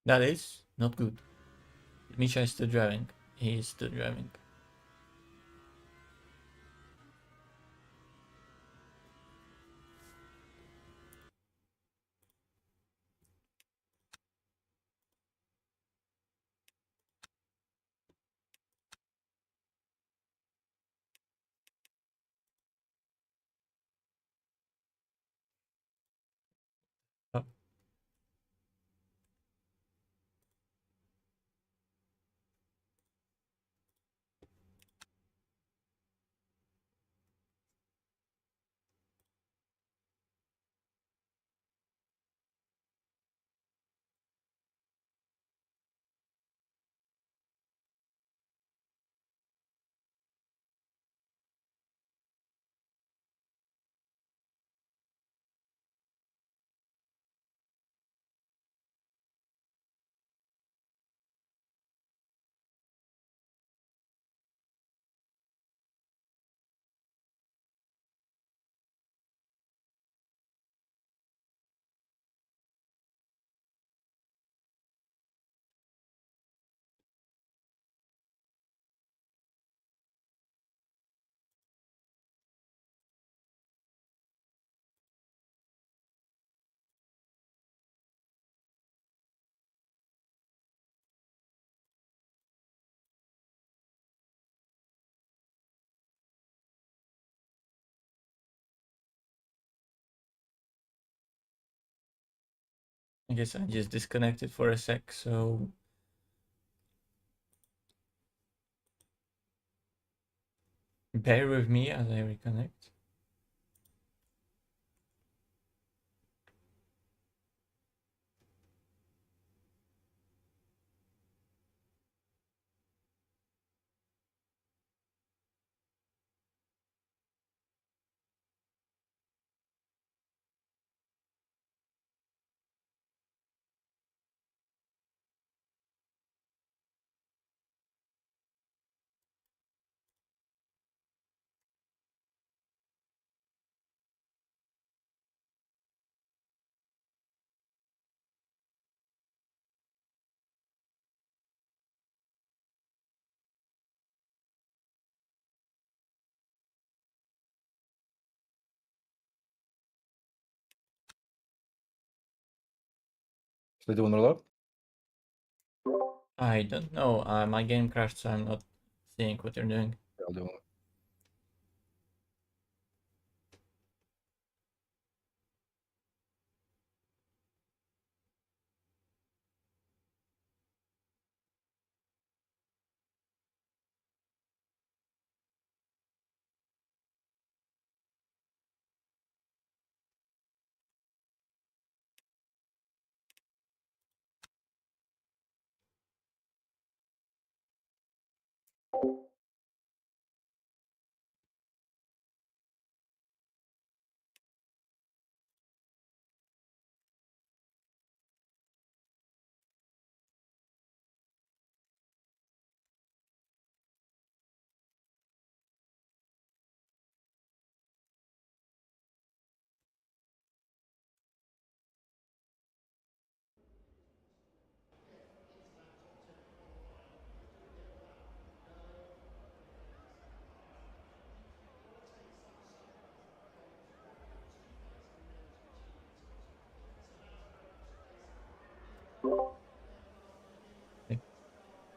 That is not good. MISHA is still driving. He is still driving. Oh. I guess I just disconnected for a sec, so bear with me as I reconnect. Should I do another load? I don't know. My game crashed, so I'm not seeing what you're doing. Yeah, I'll do one.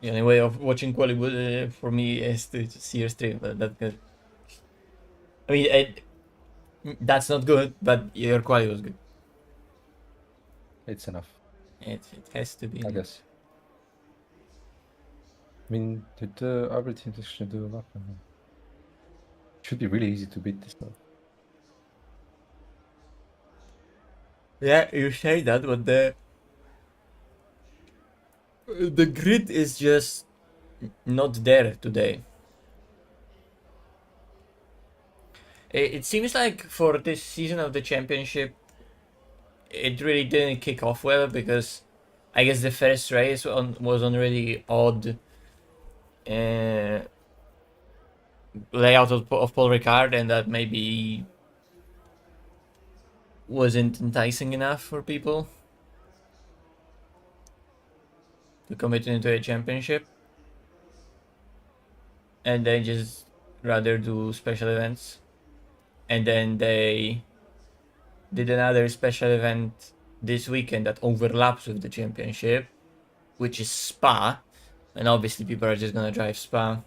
The only way of watching quality for me is to see your stream, but that's good. I mean, that's not good, but your quality was good. It's enough, It has to be. I guess. I mean, the other teams actually do a lot. It should be really easy to beat this though. Yeah, you say that, but the grid is just not there today. It seems like for this season of the championship, it really didn't kick off well because I guess the first race was on really odd layout of Paul Ricard, and that maybe wasn't enticing enough for people. to commit into a championship, and they just rather do special events. And then they did another special event this weekend that overlaps with the championship, which is Spa, and obviously people are just gonna drive Spa.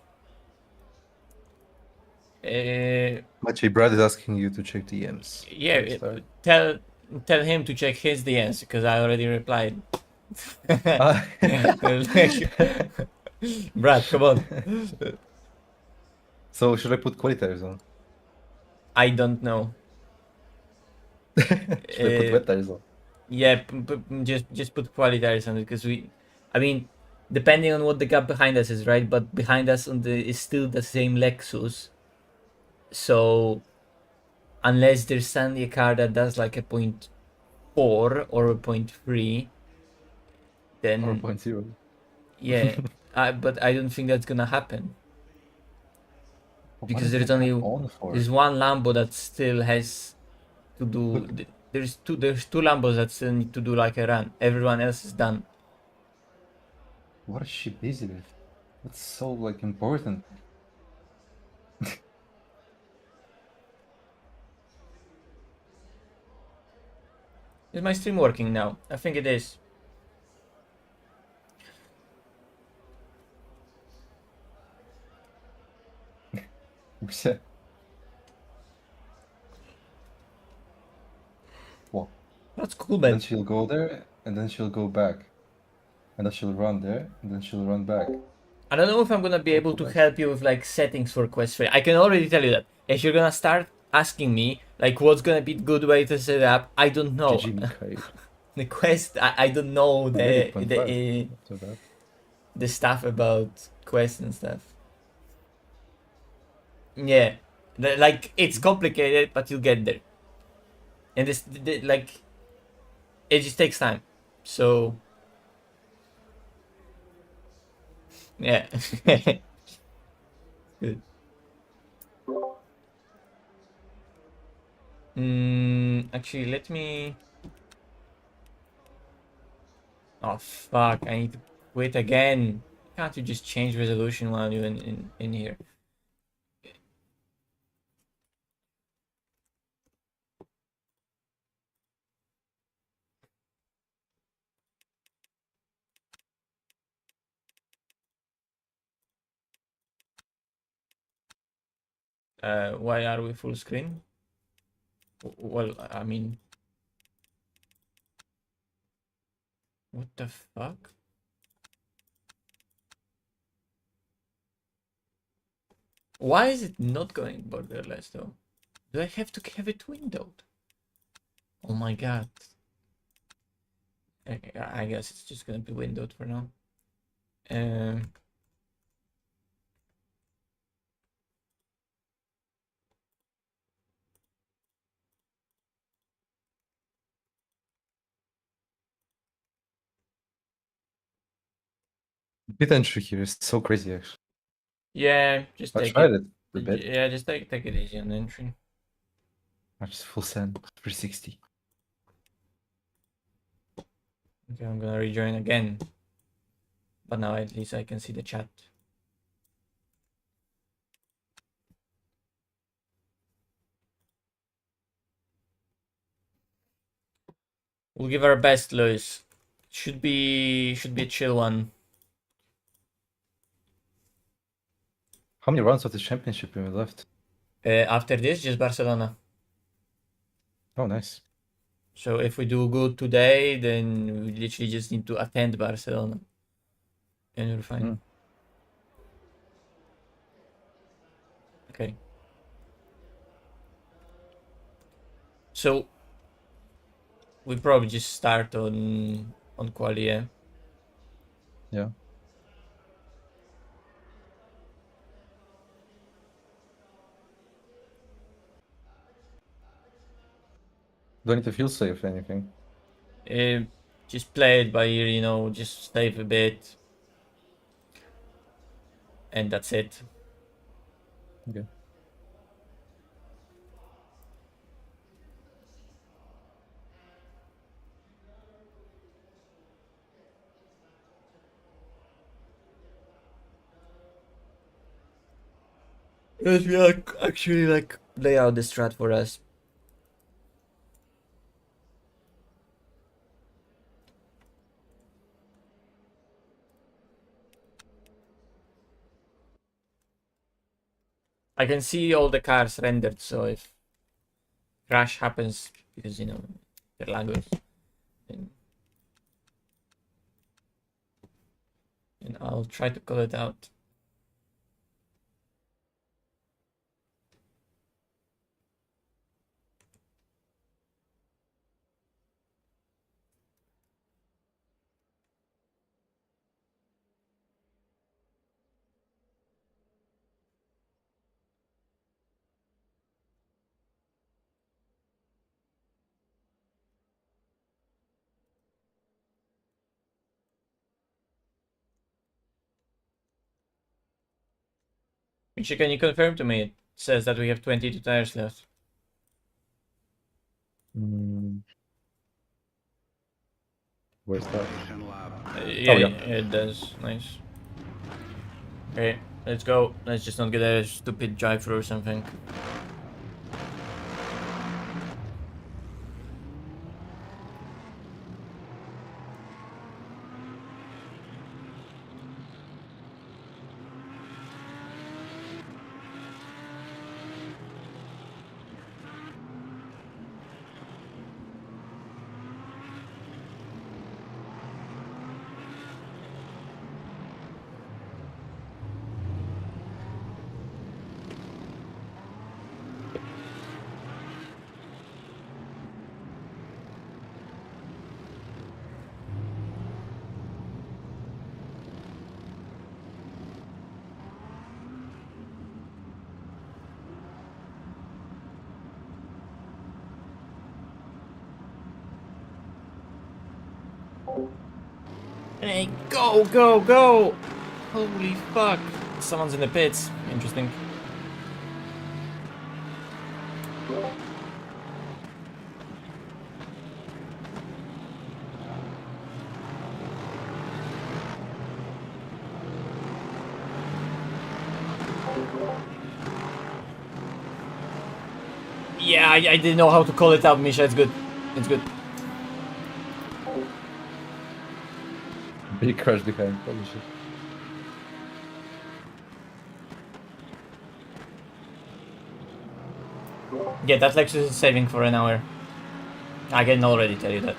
Maciej, Brad is asking you to check DMs. Yeah, tell him to check his DMs because I already replied. Brad, come on. So should I put qualifiers on? I don't know. Should I put wet tires on? Yeah, just put qualifiers on it because I mean, depending on what the gap behind us is, right? But behind us is still the same Lexus, so unless there's suddenly a car that does like a 0.4 or a 0.3, then Or 0.0. yeah, but I don't think that's gonna happen What because is the there's cap only on for? there's one Lambo that still has to do. Look. There's two Lambos that still need to do like a run. Everyone else is done. What is she busy with? That's so like important. Is my stream working now? I think it is. Yeah. Well, That's cool, then man. she'll go there, and then she'll go back. And then she'll run there, and then she'll run back. I don't know if I'm gonna be able to help you with like settings for Quest 3. I can already tell you that. If you're gonna start asking me like what's gonna be the good way to set it up, I don't know. GG Mikhail. The Quest, I don't know Really 0.5. Not too bad. the stuff about Quest and stuff. Yeah, like it's complicated, but you'll get there. And like it just takes time. So yeah. Good. Actually, let me. Oh fuck! I need to quit again. Can't you just change resolution while you're in here? Why are we full screen? Well, I mean, what the fuck? Why is it not going borderless though? Do I have to have it windowed? Oh my god. I guess it's just gonna be windowed for now. Um. Bit entry here is so crazy actually. Yeah, just I take tried it. it a bit. Yeah, just take it easy on the entry. I just full send 360. Okay, I'm gonna rejoin again. But now at least I can see the chat. We'll give our best, Luis. Should be a chill one. How many rounds of the championship have we left? After this, just Barcelona. Oh, nice. So if we do good today, then we literally just need to attend Barcelona. And we're fine. Okay. So we probably just start on quali, yeah? Yeah. Do I need to feel safe or anything? Just play it by ear, you know, just save a bit. And that's it. Okay. Let me like actually like lay out the strat for us. I can see all the cars rendered, so if crash happens because you know Interlagos, then and I'll try to call it out. Misha, can you confirm to me? It says that we have 22 tires left. Where's that? Yeah, Oh, yeah. it does. Nice. Okay, let's go. Let's just not get a stupid drive-through or something. Hey, go, go, go! Holy fuck. Someone's in the pits. Interesting. Yeah, I didn't know how to call it out, Misha. It's good. It's good. Big crash behind. Holy shit. Yeah, that Lexus is saving for an hour. I can already tell you that.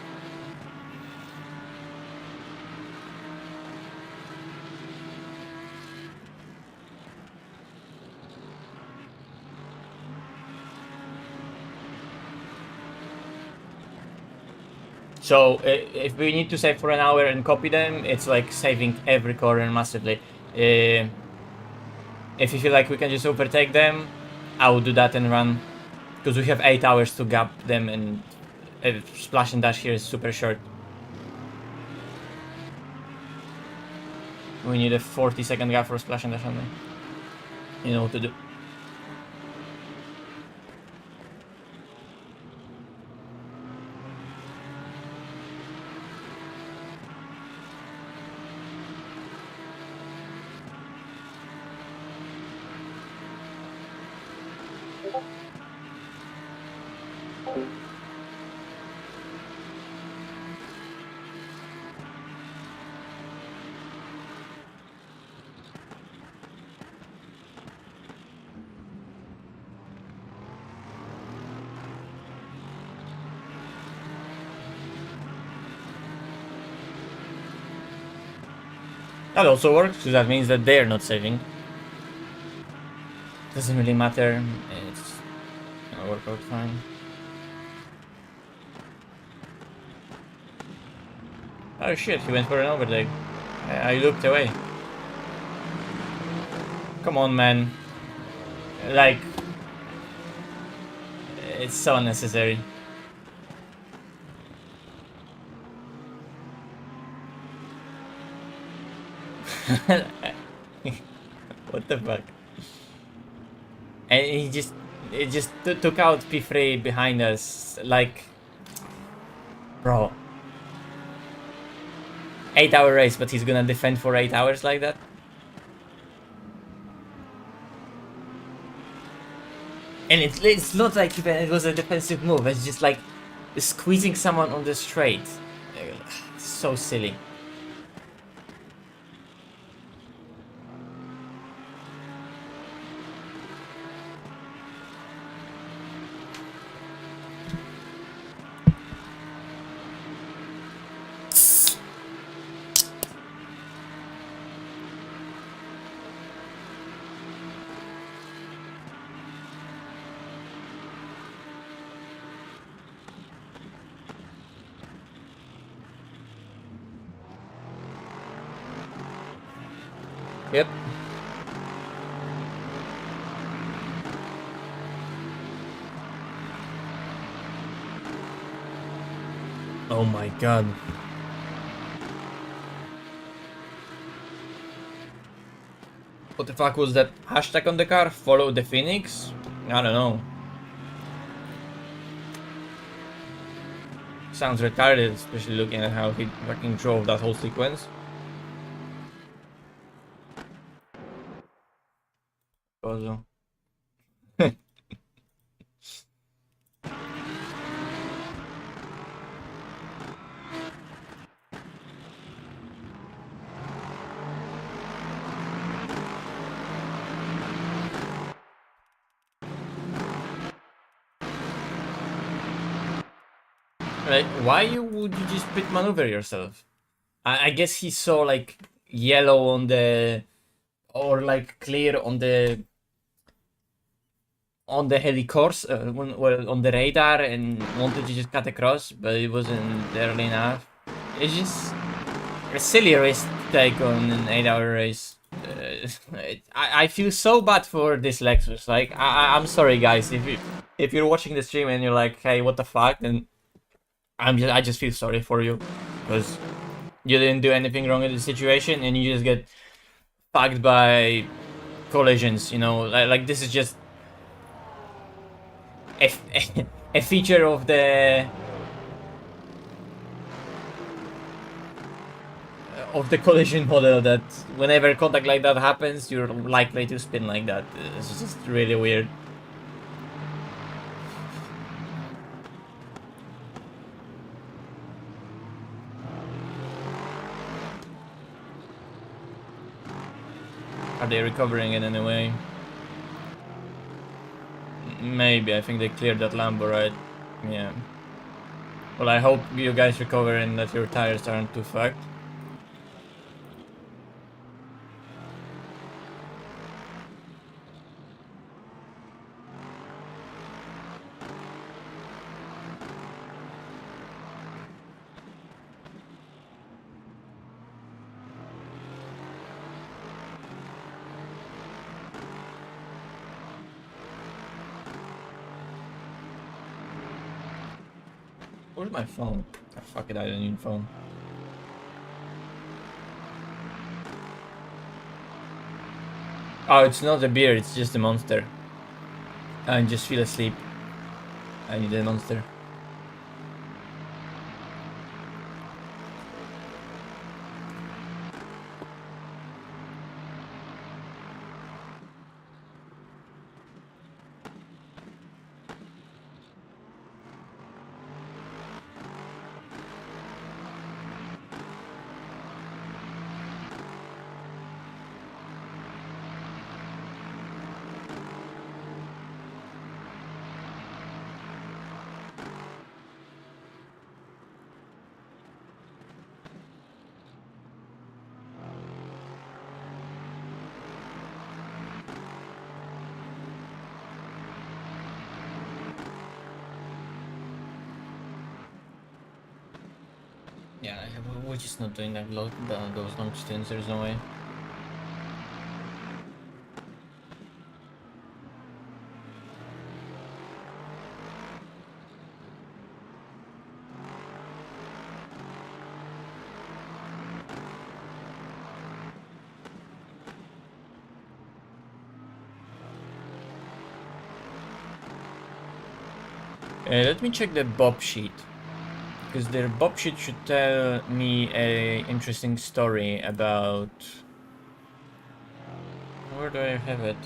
So if we need to save for an hour and copy them, it's like saving every corner massively. If you feel like we can just overtake them, I will do that and run. Because we have 8 hours to gap them, and splash and dash here is super short. We need a 40-second gap for splash and dash only. You know what to do. That also works, because that means that they're not saving. Doesn't really matter, it's gonna work out fine. Oh shit, he went for an overtake. I looked away. Come on, man. Like, it's so unnecessary. What the fuck? And it just took out P3 behind us, like, bro. 8-hour race, but he's gonna defend for 8 hours like that? And it's not like even it was a defensive move. It's just like squeezing someone on the straight. It's so silly. Yep. Oh my god. What the fuck was that hashtag on the car? Follow the Phoenix? I don't know. Sounds retarded, especially looking at how he fucking drove that whole sequence. Also. Like, why would you just pit maneuver yourself? I guess he saw like yellow on the, or like clear on the helicourse, well, on the radar, and wanted to just cut across, but it wasn't early enough. It's just a silly race to take on an 8-hour race. I feel so bad for this Lexus. Like, I'm sorry, guys, if you're watching the stream and you're like, hey, what the fuck, then I just feel sorry for you, because you didn't do anything wrong in the situation and you just get fucked by collisions. You know, like this is just a feature of the collision model, that whenever contact like that happens, you're likely to spin like that. It's just really weird. Are they recovering in any way? Maybe. I think they cleared that Lambo, right? Yeah. Well, I hope you guys recover and that your tires aren't too fucked. Where's my phone? Oh, fuck it, I don't need phone. Oh, it's not a beer, it's just a monster. I just feel asleep. I need a monster. Yeah, we're just not doing that those long stints, there's no way. Let me check the Bob sheet, because their Bob sheet should tell me a interesting story about... Where do I have it?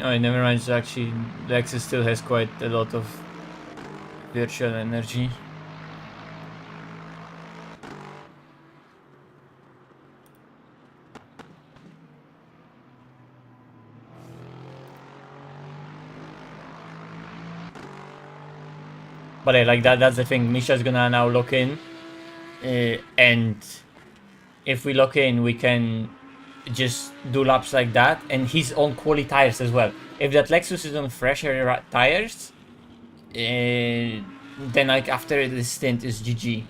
Oh, never mind. So actually, Lexus still has quite a lot of virtual energy. But yeah, like that's the thing. Misha's gonna now lock in, and if we lock in, we can just do laps like that, and he's on quality tires as well. If that Lexus is on fresher tires, then like after the stint is GG.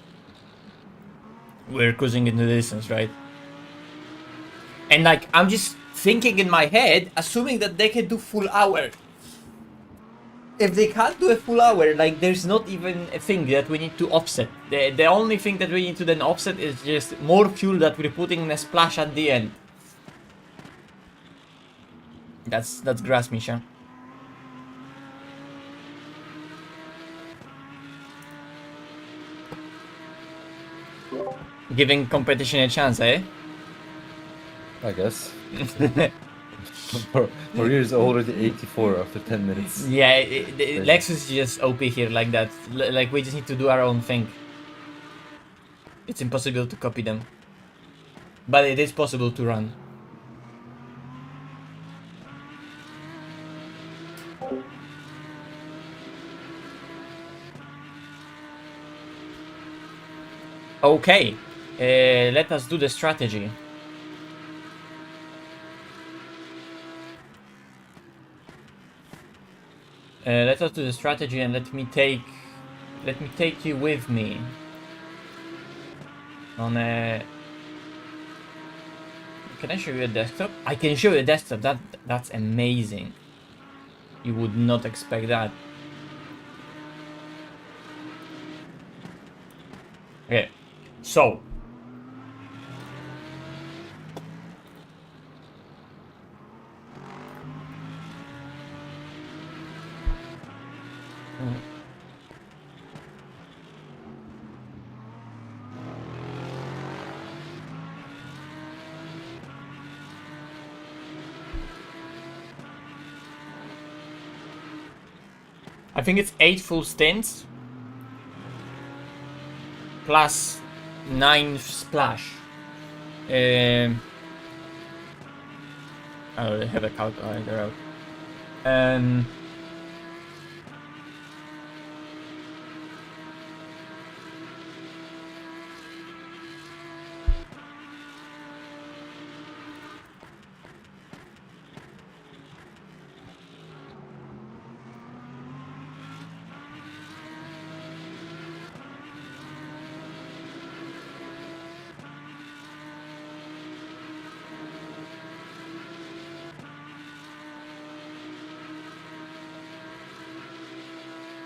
We're cruising into the distance, right? And like I'm just thinking in my head, assuming that they can do full hour. If they can't do a full hour, like there's not even a thing that we need to offset. The only thing that we need to then offset is just more fuel that we're putting in a splash at the end. That's grass, Misha. Giving competition a chance, eh? I guess. For years already 84 after 10 minutes. Yeah, Lexus is just OP here like that. Like we just need to do our own thing. It's impossible to copy them. But it is possible to run. Okay, let us do the strategy. Let us do the strategy, and let me take you with me on a. Can I show you a desktop? I can show you a desktop. That's amazing. You would not expect that. Okay, so. I think it's 8 full stints plus 9 splash. I already have a calculator out.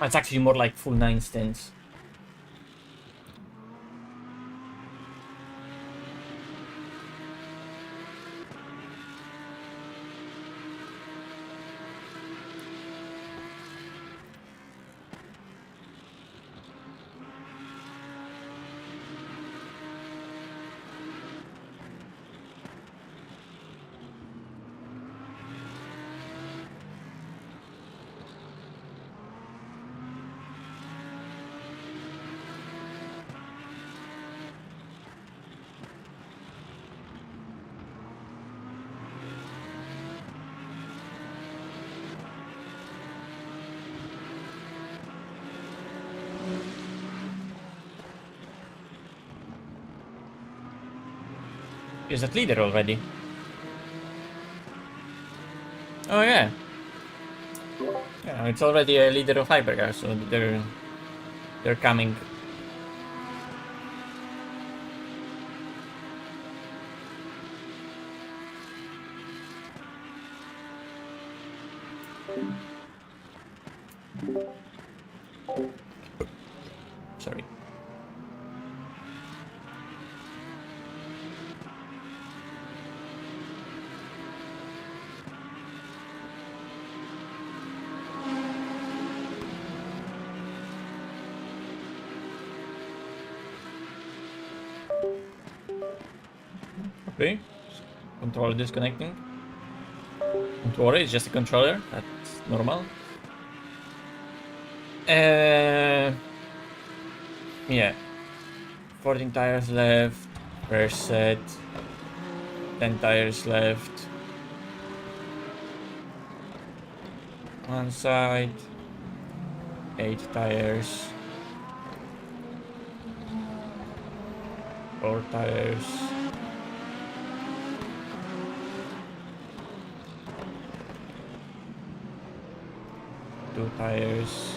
It's actually more like full 9 stints. Is that leader already? Oh yeah. Yeah, it's already a leader of hypercar, so they're coming. Sorry. Okay. Controller disconnecting. Don't worry, it's just a controller. That's normal. Yeah. 14 tires left. First set. 10 tires left. One side. 8 tires. 4 tires. 2 tires.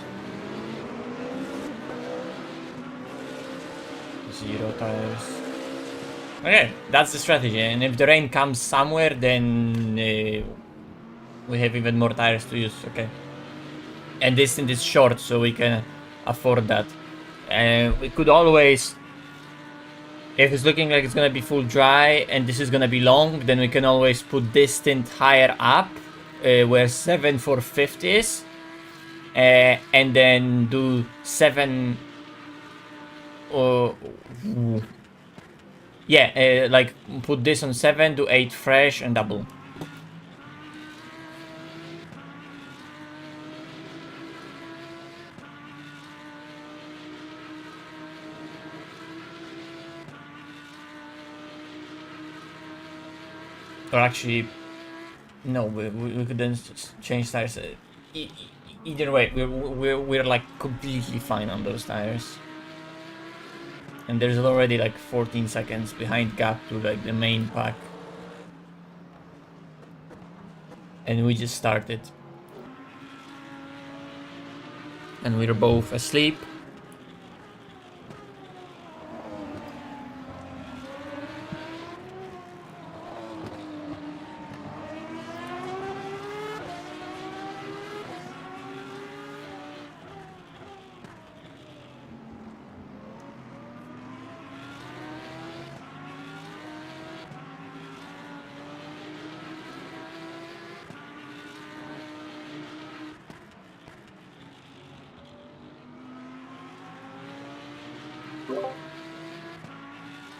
0 tires. Okay, that's the strategy. And if the rain comes somewhere, then we have even more tires to use. Okay. And this stint is short, so we can afford that. And we could always, if it's looking like it's gonna be full dry and this is gonna be long, then we can always put this stint higher up, where 7,450 is, and then do 7. Yeah, like put this on 7, do 8 fresh and double. Or actually, no, we could then change tires. Either way, we're like completely fine on those tires. And there's already like 14 seconds behind gap to like the main pack. And we just started. And we're both asleep.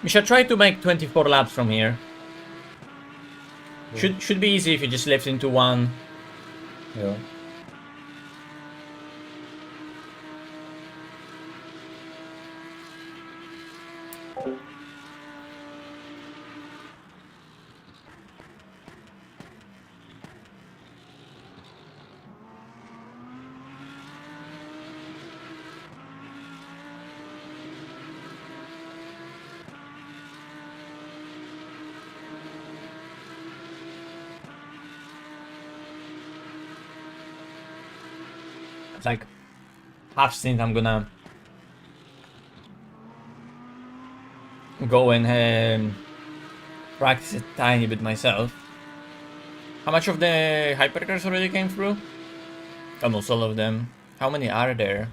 We should try to make 24 laps from here. Yeah. Should be easy if you just lift into one. Yeah. Like half stint I'm gonna go and practice a tiny bit myself. How much of the hypercars already came through? Almost all of them. How many are there?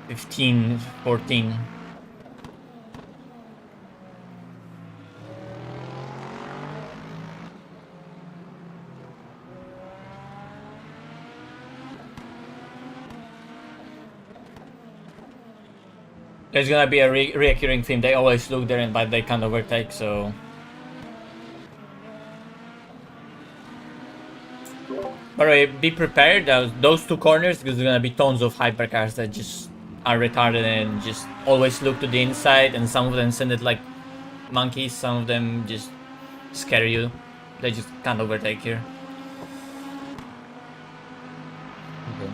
15, 14. There's gonna be a reoccurring theme. They always look there, but they can't overtake, so... By the way, be prepared. Those two corners, because there's gonna be tons of hypercars that just are retarded and just always look to the inside, and some of them send it like monkeys, some of them just scare you. They just can't overtake here. Okay.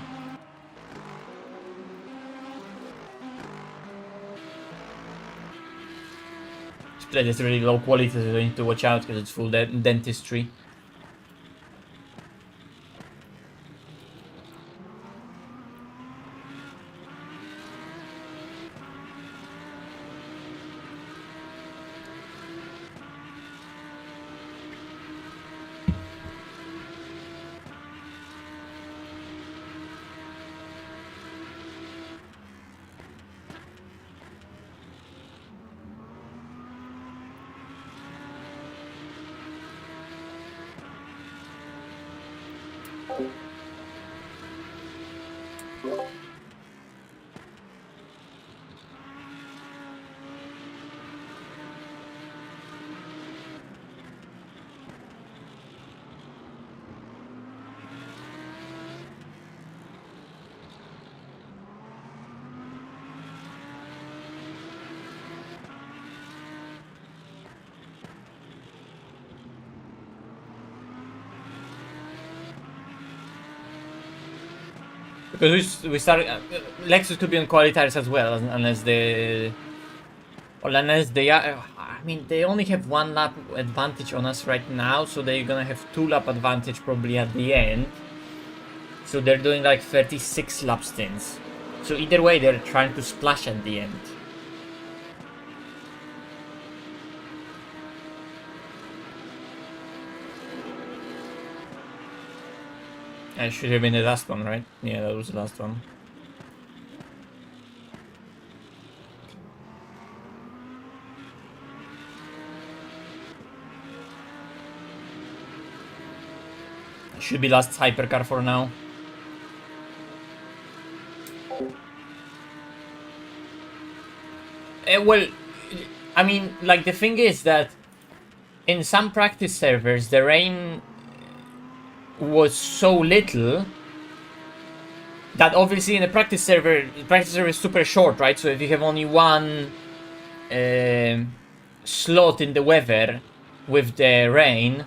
That is really low quality, so you need to watch out because it's full dentistry. Because we started. Lexus could be on quality tires as well, unless they. Or unless they are. I mean, they only have 1 lap advantage on us right now, so they're gonna have 2 lap advantage probably at the end. So they're doing like 36 lap stints. So either way, they're trying to splash at the end. It should have been the last one, right? Yeah, that was the last one. Should be last hypercar for now. Well, I mean, like the thing is that in some practice servers, the rain was so little that obviously in a practice server, the practice server is super short, right? So if you have only one slot in the weather with the rain,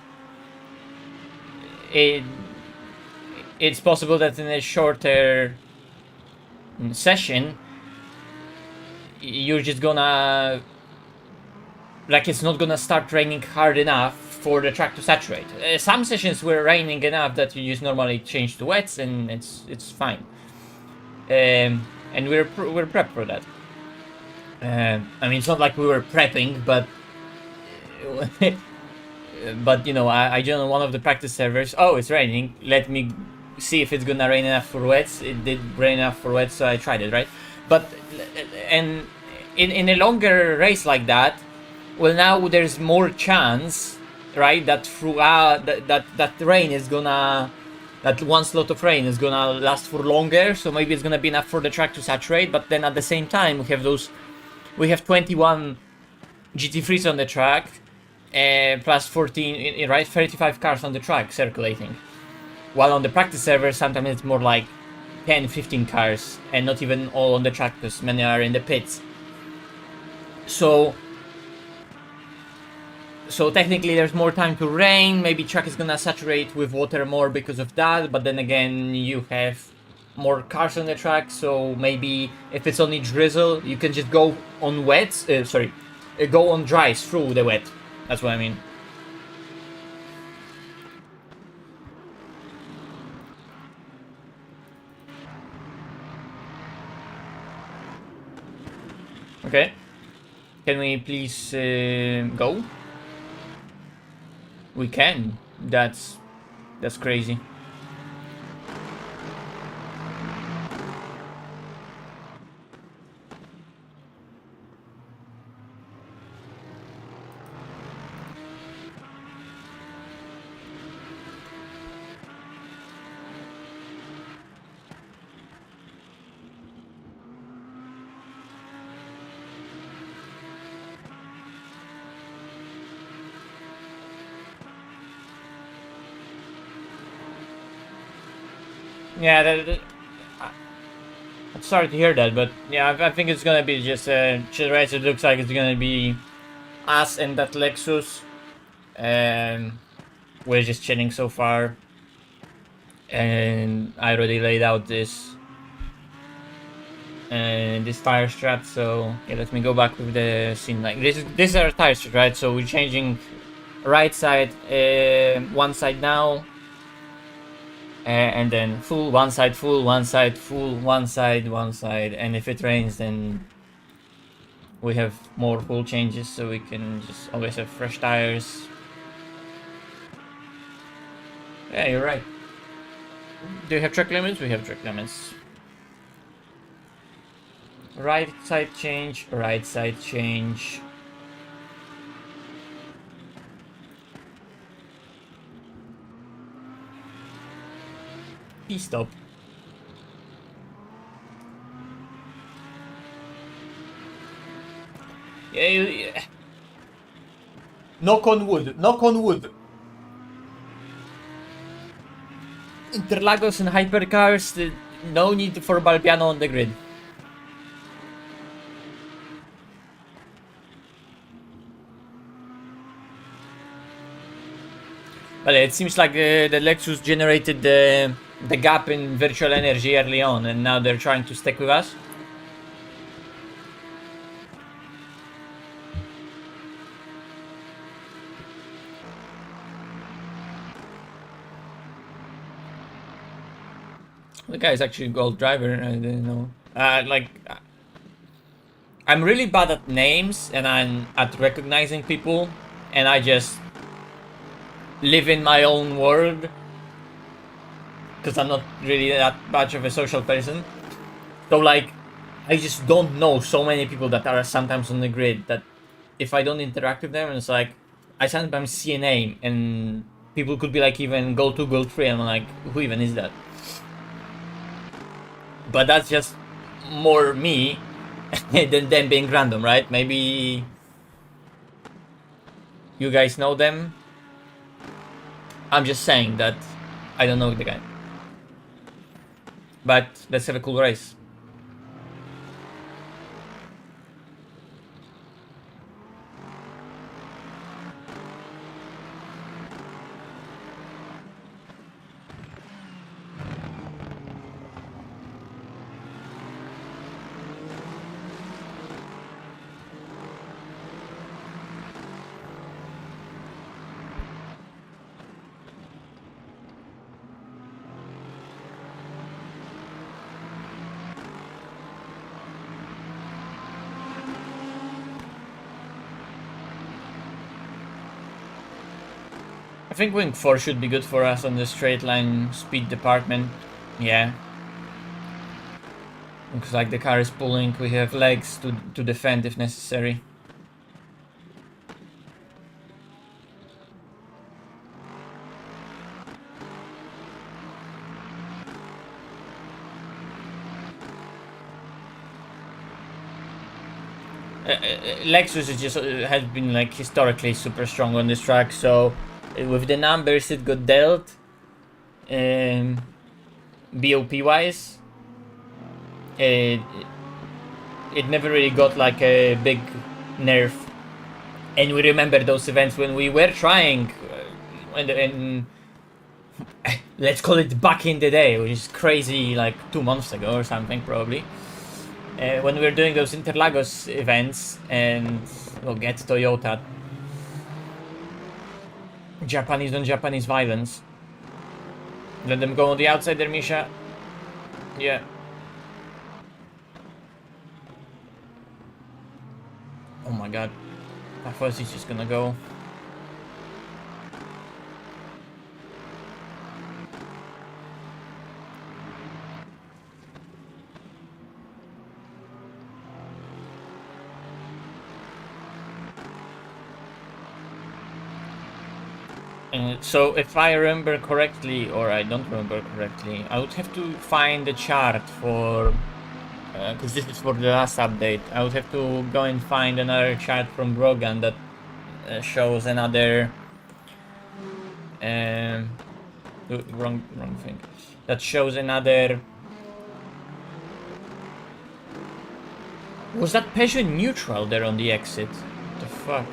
it's possible that in a shorter session, you're just gonna, like, it's not gonna start raining hard enough for the track to saturate. Some sessions were raining enough that you just normally change to wets and it's fine. And we're prepped for that. I mean, it's not like we were prepping, but but you know, I joined one of the practice servers. Oh, it's raining. Let me see if it's gonna rain enough for wets. It did rain enough for wets, so I tried it, right? But and in a longer race like that, well, now there's more chance, right, that throughout that rain is gonna, that 1 slot of rain is gonna last for longer, so maybe it's gonna be enough for the track to saturate. But then at the same time, we have 21 GT3s on the track, plus 14, right, 35 cars on the track circulating. While on the practice server, sometimes it's more like 10, 15 cars, and not even all on the track, because many are in the pits. So technically there's more time to rain, maybe track is gonna saturate with water more because of that, but then again you have more cars on the track, so maybe if it's only drizzle, you can just go on wets, go on dries through the wet. That's what I mean. Okay. Can we please go? We can. That's crazy. Yeah, I'm sorry to hear that, but yeah, I think it's gonna be just chill race. It looks like it's gonna be us and that Lexus. We're just chilling so far, and I already laid out this tire strap. So yeah, let me go back with the scene. Like this is our tire strap, right? So we're changing right side, one side now. And then full one side, full one side, full one side, and if it rains, then we have more full changes, so we can just always have fresh tires. Yeah, you're right. Do you have track limits? We have track limits. Right side change, right side change. Stop. Yeah. Knock on wood. Knock on wood. Interlagos and hypercars. No need for Balpiano on the grid. But it seems like the Lexus generated the the gap in virtual energy early on, and now they're trying to stick with us. The guy is actually a gold driver. I didn't know. I'm really bad at names and I'm at recognizing people, and I just live in my own world because I'm not really that much of a social person. So like, I just don't know so many people that are sometimes on the grid that if I don't interact with them, it's like I sometimes see a name and people could be like even gold 2, gold 3, and I'm like, who even is that? But that's just more me than them being random, right? Maybe you guys know them. I'm just saying that I don't know the guy. But let's have a cool race. I think Wing 4 should be good for us on the straight line speed department. Yeah. Looks like the car is pulling. We have legs to defend if necessary. Lexus is just has been like historically super strong on this track, so with the numbers it got dealt, BOP wise, it never really got like a big nerf. And we remember those events when we were trying, and let's call it back in the day, which is crazy, like 2 months ago or something probably. When we were doing those Interlagos events and we'll get Toyota. Japanese on Japanese violence. Let them go on the outside there, MISHA. Yeah. Oh my god. I thought he's just gonna go. So if I remember correctly, or I don't remember correctly, I would have to find the chart for, because this is for the last update, I would have to go and find another chart from Brogan that shows another, wrong thing, that shows another, was that Peugeot neutral there on the exit? What the fuck?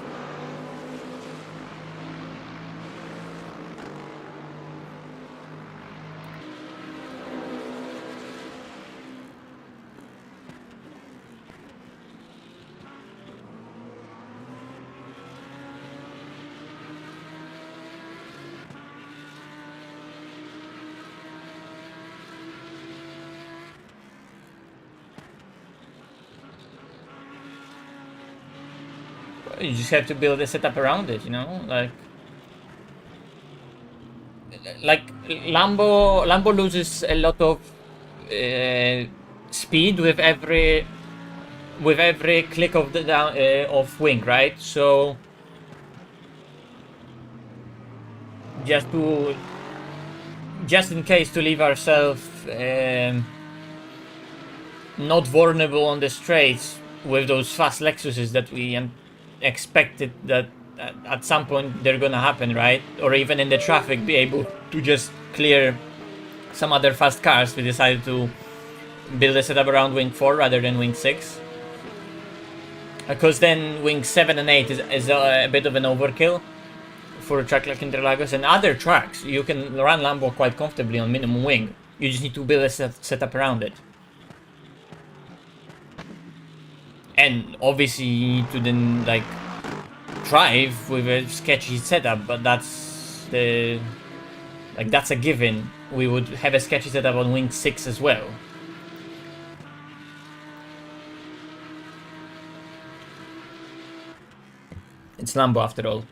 You just have to build a setup around it, you know, like Lambo loses a lot of speed with every click of the down of wing, right? So just in case to leave ourselves not vulnerable on the straights with those fast Lexuses that we expected that at some point they're gonna happen, right? Or even in the traffic be able to just clear some other fast cars. We decided to build a setup around wing 4 rather than wing 6, because then wing 7 and 8 is a bit of an overkill for a track like Interlagos and other tracks, you can run Lambo quite comfortably on minimum wing. You just need to build a setup around it. And obviously you need to then like drive with a sketchy setup, but that's the that's a given. We would have a sketchy setup on wing 6 as well. It's Lambo after all.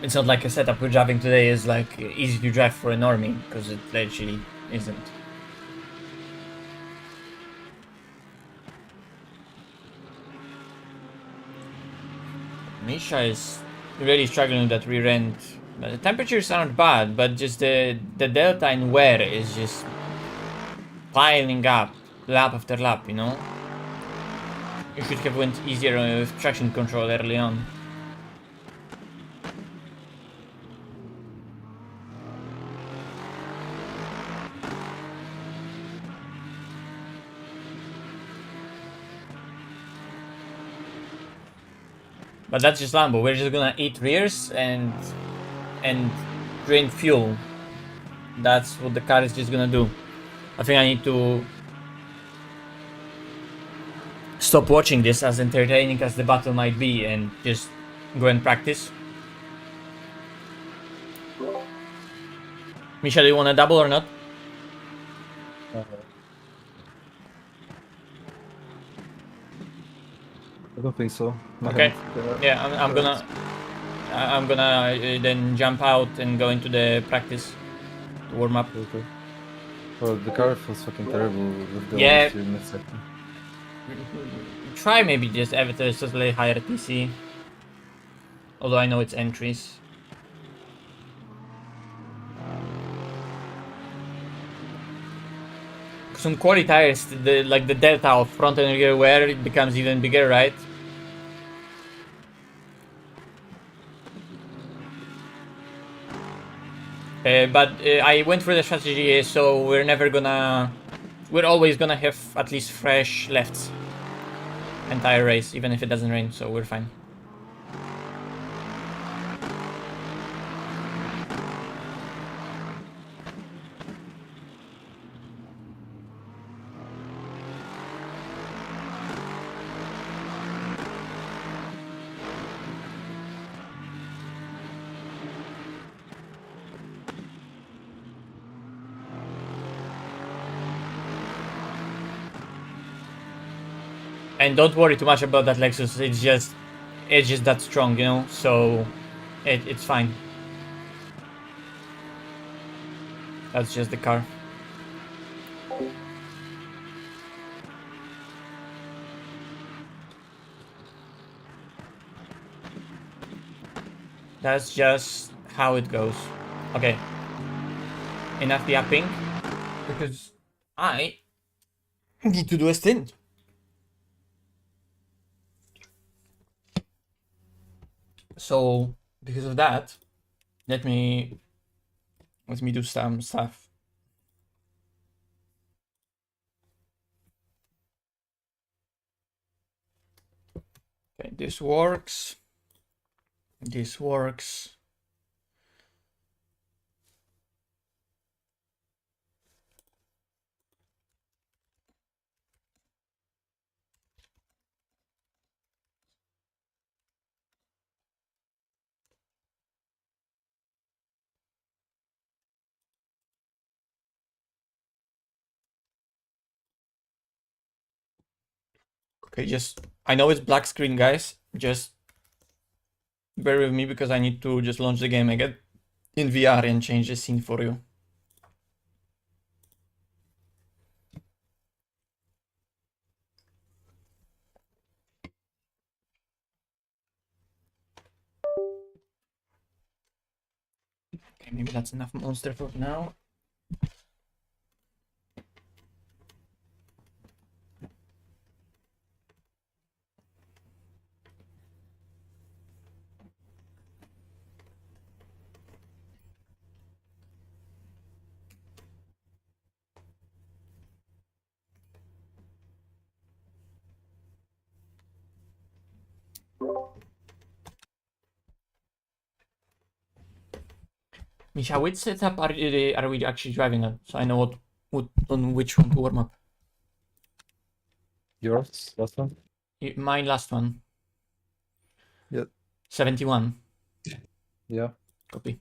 It's not like a setup we're driving today is like easy to drive for an army, because it literally isn't. MISHA is really struggling with that rear end. The temperatures aren't bad, but just the delta in wear is just piling up lap after lap, you know? You should have went easier with traction control early on. But that's just Lambo. We're just gonna eat rears and drain fuel. That's what the car is just gonna do. I think I need to stop watching this, as entertaining as the battle might be, and just go and practice. Misha, do you want a double or not? I don't think so. Okay. Yeah, I'm gonna then jump out and go into the practice to warm up. Okay. Well, the car feels fucking terrible with the Yeah. few mid-second. Try maybe just have it a slightly higher TC. Although I know it's entries. Because on quality tires, the delta of front and rear wear, it becomes even bigger, right? But I went through the strategy, so we're always gonna have at least fresh lefts entire race, even if it doesn't rain, so we're fine. And don't worry too much about that Lexus, it's just that strong, you know, so it's fine. That's just the car. That's just how it goes. Okay. Enough yapping, because I need to do a stint. So because of that, let me do some stuff. Okay, this works. This works. Okay, I know it's black screen, guys. Just bear with me because I need to just launch the game again in VR and change the scene for you. Okay, maybe that's enough monster for now. Misha, which setup are we actually driving on? So I know what on which one to warm up. Yours, last one? My last one. Yeah. 71. Yeah. Copy.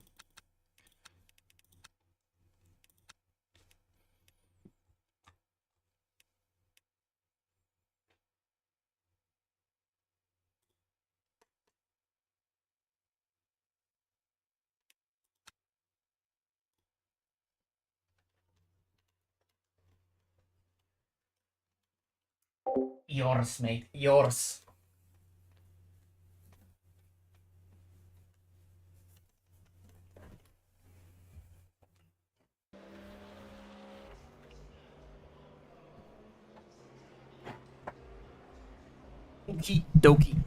Yours, mate. Yours. Okie dokie.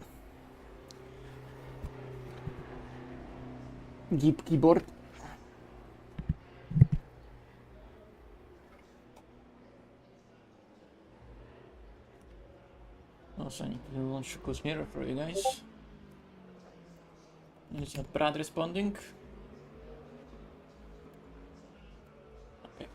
Keyboard. Also, I need to launch Oculus Mirror for you guys. Is that Brad responding? Okay.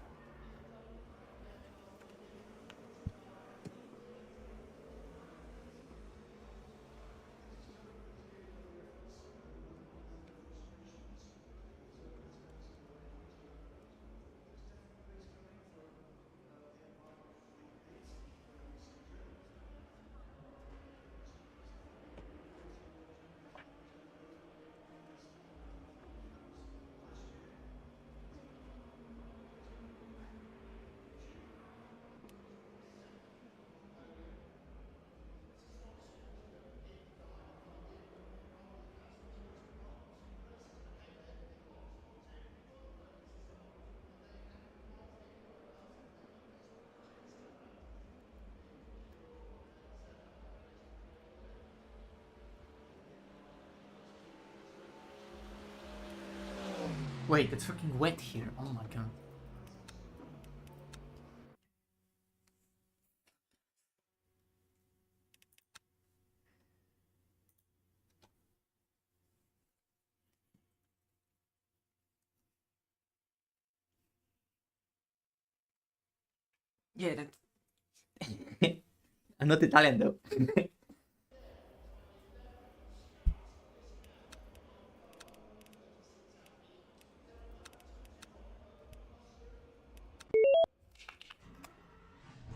Wait, it's fucking wet here. Oh my god. Yeah, that. I'm not Italian though.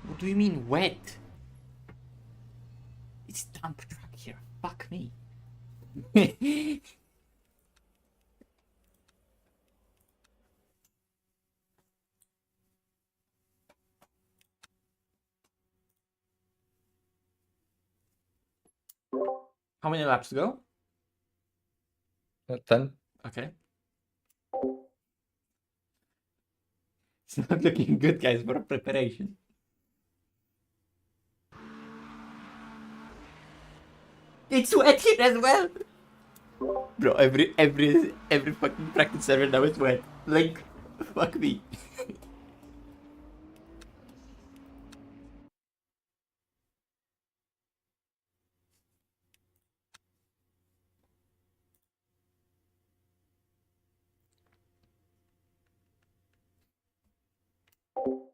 What do you mean wet? It's dump truck here. Fuck me. How many laps to go? 10. Okay. It's not looking good, guys, for preparation. It's wet here as well. Bro, every fucking practice server now is wet. Like, fuck me.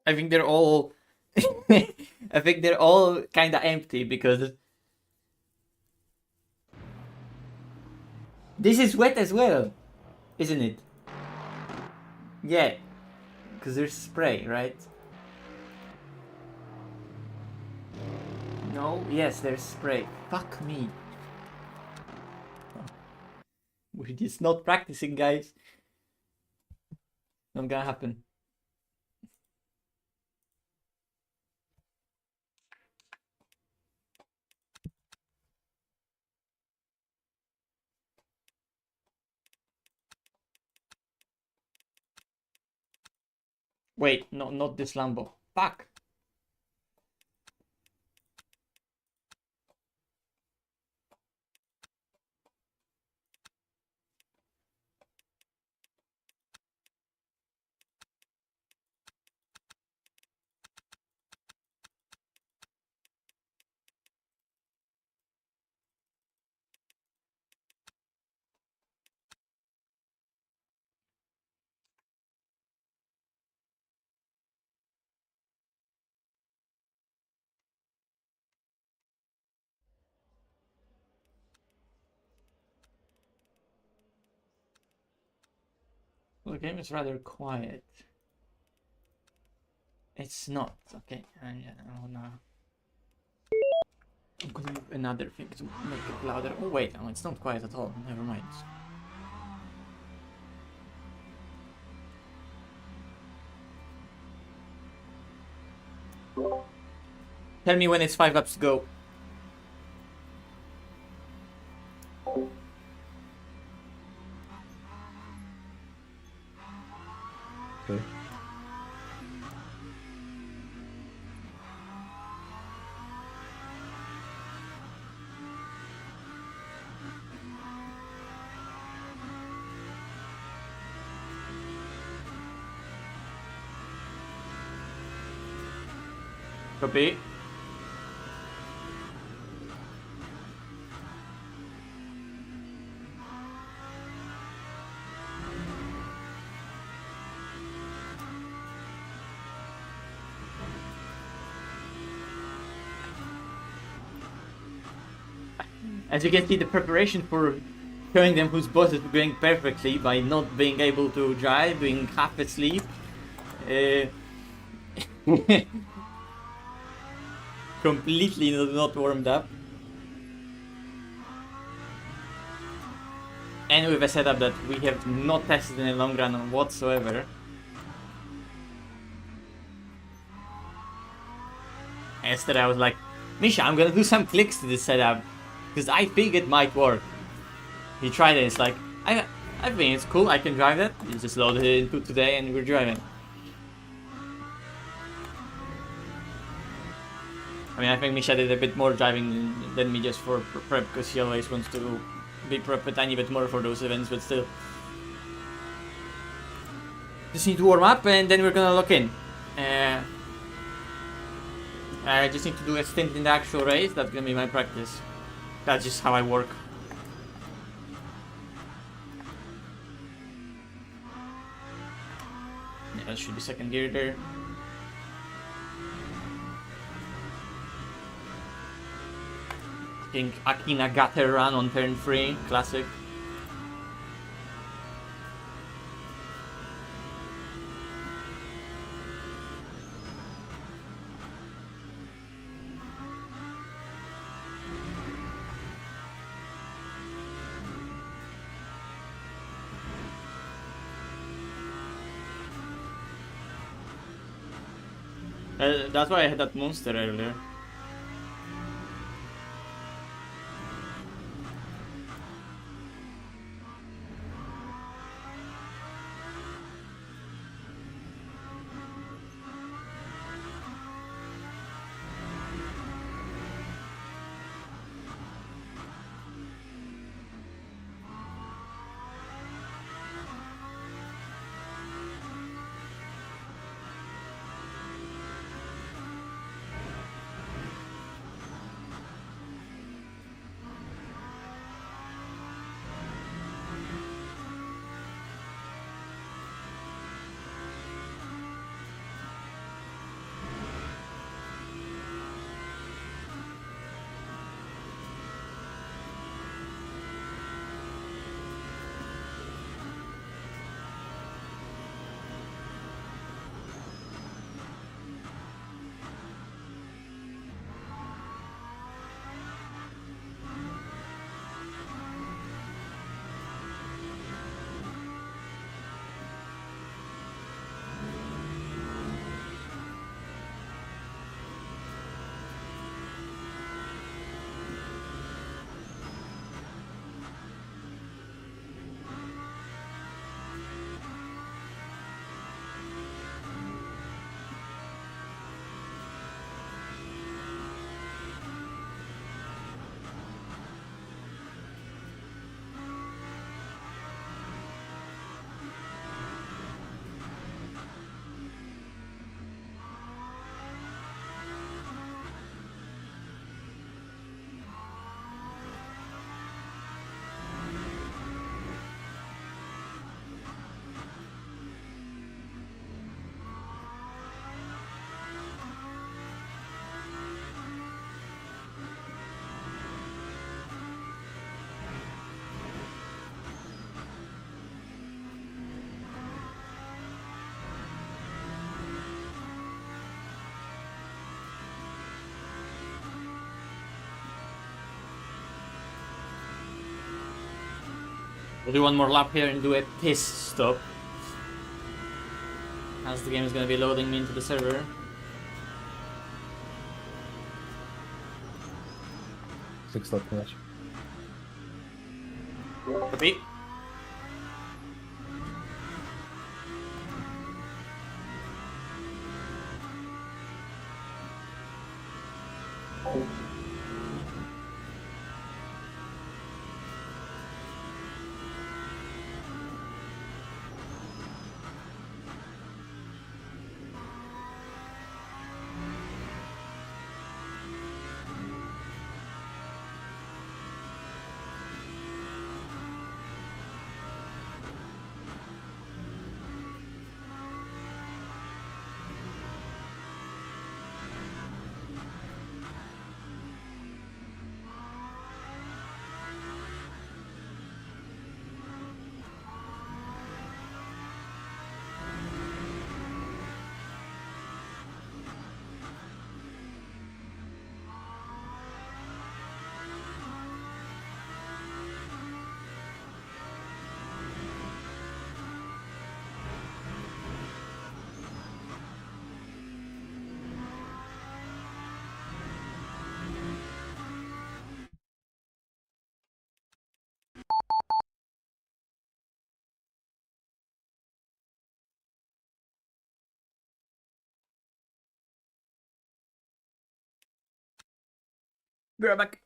I think they're all. I think they're all kind of empty because this is wet as well, isn't it? Yeah, because there's spray, right? No, yes, there's spray. Fuck me. We're just not practicing, guys. Not gonna happen. Wait, no, not this Lambo. Fuck. Well, the game is rather quiet. It's not. Okay, I'm gonna move another thing to make it louder. Oh wait, no, it's not quiet at all. Never mind. Tell me when it's 5 laps to go. Okay. Copy. As you can see, the preparation for showing them whose boss is going perfectly by not being able to drive, being half asleep. Completely not warmed up. And with a setup that we have not tested in the long run whatsoever. Yesterday I was like, Misha, I'm gonna do some clicks to this setup because I think it might work. He tried it, it's like, I think it's cool, I can drive it. He just loaded it into today and we're driving. I mean, I think Misha did a bit more driving than me just for prep because he always wants to be prep a tiny bit more for those events, but still. Just need to warm up and then we're gonna lock in. I just need to do a stint in the actual race, that's gonna be my practice. That's just how I work. Yeah, that should be second gear there. I think Akina got her run on turn 3, classic. That's why I had that monster earlier. We'll do one more lap here and do a piss stop, as the game is going to be loading me into the server. Six left match. Copy. Be right back.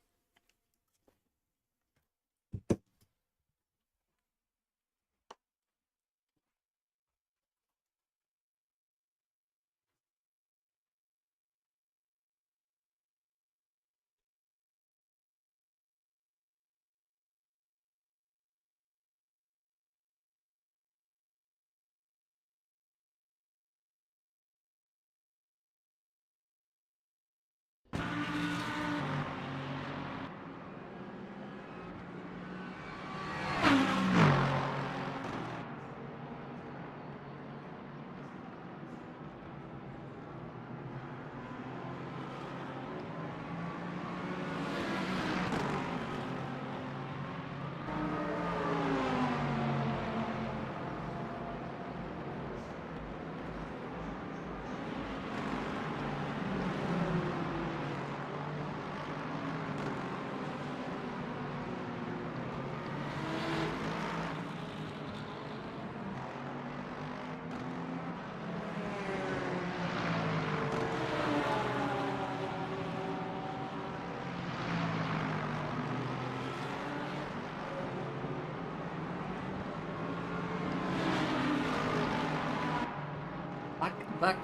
Back.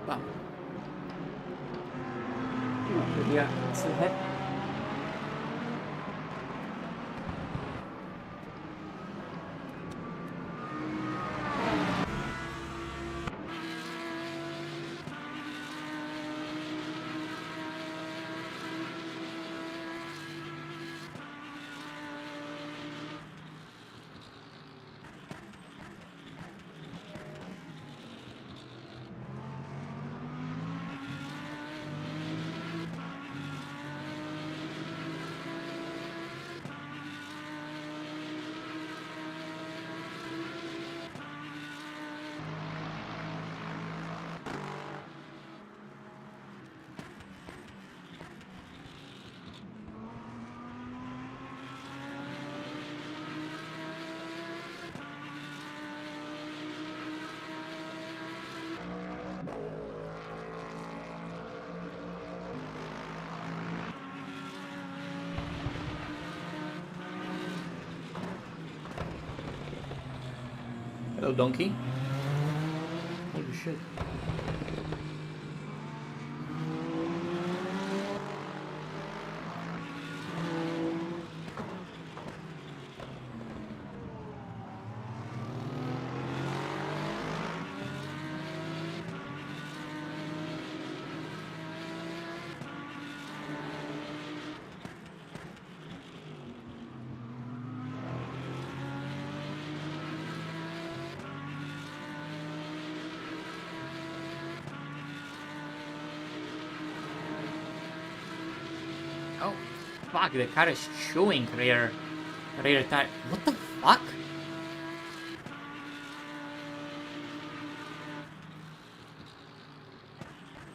Bam. Yeah, it's the head. Hello, donkey. Holy shit. Oh, fuck, the car is chewing here. Rear tire. What the fuck?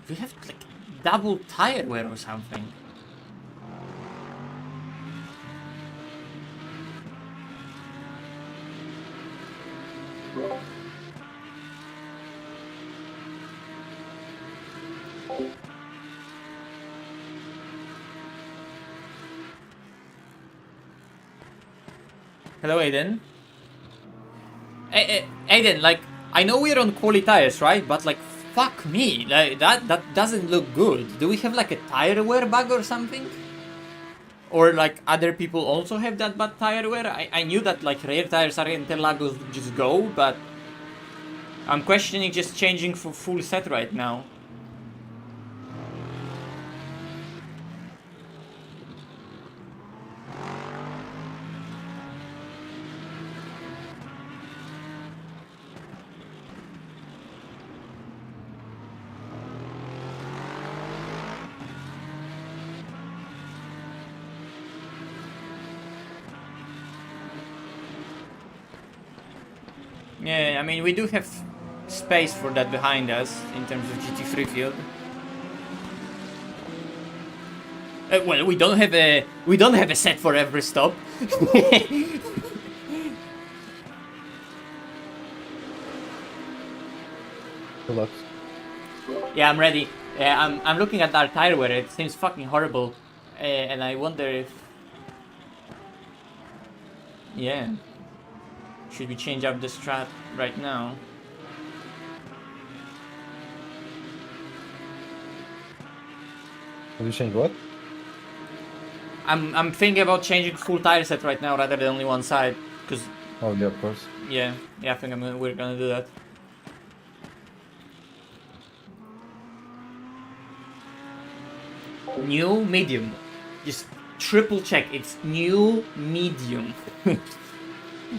We have like double tire wear or something. Hello, Aiden. Aiden, like, I know we're on quality tires, right? But like, fuck me, like that doesn't look good. Do we have like a tire wear bug or something? Or like other people also have that bad tire wear? I knew that like rear tires are Interlagos just go, but I'm questioning just changing for full set right now. Yeah, I mean, we do have space for that behind us in terms of GT3 field. Well, we don't have a set for every stop. Good luck. Yeah, I'm ready. I'm looking at our tire wear. It seems fucking horrible, and I wonder if, yeah, should we change up the strat right now? Will you change what? I'm thinking about changing full tire set right now rather than only one side, cause Oh yeah, of course. yeah, I think we're gonna do that. New medium. Just triple check. It's new medium.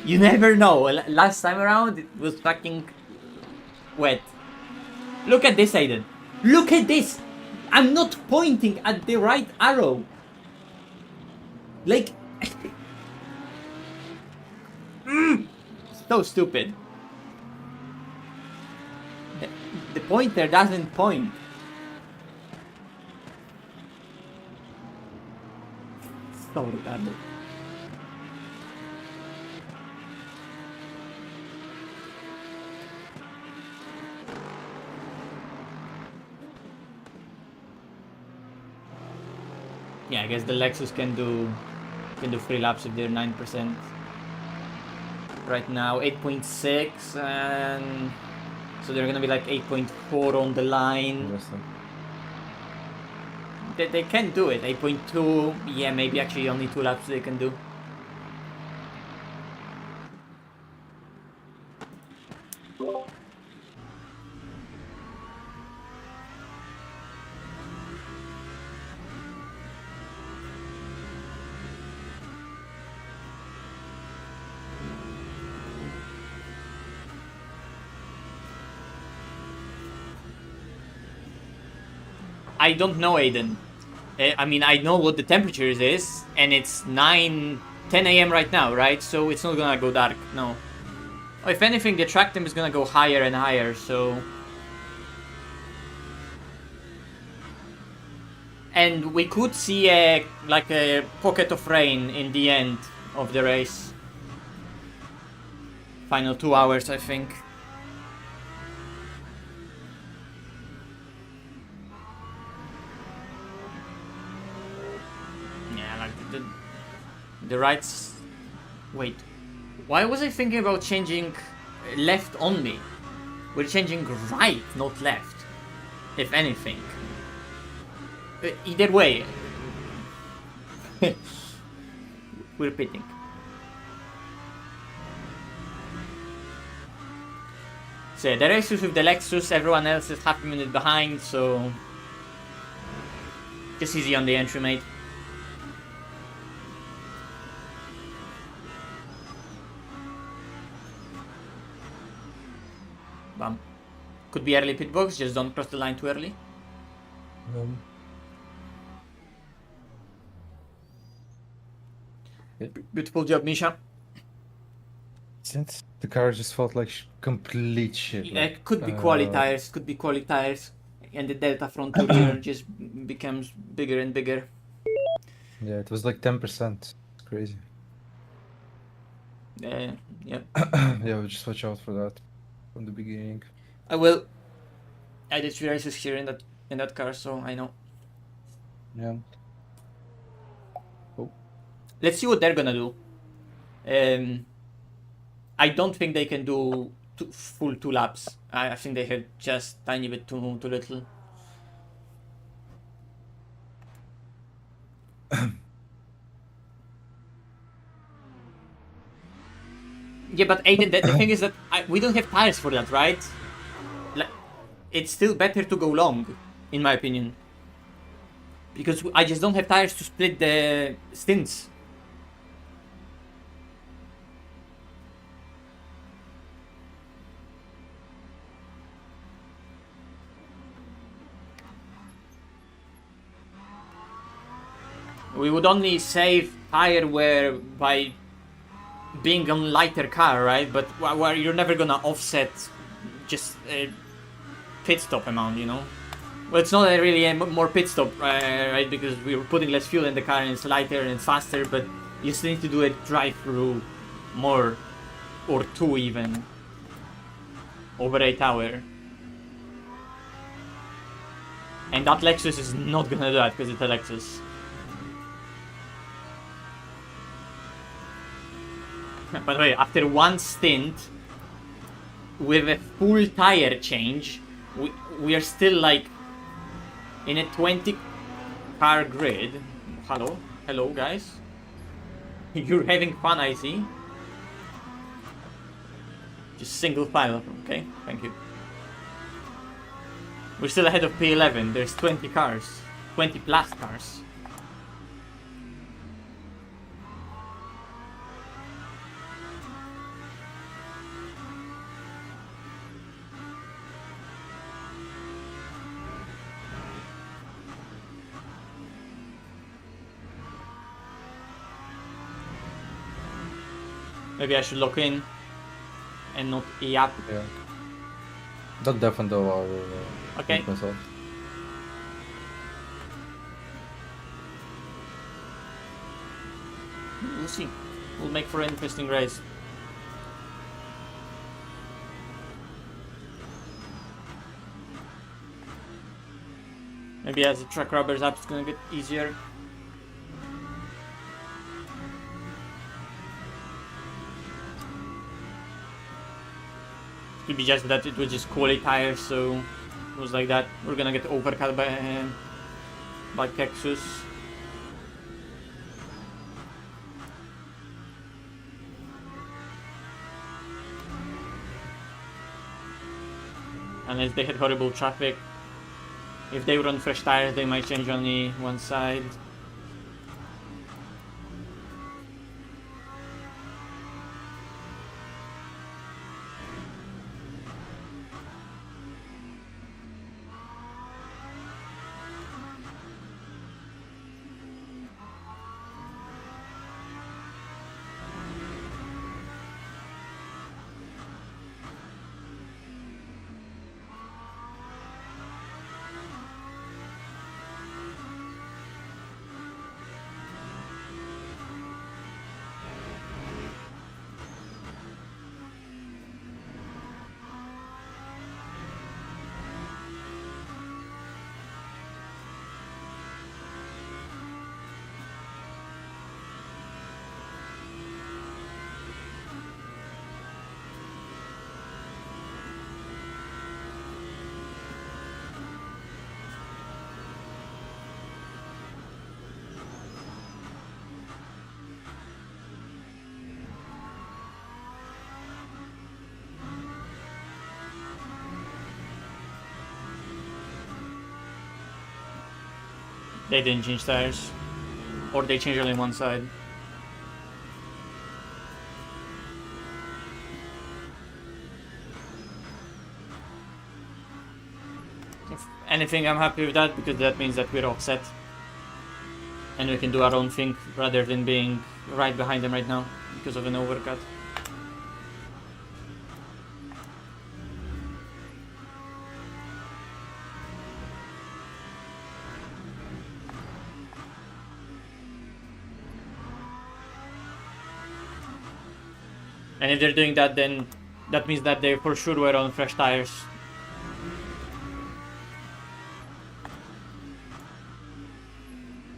You never know. Last time around it was fucking wet. Look at this, Aiden. Look at this. I'm not pointing at the right arrow. Like, so stupid. The pointer doesn't point. So retarded. Yeah, I guess the Lexus can do 3 laps if they're 9%. Right now 8.6, and so they're gonna be like 8.4 on the line. Interesting. They can do it. 8.2, yeah, maybe actually only 2 laps they can do. I don't know, Aiden. I mean, I know what the temperature is, and it's 10 a.m. right now, right? So it's not gonna go dark, no. Oh, if anything, the track time is gonna go higher and higher, so... And we could see a pocket of rain in the end of the race. Final 2 hours, I think. The rights... Wait. Why was I thinking about changing left only? We're changing right, not left. If anything. Either way. We're pitting. So the race is with the Lexus, everyone else is half a minute behind, so... Just easy on the entry, mate. Bam. Could be early pit box, just don't cross the line too early. Beautiful job, Misha. Since the car just felt like complete shit. Yeah, Like, it could be quality tires, could be quality tires, and the delta front to rear just becomes bigger and bigger. yeah, it was like 10%. It's crazy. Yeah. Yeah, we just watch out for that from the beginning. I will. I did 3 races here in that car, so I know. Yeah. Let's see what they're gonna do. I don't think they can do full 2 laps. I think they have just tiny bit too little. Yeah, but Aiden, the thing is that we don't have tires for that, right? Like, it's still better to go long, in my opinion. Because I just don't have tires to split the stints. We would only save tire wear by being on lighter car, right? But where you're never gonna offset just a pit stop amount, you know? Well, it's not really a more pit stop, right? Because we were putting less fuel in the car and it's lighter and faster, but you still need to do a drive-through more, or 2 even, over 8 hour. And that Lexus is not gonna do that because it's a Lexus. By the way, after 1 stint with a full tire change, we are still like in a 20 car grid. Hello guys. You're having fun, I see. Just single file, okay? Thank you. We're still ahead of P11. There's 20 cars, 20 plus cars. Maybe I should lock in and not E-up. Yeah. Don't deafen though, I will Okay. make myself. We'll see. We'll make for an interesting race. Maybe as the track rubbers up, it's gonna get easier. Could be just that it was just quality tires, so it was like that. We're gonna get overcut by Texas. Unless they had horrible traffic. If they run fresh tires, they might change only one side. They didn't change tires. Or they changed only one side. If anything, I'm happy with that because that means that we're offset. And we can do our own thing rather than being right behind them right now because of an overcut. And if they're doing that, then that means that they for sure were on fresh tires.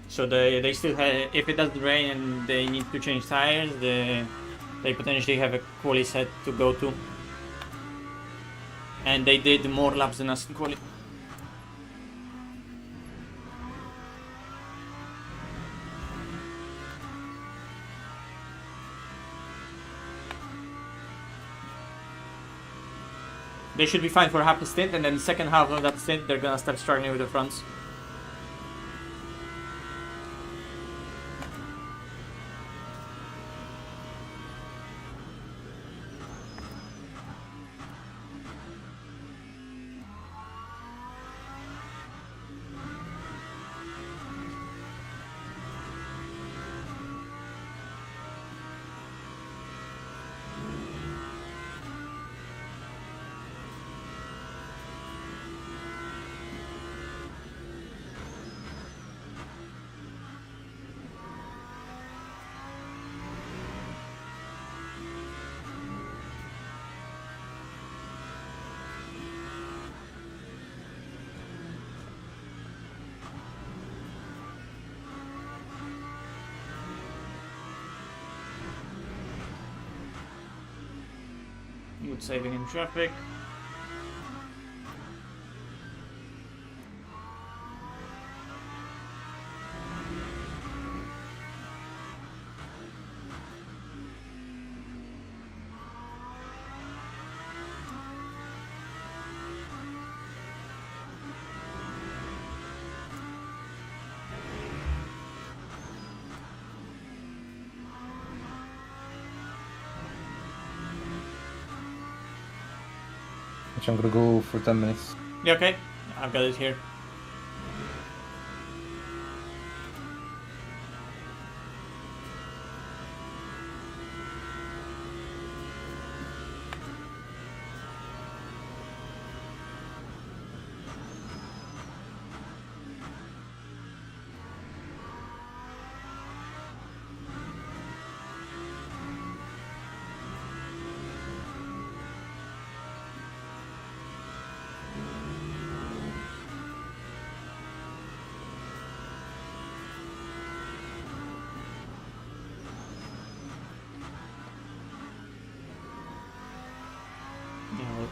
So they still have, if it doesn't rain and they need to change tires, they potentially have a quali set to go to. And they did more laps than us in quali. They should be fine for half the stint, and then the second half of that stint they're gonna start struggling with the fronts. Good saving in traffic. Which I'm gonna go for 10 minutes. Yeah, okay. I've got it here.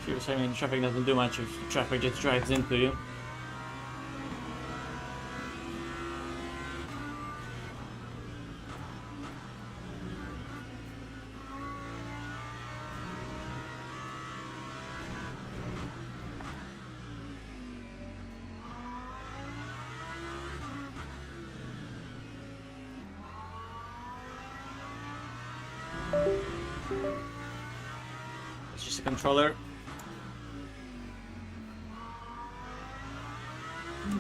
If you're saying traffic doesn't do much, if traffic just drives into you. It's just a controller.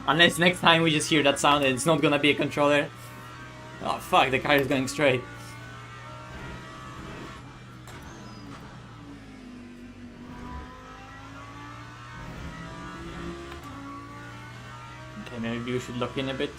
Unless next time we just hear that sound and it's not gonna be a controller. Oh fuck, the car is going straight. Okay, maybe we should lock in a bit.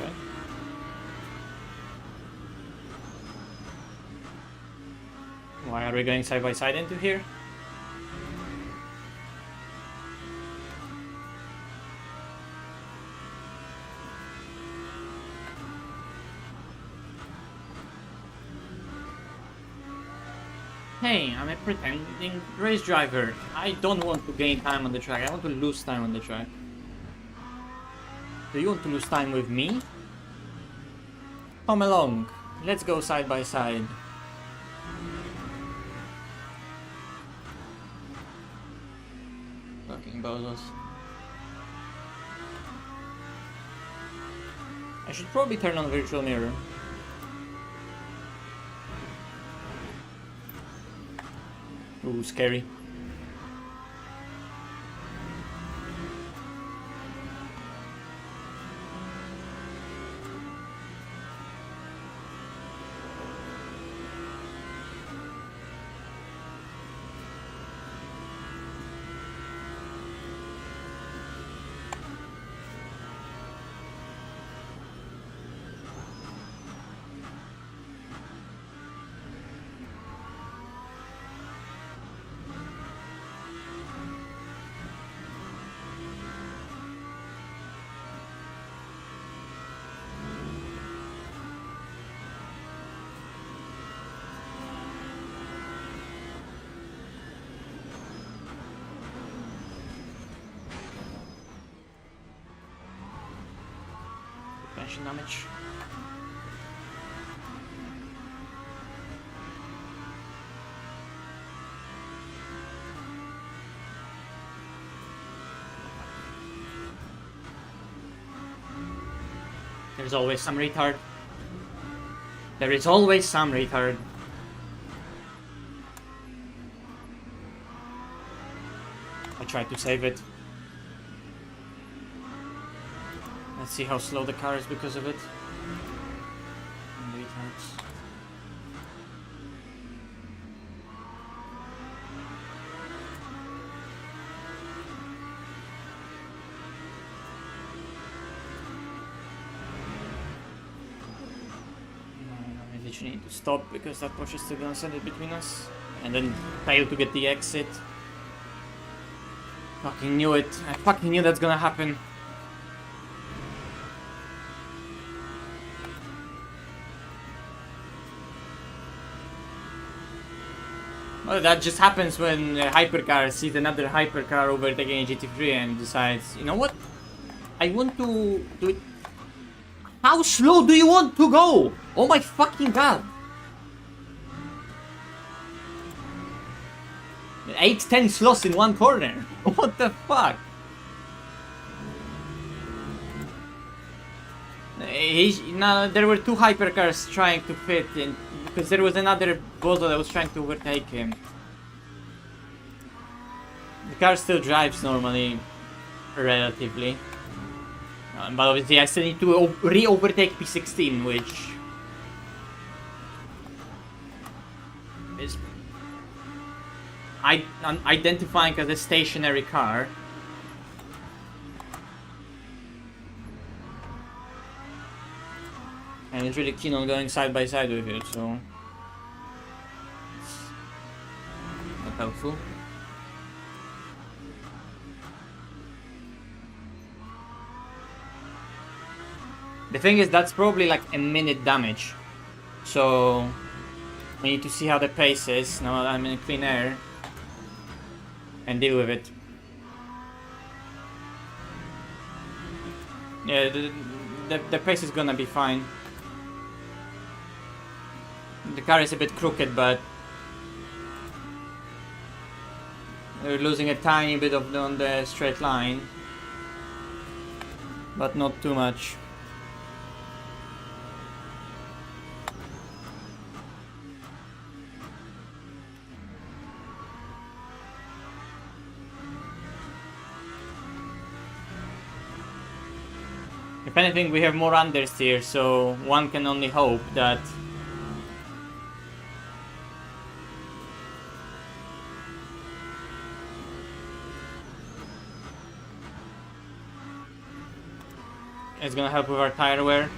Okay. Why are we going side by side into here? Hey, I'm a pretending race driver. I don't want to gain time on the track. I want to lose time on the track. Do you want to lose time with me? Come along. Let's go side by side. Fucking bozos. I should probably turn on virtual mirror. Ooh, scary. Suspension damage. There's always some retard. There is always some retard. I tried to save it. Let's see how slow the car is because of it. Retards. I literally need to stop because that Porsche is still gonna send it between us. And then fail to get the exit. Fucking knew it. I fucking knew that's gonna happen. Well, that just happens when a hypercar sees another hypercar overtaking a GT3 and decides, you know what? I want to do it. How slow do you want to go? Oh my fucking god. 8-10 slots in one corner. What the fuck? Now there were two hypercars trying to fit in because there was another bozo that was trying to overtake him. The car still drives normally, relatively. But obviously I still need to re-overtake P16, which is identifying as a stationary car. And it's really keen on going side by side with it, so not helpful. The thing is, that's probably like a minute damage, so we need to see how the pace is now that I'm in clean air and deal with it. Yeah, the pace is gonna be fine. The car is a bit crooked, but we're losing a tiny bit of on the straight line, but not too much. If anything, we have more understeer, so one can only hope that It's gonna help with our tire wear.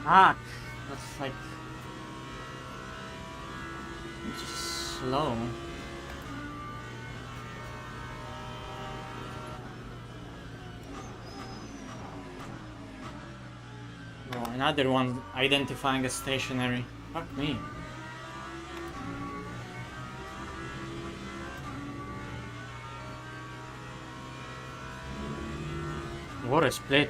Ah, that's like just slow. Oh, another one identifying as stationary. Fuck me. What a split.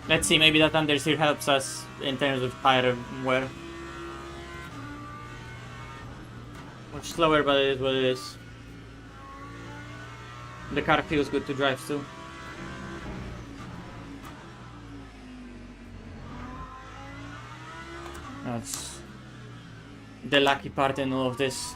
Let's see, maybe that understeer helps us in terms of tire wear. Much slower, but it is what it is. The car feels good to drive too. That's the lucky part in all of this.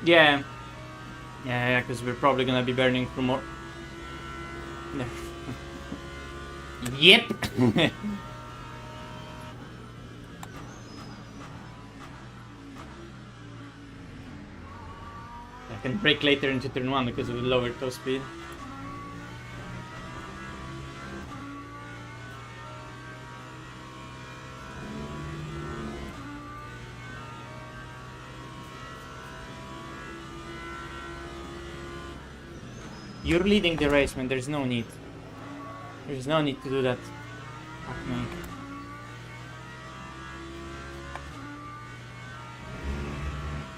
Yeah. Yeah, because we're probably gonna be burning through more. No. Yep. I can brake later into turn 1 because of the lower top speed. You're leading the race, man. There's no need. There's no need to do that. Fuck me.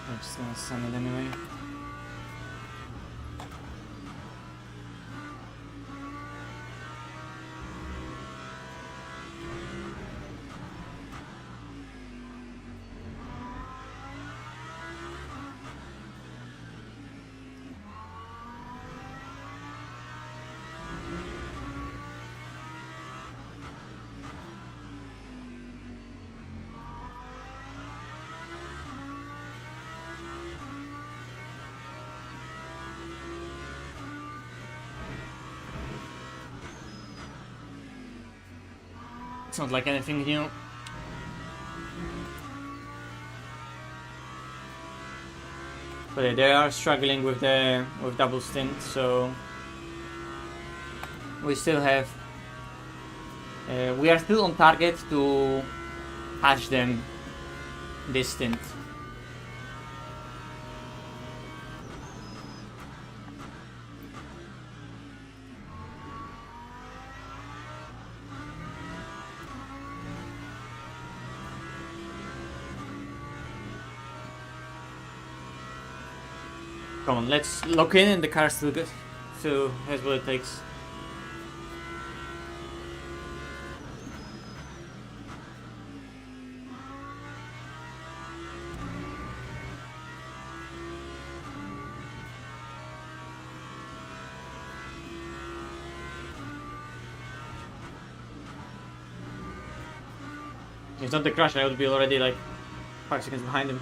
I'm just gonna send it anyway. It's not like anything new. But yeah, they are struggling with double stint, so we still have we are still on target to hatch them this stint. Come on, let's lock in and the car still good. So has what it takes. If not the crash, I would be already like 5 seconds behind him.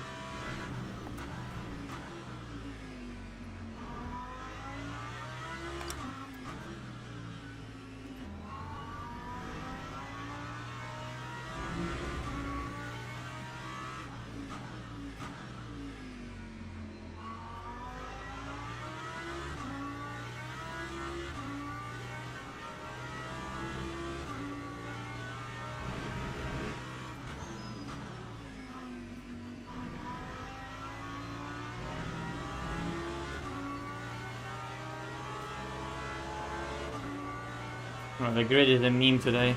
Oh, the grid is a meme today.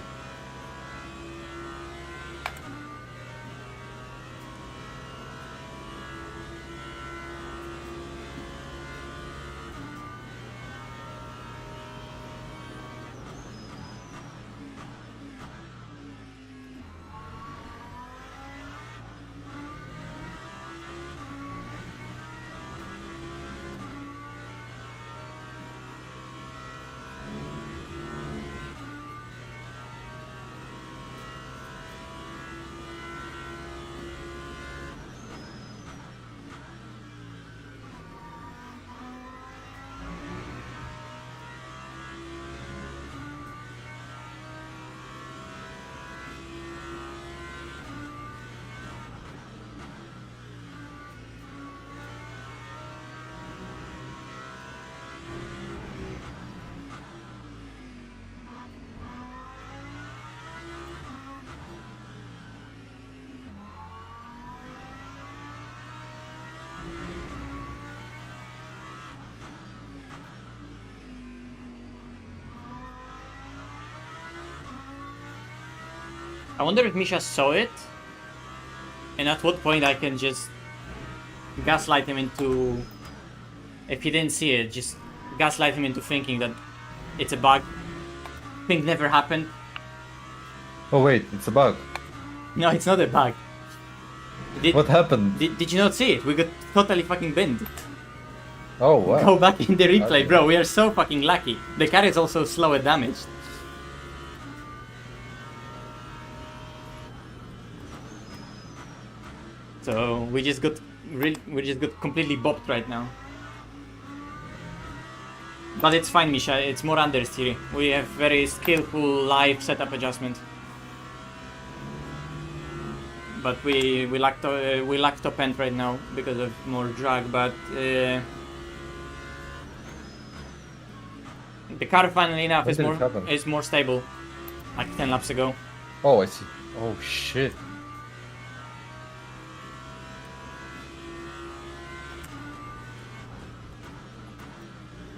I wonder if MISHA saw it, and at what point I can just gaslight him into... If he didn't see it, just gaslight him into thinking that it's a bug. Thing never happened. Oh wait, it's a bug. No, it's not a bug. What happened? Did you not see it? We got totally fucking binned. Oh wow. Go back in the replay, Okay. bro. We are so fucking lucky. The car is also slow and damaged. So we just got completely bopped right now. But it's fine, Misha. It's more understeer. We have very skillful live setup adjustment. But we lack top end right now because of more drag. But the car, funnily enough, When did it happen? is more stable. Like 10 laps ago. Oh, I see. Oh shit.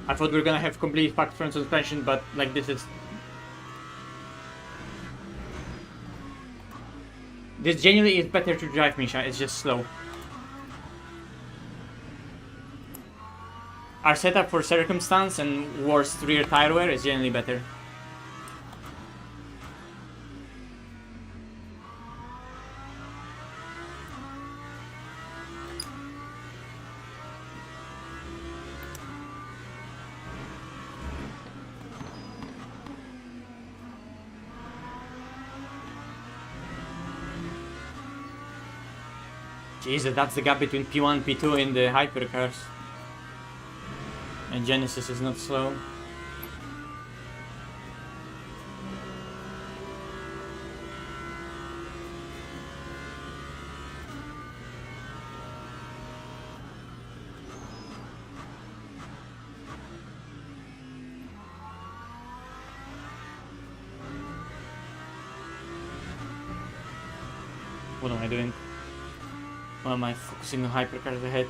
I thought we were gonna have complete packed front suspension, but like this is... This genuinely is better to drive, Misha, it's just slow. Our setup for circumstance and worst rear tire wear is generally better. Jesus, that's the gap between P1 and P2 in the hypercars. And Genesis is not slow. What am I doing? Why am I focusing on hypercars ahead?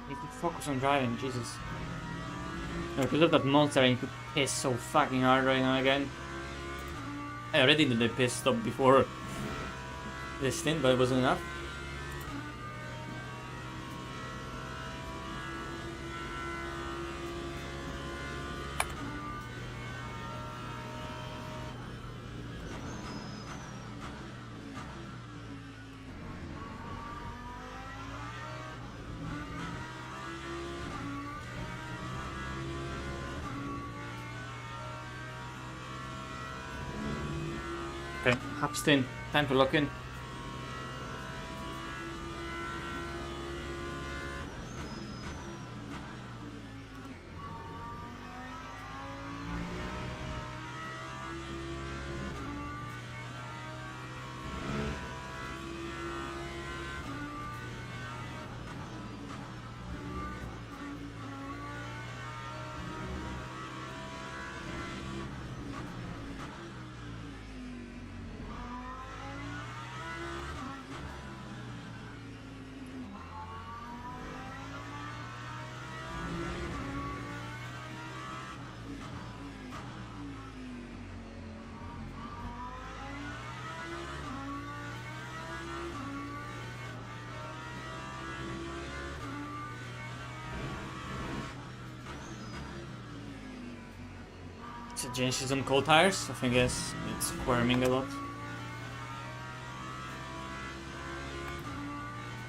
Need to focus on driving, Jesus. No, because of that monster, I need to piss so fucking hard right now again. I already did the piss stop before this stint, but it wasn't enough. Okay, half stint, time to lock in. So Genesis on cold tires, I think it's squirming a lot.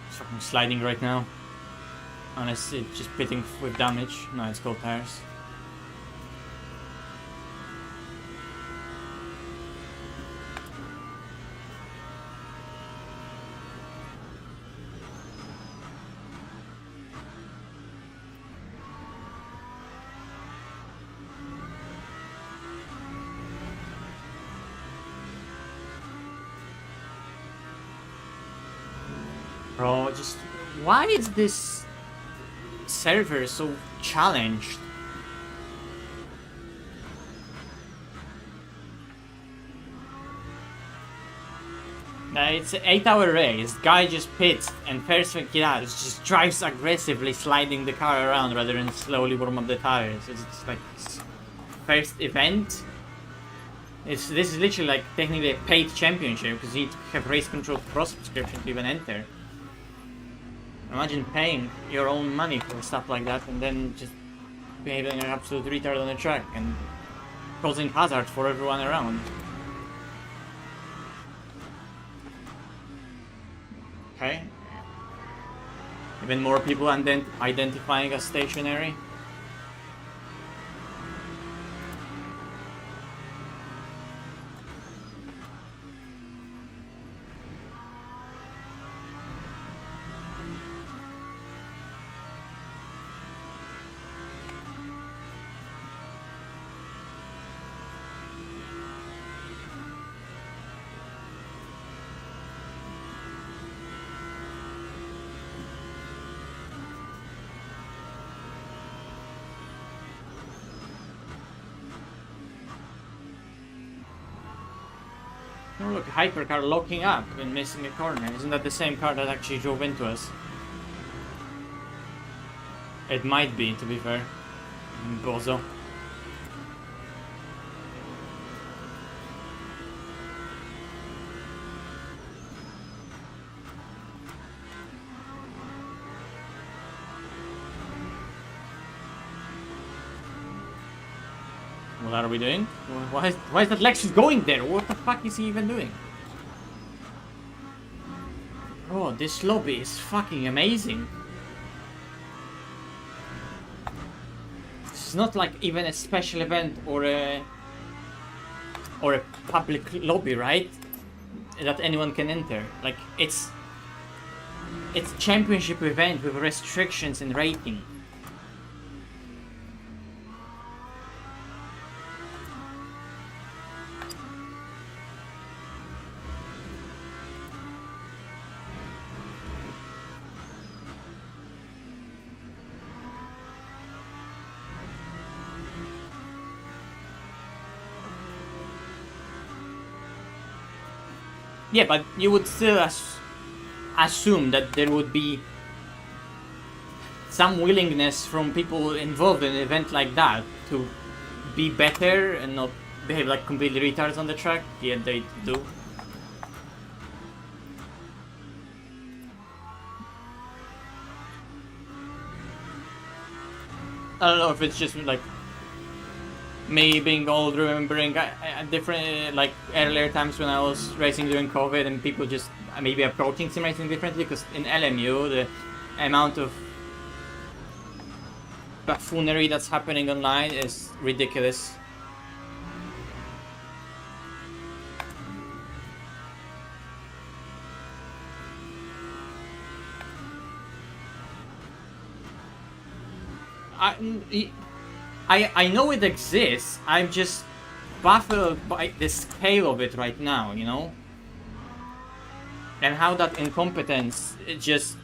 It's fucking sliding right now. Unless it's just pitting with damage. No, it's cold tires. Bro, just why is this server so challenged? It's an 8-hour race. Guy just pits and first thing he does just drives aggressively, sliding the car around rather than slowly warm up the tires. It's like first event. This is literally like technically a paid championship because you need to have race control pro subscription to even enter. Imagine paying your own money for stuff like that and then just behaving like an absolute retard on the track and causing hazard for everyone around. Okay. Even more people identifying as stationary. Oh look, hypercar locking up and missing a corner. Isn't that the same car that actually drove into us? It might be, to be fair. Bozo. What are we doing? Why is that Lexus going there? What the fuck is he even doing? Bro, this lobby is fucking amazing. It's not like even a special event or a public lobby, right? That anyone can enter. Like it's championship event with restrictions and rating. Yeah, but you would still assume that there would be some willingness from people involved in an event like that to be better and not behave like completely retards on the track, yet they do. I don't know if it's just like me being old, remembering different like earlier times when I was racing during COVID and people just maybe approaching sim racing differently, because in LMU the amount of buffoonery that's happening online is ridiculous. I know it exists, I'm just baffled by the scale of it right now, you know? And how that incompetence it just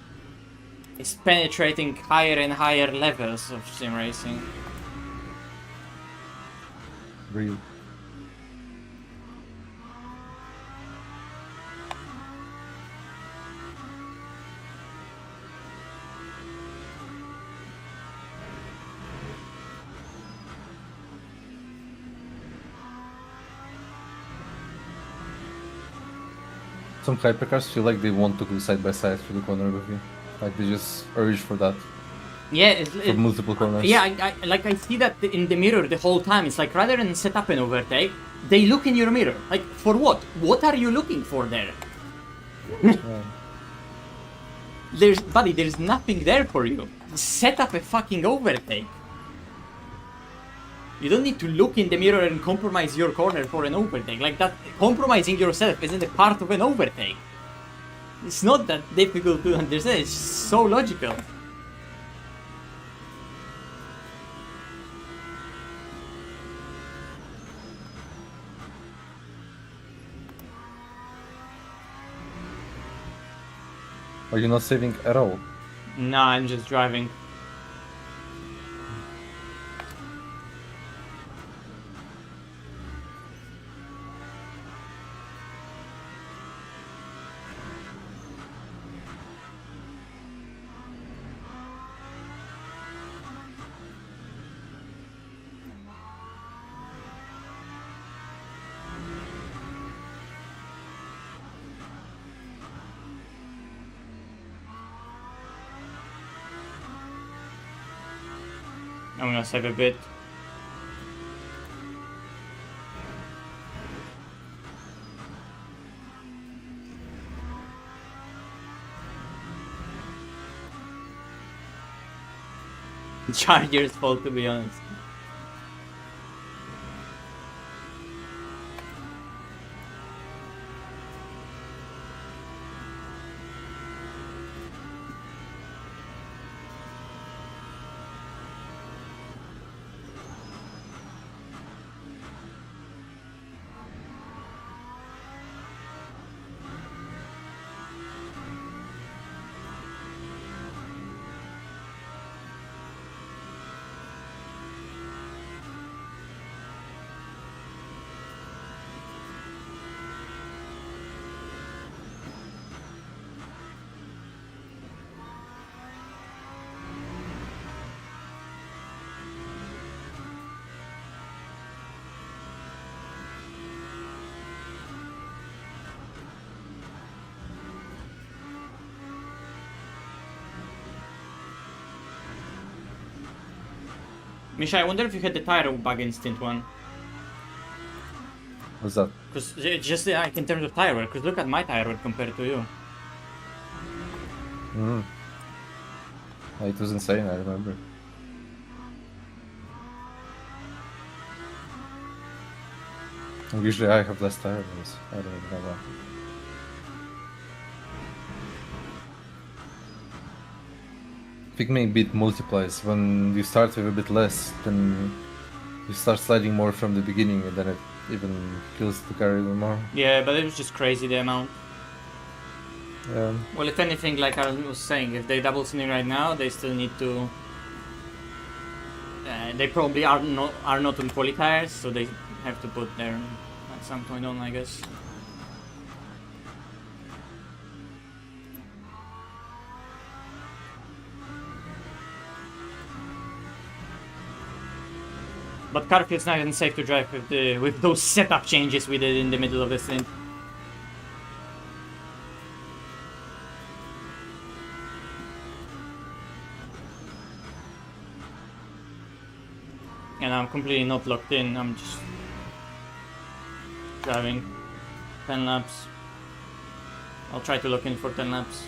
is penetrating higher and higher levels of sim racing. Real. Some hypercars feel like they want to go side by side through the corner with you. Like they just urge for that. Yeah, For multiple corners. yeah, I see that in the mirror the whole time. It's like rather than set up an overtake, they look in your mirror. Like, for what? What are you looking for there? Yeah. There's nothing there for you. Set up a fucking overtake. You don't need to look in the mirror and compromise your corner for an overtake. Like that, compromising yourself isn't a part of an overtake. It's not that difficult to understand, it's so logical. Are you not saving at all? Nah, I'm just driving. I'm gonna save a bit. Charger's fault, to be honest. Misha, I wonder if you had the tire bug in Stint 1. What's that? Because just like in terms of tire wear, because look at my tire wear compared to you. It was insane, I remember. And usually I have less tire wears. I don't even know why. I think maybe it multiplies. When you start with a bit less, then you start sliding more from the beginning, and then it even kills the car even more. Yeah, but it was just crazy the amount. Yeah. Well, if anything, like I was saying, if they double spinning right now, they still need to. They probably are not on quali tires, so they have to put their at some point on, I guess. But car feels nice and safe to drive with those setup changes we did in the middle of the Stint. And I'm completely not locked in, I'm just driving 10 laps. I'll try to lock in for 10 laps.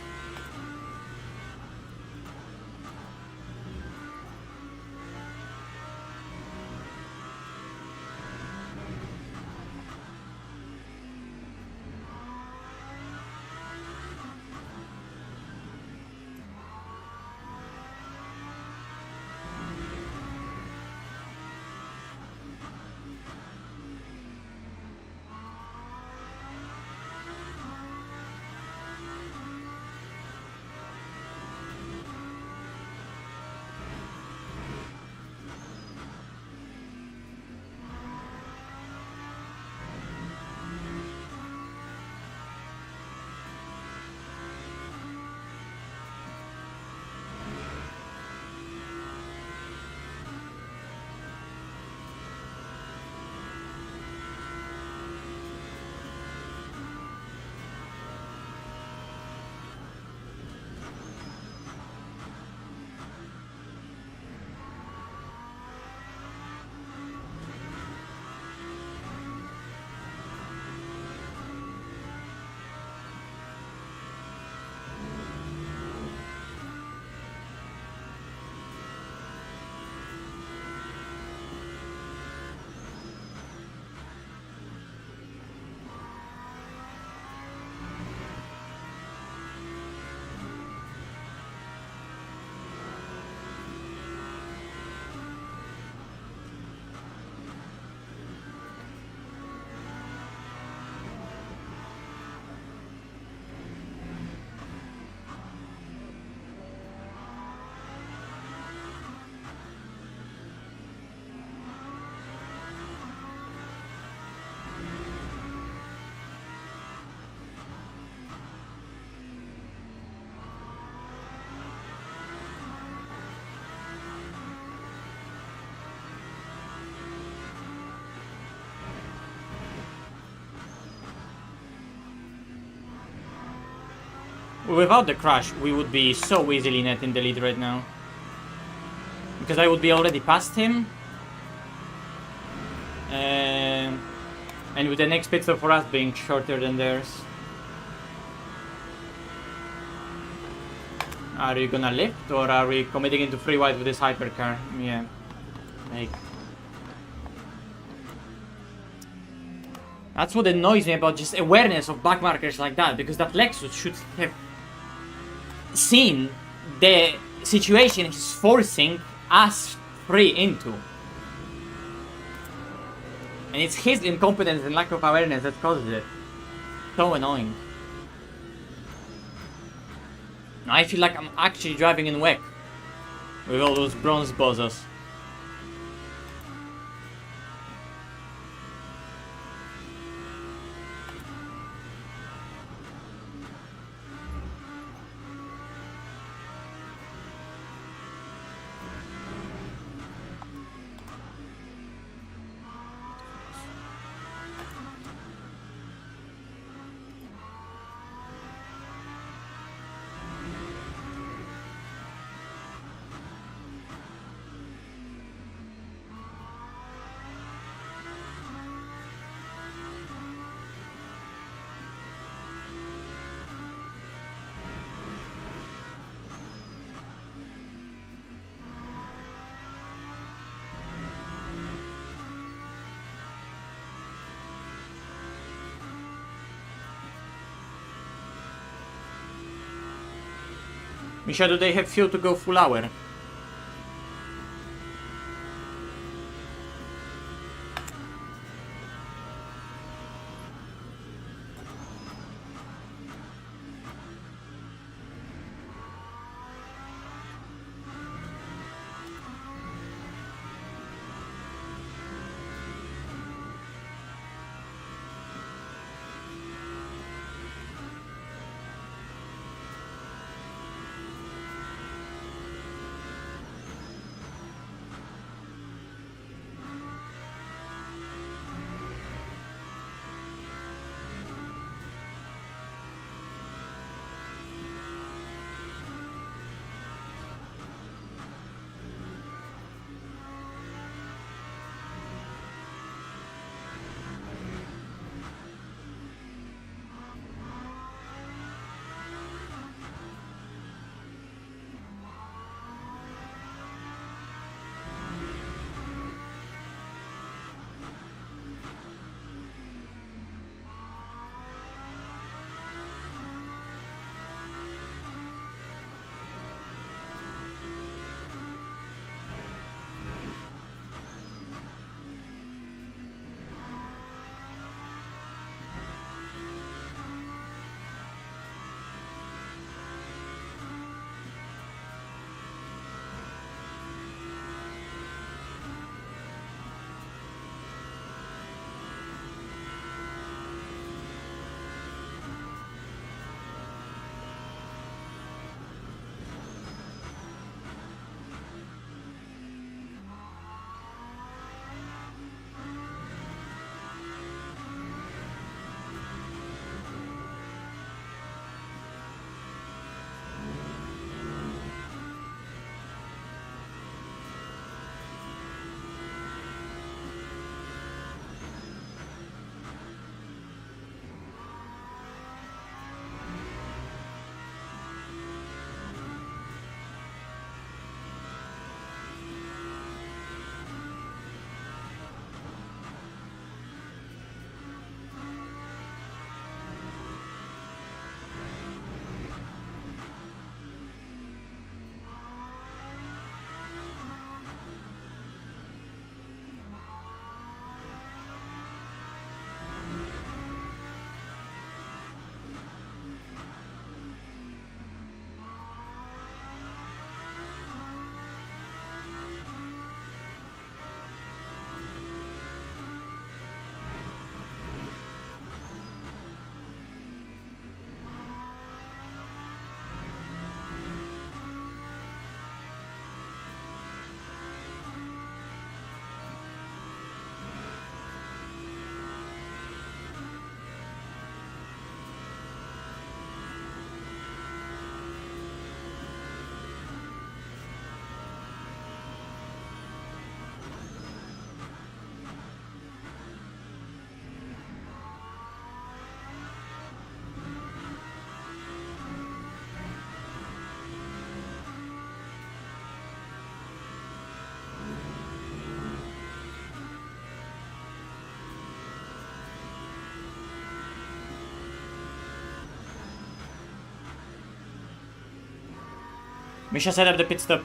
Without the crash, we would be so easily net in the lead right now. Because I would be already past him. And with the next pit stop for us being shorter than theirs. Are we gonna lift or are we committing into free wide with this hypercar? Yeah. Like... That's what annoys me about just awareness of backmarkers like that, because that Lexus should have seen the situation he's forcing us free into. And it's his incompetence and lack of awareness that causes it. So annoying. I feel like I'm actually driving in WEC with all those bronze bozos. Misha, do they have fuel to go full hour? Misha, set up the pit stop.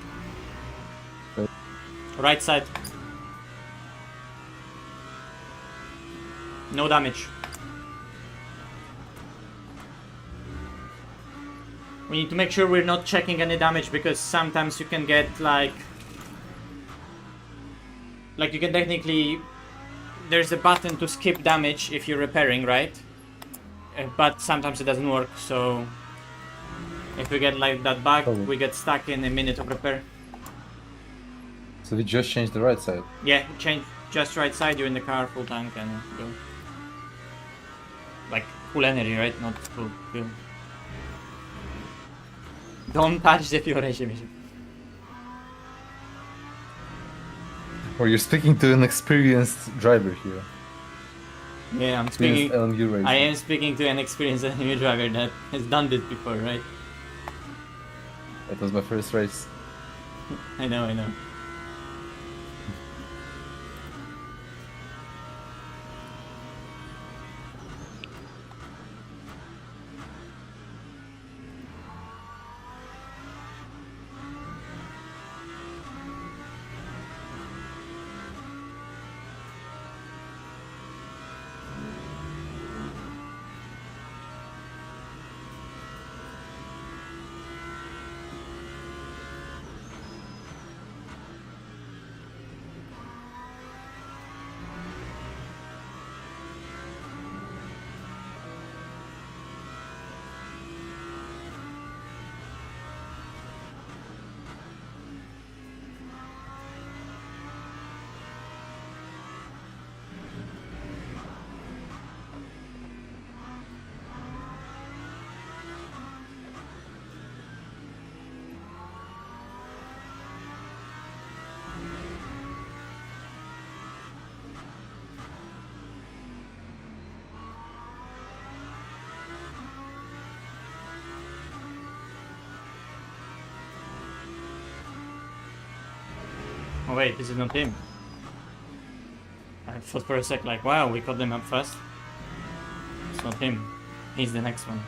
Okay. Right side. No damage. We need to make sure we're not checking any damage, because sometimes you can get like you can technically, there's a button to skip damage if you're repairing, right? But sometimes it doesn't work, so if we get like that bug, we get stuck in a minute of repair. So we just changed the right side. Yeah, change just right side, you're in the car, full tank, and go. Like full energy, right? Not full fuel. Don't touch the fuel ratio. Or you're speaking to an experienced driver here. Yeah, I'm speaking. LMU racing. I am speaking to an experienced LMU driver that has done this before, right? That was my first race. I know, I know. Oh wait, this is not him. I thought for a sec like, wow, we caught them up fast. It's not him. He's the next one.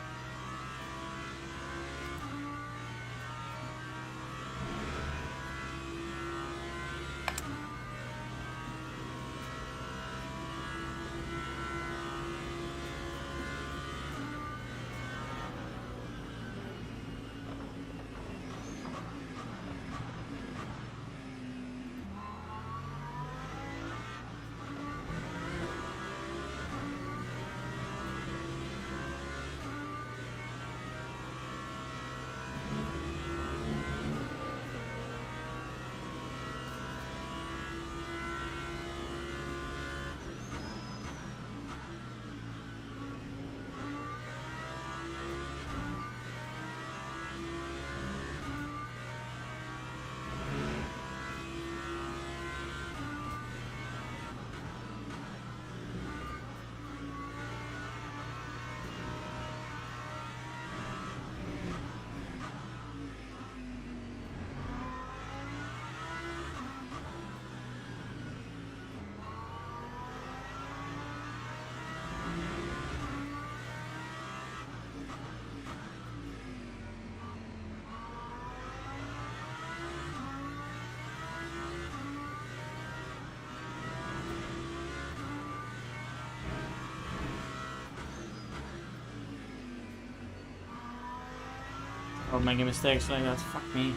Or making mistakes like that, fuck me.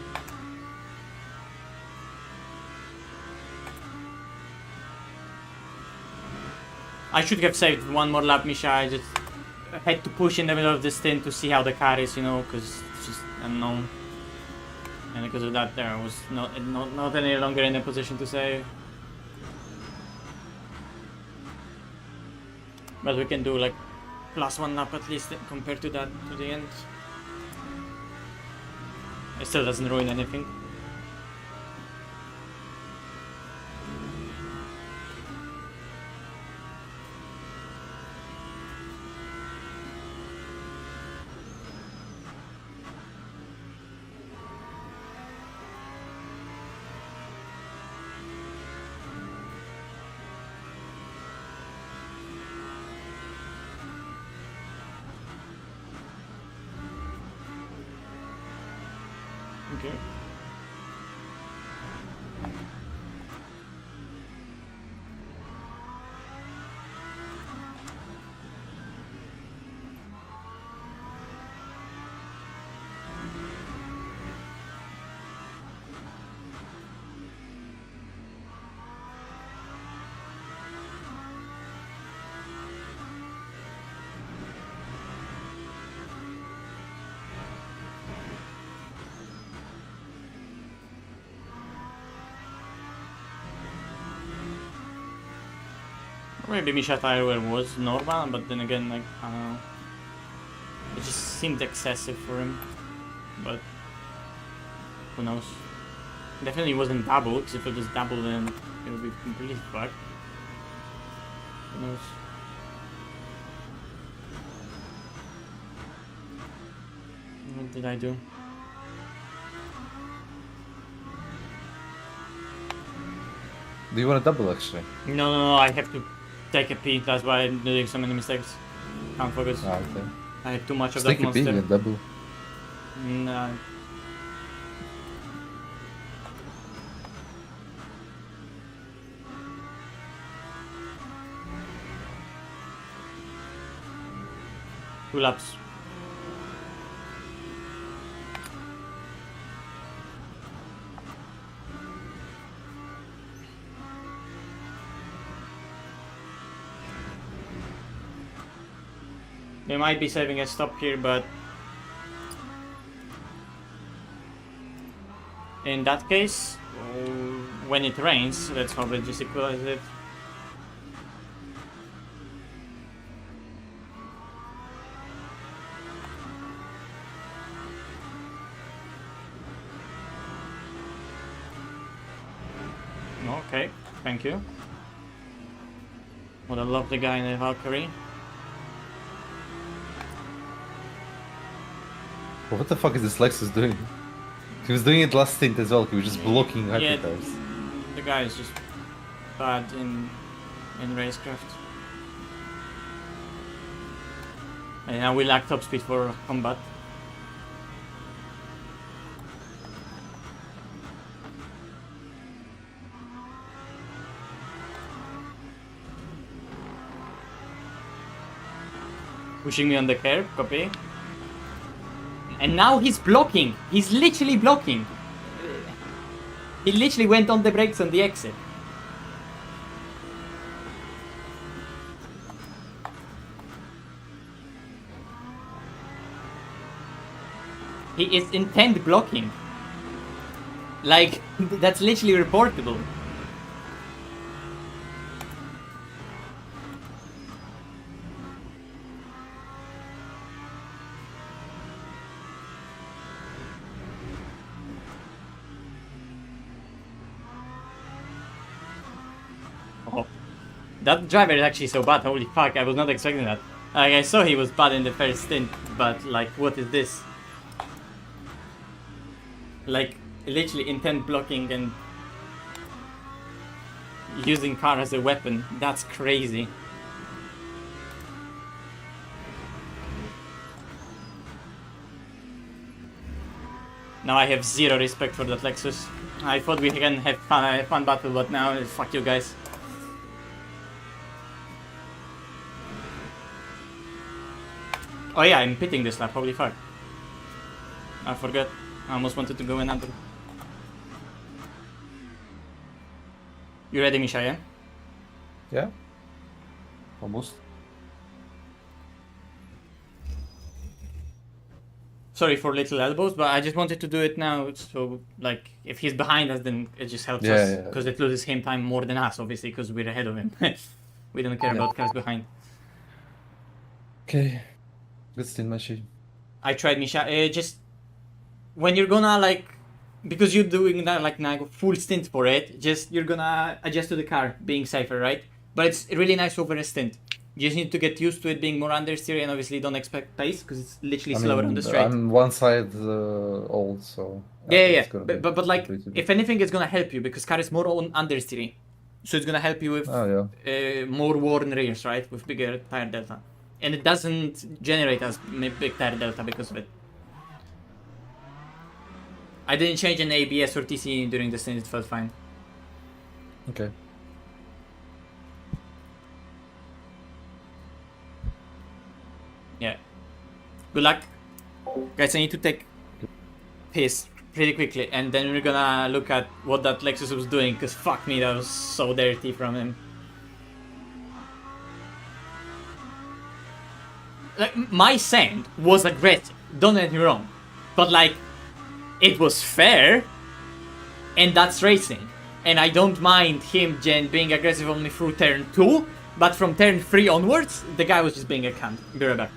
I should have saved one more lap, Misha. I just had to push in the middle of the stint to see how the car is, you know, because it's just unknown. And because of that, there I was not any longer in a position to save. But we can do like +1 lap at least compared to that to the end. It still doesn't ruin anything. Okay. Maybe MISHA tire wear was normal, but then again, like, I don't know. It just seemed excessive for him. But who knows? Definitely wasn't double, because if it was double, then it would be completely fucked. Who knows? What did I do? Do you want a double actually? No, I have to take a pee, that's why I'm doing so many mistakes. Can't focus. Ah, okay. I had too much of Just that take a monster. pee and double. Nah. Two laps. They might be saving a stop here, but in that case, when it rains, let's hope it just equalizes it. Okay, thank you. What a lovely guy in the Valkyrie. But what the fuck is this Lexus doing? He was doing it last stint as well. He was just blocking Yeah, hypercars. the guy is just bad in racecraft. And now we lack top speed for combat. Pushing me on the curb, copy. And now he's blocking. He's literally blocking. He literally went on the brakes on the exit. He is intent blocking. Like, that's literally reportable. Oh. That driver is actually so bad, holy fuck, I was not expecting that. Like, I saw he was bad in the first stint, but like, what is this? Like, literally intent blocking and using car as a weapon. That's crazy. Now I have zero respect for that Lexus. I thought we can have fun battle, but now fuck you guys. Oh yeah, I'm pitting this lap, holy fuck. I forgot. I almost wanted to go another. You ready, Misha, yeah? Yeah? Almost. Sorry for little elbows, but I just wanted to do it now, so, like, if he's behind us, then it just helps us. Yeah. Because it loses him time more than us, obviously, because we're ahead of him. We don't care about cars behind. Okay. Good stint, Mashi. I tried, Misha. Just when you're gonna, like, because you're doing that, like, now full stint for it, just you're gonna adjust to the car being safer, right? But it's really nice over a stint. You just need to get used to it being more understeer, and obviously don't expect pace because it's literally slower on the straight. I'm one side old, so Yeah. But like, if anything, it's gonna help you because car is more on understeering, so it's gonna help you with more worn rears, right? With bigger tire delta, and it doesn't generate as big tire delta because of it. I didn't change an ABS or TC during the stint, it felt fine. Okay. Yeah. Good luck. Guys, I need to take piss pretty quickly, and then we're gonna look at what that Lexus was doing, because fuck me, that was so dirty from him. Like, my send was aggressive, don't get me wrong, but like, it was fair, and that's racing. And I don't mind him being aggressive only through turn 2, but from turn 3 onwards, the guy was just being a cunt. Be right back.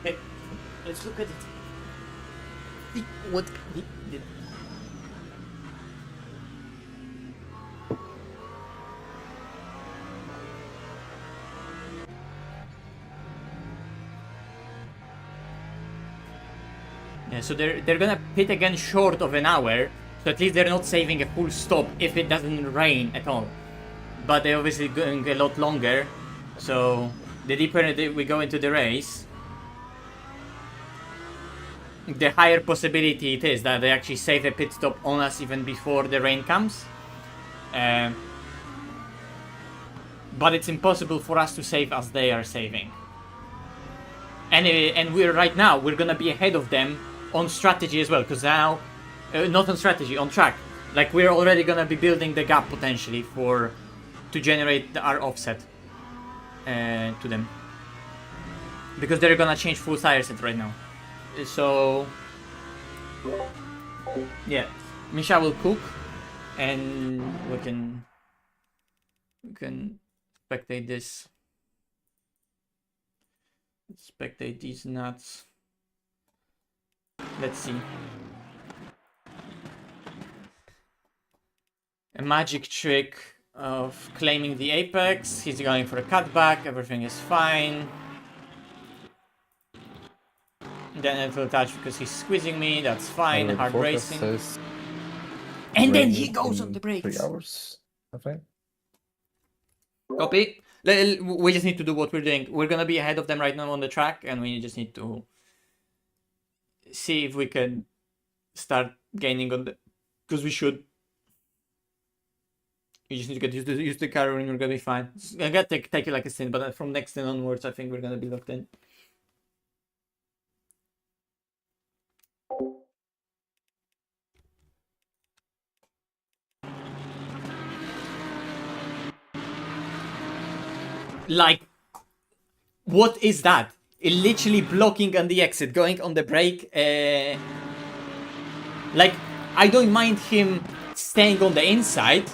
Okay, let's look at it. What he did. Yeah, so they're gonna pit again short of an hour, so at least they're not saving a full stop if it doesn't rain at all. But they're obviously going a lot longer, so the deeper we go into the race, the higher possibility it is that they actually save a pit stop on us even before the rain comes. But it's impossible for us to save as they are saving. And we're right now, we're gonna be ahead of them on strategy as well, because now, not on strategy, on track. Like, we're already gonna be building the gap potentially to generate our offset to them. Because they're gonna change full tire set right now. So, yeah, MISHA will cook, and we can spectate this. Spectate these nuts. Let's see. A magic trick of claiming the apex. He's going for a cutback. Everything is fine. Then it will touch because he's squeezing me. That's fine. Hard racing. And then he goes on the brakes. 3 hours, I think. Copy. We just need to do what we're doing. We're gonna be ahead of them right now on the track, and we just need to see if we can start gaining on the. Because we should. You just need to get used to the car, and we're gonna be fine. I'm gonna take it like a stint, but from next stint onwards, I think we're gonna be locked in. Like, what is that? It literally blocking on the exit, going on the brake. Like, I don't mind him staying on the inside,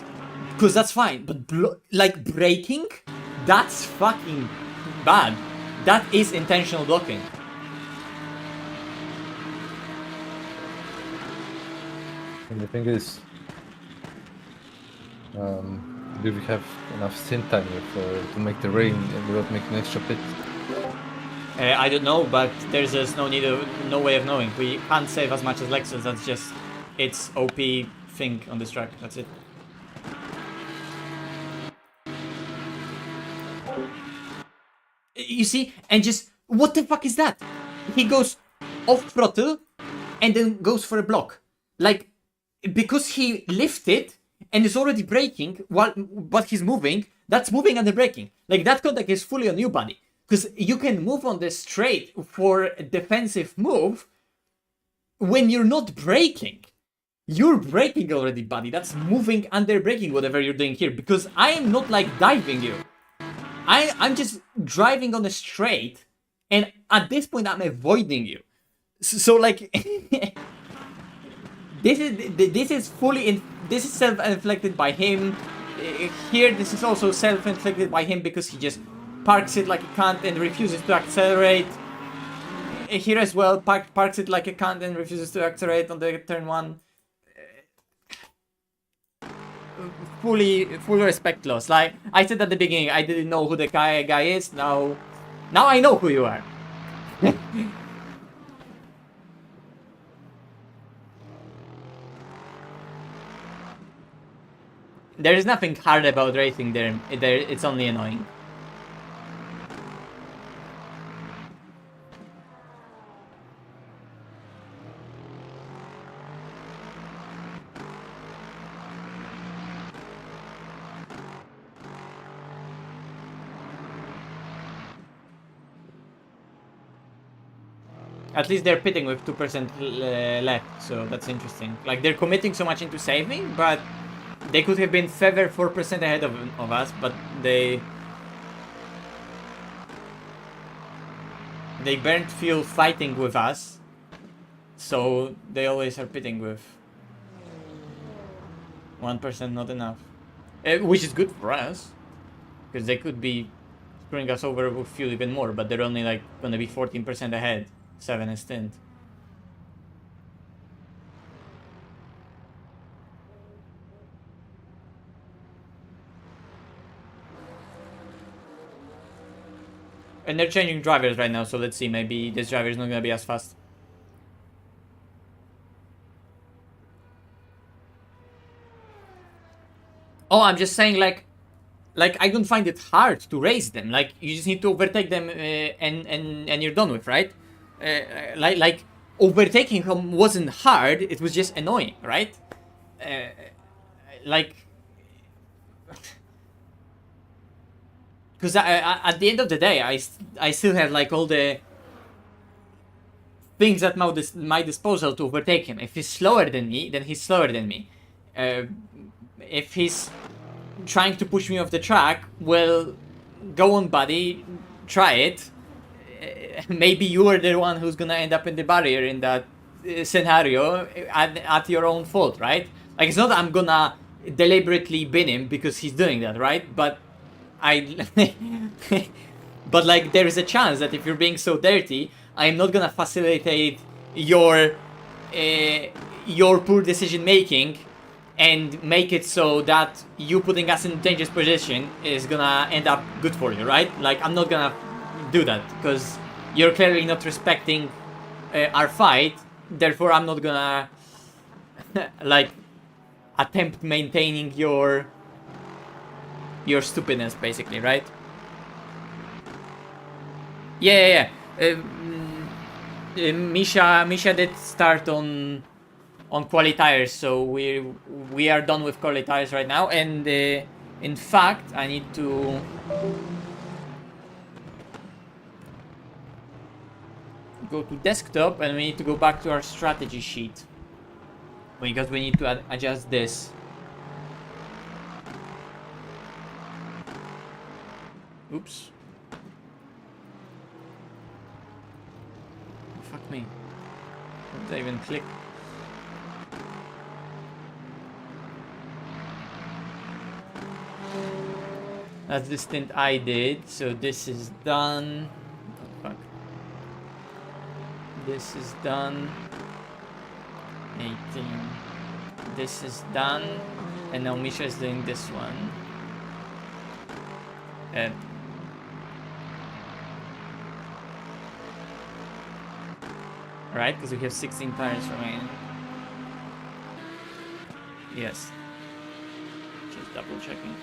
because that's fine. But like braking, that's fucking bad. That is intentional blocking. And the thing is, do we have enough stint time to make the rain without making extra pit? I don't know, but there's just no way of knowing. We can't save as much as Lexus. That's just its OP thing on this track. That's it. You see, and just what the fuck is that? He goes off throttle and then goes for a block, like because he lifted and is already braking but he's moving. That's moving under braking. Like that contact is fully on you, buddy. Because you can move on the straight for a defensive move when you're not braking. You're braking already, buddy. That's moving under braking, whatever you're doing here. Because I am not like diving you. I'm just driving on a straight, and at this point I'm avoiding you. So like, this is fully this is self-inflicted by him. Here, this is also self-inflicted by him because he just parks it like a cunt and refuses to accelerate. Here as well, parks it like a cunt and refuses to accelerate on the turn 1. Fully respect loss. Like I said at the beginning, I didn't know who the guy is. Now I know who you are. There is nothing hard about racing there. It's only annoying. At least they're pitting with 2% left, so that's interesting. Like, they're committing so much into saving, but they could have been further 4% ahead of us, but they burned fuel fighting with us, so they always are pitting with 1% not enough. Which is good for us, because they could be screwing us over with fuel even more, but they're only like gonna be 14% ahead. 7 is Stint. And they're changing drivers right now, so let's see, maybe this driver is not gonna be as fast. Oh, I'm just saying, like I don't find it hard to race them. Like, you just need to overtake them and you're done with, right? Like overtaking him wasn't hard, it was just annoying, right? Like, because at the end of the day, I still have like all the things at my disposal to overtake him. If he's slower than me, then he's slower than me. If he's trying to push me off the track, well, go on, buddy, try it. Maybe you are the one who's gonna end up in the barrier in that scenario at your own fault, right? Like, it's not that I'm gonna deliberately bin him because he's doing that, right? But but like, there is a chance that if you're being so dirty, I'm not gonna facilitate your poor decision making and make it so that you putting us in a dangerous position is gonna end up good for you, right? Like, I'm not gonna do that because you're clearly not respecting our fight. Therefore, I'm not gonna like attempt maintaining your stupidness, basically, right? Yeah. MISHA did start on quali tires, so we are done with quali tires right now. And in fact, I need to go to desktop, and we need to go back to our strategy sheet because we need to adjust this. Oops. Fuck me. Did I even click? That's the stint I did, so this is done. Oh, fuck. This is done. 18. This is done. And now MISHA is doing this one. right? Because we have 16 tires remaining. Yes. Just double checking.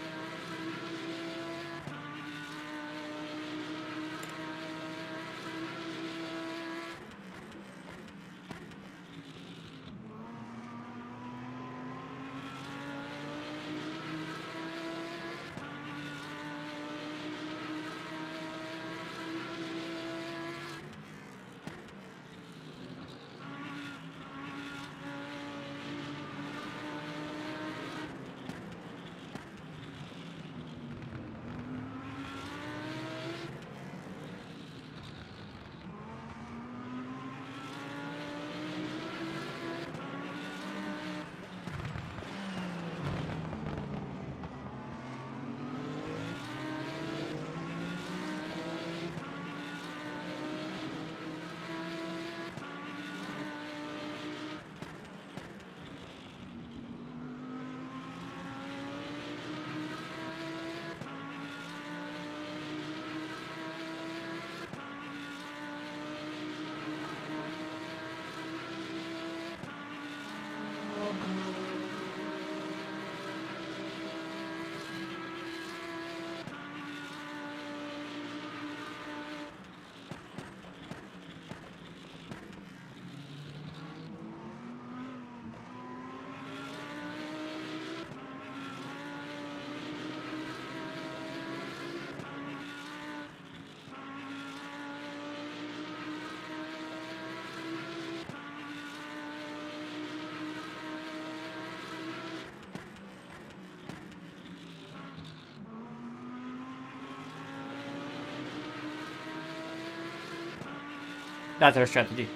That's our strategy.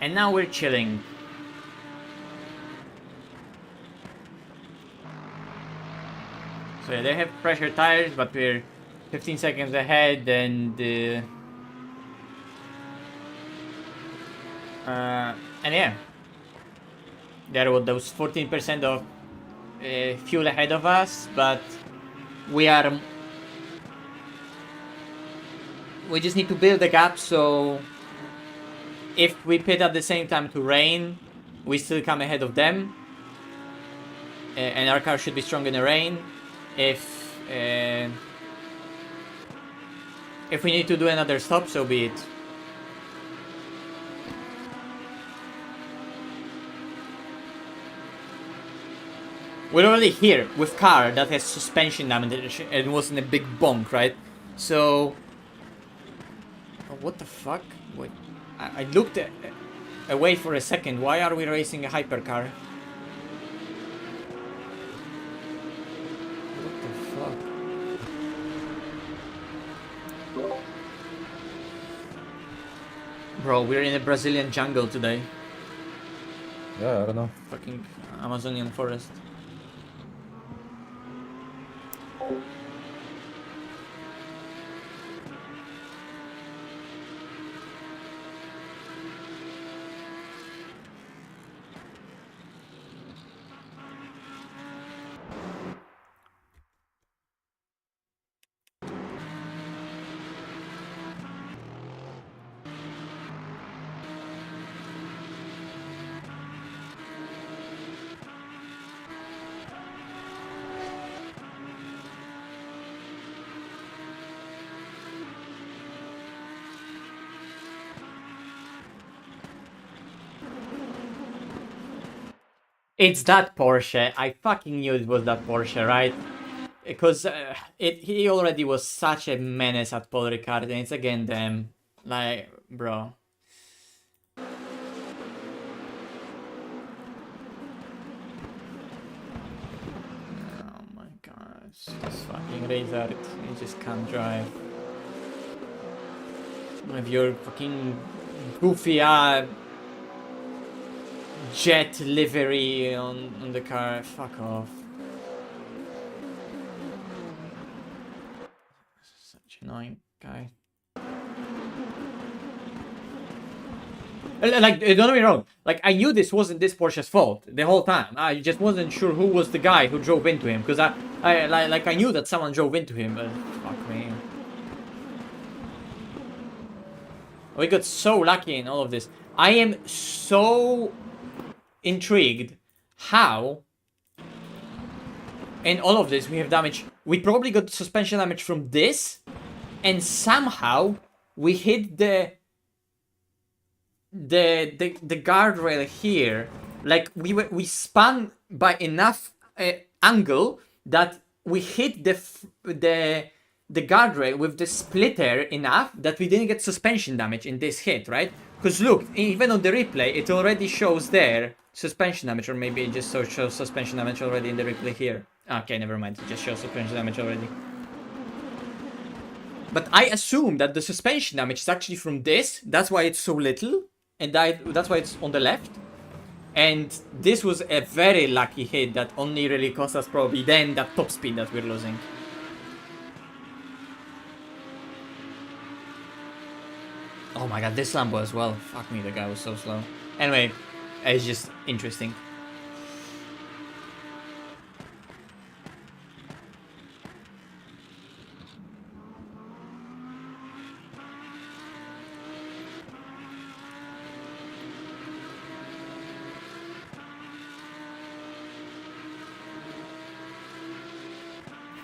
And now we're chilling. So yeah, they have pressure tires, but we're 15 seconds ahead, and yeah, there was those 14% of fuel ahead of us, but we just need to build the gap. So if we pit at the same time to rain, we still come ahead of them, and our car should be strong in the rain. If we need to do another stop, so be it. We're already here with car that has suspension damage and was in a big bonk, right? So... Oh, what the fuck? Wait, I looked away for a second. Why are we racing a hypercar? What the fuck? Bro, we're in a Brazilian jungle today. Yeah, I don't know. Fucking Amazonian forest. It's that Porsche. I fucking knew it was that Porsche, right? Because he already was such a menace at Paul Ricard, and it's again them. Like, bro. Oh my gosh. This fucking Razor, he just can't drive. With your fucking goofy jet livery on the car, fuck off. Such an annoying guy. Like, don't get me wrong. Like, I knew this wasn't this Porsche's fault the whole time. I just wasn't sure who was the guy who drove into him. Because I knew that someone drove into him, but fuck me. We got so lucky in all of this. I am so intrigued how in all of this we have damage. We probably got suspension damage from this, and somehow we hit the guardrail here. Like we spun by enough angle that we hit the guardrail with the splitter enough that we didn't get suspension damage in this hit, right? Because look, even on the replay, it already shows there suspension damage, or maybe it just shows suspension damage already in the replay here. Okay, never mind, it just shows suspension damage already. But I assume that the suspension damage is actually from this, that's why it's so little, and that's why it's on the left. And this was a very lucky hit that only really cost us probably then that top speed that we're losing. Oh my god, this Lambo as well. Fuck me, the guy was so slow. Anyway, it's just interesting.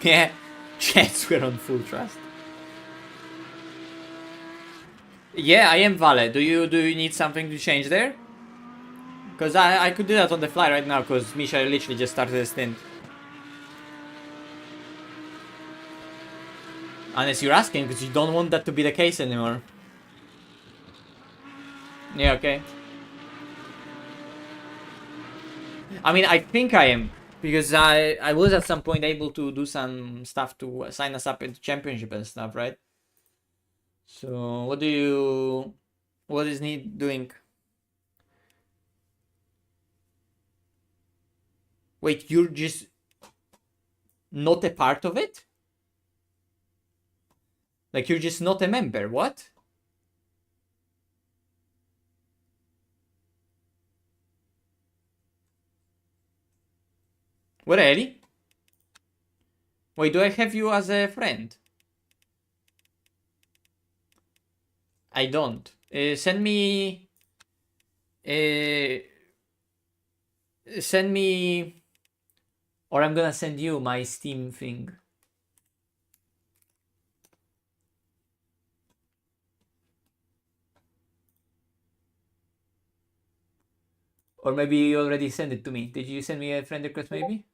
Yeah, jets were on full thrust. Yeah, I am Vale. Do you need something to change there? Because I could do that on the fly right now, because MISHA literally just started a stint. Unless you're asking, because you don't want that to be the case anymore. Yeah, okay. I mean, I think I am. Because I was at some point able to do some stuff to sign us up into championship and stuff, right? So what is Need doing? Wait, you're just not a part of it? Like, you're just not a member, what? What, really? Wait, do I have you as a friend? I don't. Send me... Or I'm gonna send you my Steam thing. Or maybe you already sent it to me. Did you send me a friend request maybe?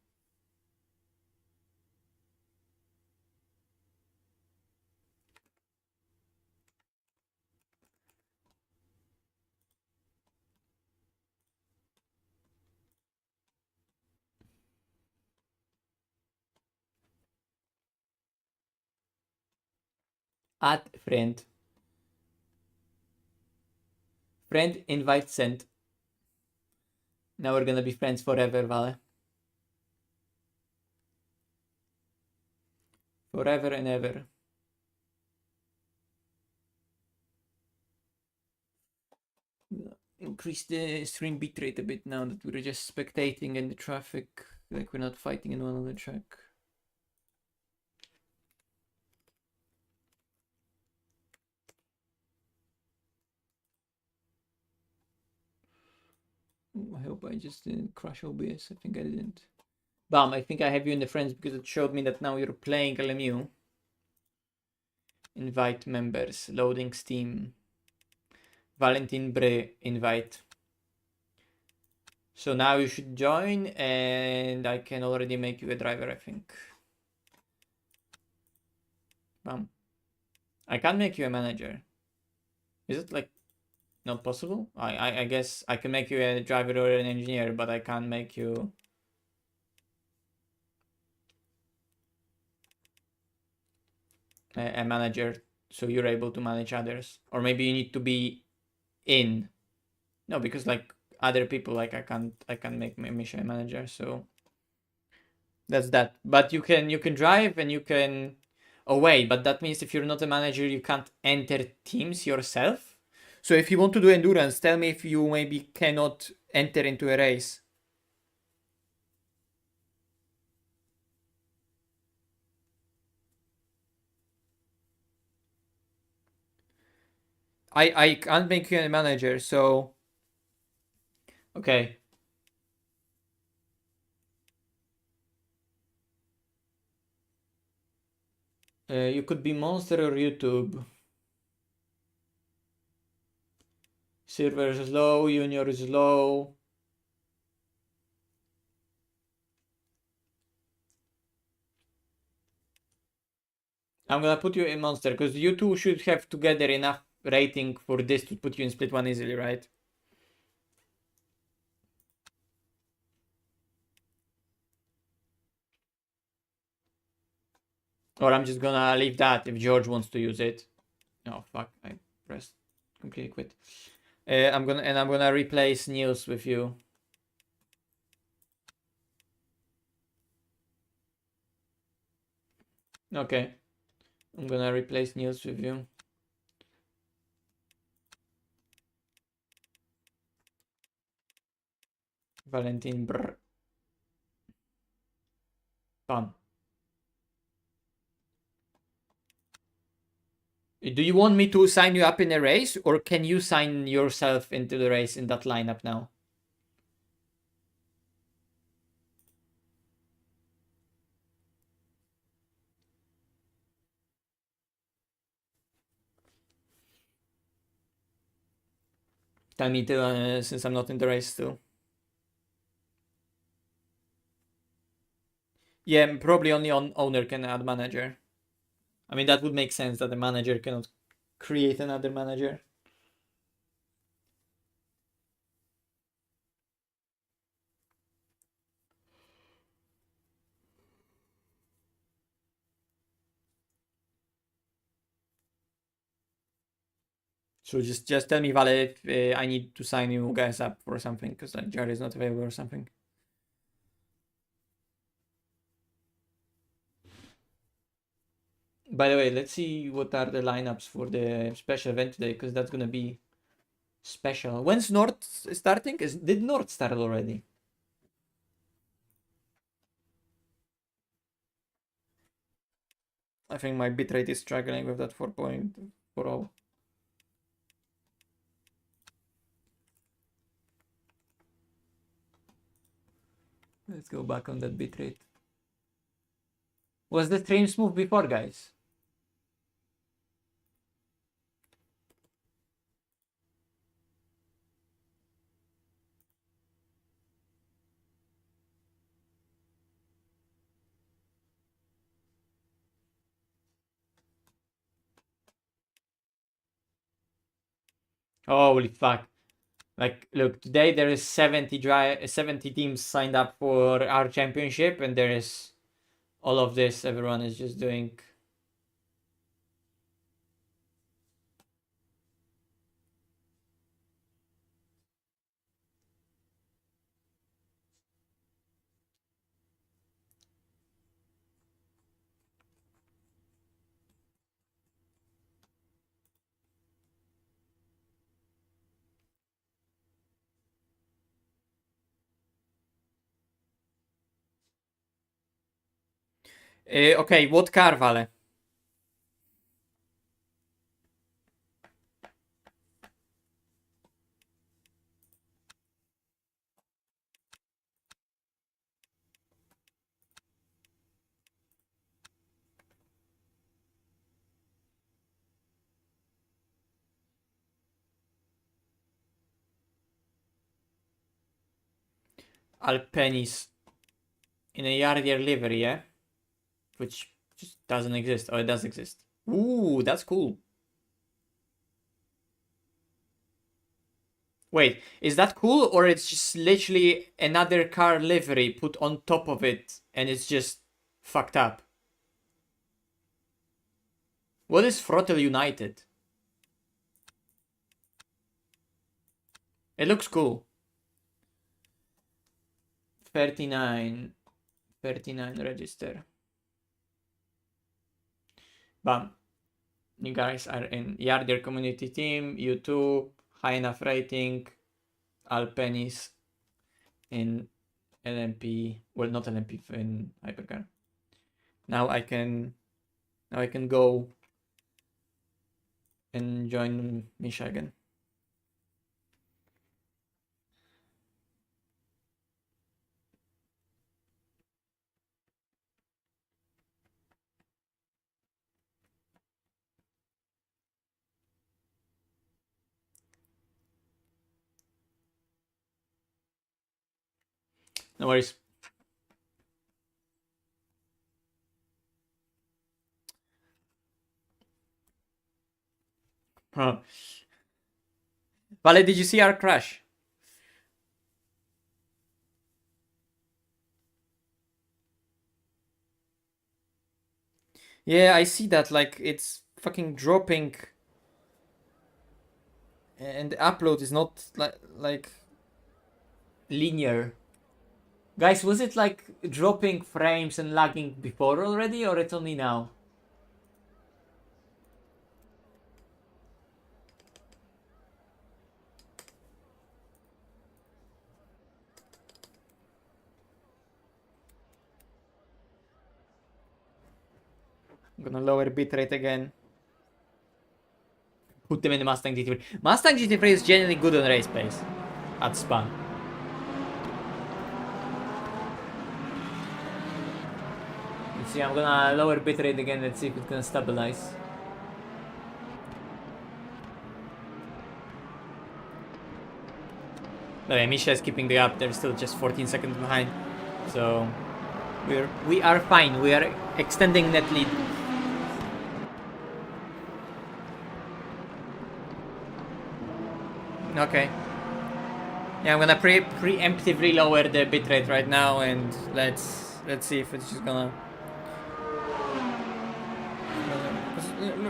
Add friend. Friend invite sent. Now we're gonna be friends forever, Vale. Forever and ever. Increase the stream bitrate a bit now that we're just spectating in the traffic, like we're not fighting anyone on the track. I hope I just didn't crash OBS. I think I didn't. Bam, I think I have you in the friends because it showed me that now you're playing LMU. Invite members, loading Steam. Valentin Bre, invite. So now you should join and I can already make you a driver, I think. Bam. I can't make you a manager. Is it like not possible? I guess I can make you a driver or an engineer, but I can't make you a manager, so you're able to manage others. Or maybe you need to be in. No, because like other people, like I can't make MISHA a manager, so that's that. But you can drive and you can. Oh wait, but that means if you're not a manager, you can't enter teams yourself. So if you want to do endurance, tell me if you maybe cannot enter into a race. I can't make you a manager, so okay. You could be Monster or YouTube. Silver is low, Junior is low. I'm gonna put you in Monster because you two should have together enough rating for this to put you in Split 1 easily, right? Or I'm just gonna leave that if George wants to use it. Oh fuck, I pressed completely quit. I'm gonna replace Niels with you. Okay. I'm gonna replace Niels with you. Valentin Brr. Bam. Do you want me to sign you up in a race, or can you sign yourself into the race in that lineup now? Tell me to, since I'm not in the race still. Yeah, probably only owner can add manager. I mean, that would make sense that the manager cannot create another manager. So just tell me, Vale, if I need to sign you guys up for something, because like Jerry is not available or something. By the way, let's see what are the lineups for the special event today, because that's gonna be special. When's North starting? Did North start already? I think my bitrate is struggling with that 4.40. Let's go back on that bitrate. Was the stream smooth before, guys? Holy fuck. Like, look, today there is 70 teams signed up for our championship, and there is all of this. Everyone is just doing. Okay, what car, Vale? Alpenis in a Yardier livery, yeah? Which just doesn't exist. Oh, it does exist. Ooh, that's cool. Wait, is that cool, or it's just literally another car livery put on top of it and it's just fucked up? What is Throttle United? It looks cool. 39 register. Bam. You guys are in Yardir community team, YouTube, high enough rating, Alpenis in LMP, well not LMP, in Hypercar. Now I can go and join MISHA again. No worries. Huh. Vale, did you see our crash? Yeah, I see that. Like, it's fucking dropping. And the upload is not like linear. Guys, was it like dropping frames and lagging before already, or it's only now? I'm gonna lower bitrate again. Put them in the Mustang GT3. Mustang GT3 is generally good on race pace at Spa. Let's see, I'm gonna lower bitrate again. Let's see if it can stabilize. No, yeah, MISHA is keeping the gap. They're still just 14 seconds behind. So we are fine. We are extending net lead. Okay. Yeah, I'm gonna preemptively lower the bitrate right now, and let's see if it's just gonna.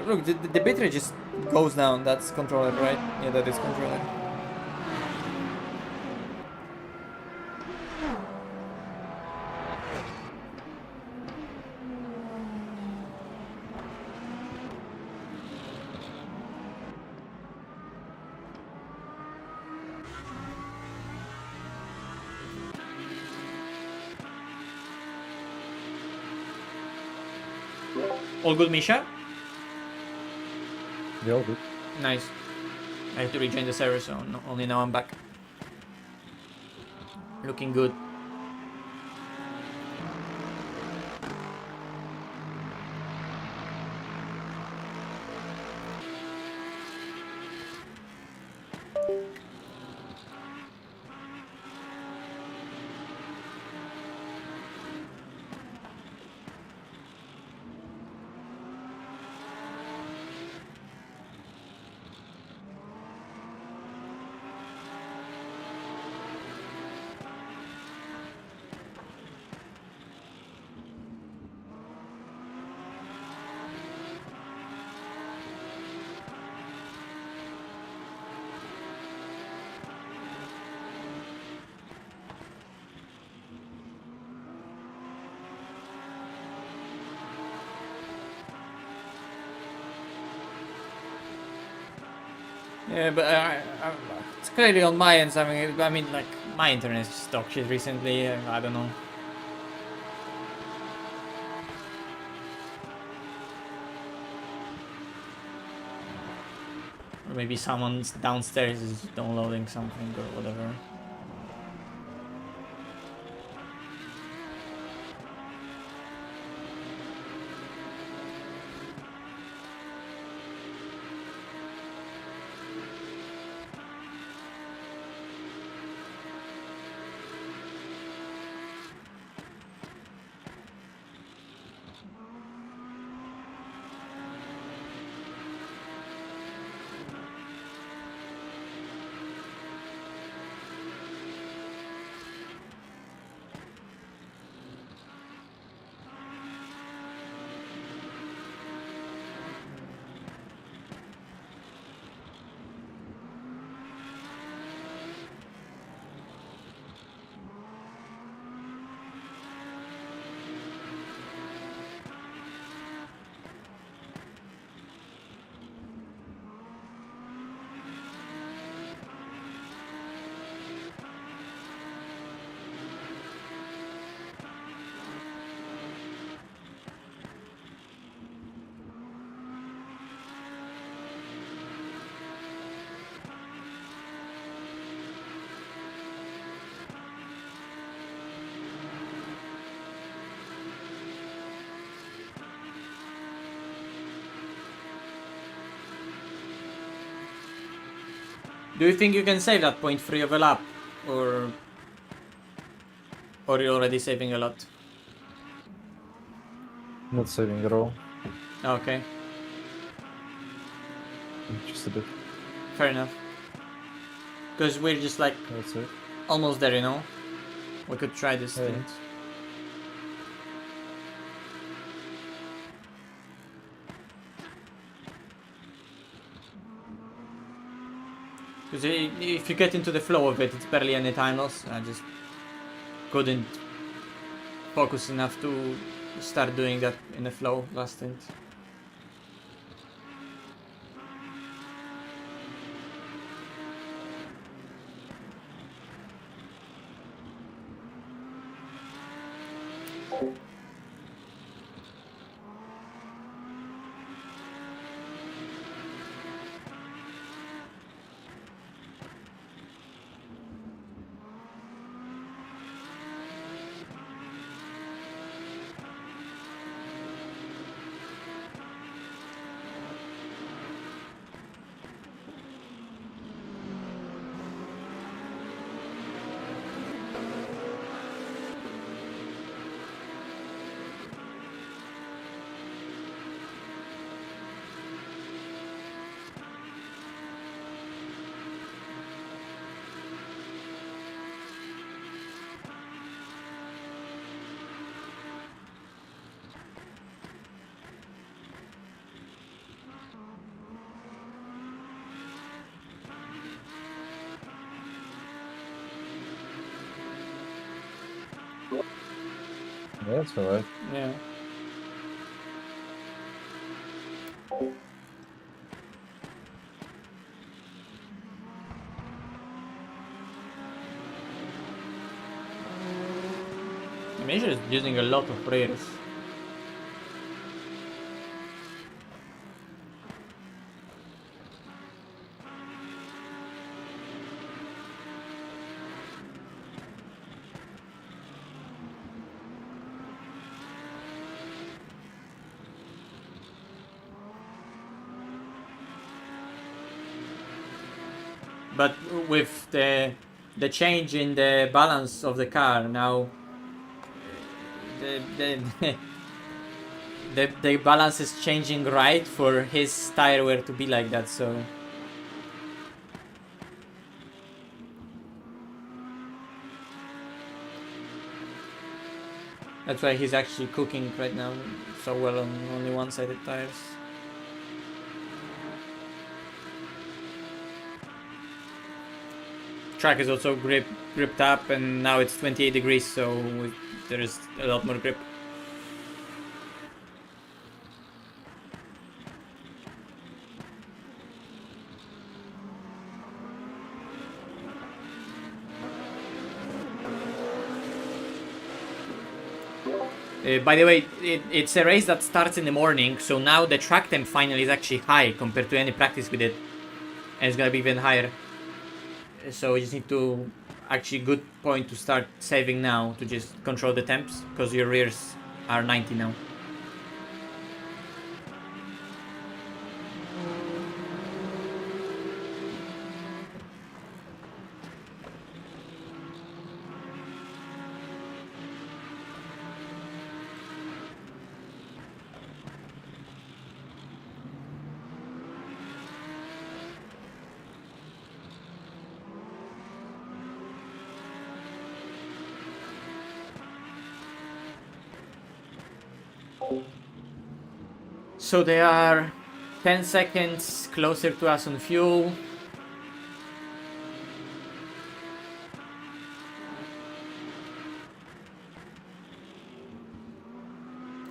Look, the bitrate just goes down. That's controller, right? Yeah, that is controller. All good, MISHA? Yeah, all good. Nice. I have to rejoin the server, so only now I'm back. Looking good. Yeah, but it's clearly on my end. I mean, like my internet is just dog shit recently. I don't know. Or maybe someone downstairs is downloading something or whatever. Do you think you can save that 0.3 of a lap? Or you're already saving a lot? Not saving at all. Okay, Just a bit. fair enough. Because we're just like That's it. almost there, you know? We could try this Yeah. Stint. Because if you get into the flow of it, it's barely any time loss. I just couldn't focus enough to start doing that in the flow last Stint. Yeah, that's alright. Yeah. MISHA is using a lot of rears. But with the change in the balance of the car now, the the balance is changing right for his tire wear to be like that. So that's why he's actually cooking right now so well on only one-sided tires. Track is also gripped up, and now it's 28 degrees, so there is a lot more grip. By the way, it's a race that starts in the morning, so now the track temp finally is actually high compared to any practice we did, and it's gonna be even higher. So you just need to actually good point to start saving now to just control the temps, because your rears are 90 now. So they are 10 seconds closer to us on fuel.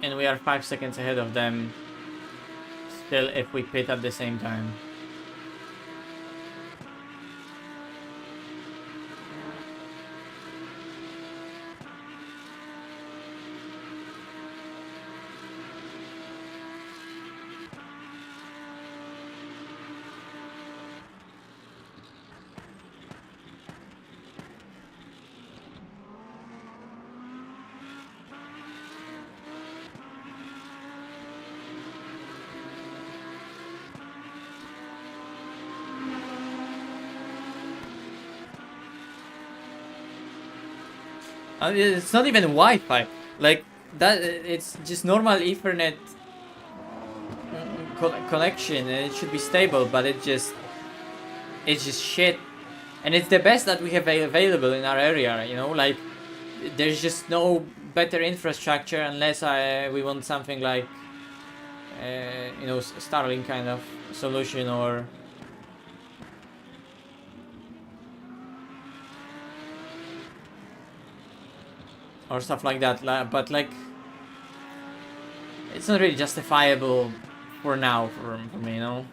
And we are 5 seconds ahead of them still if we pit at the same time. It's not even Wi-Fi. Like that. It's just normal Ethernet connection, and it should be stable. But it's just shit. And it's the best that we have available in our area. You know, like there's just no better infrastructure unless we want something like you know, Starlink kind of solution or stuff like that. But like it's not really justifiable for now for me, you know.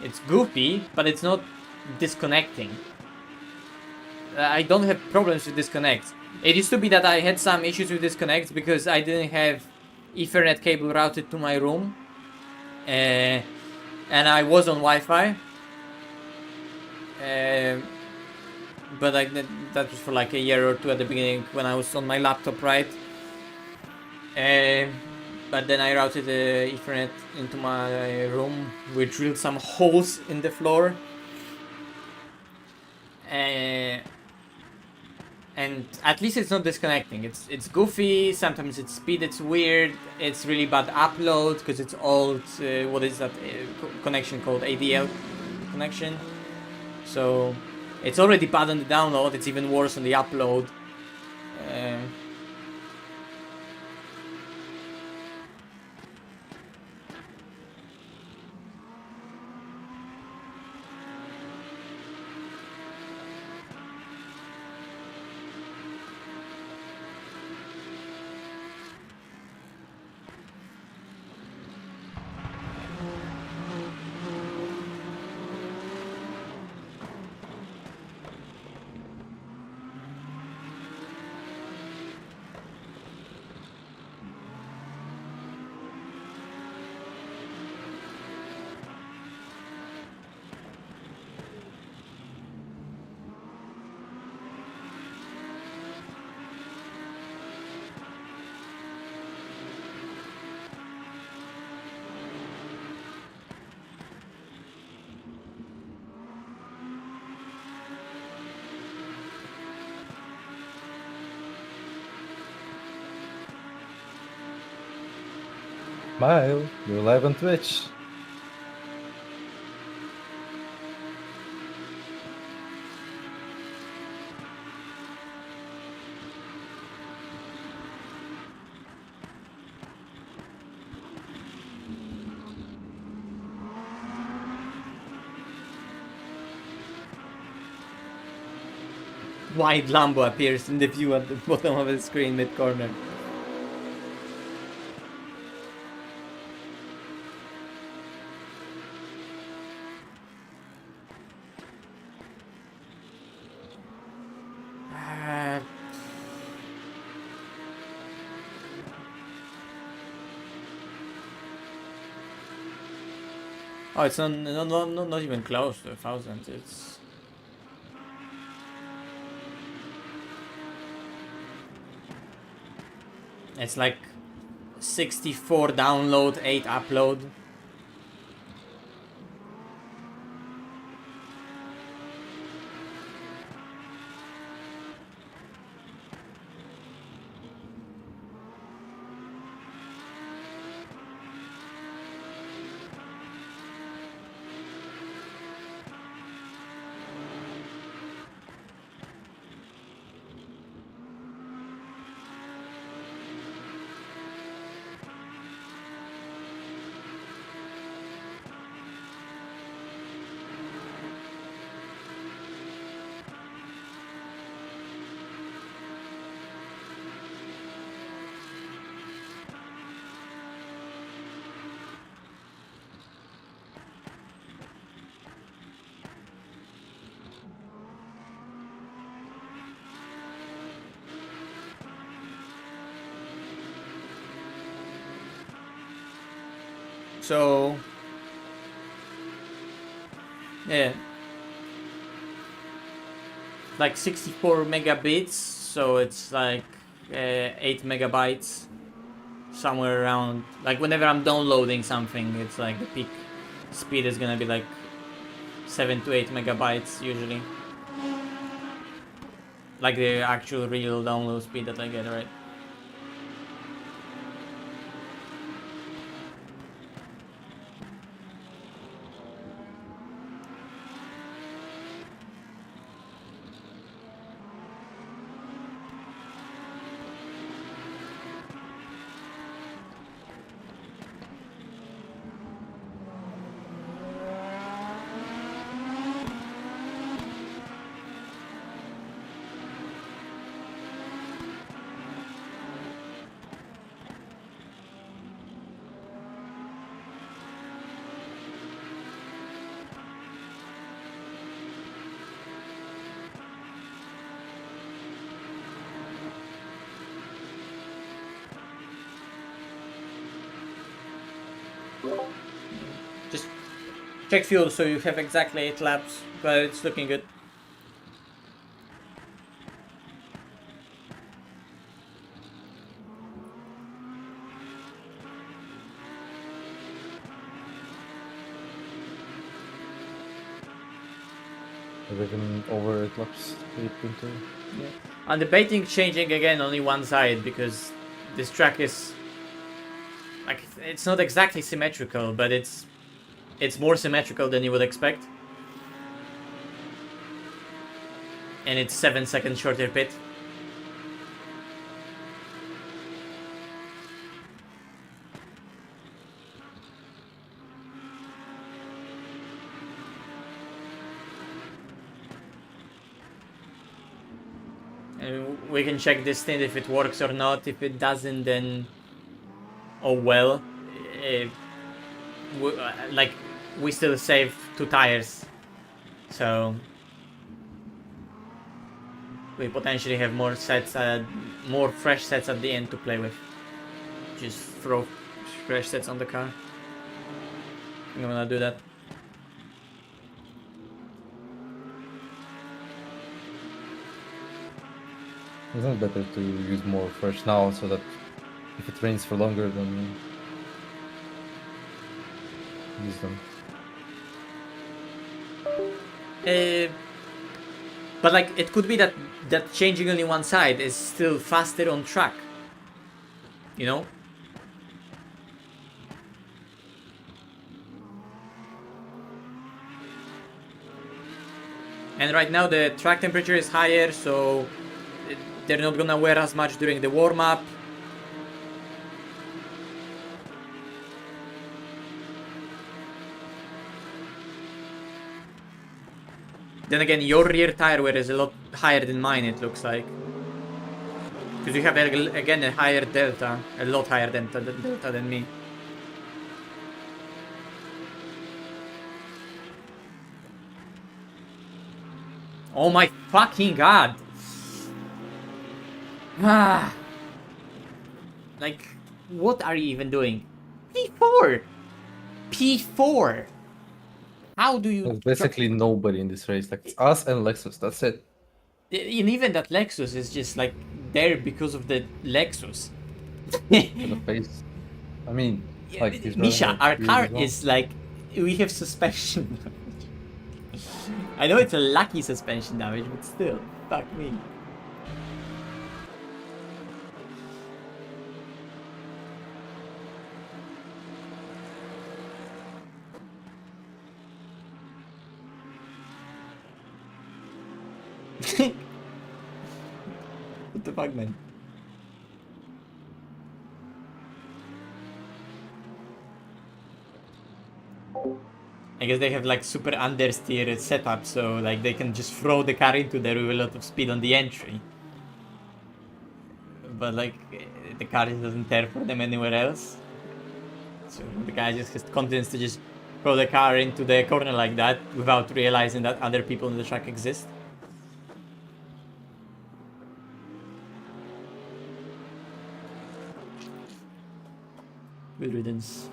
It's goofy, but it's not disconnecting. I don't have problems with disconnects. It used to be that I had some issues with disconnects because I didn't have Ethernet cable routed to my room, and I was on Wi-Fi. But like that was for like a year or two at the beginning when I was on my laptop, right? But then I routed the Ethernet into my room. We drilled some holes in the floor. And at least it's not disconnecting. It's goofy. Sometimes its speed, it's weird. It's really bad upload because it's old. What is that connection called? ADL connection. So it's already bad on the download. It's even worse on the upload. Smile, you're live on Twitch. White Lambo appears in the view at the bottom of the screen mid corner. Oh, it's not even close to 1,000. It's like 64 download, 8 upload. So yeah, like 64 megabits, so it's like 8 megabytes, somewhere around. Like whenever I'm downloading something, it's like the peak speed is gonna be like 7 to 8 megabytes usually. like the actual real download speed that I get, right? Just check fuel so you have exactly 8 laps, but it's looking good. Even over 8 laps, 8.2. Yeah. I'm debating changing again only one side because this track is like it's not exactly symmetrical, but it's more symmetrical than you would expect. And it's 7 seconds shorter pit. And we can check this thing if it works or not. If it doesn't, then oh well. Like we still save 2 tires, so we potentially have more sets, more fresh sets at the end to play with. Just throw fresh sets on the car. I'm gonna do that. Isn't it better to use more fresh now so that if it rains for longer, then use them? But like it could be that changing only one side is still faster on track. You know? And right now the track temperature is higher, so they're not gonna wear as much during the warm-up. Then again, your rear tire wear is a lot higher than mine, it looks like. Because you have, again, a higher delta. A lot higher delta than me. Oh my fucking god! Ah! Like, what are you even doing? P4! P4! How do you... There's basically nobody in this race. Like, it's us and Lexus, that's it. And even that Lexus is just like there because of the Lexus. For the face. I mean, like, he's MISHA, driving our a Prius car as well. is like, we have suspension damage. I know it's a lucky suspension damage, but still, fuck me. What the fuck, man? I guess they have like super understeer setup, so like they can just throw the car into there with a lot of speed on the entry. But like the car just doesn't tear for them anywhere else. So the guy just has confidence to just throw the car into the corner like that without realizing that other people on the track exist. Good riddance.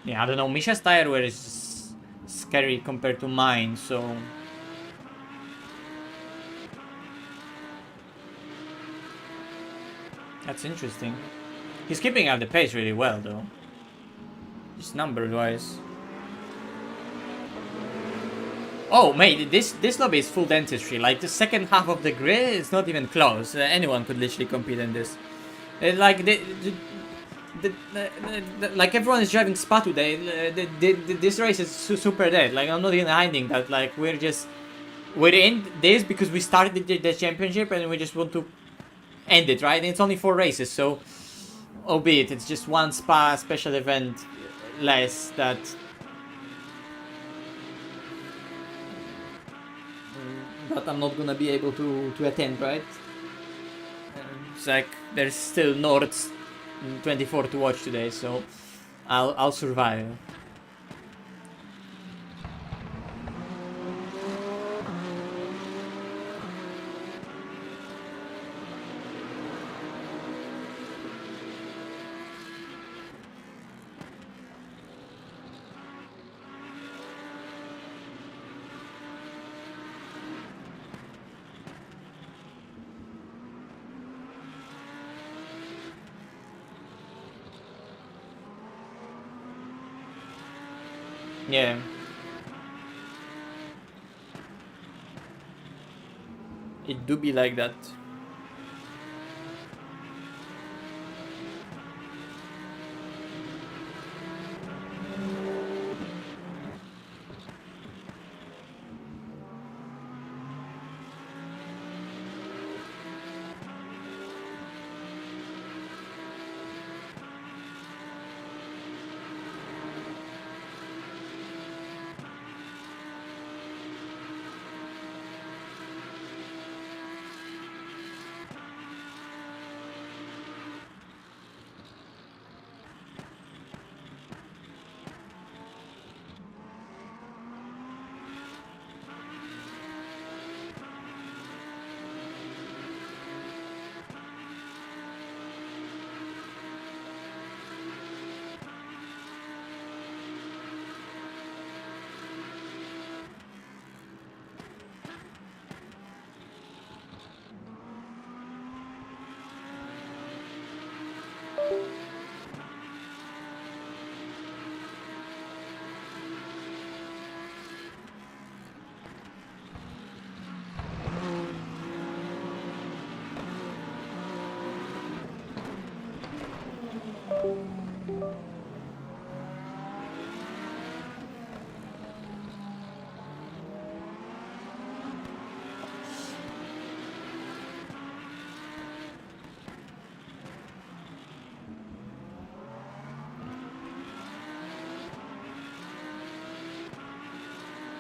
Yeah, I don't know. Misha's tire wear is scary compared to mine, so. That's interesting. He's keeping up the pace really well, though. Just numbers wise. Oh, mate, this lobby is full dentistry. Like, the second half of the grid is not even close. Anyone could literally compete in this. Like, like, everyone is driving Spa today. This race is super dead. Like, I'm not even hiding that. Like, we're in this because we started the championship and we just want to end it, right? And it's only 4 races, so albeit it's just one Spa special event less that I'm not gonna be able to attend, right? It's like there's still Nords 24 to watch today, so I'll survive. Yeah. It do be like that.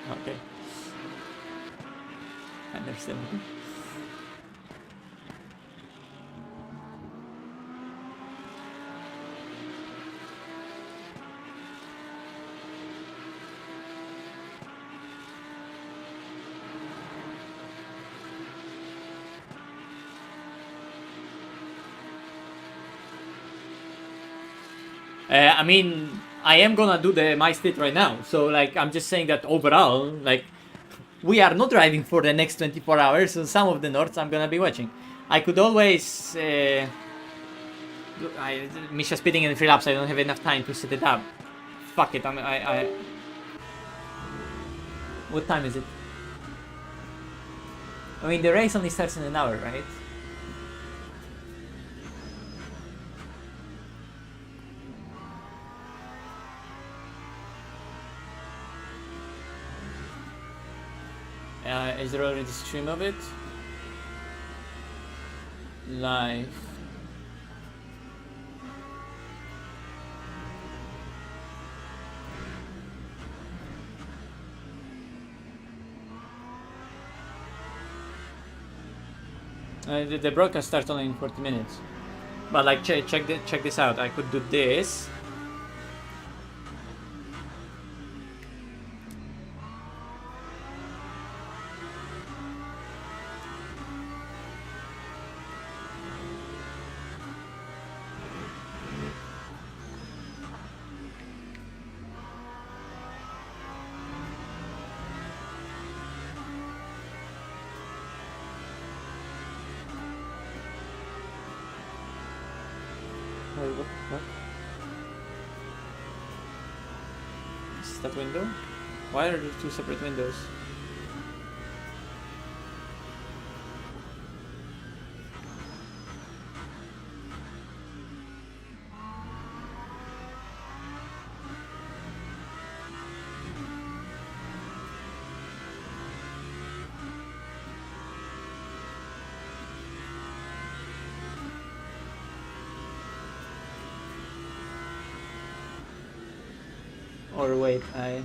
Okay. Understand. I mean, I am gonna do my state right now, so like I'm just saying that overall, like we are not driving for the next 24 hours, so some of the Nords I'm gonna be watching. I could always Misha speeding in 3 laps. I don't have enough time to set it up. Fuck it. I. What time is it? I mean, the race only starts in an hour, right? Is there already a stream of it? Live. The broadcast starts only in 40 minutes. But like, check this out. I could do this. that window? Why are there two separate windows? Or wait, I...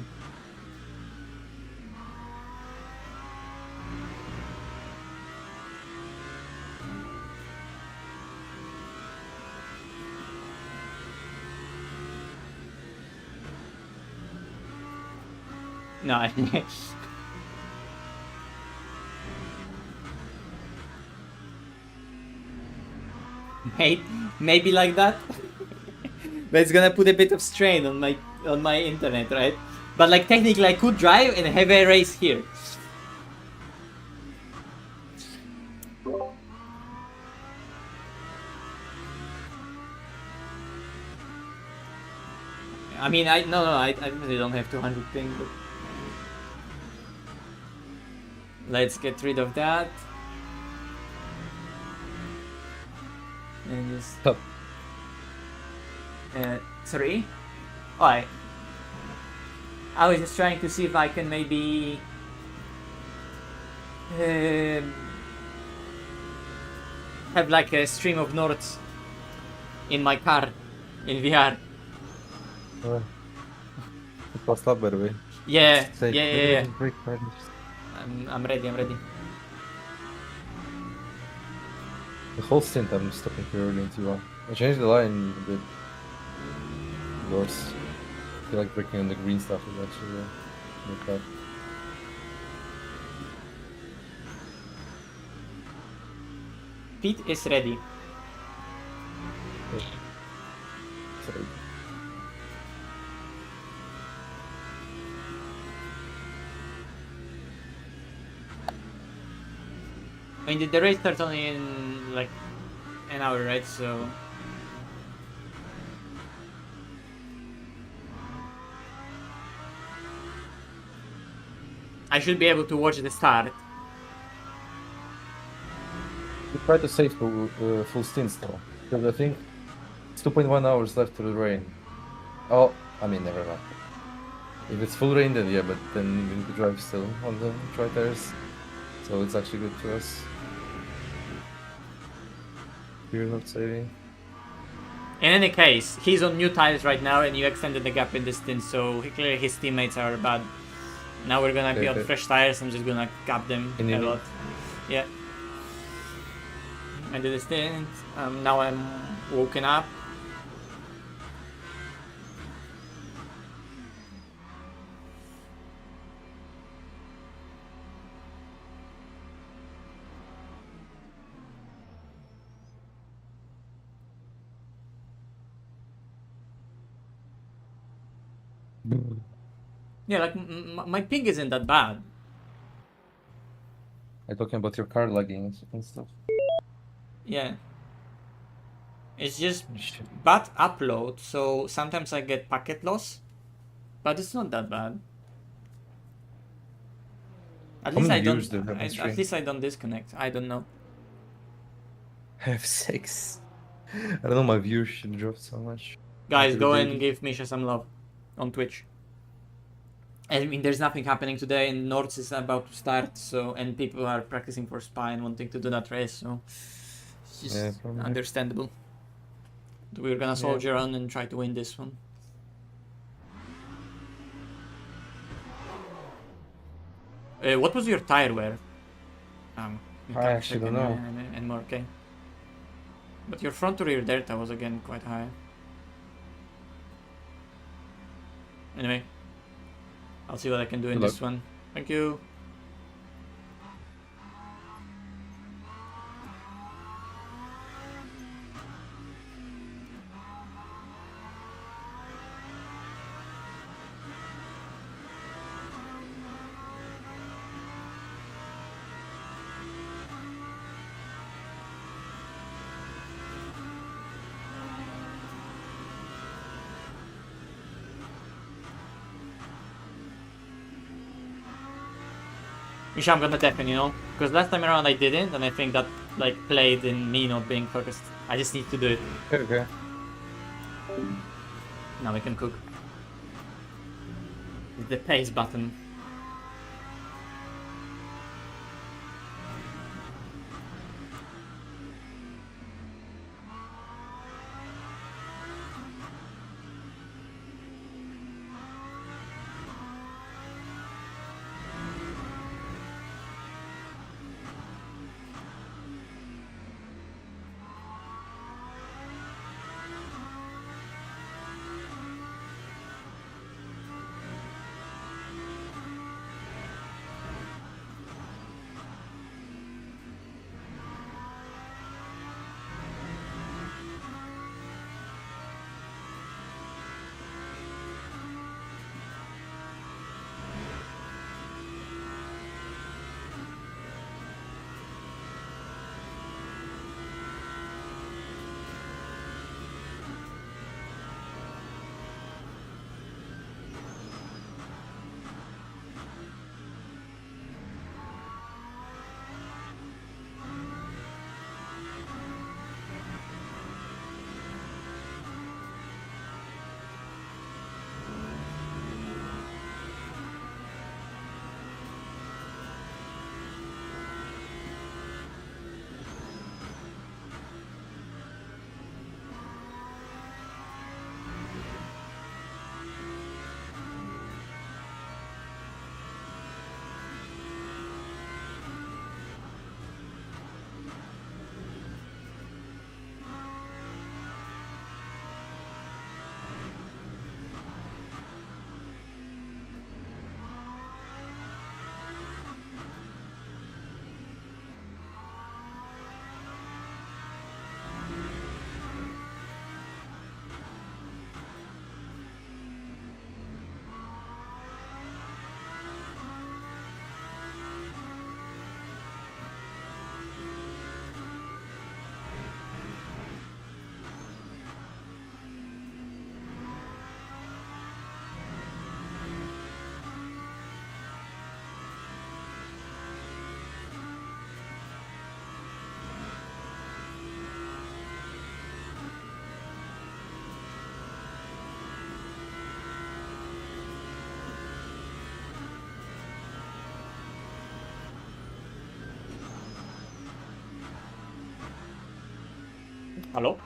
No, I... maybe like that. But it's gonna put a bit of strain on my internet, right? But like technically I could drive and have a race here. I mean, I really don't have 200 ping, but let's get rid of that. And just Stop. sorry. Alright. I was just trying to see if I can maybe have like a stream of Nords in my car in VR. It was up, by the way. Yeah, Say, yeah. break, I'm ready. The whole stint I'm stopping here early in T1. I changed the line a bit. Yours. I feel like breaking on the green stuff is actually not bad. Pete is ready. Sorry. I mean, the race starts only in like an hour, right? So I should be able to watch the start. We try to save full stints though, because I think it's 2.1 hours left to the rain. Oh, I mean, never mind. If it's full rain, then yeah, but then we need to drive still on the dry tires, so it's actually good for us. We're not saving. In any case, he's on new tires right now, and you extended the gap in the stint, so clearly his teammates are bad. Now we're gonna be on fresh tires. I'm just gonna cap them a lot. Yeah. I did the stint. Now I'm woken up. Yeah, like my ping isn't that bad. I'm talking about your car lagging and stuff. Yeah. It's just bad upload, so sometimes I get packet loss, but it's not that bad. At least I don't. At least I don't disconnect. I don't know. I have 6. I don't know. My views should drop so much. Guys, go and give MISHA some love on Twitch. I mean, there's nothing happening today, and Nords is about to start, so and people are practicing for Spa and wanting to do that race, so it's just understandable. We're gonna soldier on and try to win this one. What was your tire wear? I actually don't know. And more, okay. But your front to rear delta was again quite high. Anyway, I'll see what I can do in this one. Thank you. Which I'm gonna definitely know. Because last time around I didn't, and I think that like played in me not being focused. I just need to do it. Okay. Now we can cook. The pace button. Hello?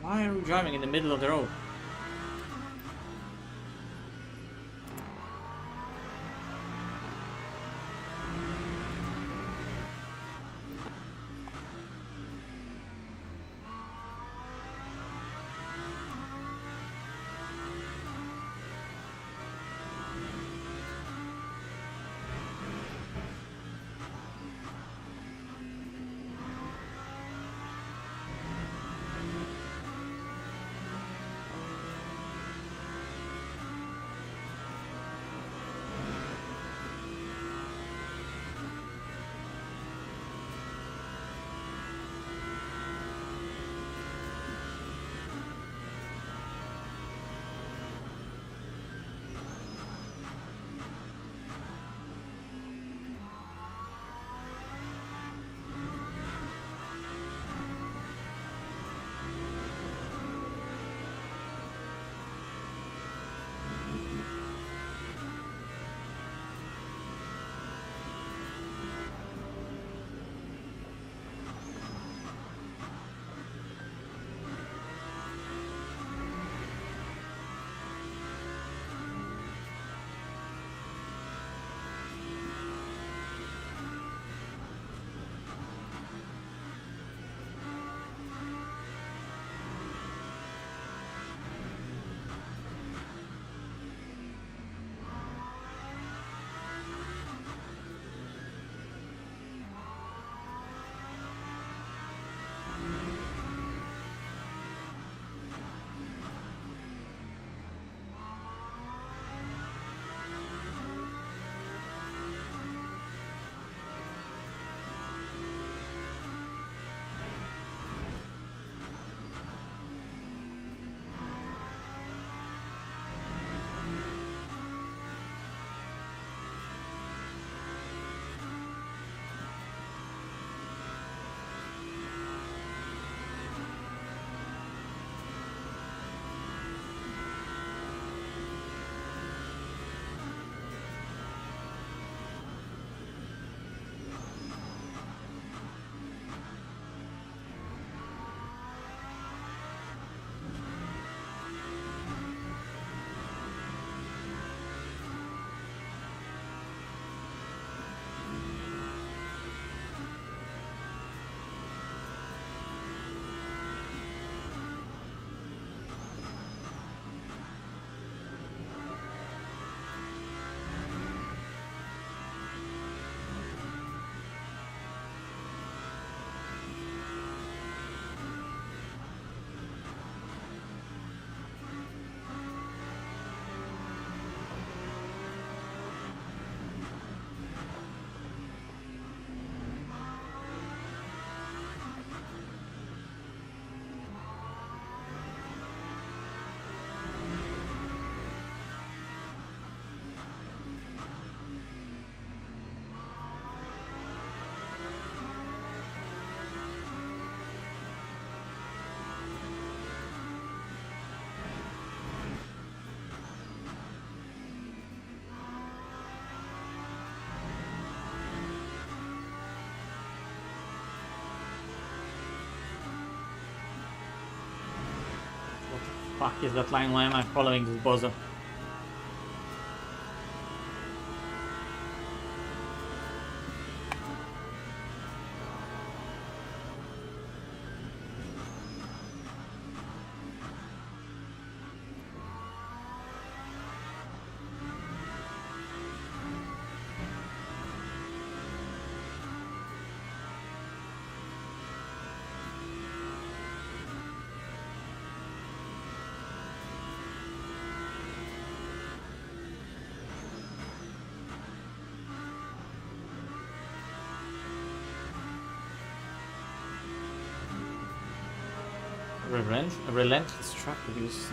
Why are we driving in the middle of the road? Fuck is that line? Why am I following this bozo? Relentless truck abuse.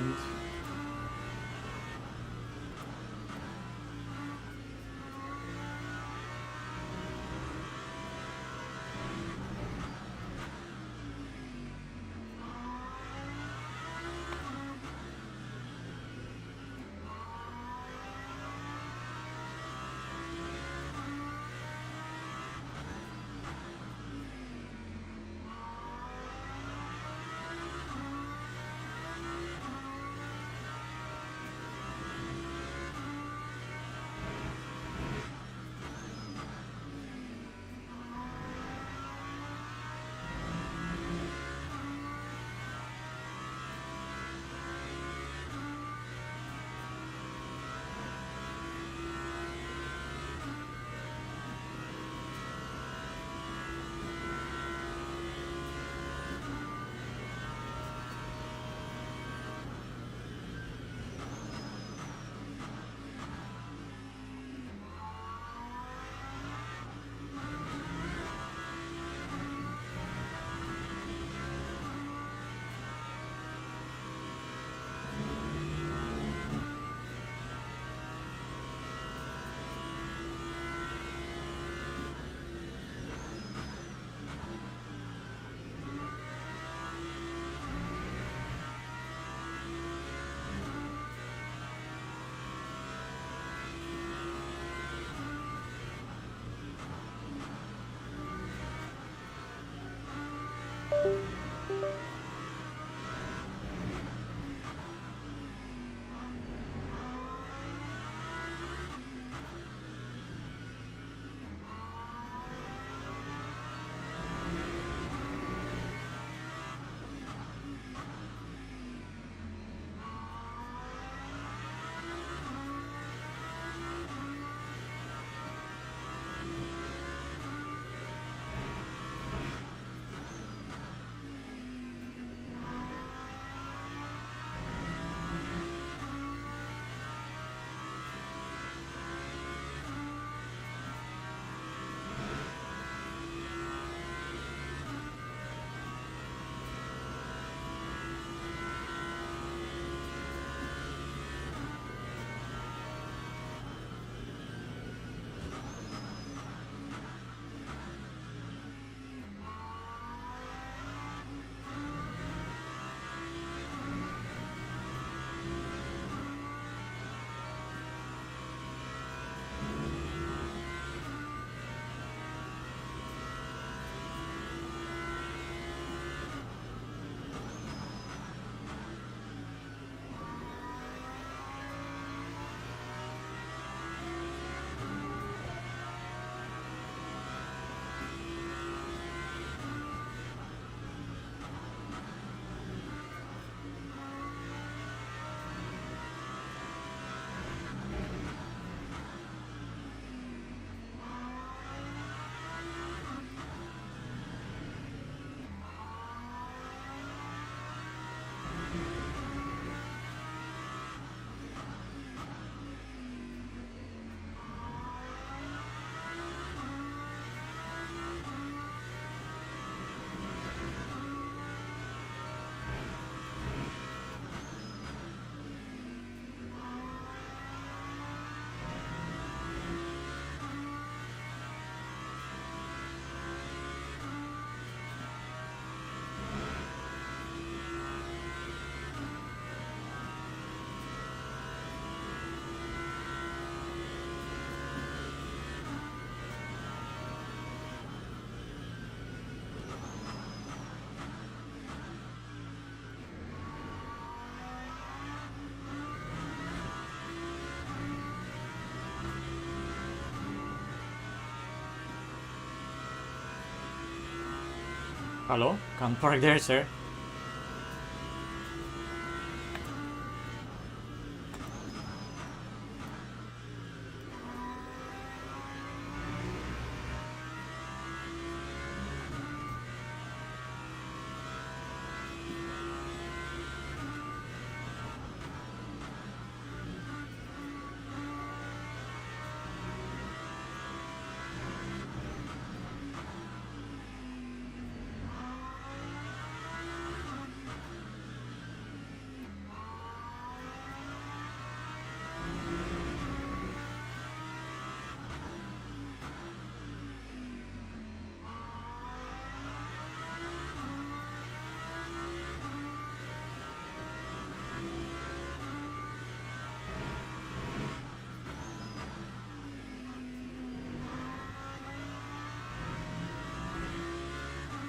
Hello? Can't park there, sir.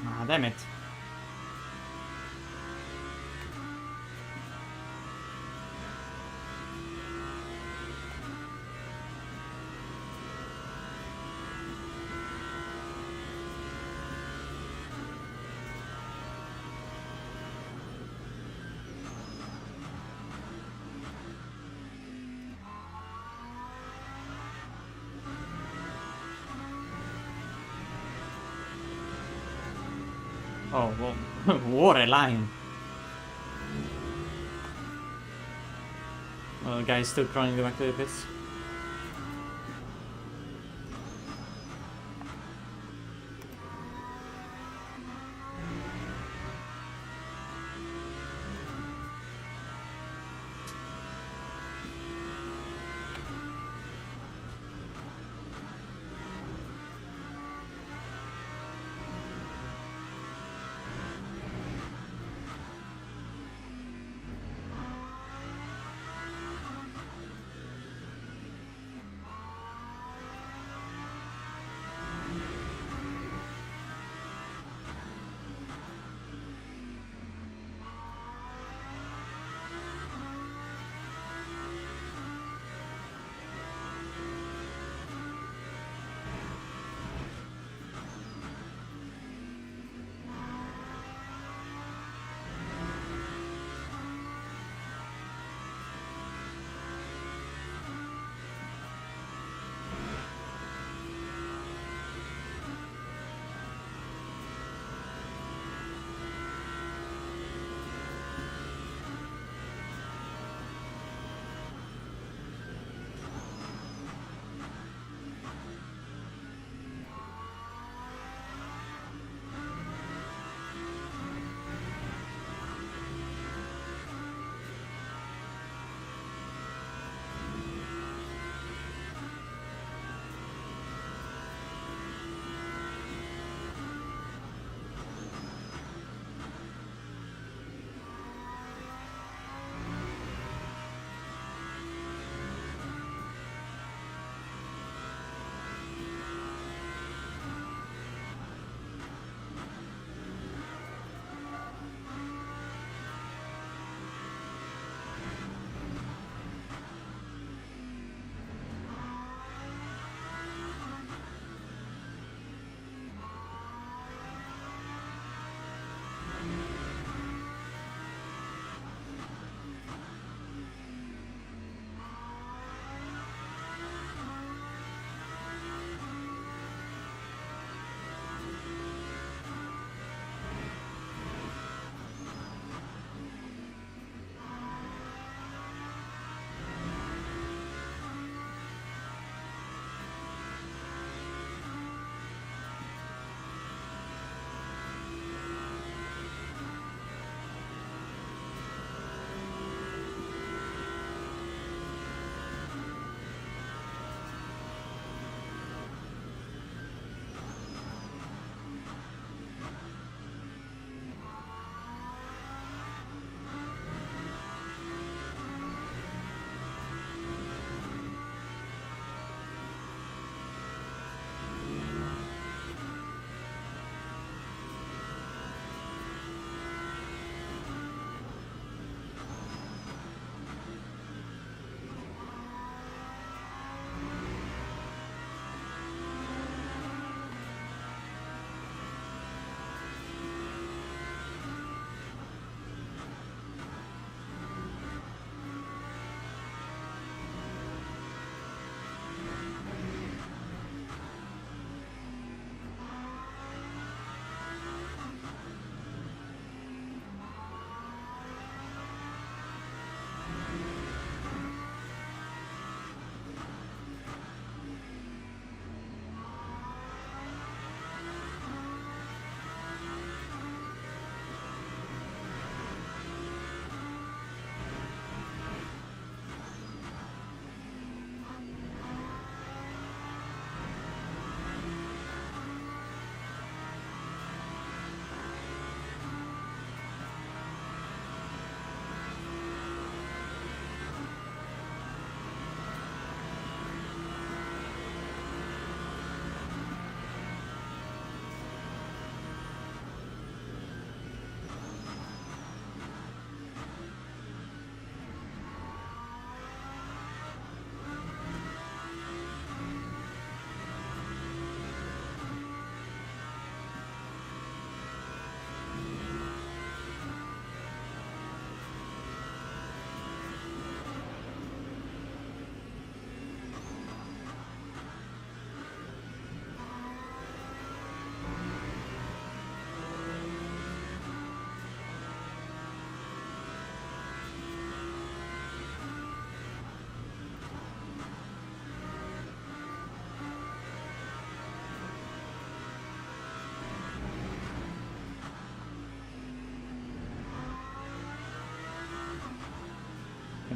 Ah, damn it. Oh, well, what a line. Well, the guy's still crawling back to the pits.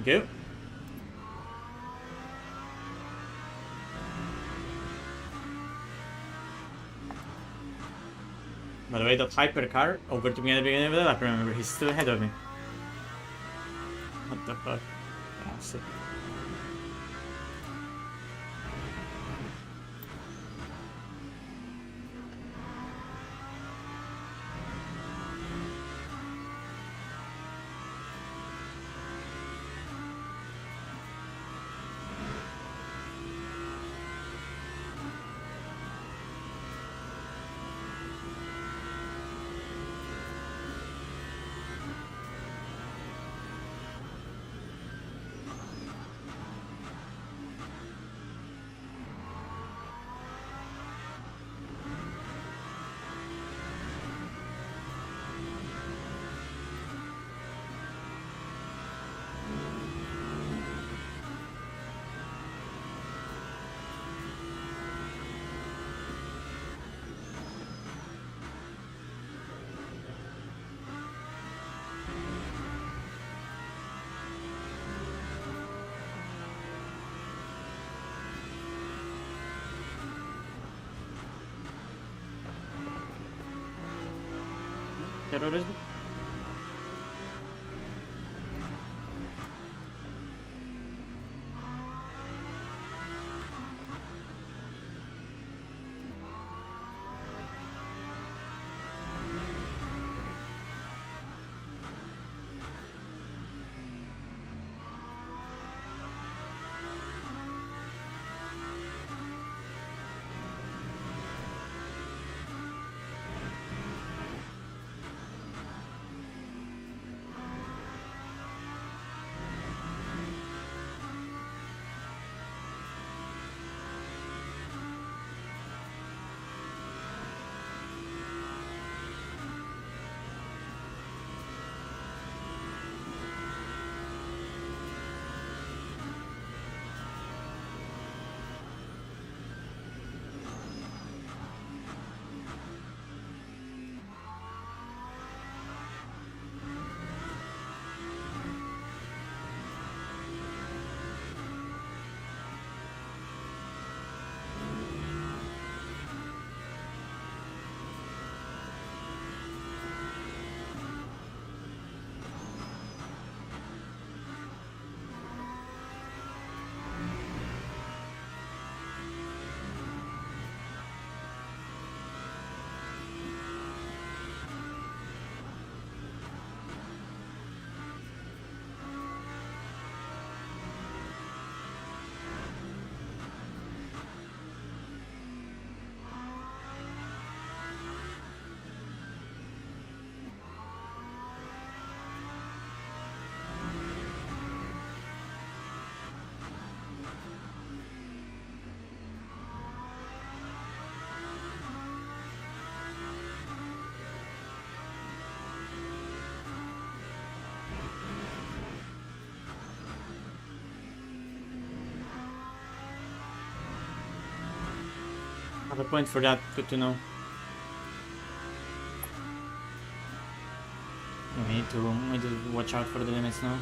you. By the way, that hypercar over to me at the beginning of the lap, remember, he's still ahead of me. What the fuck? Ah, shit. Terrorism? Have a point for that, good to know. We need to watch out for the limits now.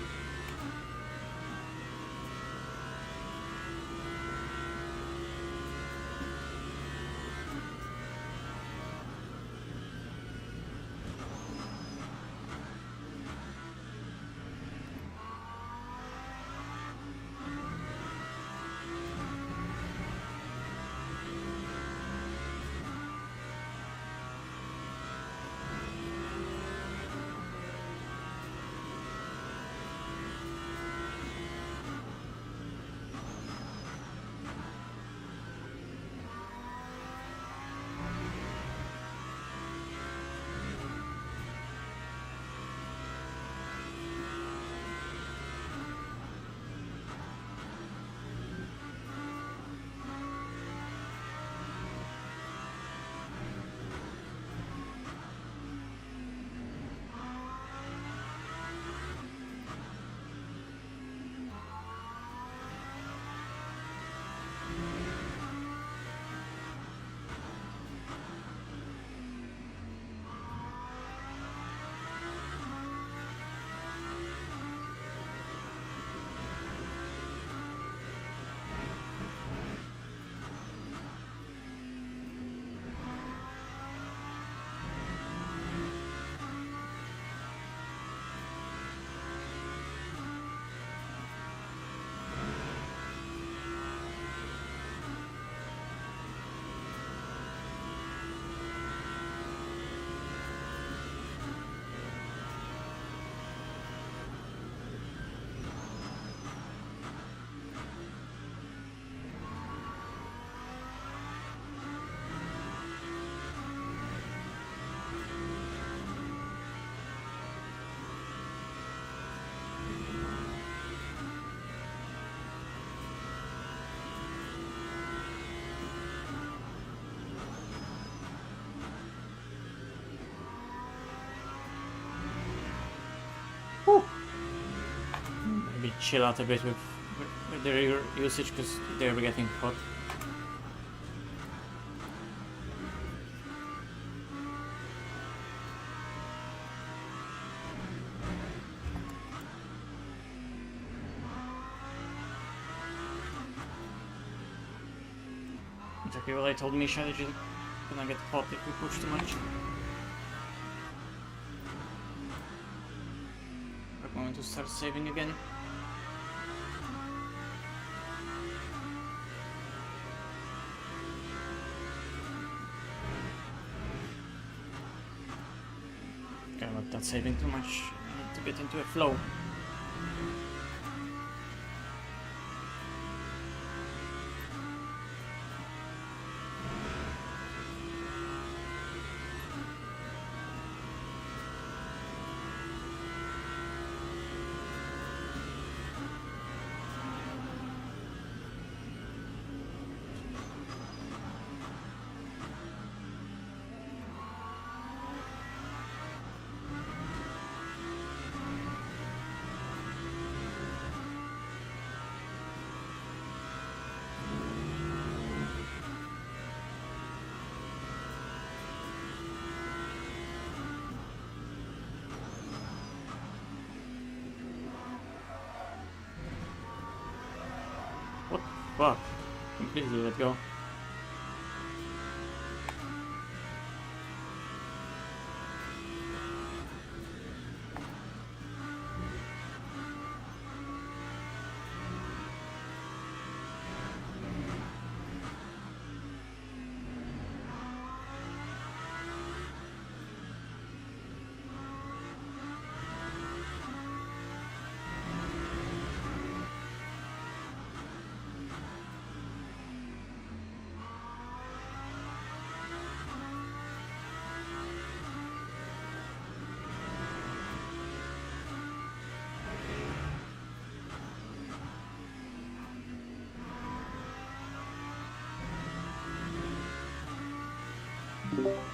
chill out a bit with their usage because they're getting hot. Exactly what I told Misha, that you're gonna get hot if we push too much. We're going to start saving again. Okay, but that's saving too much. I need to get into a flow. What the fuck? Completely let go.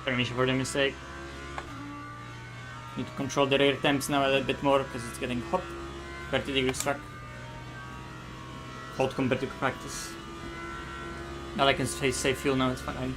Permission for the mistake. Need to control the rear temps now a little bit more because it's getting hot. 30 degrees track. Hot compared to practice. Now I can save fuel now, it's fine.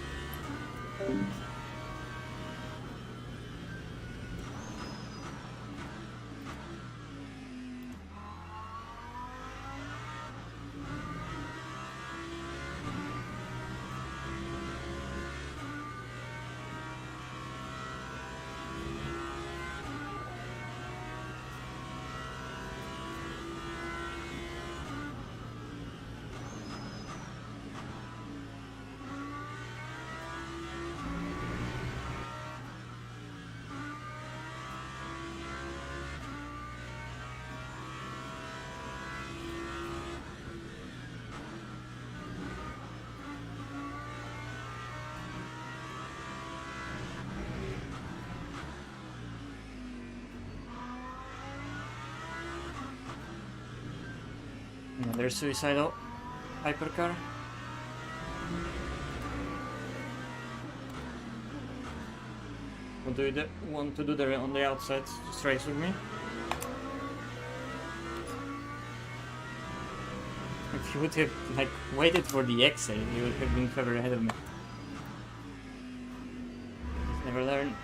Another suicidal hypercar. What do you want to do there on the outside? Just race with me? If you would have like waited for the exit, you would have been further ahead of me. Never learn.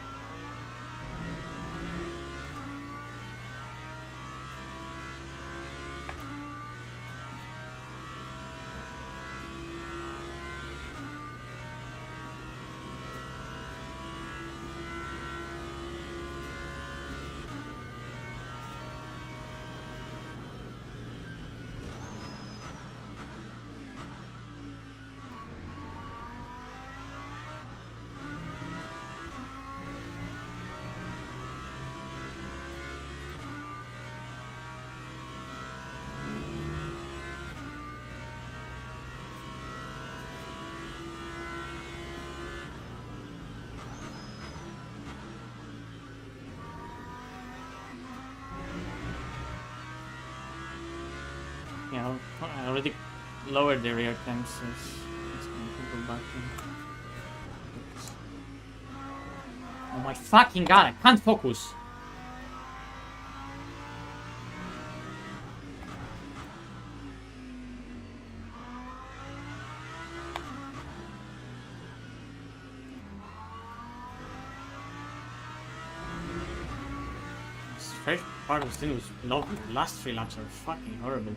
Yeah, I already lowered the rear temps, so it's going to go back in. Oh my fucking god, I can't focus! first part of Stint was lovely. The last 3 laps are fucking horrible.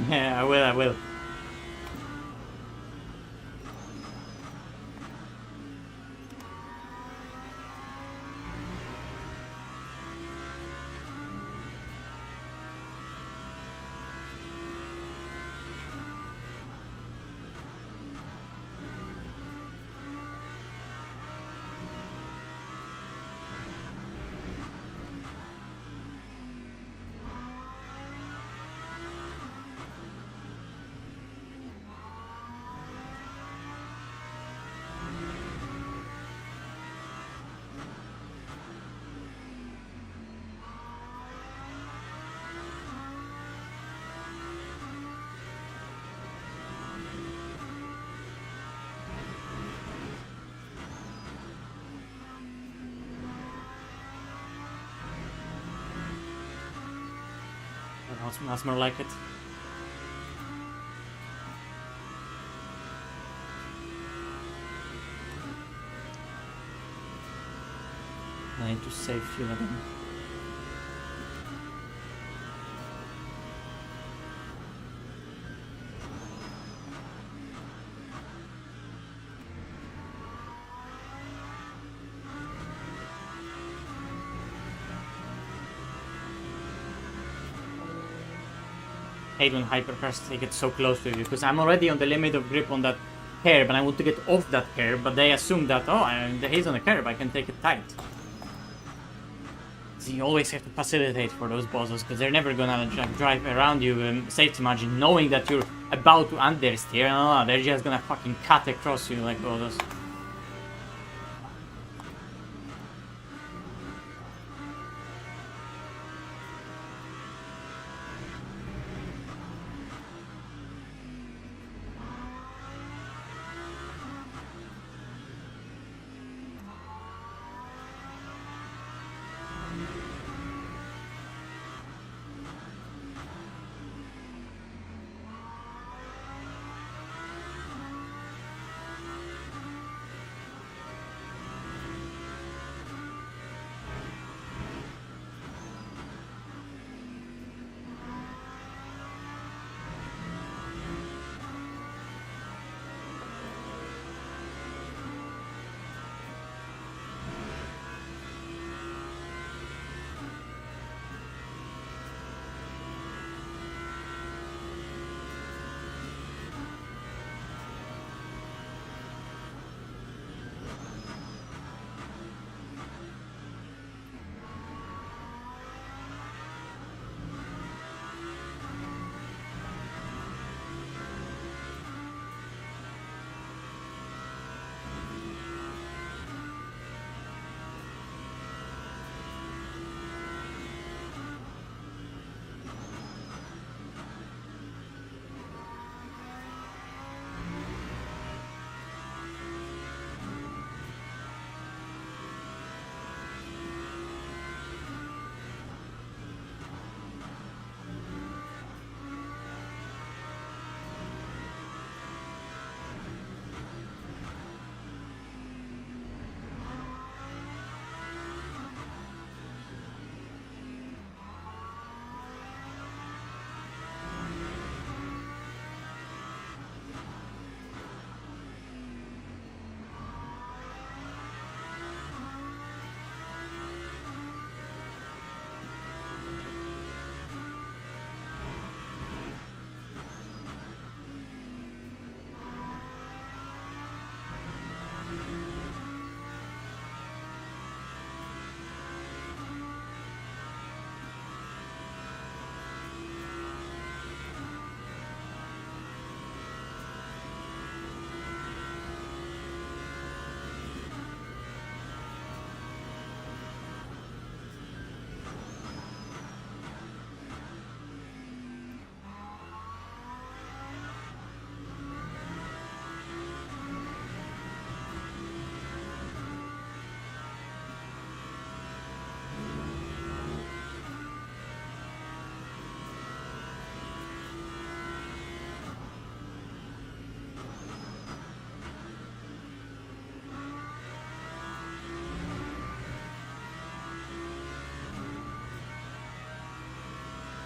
Yeah, I will. That's more like it. I need to save fuel again. Hate when hypercars they get so close to you, because I'm already on the limit of grip on that curb and I want to get off that curb, but they assume that, oh, he's on the curb, I can take it tight. So you always have to facilitate for those bosses, because they're never gonna drive around you safety margin knowing that you're about to understeer. No, they're just gonna fucking cut across you like all those.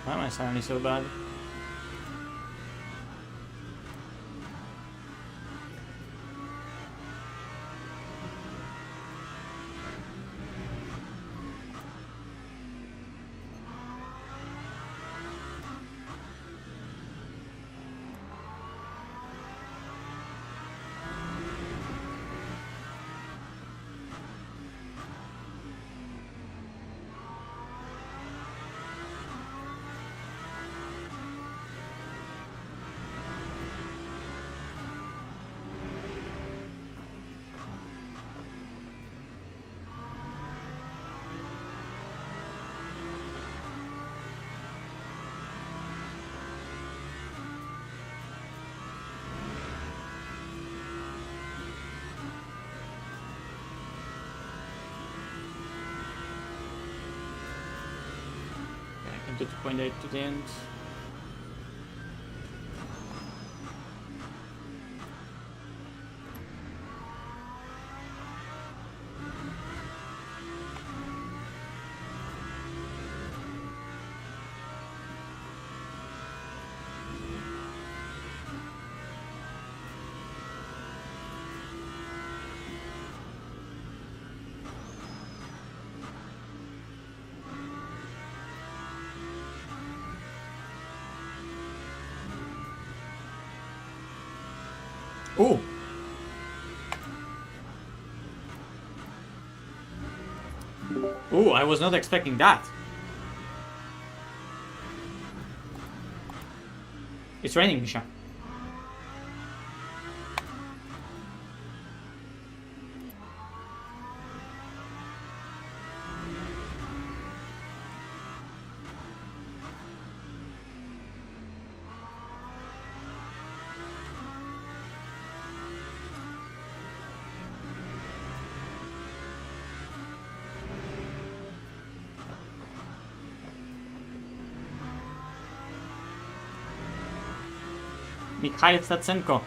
Why am I suddenly so bad? I can do 2.8 to the end. Oh! Oh, I was not expecting that. It's raining, Misha. Mikhail Statsenko.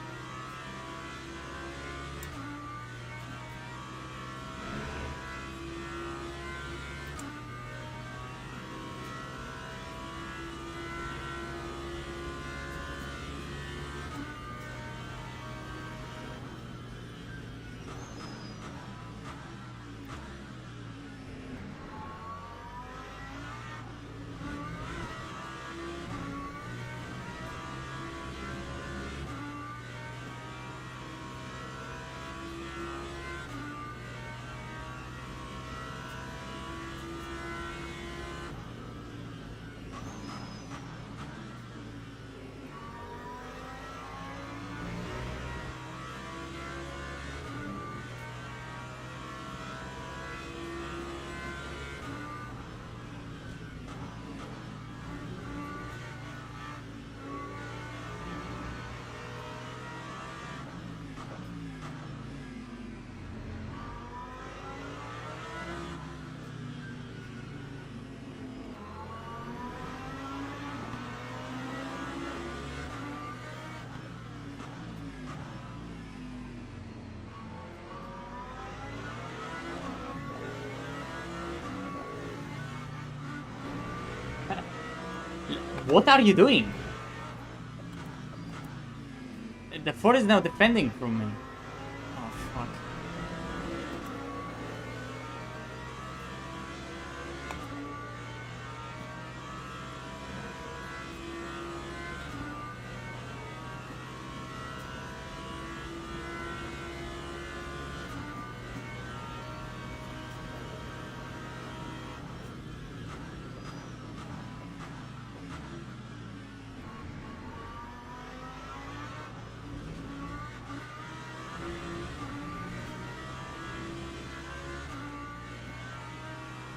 What are you doing? The fort is now defending from me. Oh, fuck.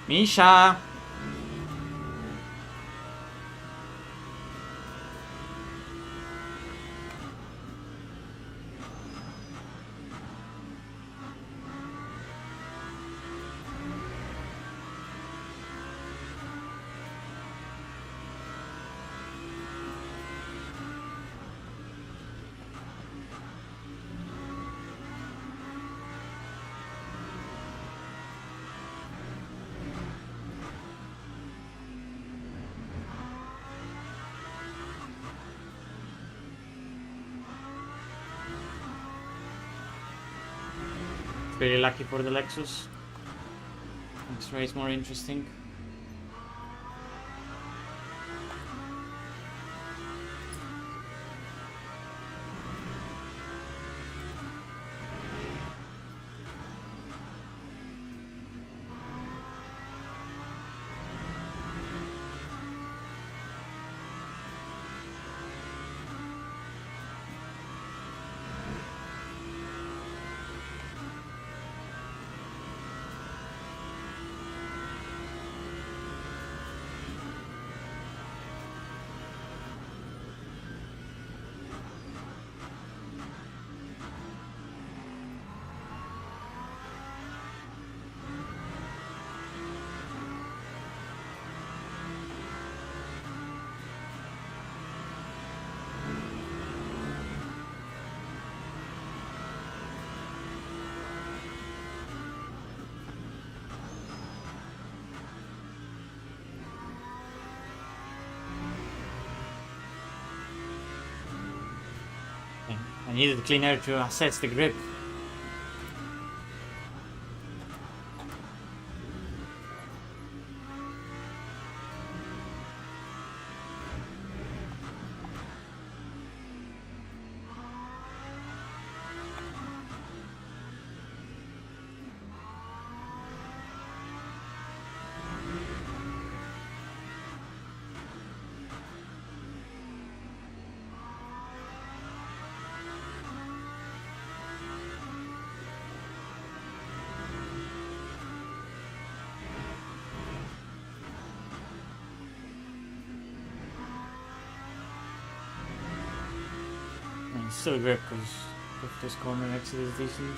Misha! Pretty lucky for the Lexus. X-ray is more interesting. I needed clean air to assess the grip. And still grip because if this corner exit is decent.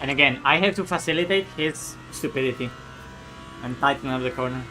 And again, I have to facilitate his stupidity and tighten up the corner.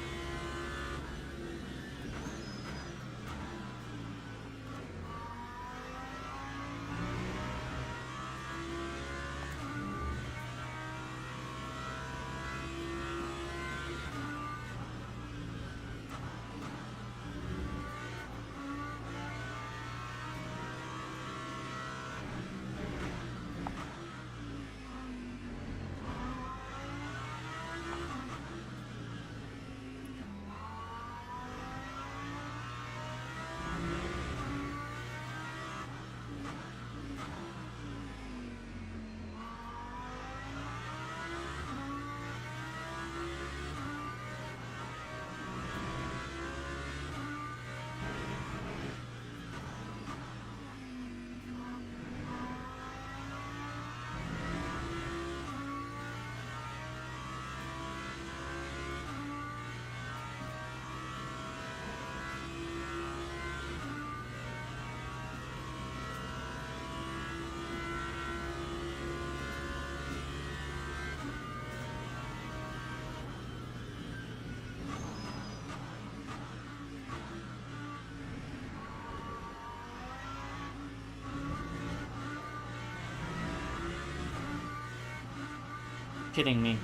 Kidding me.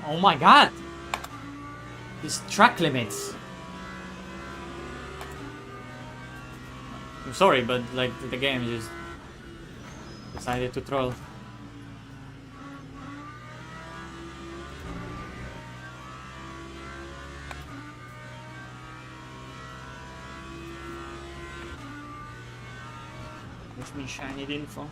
Oh my god! These track limits. I'm sorry, but like the game just decided to troll. Give me shiny info.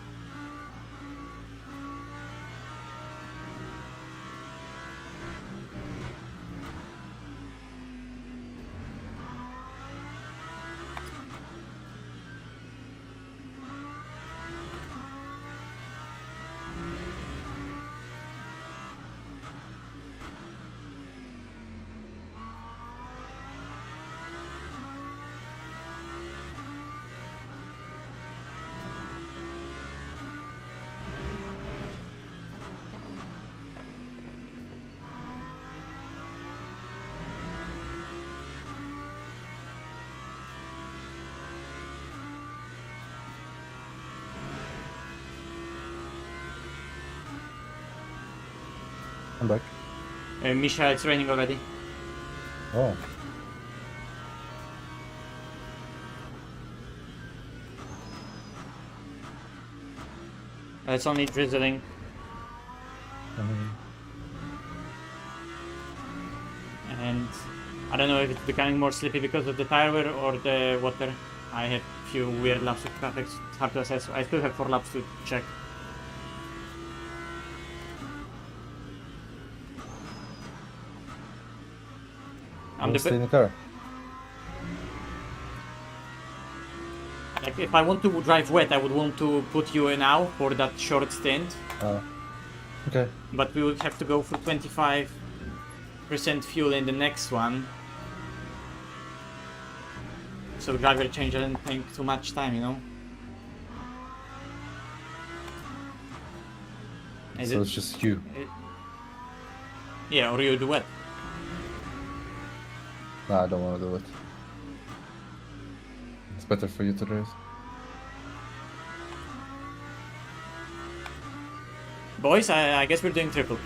I'm back. Misha, it's raining already. Oh. It's only drizzling. Mhm. And I don't know if it's becoming more sleepy because of the tire wear or the water. I had few weird laps of traffic. It's hard to assess. I still have 4 laps to check. We'll stay in the car. Like if I want to drive wet, I would want to put you in now for that short stint. Okay. But we would have to go for 25% fuel in the next one. So driver change doesn't take too much time, you know? So it's just you. Yeah, or you do what? Nah, I don't want to do it. It's better for you to race. Boys, I guess we're doing triple.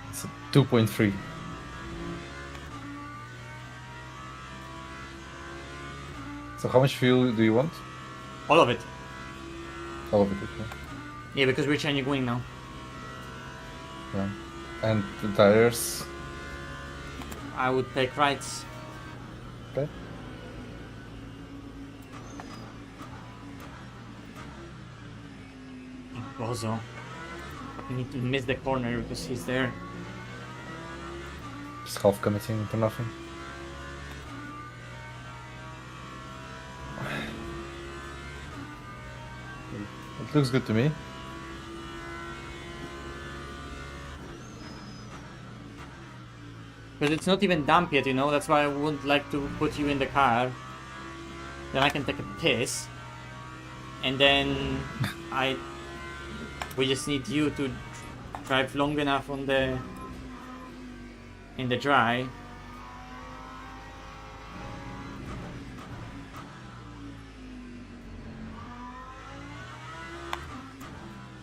It's a 2.3. So how much fuel do you want? All of it. All of it, okay. Yeah, because we're changing wing now. Yeah. And the tires? I would take rights. Okay. Bozo. I need to miss the corner because he's there. Just half committing into nothing. It looks good to me. Because it's not even damp yet, you know, that's why I wouldn't like to put you in the car. Then I can take a piss. And then we just need you to drive long enough on in the dry.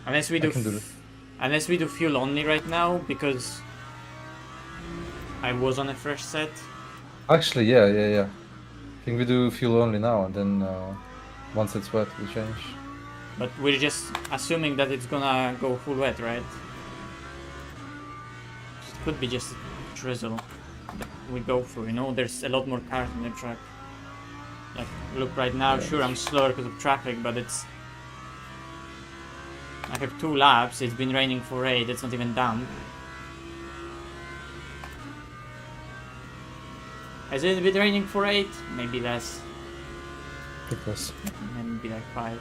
Unless we do, unless we do fuel only right now, because I was on a fresh set. Actually, yeah. I think we do fuel only now, and then once it's wet, we change. But we're just assuming that it's gonna go full wet, right? It could be just a drizzle that we go through, you know? There's a lot more cars in the track. Like, look right now, Yeah. sure I'm slower because of traffic, but it's... I have 2 laps, it's been raining for 8, it's not even damp. Has it been raining for 8? Maybe less. Because Maybe like 5.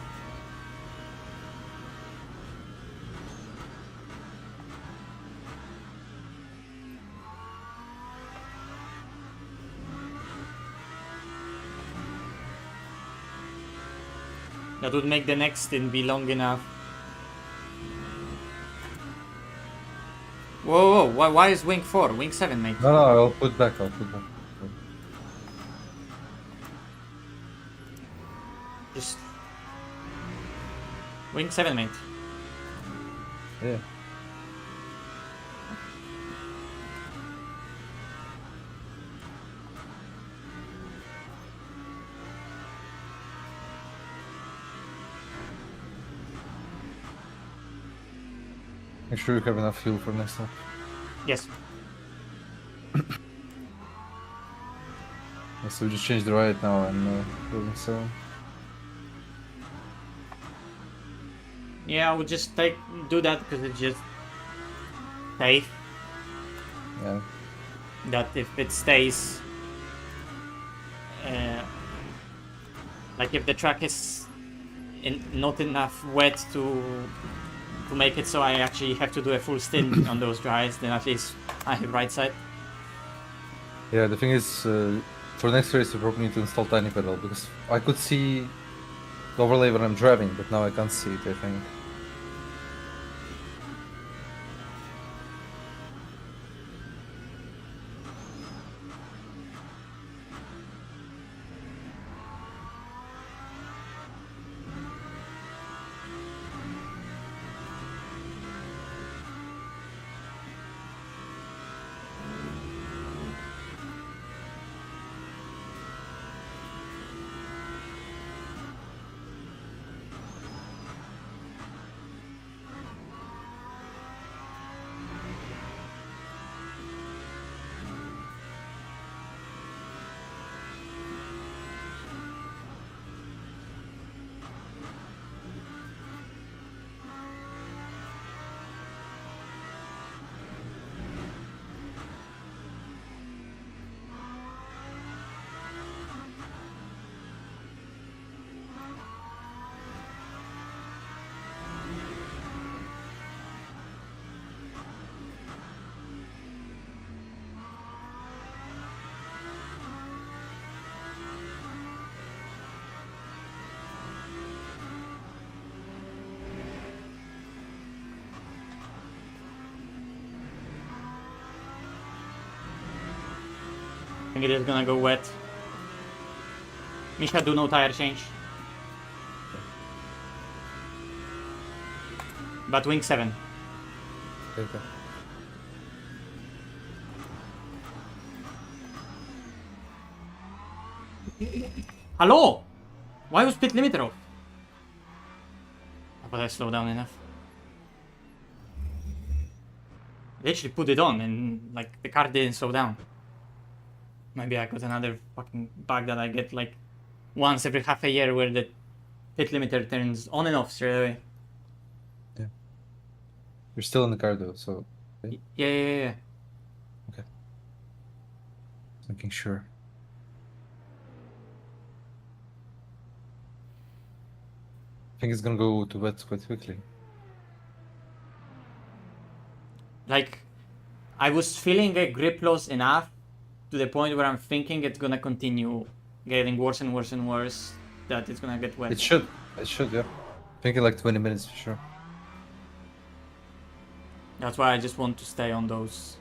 That would make the next stint be long enough. Whoa, why is wing 4? Wing 7, mate. no, I'll put back. Just... Wing 7, mate. Yeah. Make sure you have enough fuel for next lap. Yes. Yeah, so we just change the right now and building 7. Yeah, I would just do that because it's just safe. Yeah. That if it stays, like if the track is not enough wet to make it so I actually have to do a full stint on those dries, then at least I have right side. Yeah, the thing is, for next race we probably need to install tiny pedal, because I could see the overlay when I'm driving, but now I can't see it, I think. think it is gonna go wet. Misha, do no tire change. But wing 7. Okay. Hello? Why was pit limiter off? But I slowed down enough. I actually put it on and like the car didn't slow down. Maybe I got another fucking bug that I get like once every half a year where the pit limiter turns on and off straight away. Yeah. You're still in the car though, so. Okay. Yeah. Okay. Making sure. I think it's gonna go to wet quite quickly. Like, I was feeling a grip loss enough to the point where I'm thinking it's gonna continue getting worse and worse and worse, that it's gonna get wet. It should, yeah. Thinking like 20 minutes for sure. That's why I just want to stay on those.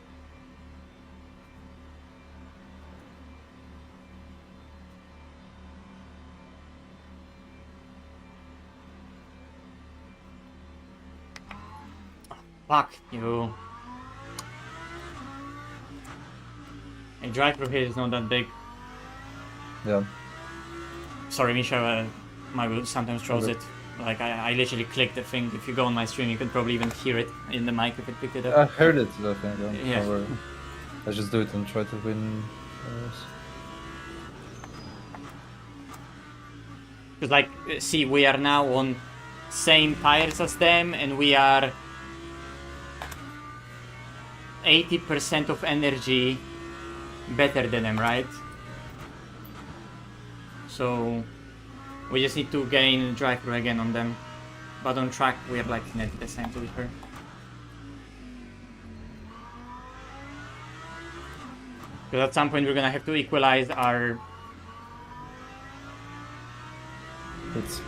Fuck you. A drive through here is not that big. Yeah. Sorry, Misha, my will sometimes throws it. Like, I literally clicked the thing. If you go on my stream, you can probably even hear it in the mic if it picked it up. I heard it, I think. Yeah. However, let's just do it and try to win. Because, like, see, we are now on same tires as them, and we are 80% of energy better than them, right? So we just need to gain drive-through again on them. But on track, we are like nearly the same, to be fair. Because at some point we're gonna have to equalize our... It's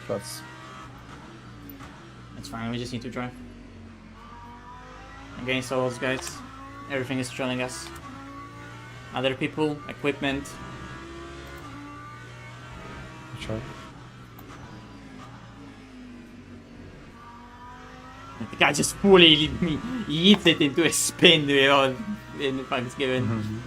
shots. It's fine, we just need to drive. Against all those guys. Everything is trailing us. Other people, equipment. Sure. The guy just fully eats it into a spin without any fucks given.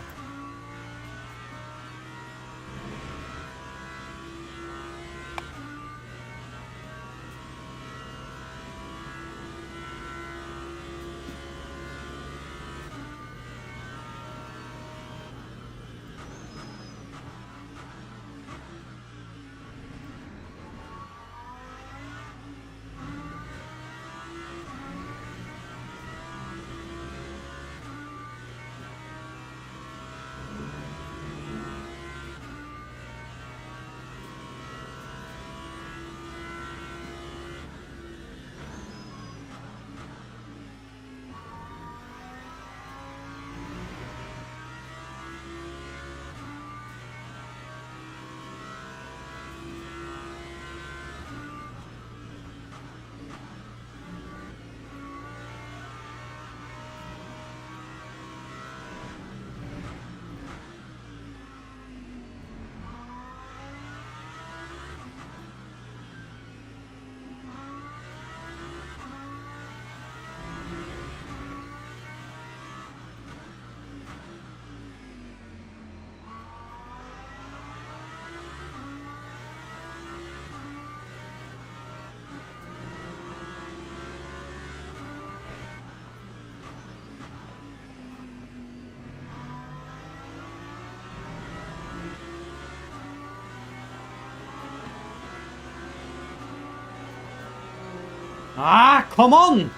Ah, come on!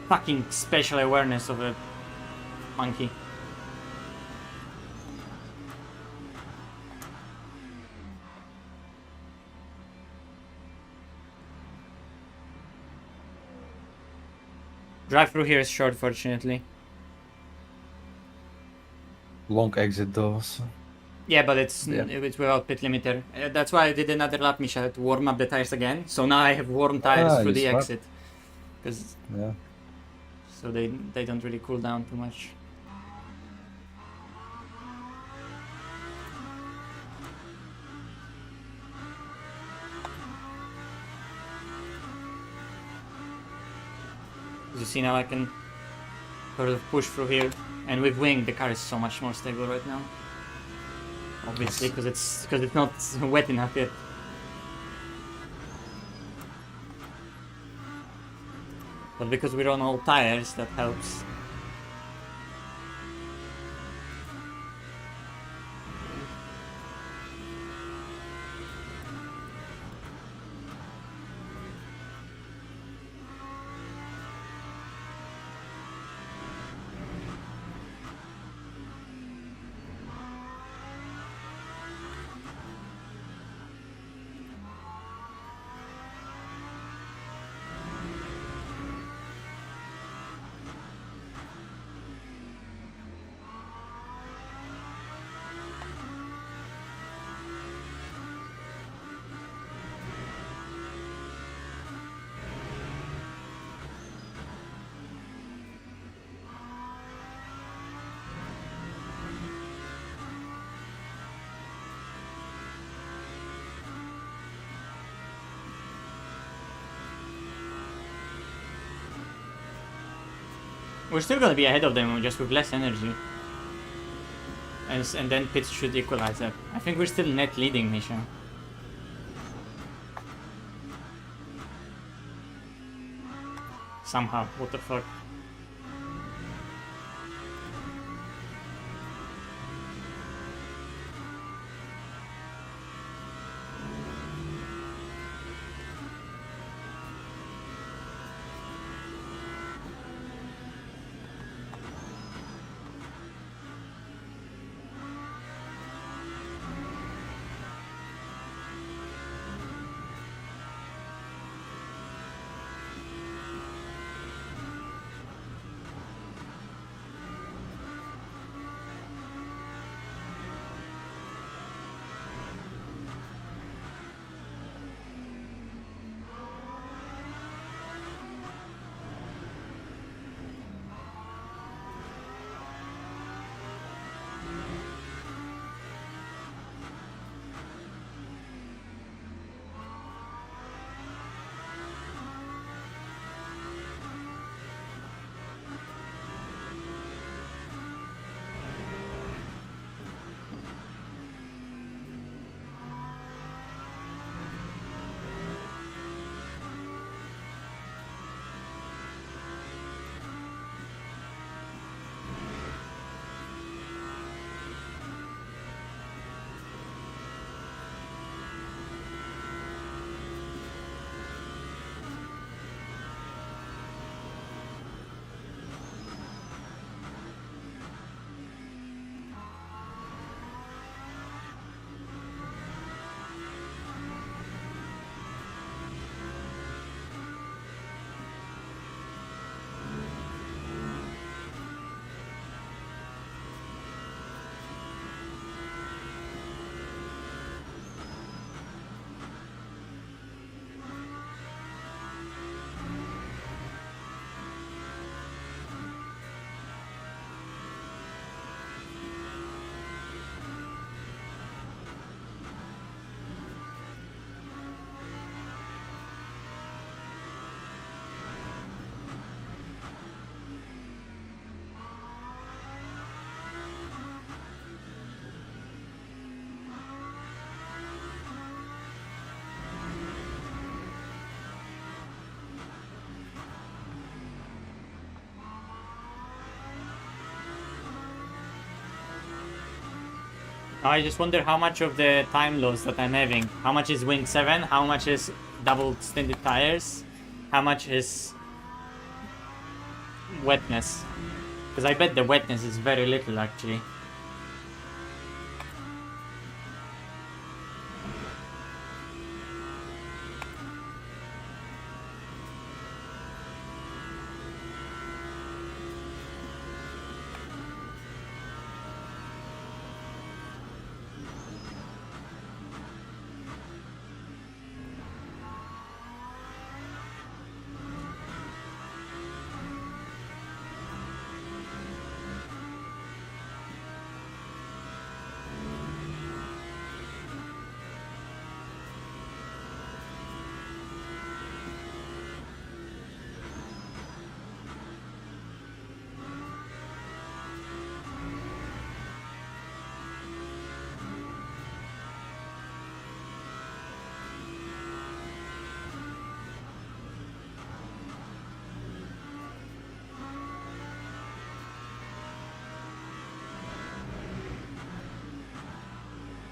Fucking special awareness of a monkey. Drive through here is short, fortunately. Long exit doors. Yeah, but it's Yeah. it's without pit limiter. That's why I did another lap, Misha, to warm up the tires again. So now I have warm tires through the you smart. exit. Because Yeah. so they don't really cool down too much. As you see now, I can sort of push through here, and with wing, the car is so much more stable right now. Obviously, because it's not wet enough yet. But because we're on all tires, that helps. We're still gonna be ahead of them, just with less energy. And then pits should equalize that. I think we're still net leading, MISHA. Somehow, what the fuck. I just wonder how much of the time loss that I'm having. How much is wing 7? How much is double stinted tires? How much is wetness? Because I bet the wetness is very little actually.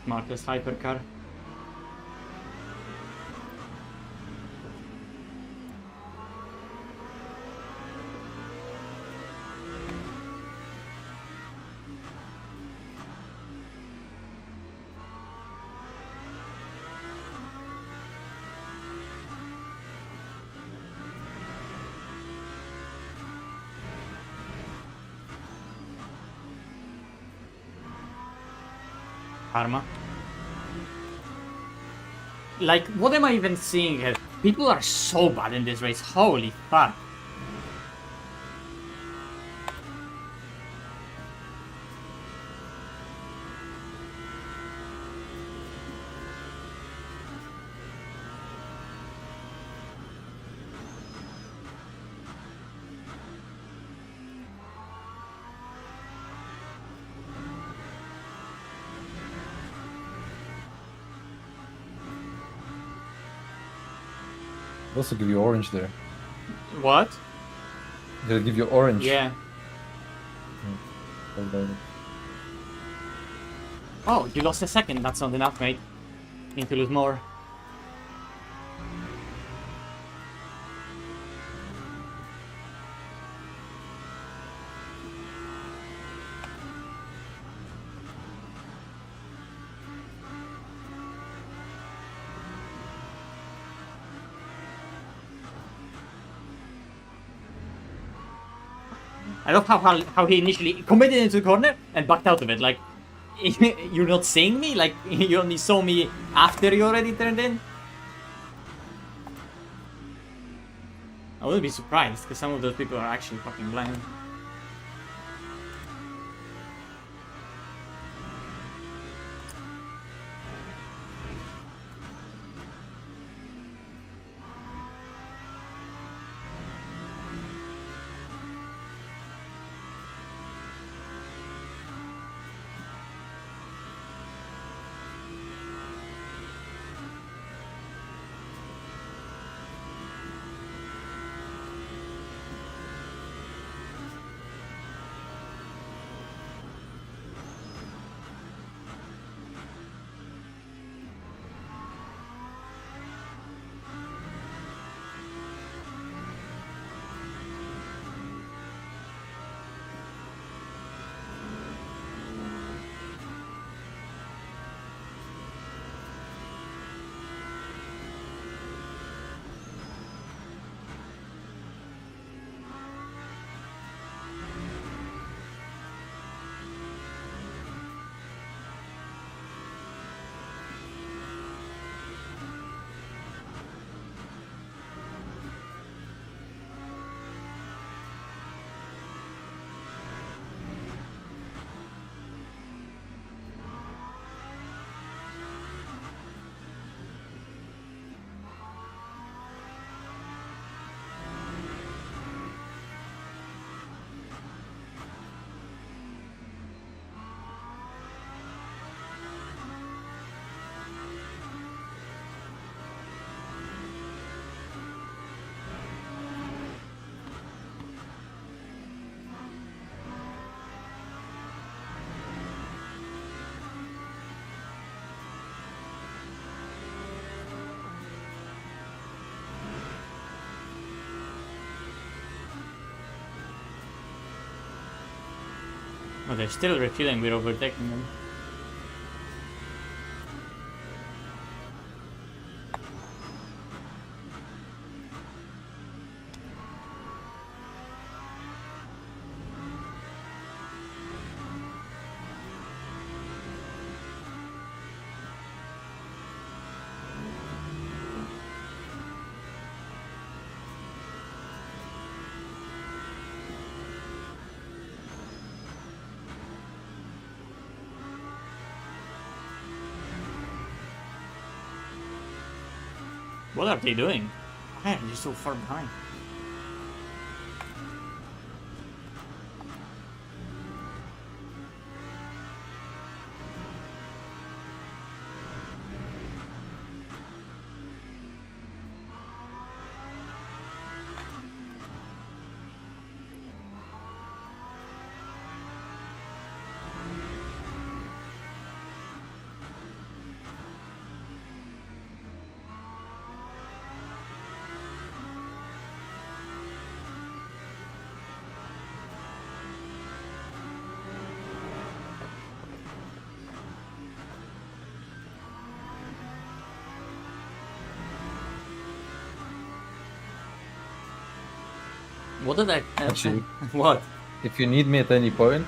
Smartest hypercar. Karma. Like, what am I even seeing here? People are so bad in this race. Holy fuck. They also give you orange there. What? They'll give you orange. Yeah. Okay. Oh, you lost a second. That's not enough, mate. Need to lose more. I love how he initially committed into the corner and backed out of it. Like, you're not seeing me? Like, you only saw me after you already turned in? I wouldn't be surprised, because some of those people are actually fucking blind. Oh, they're still refueling, we're overtaking them. What are they doing? Why are you so far behind? What did I Actually, What? if you need me at any point,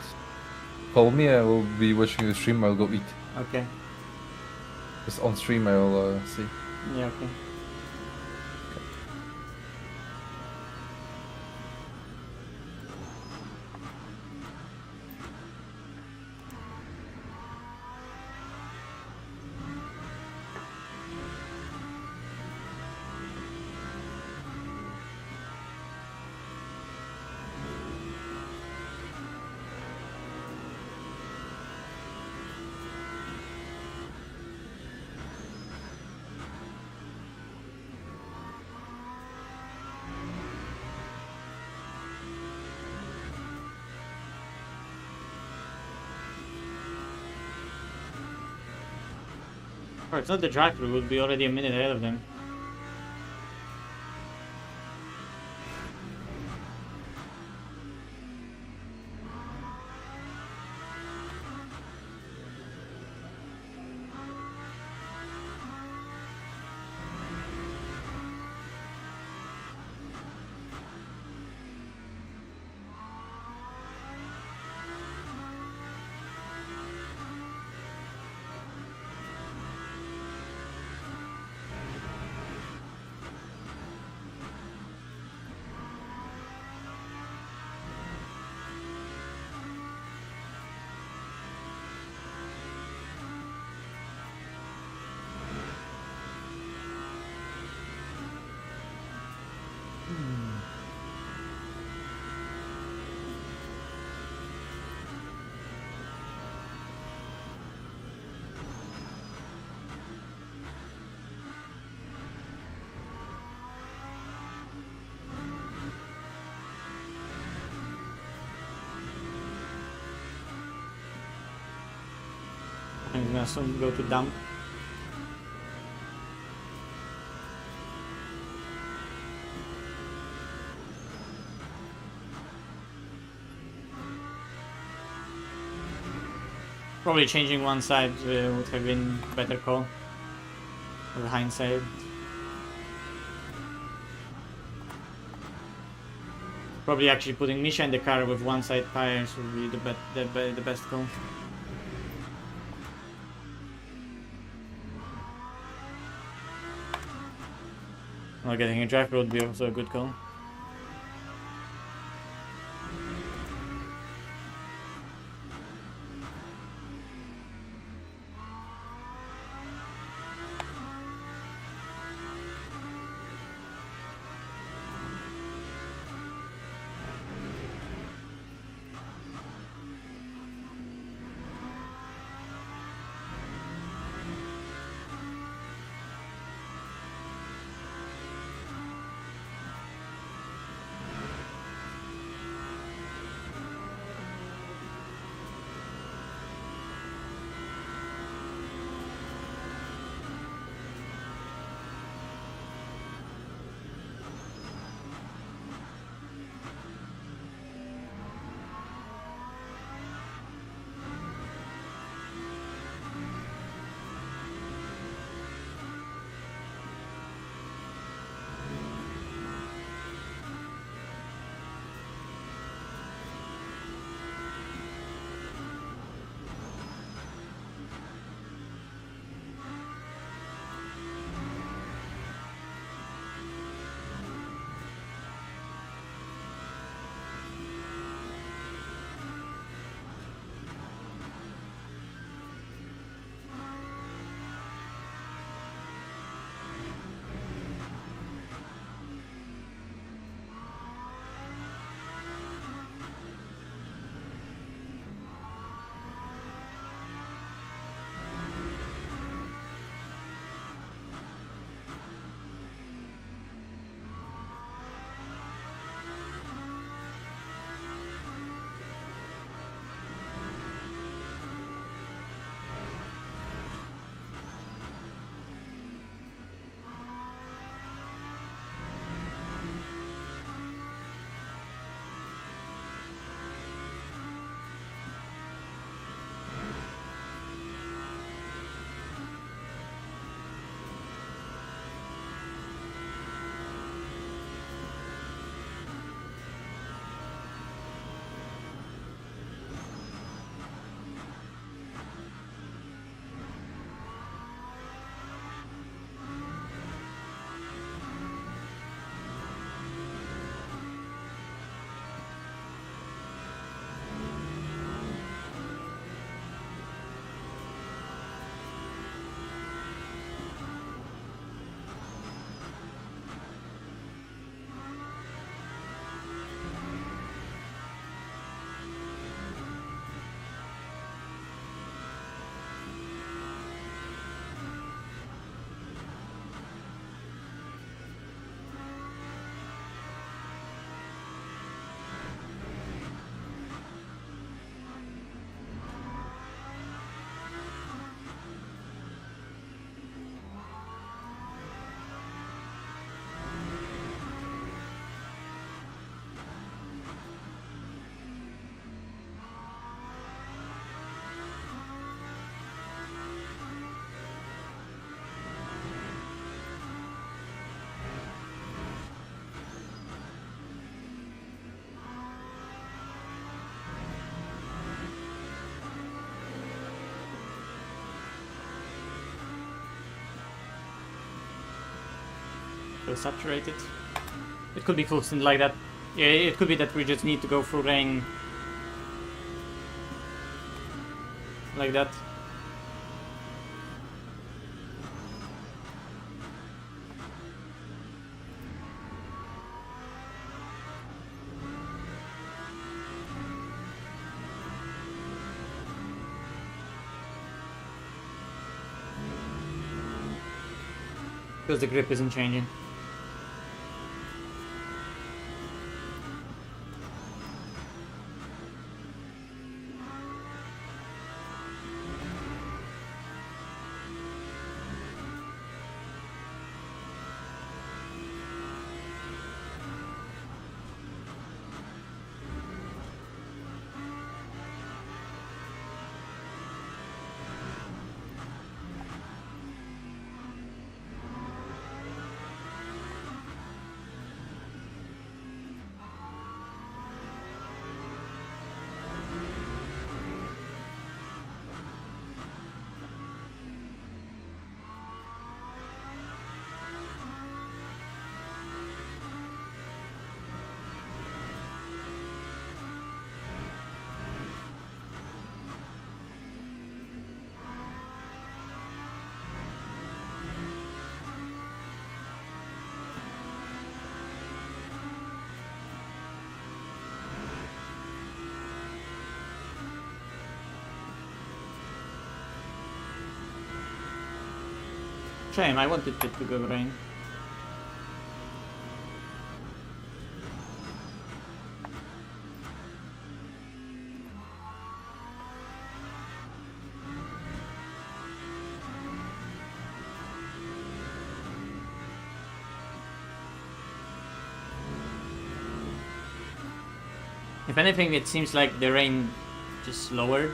call me. I will be watching the stream. I'll go eat. Okay. Just on stream, I'll see. Yeah, okay. Oh, it's not the drive-through, we'll be already a minute ahead of them. I'm gonna soon go to dump. Probably changing one side would have been better call. With hindsight. Probably actually putting MISHA in the car with one side tires would be the best call. Well, getting a drive would be also a good call. feel saturated. It could be full stint like that. Yeah, it could be that we just need to go through rain like that. Because the grip isn't changing. Shame, I wanted it to go rain. If anything, it seems like the rain just lowered.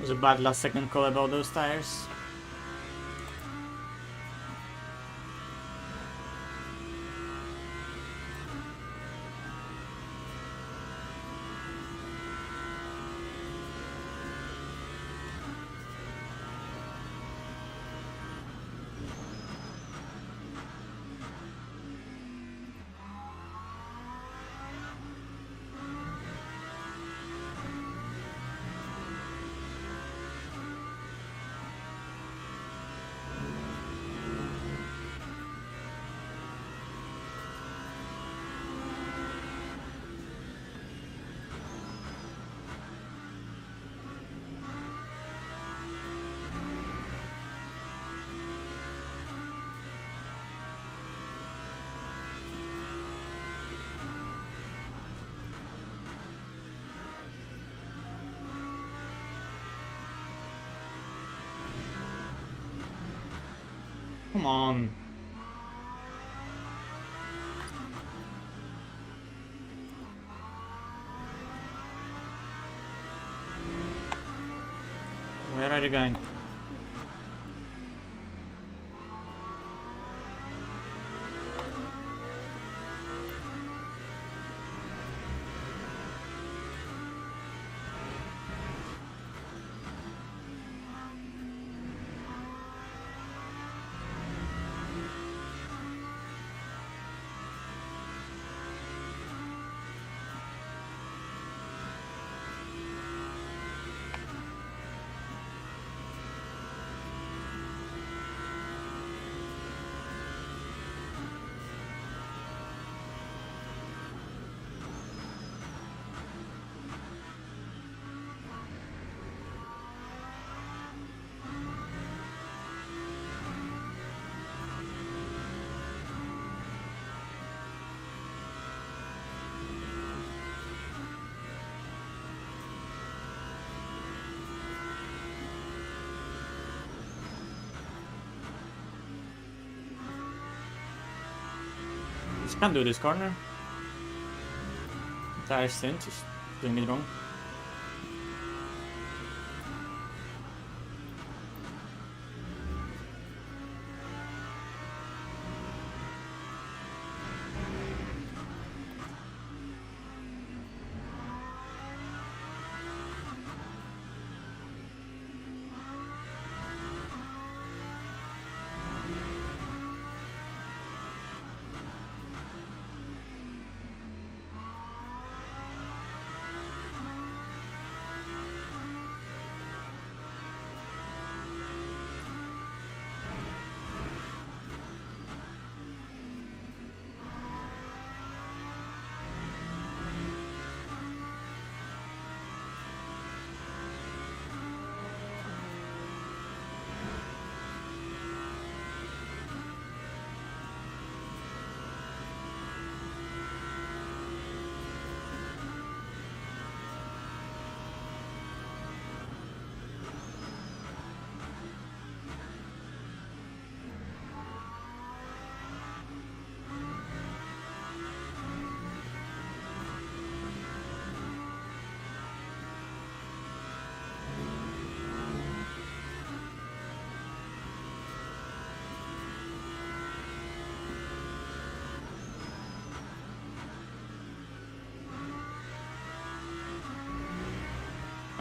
was a bad last second call about those tires. Come on. Where are you going? Just can't do this corner. Entire Stint just doing it wrong.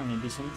I mean, decent.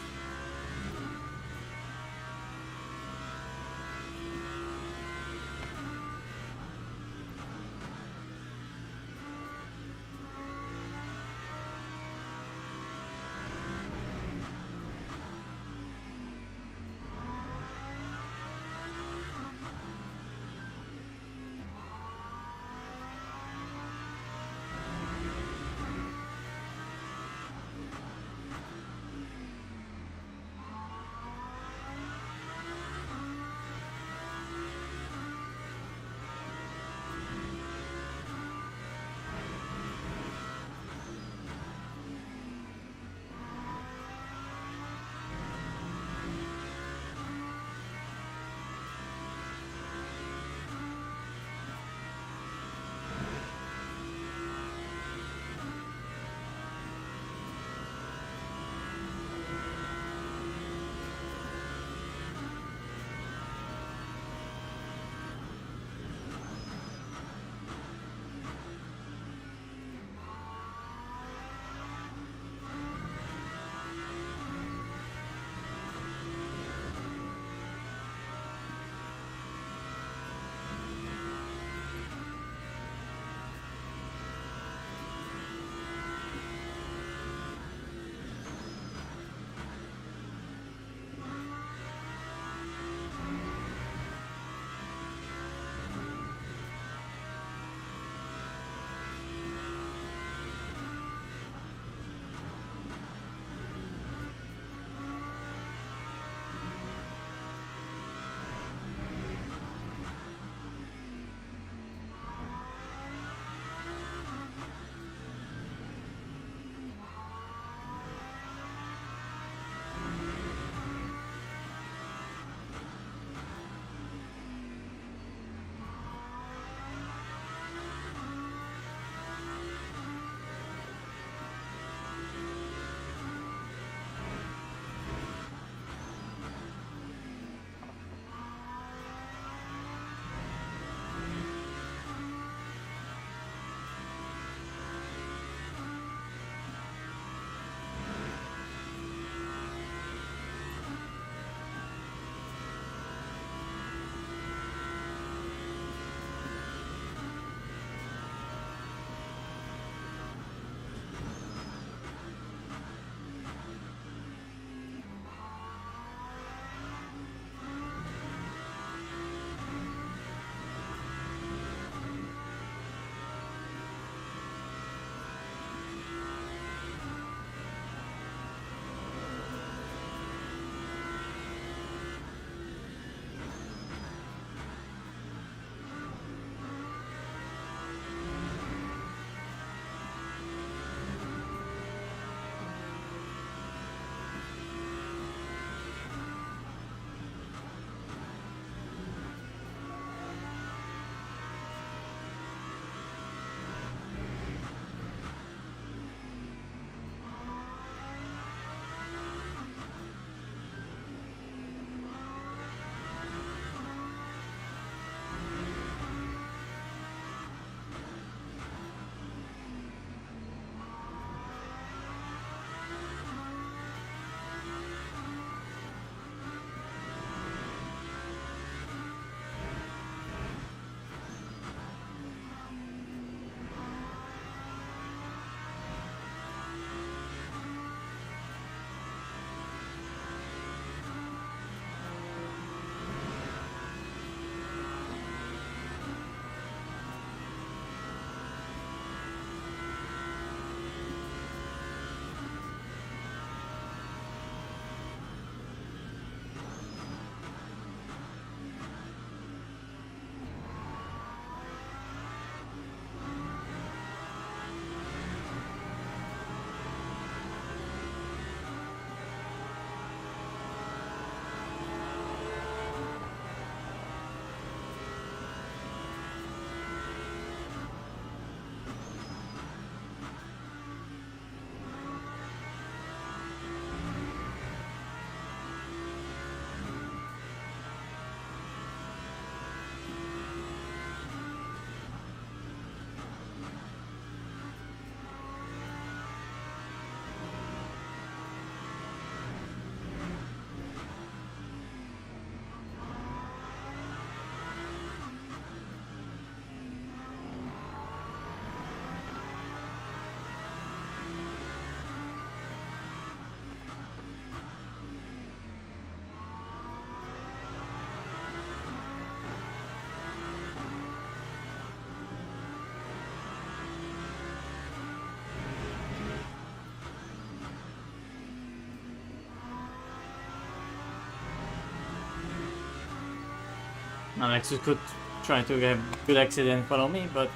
Now Lexus could try to have good exit and follow me, but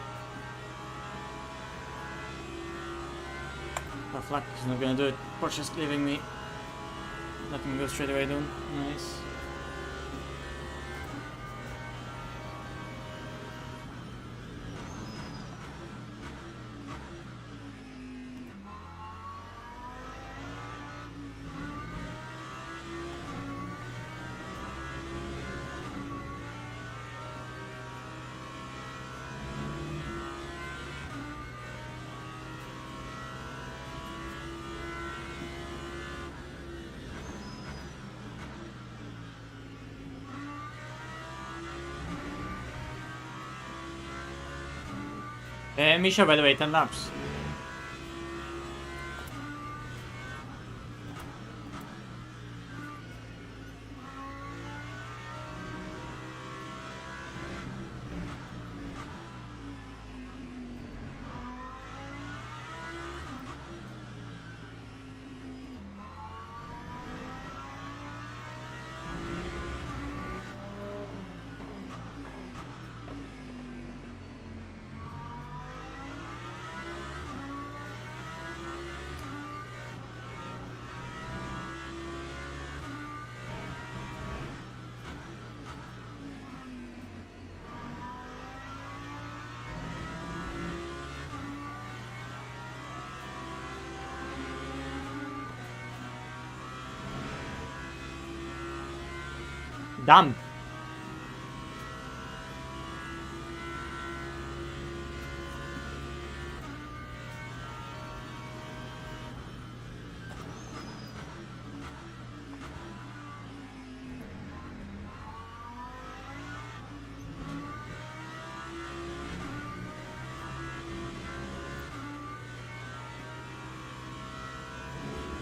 tough luck, he's not gonna do it. Porsche's leaving me. Let me go straight away, dude. Nice. MISHA, by the way, 10 laps. Damn.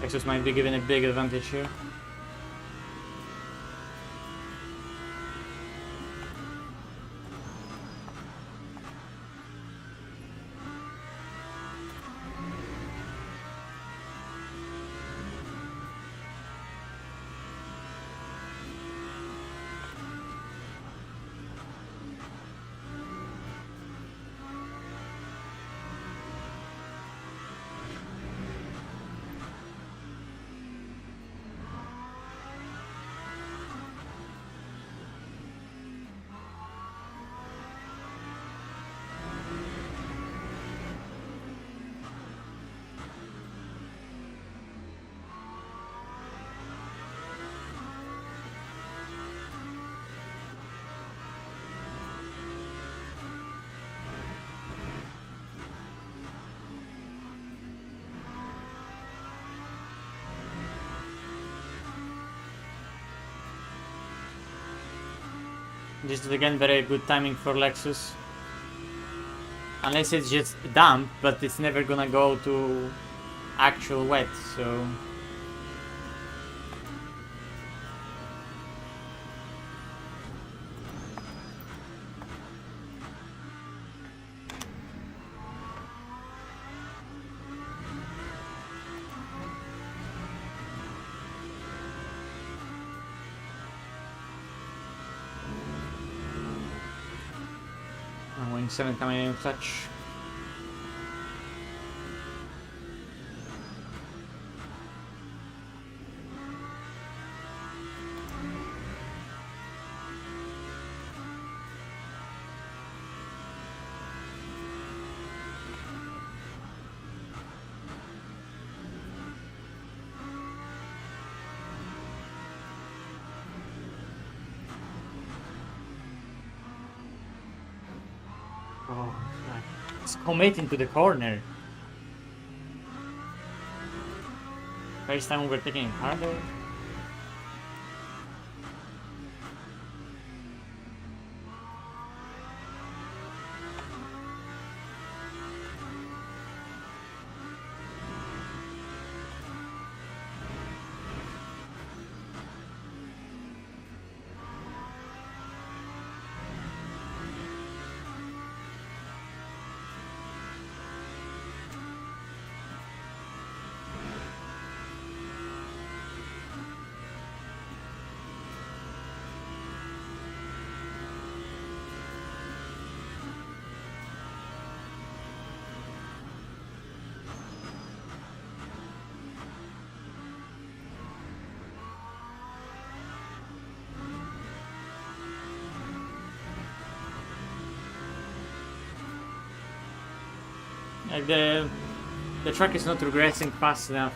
Lexus might be given a big advantage here. This is again very good timing for Lexus. Unless it's just damp, but it's never gonna go to actual wet, so... Wing 7 coming in clutch. Oh, it's commit into the corner. First time we're taking it harder. Like the truck is not regressing fast enough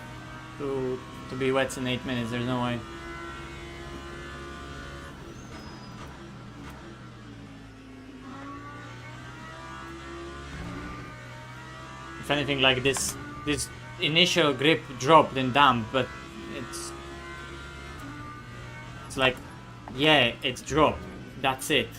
to be wet in 8 minutes. There's no way. If anything, like this initial grip dropped in dump, but it's like, yeah, it's dropped. That's it.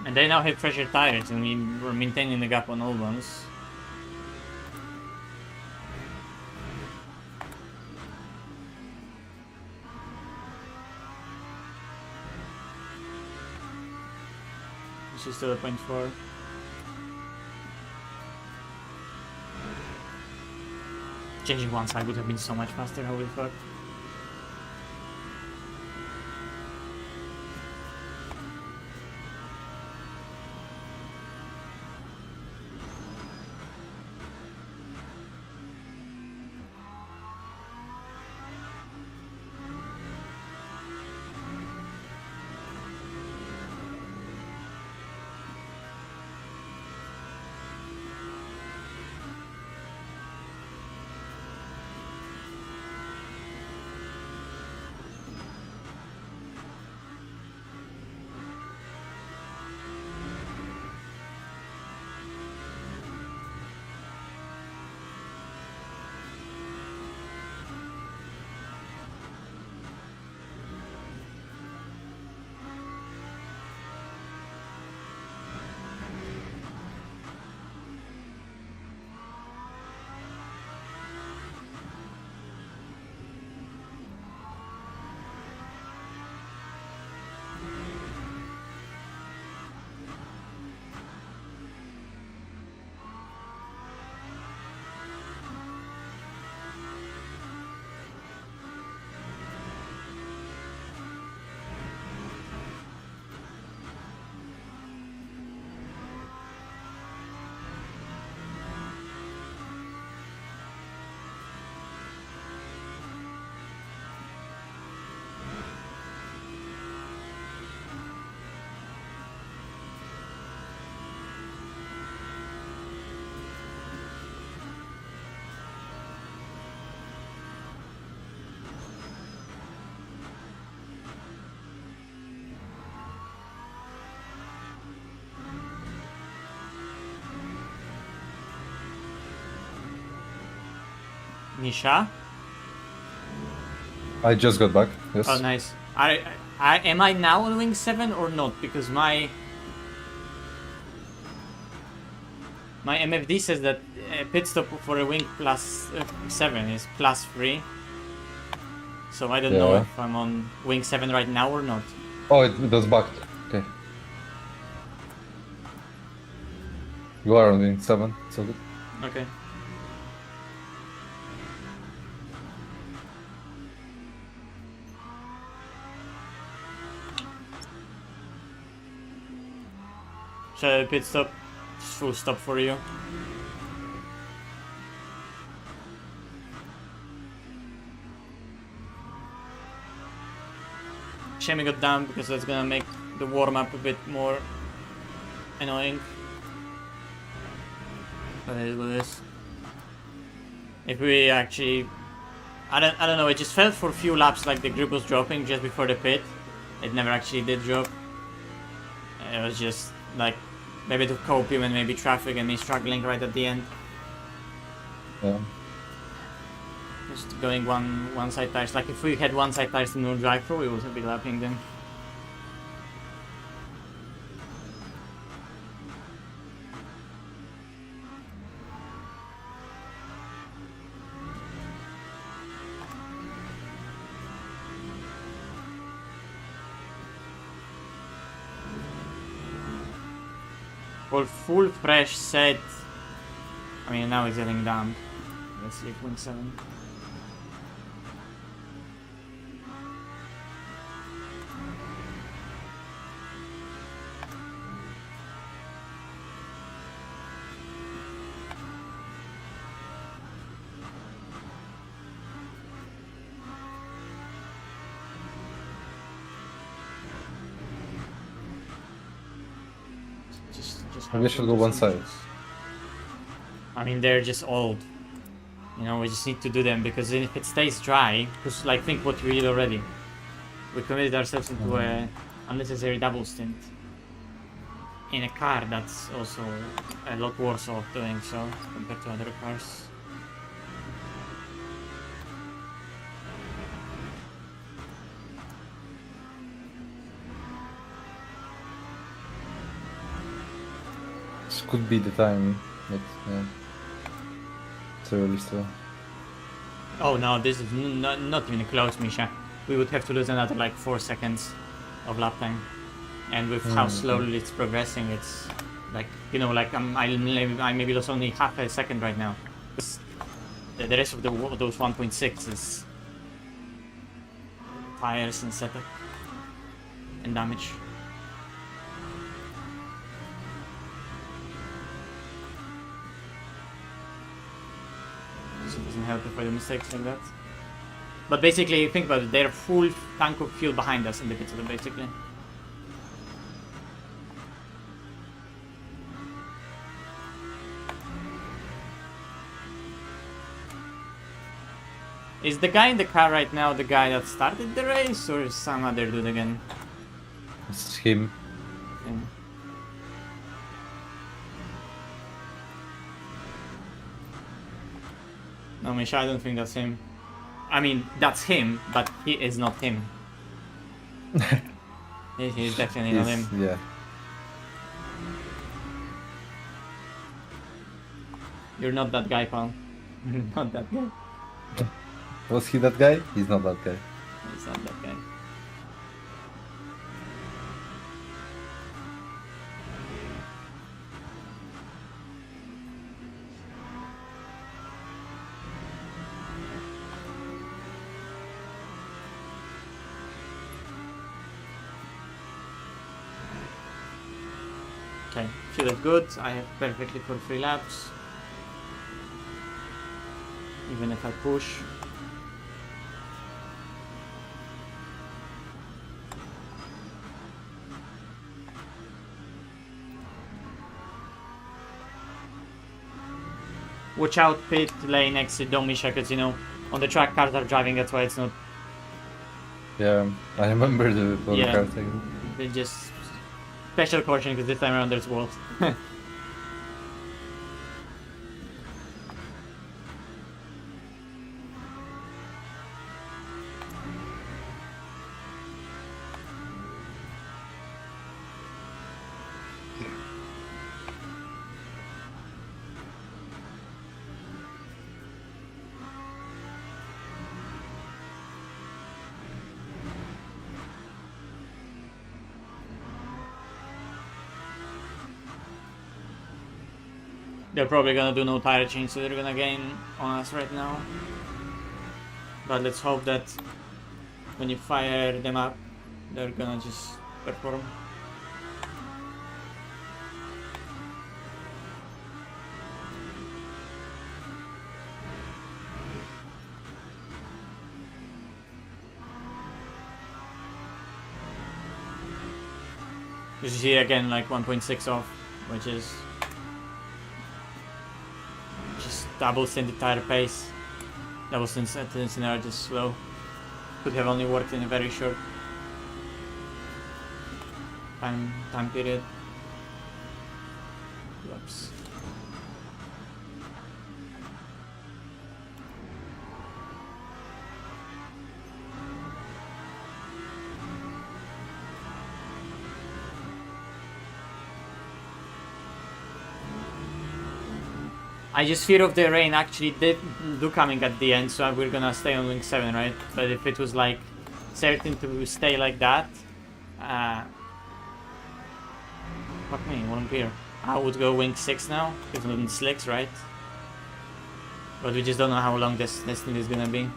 And they now have fresher tires, and we're maintaining the gap on old ones. This is still a 0.4. Changing one side would have been so much faster, holy fuck. MISHA? I just got back. Yes. Oh, nice. Am I now on wing 7 or not? Because my MFD says that pit stop for a wing plus 7 is plus 3. So I don't know if I'm on wing 7 right now or not. Oh, it was backed. Okay. You are on wing 7, so good. Okay. Shall I pit stop? Just full stop for you. Shame I got down because that's gonna make the warm up a bit more annoying. But it is what it is. If we actually, I don't know. It just felt for a few laps like the grip was dropping just before the pit. It never actually did drop. It was just like maybe to copium and maybe traffic and me struggling right at the end. Yeah. Just going one side tires. Like if we had one side tires in no drive through, we would be lapping them. For full fresh set. I mean now it's getting down. Let's see, 0.7. Just Maybe I should go one side. I mean, they're just old. You know, we just need to do them because if it stays dry, because like think what we did already. We committed ourselves into a unnecessary double stint in a car that's also a lot worse off doing so compared to other cars. This could be the time, but yeah. It's early still. Oh no, this is not even close, Misha. We would have to lose another like 4 seconds of lap time. And with how slowly it's progressing, it's like, you know, like I maybe lost only half a second right now. The rest of those 1.6 is tires and setup and damage. So it doesn't help if I do mistakes like that. But basically, think about it, they're full tank of fuel behind us in the pits, basically. Is the guy in the car right now the guy that started the race, or is some other dude again? It's him. Yeah. No, Misha, I don't think that's him. I mean, that's him, but he is not him. He is definitely not him. Yeah. You're not that guy, pal. You're not that guy. Was he that guy? He's not that guy. He's not that guy. Okay, feel it good. I have perfectly for 3 laps. Even if I push. Watch out pit lane exit, don't Misha, because you know, on the track cars are driving, that's why it's not. Yeah, I remember the car thing. They just special caution because this time around there's walls. They're probably gonna do no tire change, so they're gonna gain on us right now. But let's hope that when you fire them up, they're gonna just perform. You see again like 1.6 off, which is just double stinted tire pace. Double stinted scenario just slow. Could have only worked in a very short time period. Whoops. I just fear of the rain actually do coming at the end, so we're gonna stay on wing 7, right? But if it was like certain to stay like that, fuck me, what here? I would go wing 6 now, because it's on slicks, right? But we just don't know how long this thing is gonna be.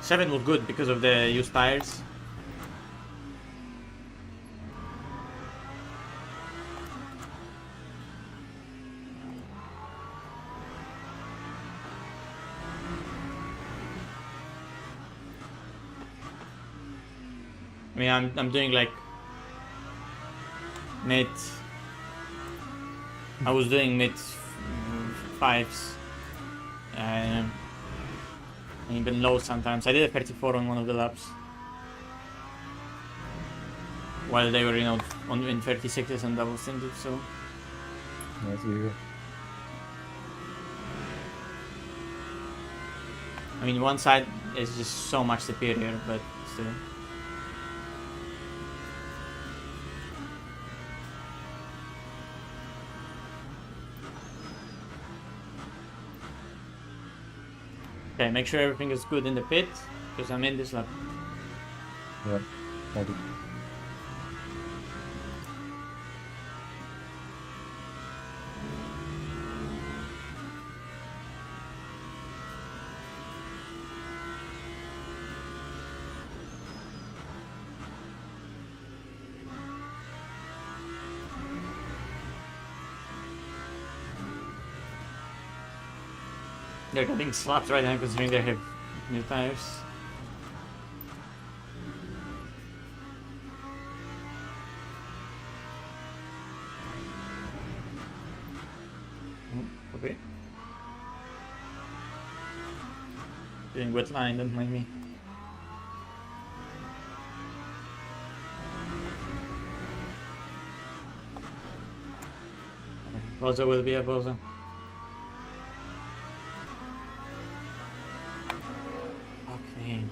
Seven was good because of the used tires. mean, I'm doing like mid. I was doing mid fives, even low sometimes. I did a 34 on one of the laps, while they were, you know, in 36s and double stinted. So That's you. I mean, one side is just so much superior, but still. Okay, make sure everything is good in the pit, because I'm in this lap. Yeah. I'll do. They're getting slapped right now considering they have new tires. Okay. Doing wet line, don't mind me. Bozo will be a Bozo. Okay.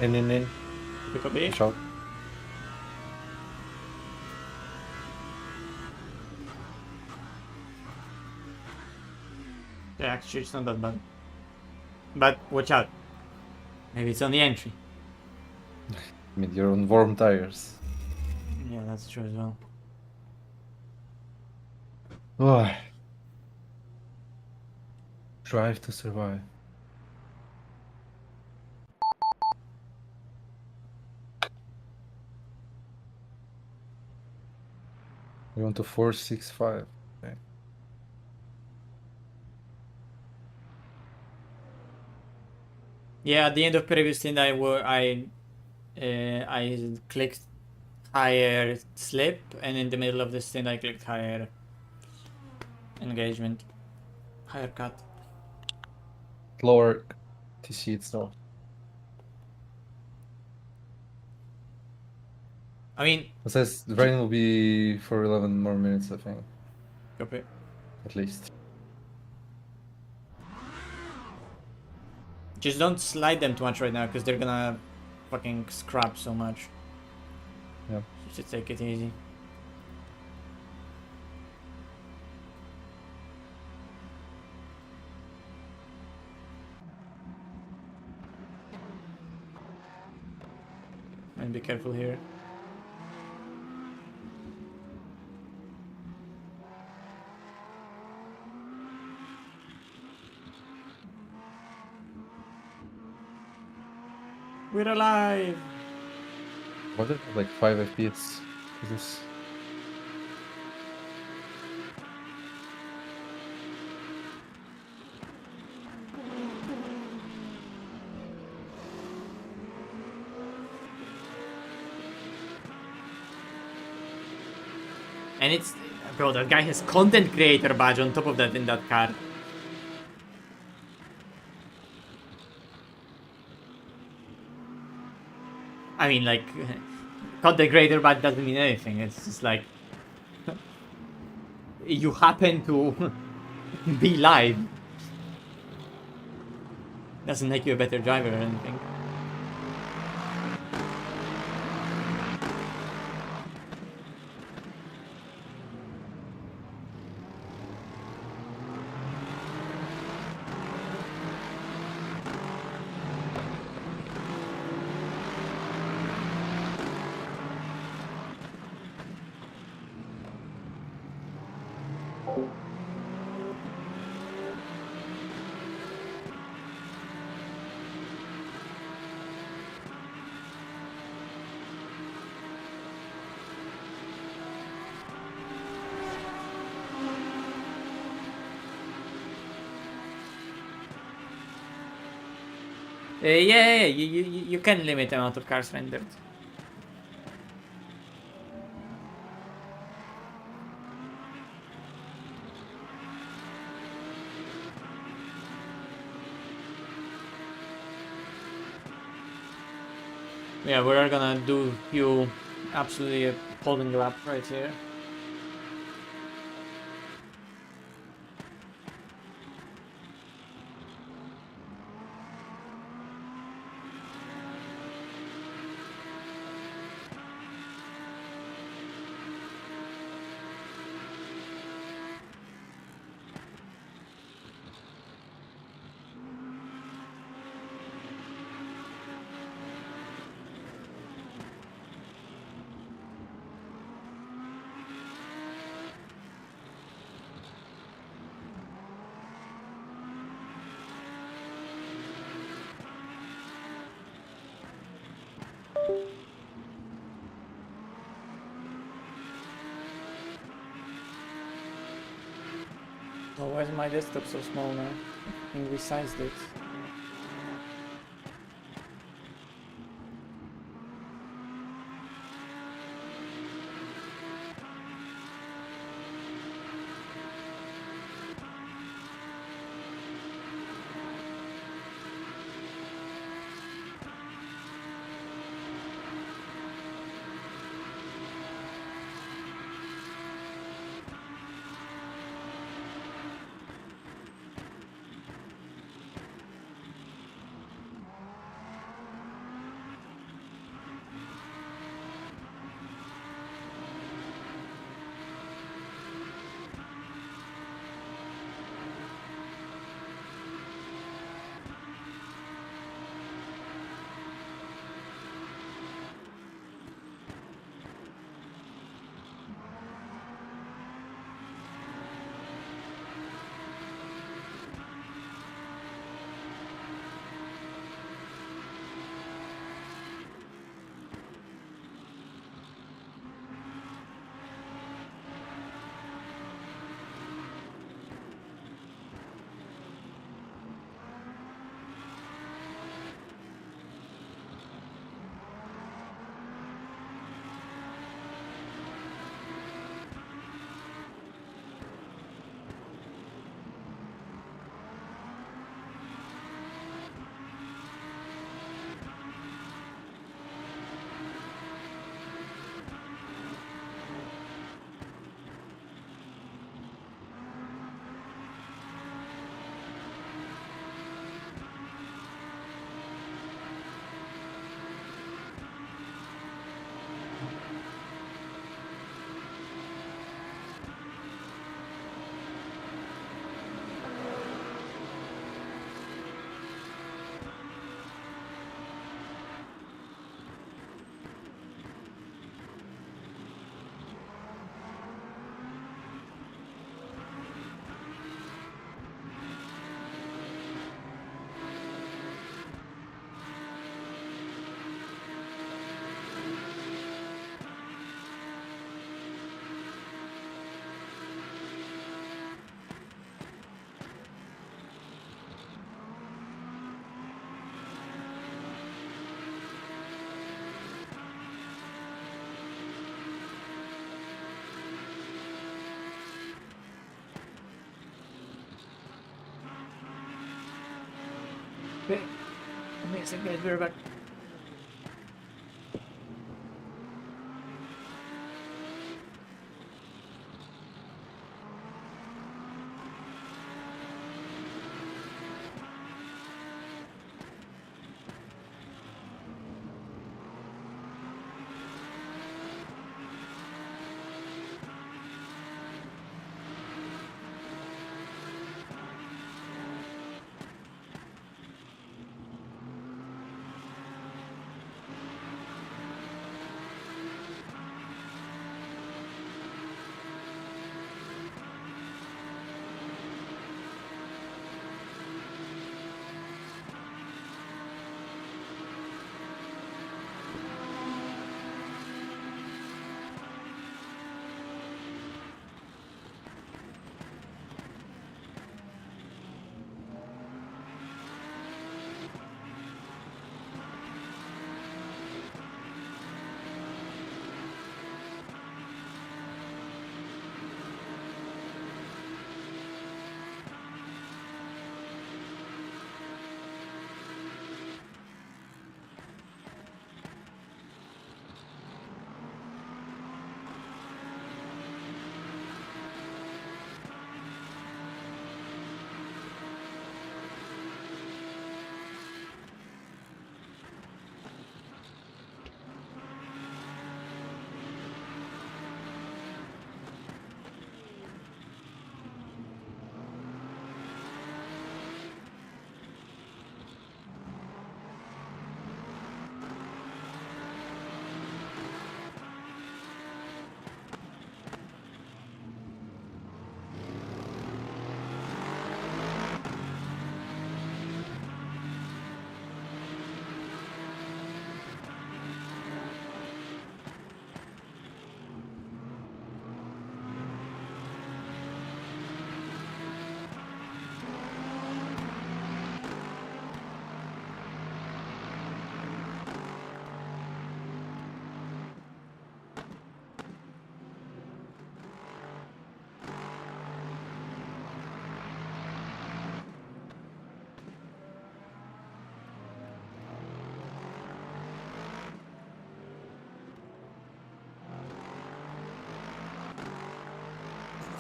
In. Pick up B. Shot. Yeah, actually it's not that bad. But watch out. Maybe it's on the entry. I mean, you're on warm tires. Yeah, that's true as well. Oh. Drive to survive. We want to 465. Okay. Yeah, at the end of previous stint I clicked higher slip, and in the middle of the stint I clicked higher engagement, higher cut. Lower TC itself. I mean, It says the rain will be for 11 more minutes, I think. copy. At least. Just don't slide them too much right now, because they're gonna fucking scrap so much. Yeah. Just take it easy. And be careful here. We're alive! Was it like 5 FPS? Is this? And it's... Bro, that guy has content creator badge on top of that in that car. I mean, like... Content creator badge doesn't mean anything. It's just like... you happen to be live. Doesn't make you a better driver or anything. Yeah, you can limit the amount of cars rendered. Yeah, we're gonna do you absolutely a polling lap right here. Oh, why is my desktop so small now? I think we sized it. Okay. Amazing, guys, we're back.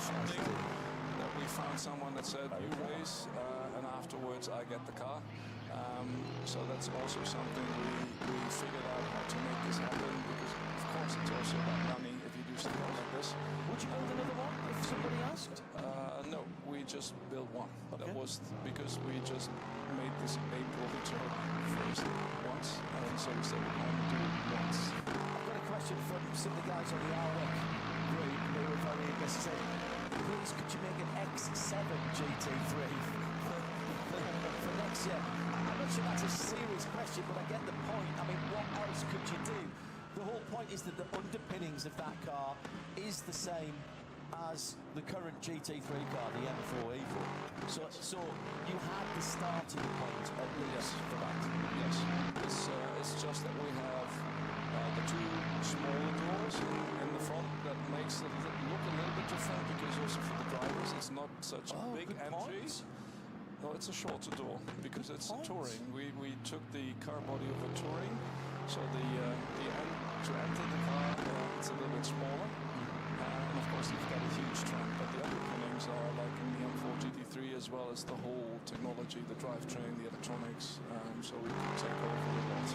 funding that we found someone that said you race and afterwards I get the car. So that's also something we figured out how to make this happen, because of course it's also about money if you do something like this. Would you build another one if somebody asked? No, we just built one. Okay. That was because we just made this April turn first once, and so we said we're going to do it once. I've got a question from some of the guys on the RWEC group who are very interested. Please, could you make an X7 GT3 for next year? I'm not sure that's a serious question, but I get the point. I mean, what else could you do? The whole point is that the underpinnings of that car is the same as the current GT3 car, the M4 E4. So you had the starting point at least for that. Yes, it's just that we have the two smaller doors in the front that makes it look a little bit different, because also for the drivers it's not such a big good entry. point. No, it's a shorter door because it's a touring. We took the car body of a touring, so the end to enter the car it's a little bit smaller. And of course you've got a huge trunk, but the underpinnings are like in the M4 GT3, as well as the whole technology, the drivetrain, the electronics, so we can take over a lot.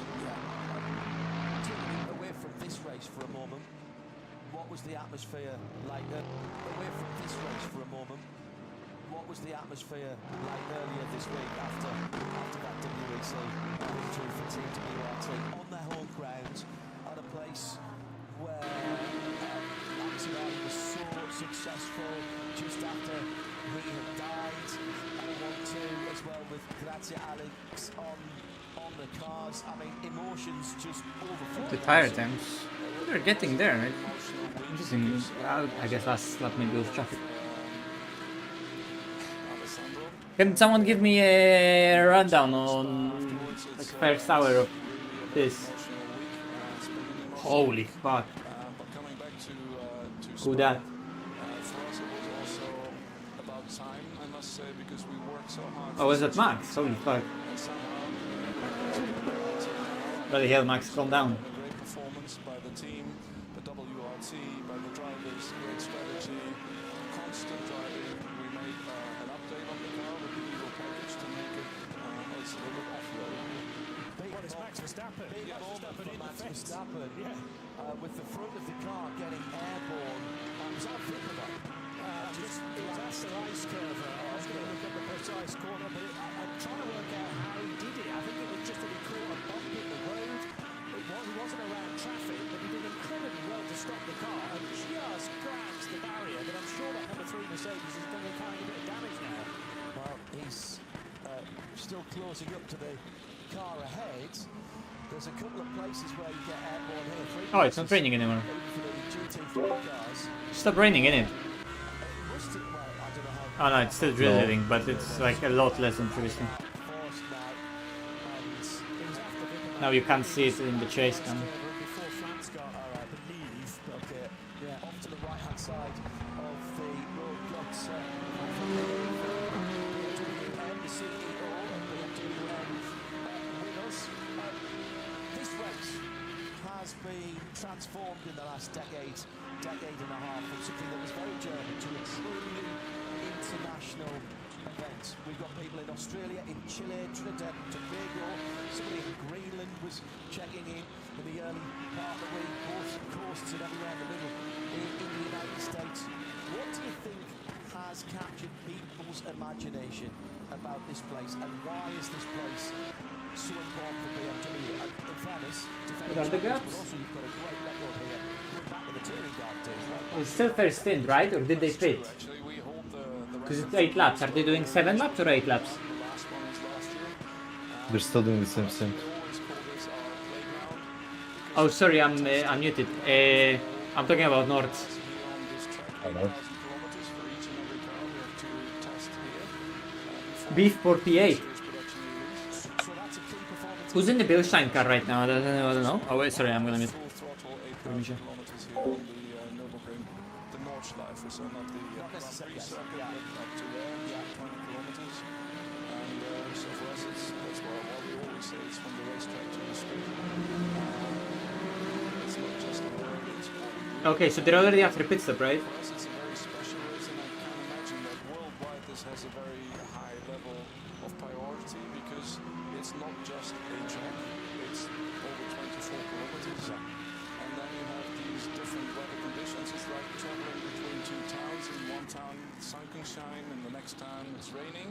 Taking it away from this race for a moment, what was the atmosphere like? Away from this race for a moment, what was the atmosphere like earlier this week after that WEC victory for Team WRT on their home ground at a place where was so successful just after he had died, and I want to as well with Grazie Alex on the cars. I mean, emotions just overflow. The tire temps. They're getting there, right? Interesting. I guess last lap maybe with traffic. Can someone give me a rundown on like first hour of this? Holy fuck. But coming back to Who that? for us it was also about time, I must say, because we worked so hard. Oh, was that Max? Holy fuck. And somehow, Bloody hell, Max, calm down. great performance by the team, the WRT, by the drivers, great strategy, constant driving. We made an update on the car with the Evo package to make it it's a little bit off-road. Well, it's Max Verstappen. Big moment for Max Verstappen. With the front of the car getting airborne. Was that Vipava? It was after ice curve. I was going to look at the precise corner, but I'm trying to work out how he did it. I think it was just that he caught a bump in the road. He wasn't around traffic, but he did incredibly well to stop the car and just cracks the barrier. But I'm sure that number 3 Mercedes is going to kind of bit of damage now. Well, he's still closing up to the car ahead. There's a couple of places where you get airborne here. Oh, it's not raining anymore. For the GT3 cars. Stop raining, innit? Must it, well, I don't know how Oh no, it's still drizzling, but it's like a lot less than previously. forced now. And it was after Vipava. Now you can't see it in the chase cam. Before France got her, I believe. Okay. Yeah, off to the right hand side of the road got the CEO and BMW winners. This race has been transformed in the last decade and a half from something that was very German to a truly international event. We've got people in Australia, in Chile, Trinidad and Tobago. Somebody in Greenland was checking in the early part of the week. Both coasts and everywhere in the middle in the United States. What do you think has captured people's imagination about this place, and why is this place so important for BMW? And in fairness, What are the gaps? but also you've got a great record here. Going back to the touring guard days, right? It's still first stint, right? Or did they fit? Actually, we hold the Because record it's 8 laps. Are they doing 7 laps or 8 laps? the last one was last year. They're still doing the same thing. We always call this our playground. Oh, sorry, I'm muted. I'm talking about Nords. Here on this track, I know. 8,000 kilometers for each and every car we have to test here. Beef 48. Series production units. So that's a key performance. Who's in the Bilstein car right now? I don't know. Oh, wait, sorry, I'm gonna mute. Full throttle, 8,000 MISHA. kilometers here on the Nürburgring, the Nordschleife, so not the Grand necessarily, Prix yes, circuit, yeah. but up to there, 20 kilometers. And so for us, that's what we always say, it's from the racetrack to the street. It's not just a American sport. Okay, so they're already after pit stop, right? For us, it's a very special race, and I it's not just a track, it's over 24 kilometers. And then you have these different weather conditions. It's like traveling between two towns. In one town, sun can shine, and the next town it's raining.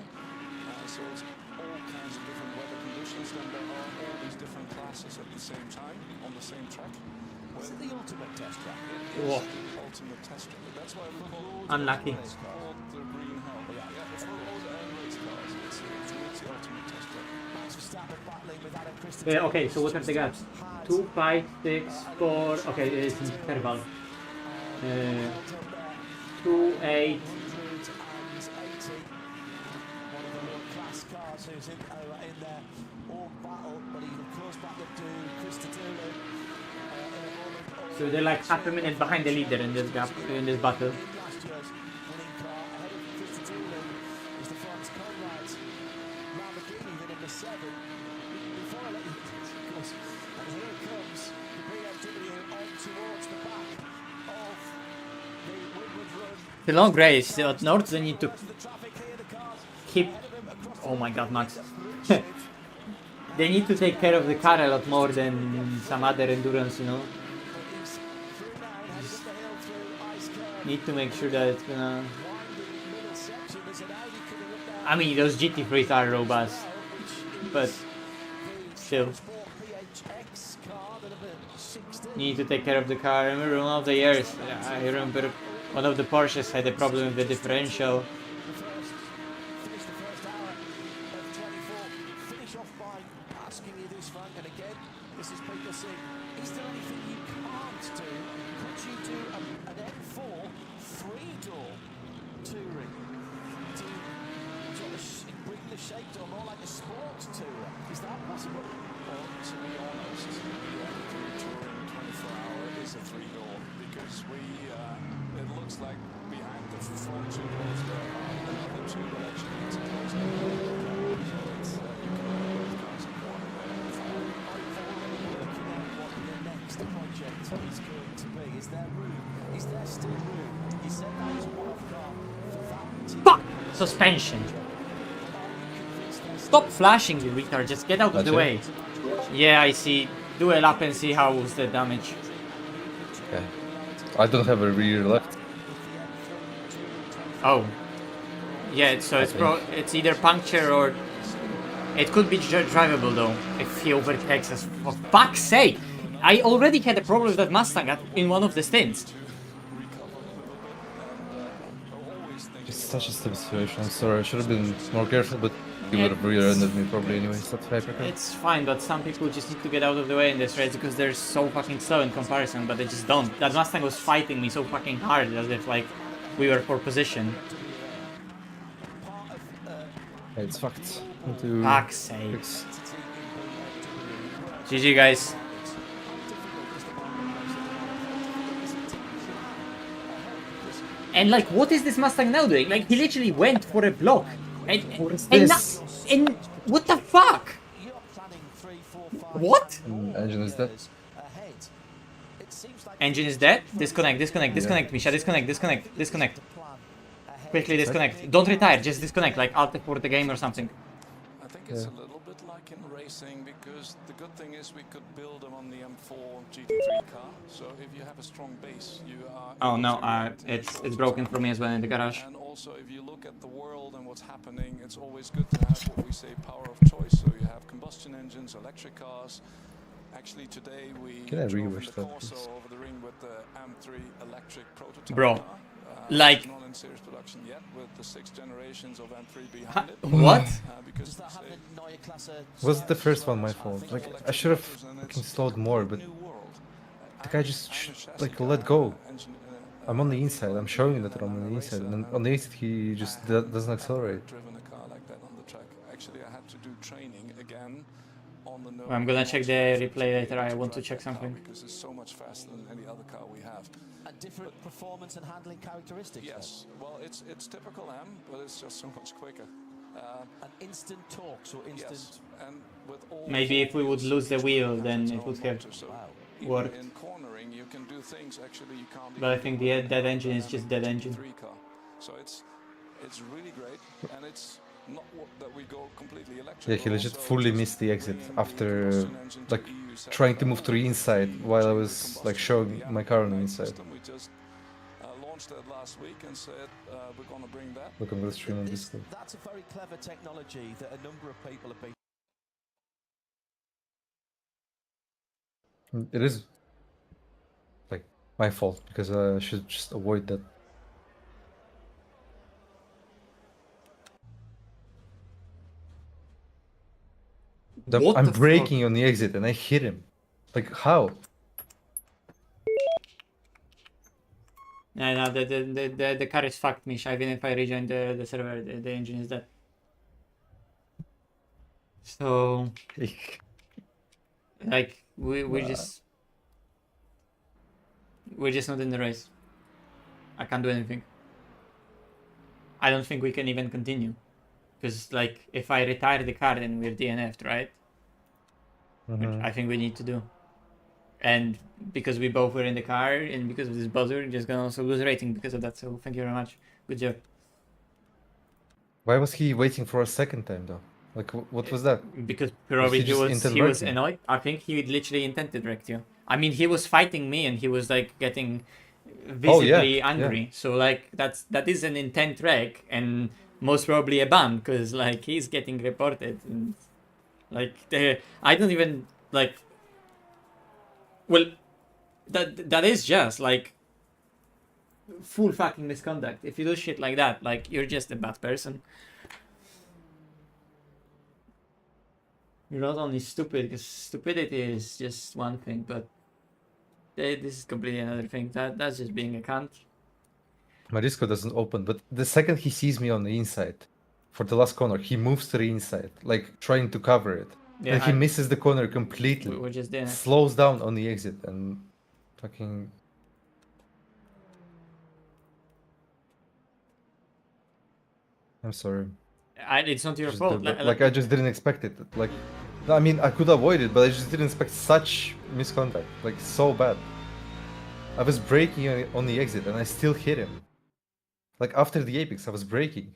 So it's all kinds of different weather conditions. Then there are all these different classes at the same time on the same track. Is it the ultimate test track? It is Whoa. the ultimate test track. That's why we call it Unlucky. it's called the green hell. Yeah, for road and race cars, it's the ultimate test track. Max Verstappen battling with Adam Christensen. Okay, so what are the gaps? 2, 5, 6, 4. Okay, it's interval. 2, 8. One of the real class cars who's in there all battle, but he close back to Christensen. So they're like half a minute behind the leader in this gap, in this battle. Last year's winning car ahead of Christensen is the France Conrad's Lamborghini, the number 7. Before I let you, of course, and here comes the BMW on towards the back of the Windward Run. The long race, North they need to The traffic here, the cars keep. Oh my god, Max. They need to take care of the car a lot more than some other endurance, you know. Need to make sure that it's gonna. I mean, those GT3s are robust, but still. You need to take care of the car. I remember one of the years, I remember one of the Porsches had a problem with the differential. Finish the first hour of 24. Finish off by asking you this, Frank, and again, this is people saying, is there anything you can't do? Could you do an M4 3-door touring to sort of bring the shape to more like a sports tourer? Is that possible? Well, to be honest, the M3 Touring 24-hour is a 3-door because it looks like behind the front two doors there are another two that actually needs to close down. So it's, you can have both cars in one and then Working out what the next project is going to be. Is there room? Is there still room? You said that was a one-off car for that. Fuck! Suspension. Stop flashing, you retard. Just get out of the way. Yeah, I see. Do a lap and see how's the damage. Okay. I don't have a rear left. Oh. Yeah, so it's either puncture or it could be drivable though if he overtakes us. For fuck's sake! I already had a problem with that Mustang in one of the stints. It's such a stupid situation. I'm sorry. I should have been more careful, but he would have rear-ended me probably anyway. Stop hypercar. It's fine, but some people just need to get out of the way in this race because they're so fucking slow in comparison, but they just don't. That Mustang was fighting me so fucking hard as if like we were for position. Hey, it's fucked. Need to Fuck's sake. fix. GG guys. And like, what is this Mustang now doing? Like, he literally went for a block. And what the fuck? You're planning 3, 4, 5 What? Engine is dead. ahead. It seems like Engine is dead? Disconnect, Misha, disconnect. plan ahead. Quickly disconnect. Don't retire, just disconnect, like Alt F for the game or something. I think it's a little bit like in racing because the good thing is we could build them on the M4 GT3 car. So if you have a strong base, you are. Oh no, able to it's broken for me as well in the garage. And also, if you look at the world and what's happening, it's always good to have what we say power of choice. So you have combustion engines, electric cars. Actually, today we Can I drove in rewish the that, Corso please? over the ring with the M3 electric prototype Bro, car. like- It's not in series production yet, with the 6 generations of M3 behind it. What? Because Does that have they- the Neue Klasse? Was the first one my fault? Like, I should have fucking slowed more, but new world. the guy just like let go. I'm on the inside. I'm showing that I'm on the inside, and on the inside he just doesn't accelerate. Driven a car like that on the track. Actually, I had to do training again on the. I'm gonna check the replay later, I want to check something. Because it's so much faster than any other car we have. And different performance and handling characteristics. Yes, well, it's typical M, but it's just so much quicker. An instant torque, so instant. Yes, and with all. Maybe if we would lose the wheel, then it would have Even worked. in cornering, you can do things actually you can't. But I even think do the with dead engine is just dead engine. GT3 car. So it's really great, and it's not that we go completely electric. Yeah, he but legit also fully just missed the exit bringing the after combustion engine to like EU setup trying to and move to the the inside while I GE was like combustion showing engine, my the car on the MAG inside. system. We just launched that last week and said we're going to bring that. Look, I'm gonna stream on Discord. That's a very clever technology that a number of people have been. It is like my fault because I should just avoid that. What I'm the braking on the exit and I hit him. Like how? No, the car is fucked, Misha. Even if I rejoin the server, the engine is dead. So, like, we're just not in the race. I can't do anything. I don't think we can even continue. Because, like, if I retire the car, then we're DNF'd, right? Which I think we need to do. And because we both were in the car, and because of this buzzer, we're just gonna also lose rating because of that. So, thank you very much. Good job. Why was he waiting for a second time though? Like what was that? Because probably he just intent he was wrecked me? annoyed. I think he literally intended wrecked you. I mean, he was fighting me and he was like getting visibly angry. So like that is an intent wreck and most probably a ban because like he's getting reported and like I don't even like. Well, that is just like full fucking misconduct. If you do shit like that, like you're just a bad person. You're not only stupid, because stupidity is just one thing, but this is completely another thing. That's just being a cunt. My Discord doesn't open, but the second he sees me on the inside, for the last corner, he moves to the inside, like trying to cover it. Yeah, and he misses the corner completely. We're just doing it. Slows down on the exit and fucking... I'm sorry. It's not your Just fault. like I just didn't expect it. Like, I mean, I could avoid it, but I just didn't expect such misconduct. Like, so bad. I was braking on the exit and I still hit him. Like, after the apex, I was braking.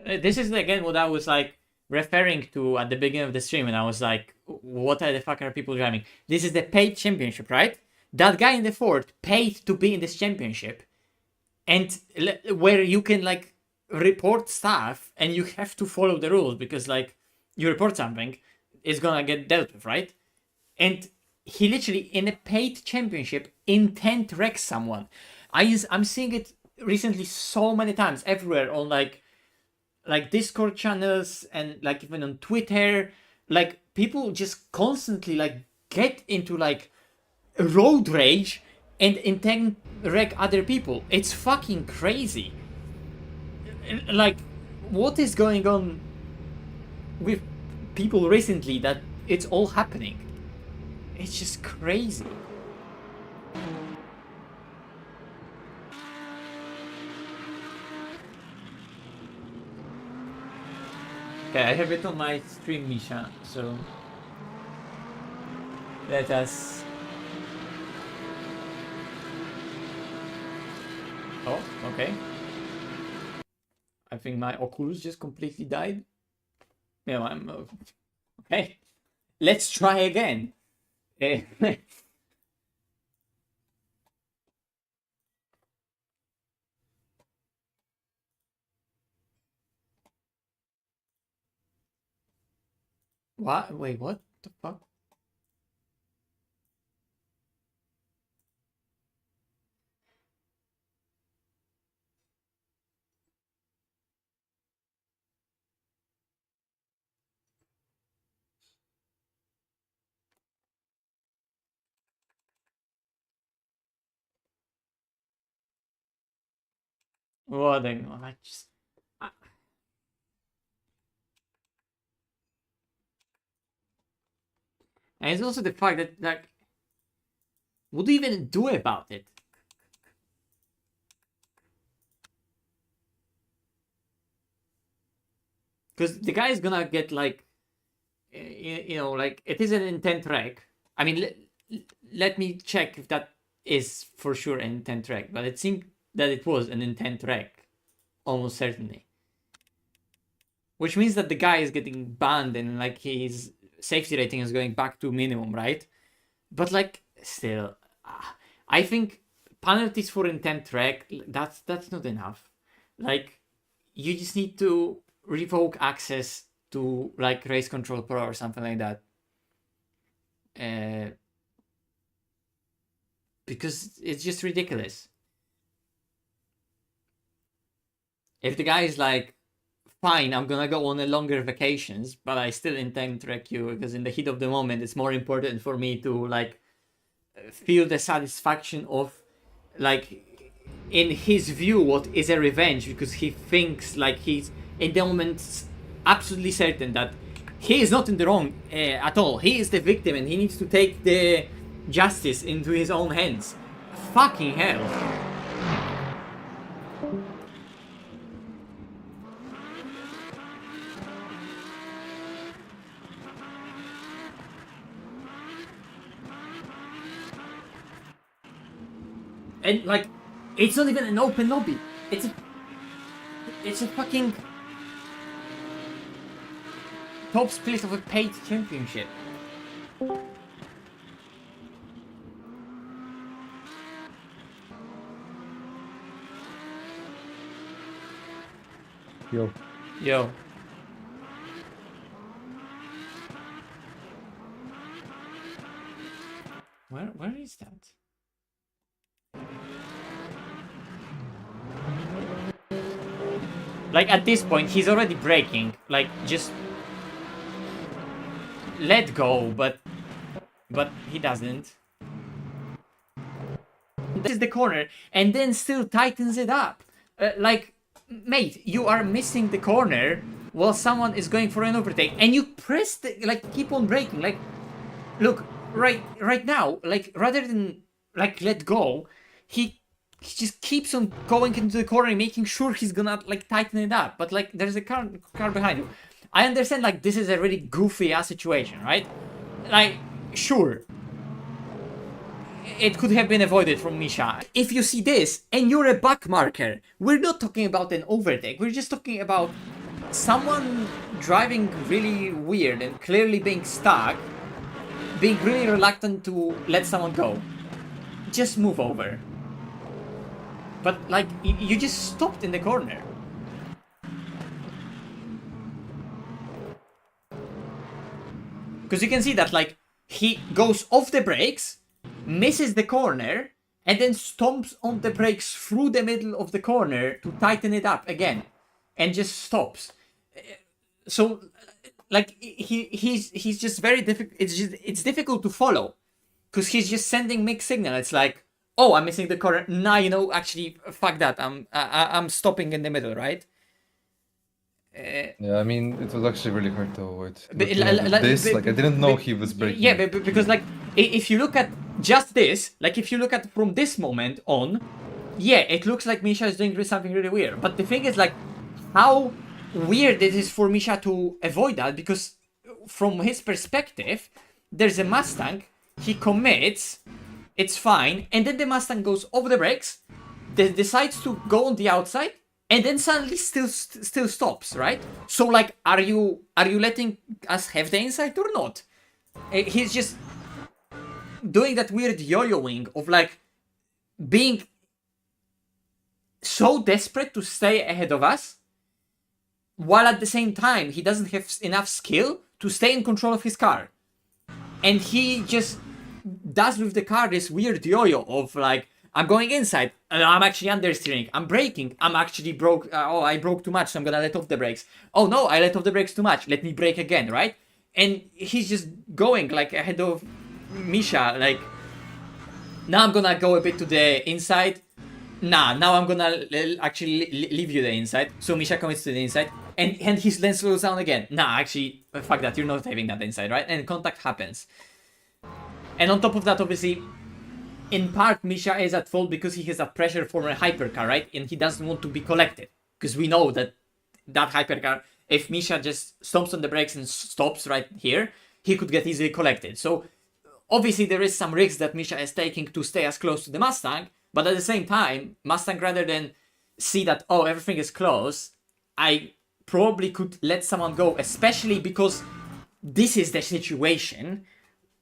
This is again what I was like referring to at the beginning of the stream, and I was like, "What the fuck are people driving?" This is the paid championship, right? That guy in the Ford paid to be in this championship, and where you can like report stuff, and you have to follow the rules because like you report something, it's gonna get dealt with, right? And he literally in a paid championship intent wrecks someone. I'm seeing it recently so many times everywhere on like Discord channels and like even on Twitter, like people just constantly like get into like road rage and intend wreck other people. It's fucking crazy. Like, what is going on with people recently that it's all happening? It's just crazy. Okay, I have it on my stream, Misha, so let us... Oh, okay. I think my Oculus just completely died. Yeah, I'm... Okay. Let's try again. What? Wait, what the fuck? What the... I just... And it's also the fact that, like, what do you even do about it? Because the guy is gonna get like, you know, like it is an intent wreck. I mean, let me check if that is for sure an intent wreck, but it seemed that it was an intent wreck, almost certainly. Which means that the guy is getting banned and like his safety rating is going back to minimum, right? But like still, I think penalties for intent wreck, that's not enough. Like you just need to revoke access to like Race Control Pro or something like that. Because it's just ridiculous. If the guy is like, fine, I'm gonna go on a longer vacations, but I still intend to wreck you because in the heat of the moment, it's more important for me to like feel the satisfaction of like, in his view, what is a revenge, because he thinks like he's in the moment absolutely certain that he is not in the wrong at all. He is the victim and he needs to take the justice into his own hands. Fucking hell. And like, it's not even an open lobby. It's a fucking top split of a paid championship. Yo. Where is that? Like at this point, he's already braking. Like just let go, but he doesn't. This is the corner, and then still tightens it up. Like, mate, you are missing the corner while someone is going for an overtake, and you press the, like, keep on braking. Like, look, right now, like, rather than like let go, he just keeps on going into the corner and making sure he's gonna like tighten it up. But like there's a car behind you. I understand like this is a really goofy ass situation, right? Like sure, it could have been avoided from MISHA. If you see this and you're a back marker, we're not talking about an overtake. We're just talking about someone driving really weird and clearly being stuck, being really reluctant to let someone go. Just move over. But like, you just stopped in the corner. Because you can see that like, he goes off the brakes, misses the corner, and then stomps on the brakes through the middle of the corner to tighten it up again. And just stops. So, like, he's just very difficult. It's difficult to follow. Because he's just sending mixed signal. It's like, oh, I'm missing the corner. Nah, you know, actually, fuck that. I'm stopping in the middle, right? Yeah, I mean, it was actually really hard to avoid. But, I didn't know he was breaking. Yeah, because like, if you look at just this, like if you look at from this moment on, yeah, it looks like MISHA is doing something really weird. But the thing is like, how weird it is for MISHA to avoid that, because from his perspective, there's a Mustang, he commits, it's fine, and then the Mustang goes over the brakes, decides to go on the outside, and then suddenly still stops, right? So like, are you letting us have the inside or not? He's just doing that weird yo-yoing of like being so desperate to stay ahead of us, while at the same time he doesn't have enough skill to stay in control of his car. And he just does with the car this weird yo-yo of like, I'm going inside, I'm actually understeering, I'm braking, I'm actually broke, oh, I broke too much, so I'm gonna let off the brakes. Oh no, I let off the brakes too much, let me brake again, right? And he's just going like ahead of MISHA, like, now I'm gonna go a bit to the inside, nah, now I'm gonna actually leave you the inside, so MISHA commits to the inside, and he then slows down again. Nah, actually, fuck that, you're not having that inside, right? And contact happens. And on top of that, obviously, in part, MISHA is at fault because he has a pressure from a hypercar, right? And he doesn't want to be collected. Because we know that that hypercar if MISHA just stomps on the brakes and stops right here, he could get easily collected. So obviously there is some risks that MISHA is taking to stay as close to the Mustang, but at the same time, Mustang, rather than see that, oh, everything is close, I probably could let someone go, especially because this is the situation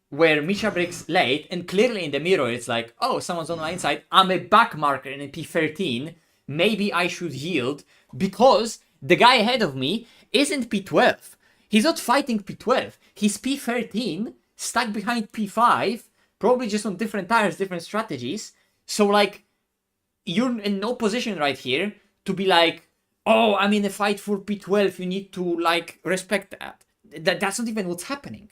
where MISHA brakes late, and clearly in the mirror it's like, oh, someone's on my inside, I'm a back marker in a P13, maybe I should yield, because the guy ahead of me isn't P12. He's not fighting P12, he's P13, stuck behind P5, probably just on different tires, different strategies. So like, you're in no position right here to be like, oh, I'm in a fight for P12, you need to like respect that. That's not even what's happening.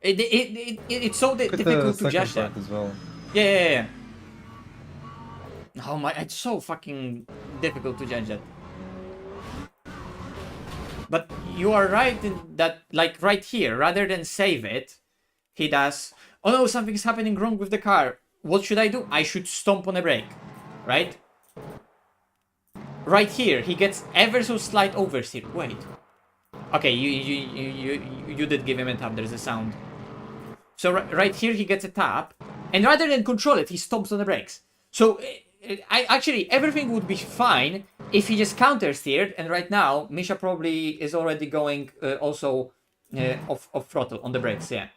It's so difficult to judge that. As well. Yeah. Oh my, it's so fucking difficult to judge that. But you are right in that, like right here, rather than save it, he does, oh no, something's happening wrong with the car. What should I do? I should stomp on a brake, right? Right here, he gets ever so slight oversteer. Wait. Okay, you did give him a tap, there's a sound. So right here, he gets a tap, and rather than control it, he stomps on the brakes. So actually, everything would be fine if he just counter-steered, and right now, MISHA probably is already going also off throttle on the brakes, yeah.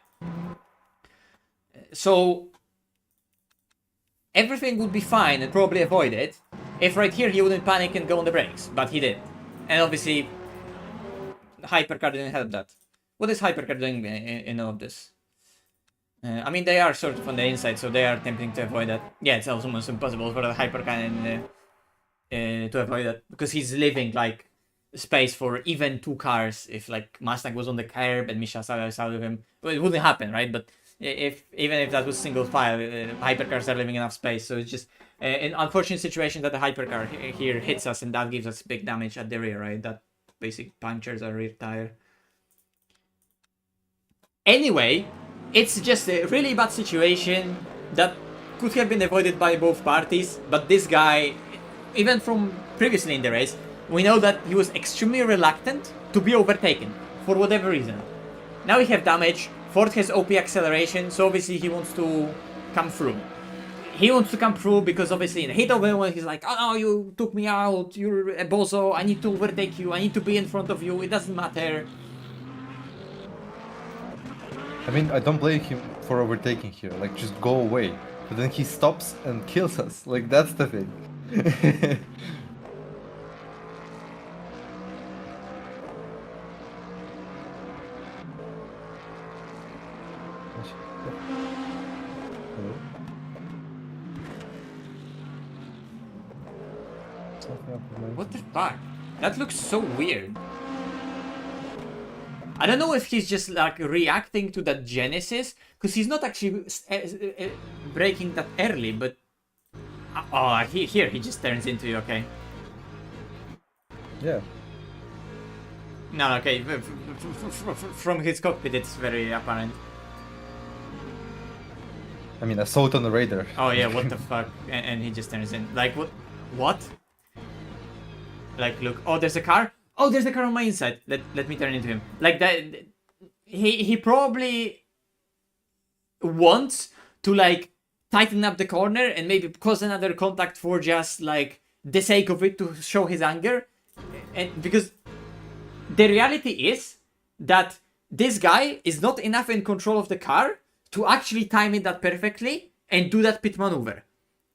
So everything would be fine and probably avoid it if right here he wouldn't panic and go on the brakes, but he did. And obviously, Hypercar didn't help that. What is Hypercar doing in all of this? I mean, they are sort of on the inside, so they are attempting to avoid that. Yeah, it's almost impossible for the Hypercar to avoid that, because he's leaving like space for even two cars. If like Mustang was on the curb and MISHA side of him, well, it wouldn't happen, right? But even if that was single file, Hypercars are leaving enough space. So it's just an unfortunate situation that the Hypercar here hits us, and that gives us big damage at the rear, right? That basic punctures our rear tire. Anyway, it's just a really bad situation that could have been avoided by both parties, but this guy, even from previously in the race, we know that he was extremely reluctant to be overtaken, for whatever reason. Now we have damage, Ford has OP acceleration, so obviously he wants to come through. He wants to come through because obviously in a hit over when he's like, oh no, you took me out, you're a bozo, I need to overtake you, I need to be in front of you, it doesn't matter. I mean, I don't blame him for overtaking here, like just go away. But then he stops and kills us, like that's the thing. What the fuck? That looks so weird. I don't know if he's just like reacting to that Genesis, because he's not actually braking that early, but... Oh, here he just turns into you, okay. Yeah. No, okay, from his cockpit it's very apparent. I mean, I saw it on the radar. Oh yeah, what the fuck? And he just turns in. Like, what? Like, look, oh, there's a car? Oh, there's a car on my inside. Let me turn into him. Like that, he probably wants to like tighten up the corner and maybe cause another contact for just like the sake of it, to show his anger. And because the reality is that this guy is not enough in control of the car to actually time it that perfectly and do that pit maneuver.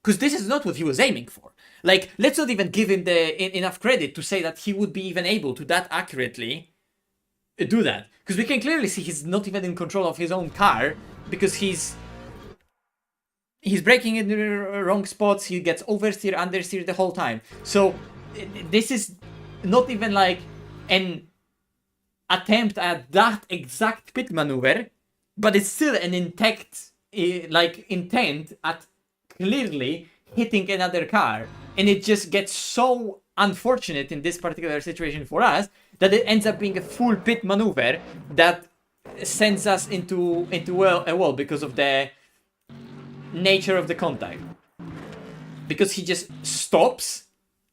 Because this is not what he was aiming for. Like, let's not even give him enough credit to say that he would be even able to that accurately do that. Because we can clearly see he's not even in control of his own car, because he's braking in the wrong spots, he gets oversteer, understeer the whole time. So, this is not even like an attempt at that exact pit maneuver, but it's still an intent at clearly hitting another car, and it just gets so unfortunate in this particular situation for us that it ends up being a full pit maneuver that sends us into a wall because of the nature of the contact. because he just stops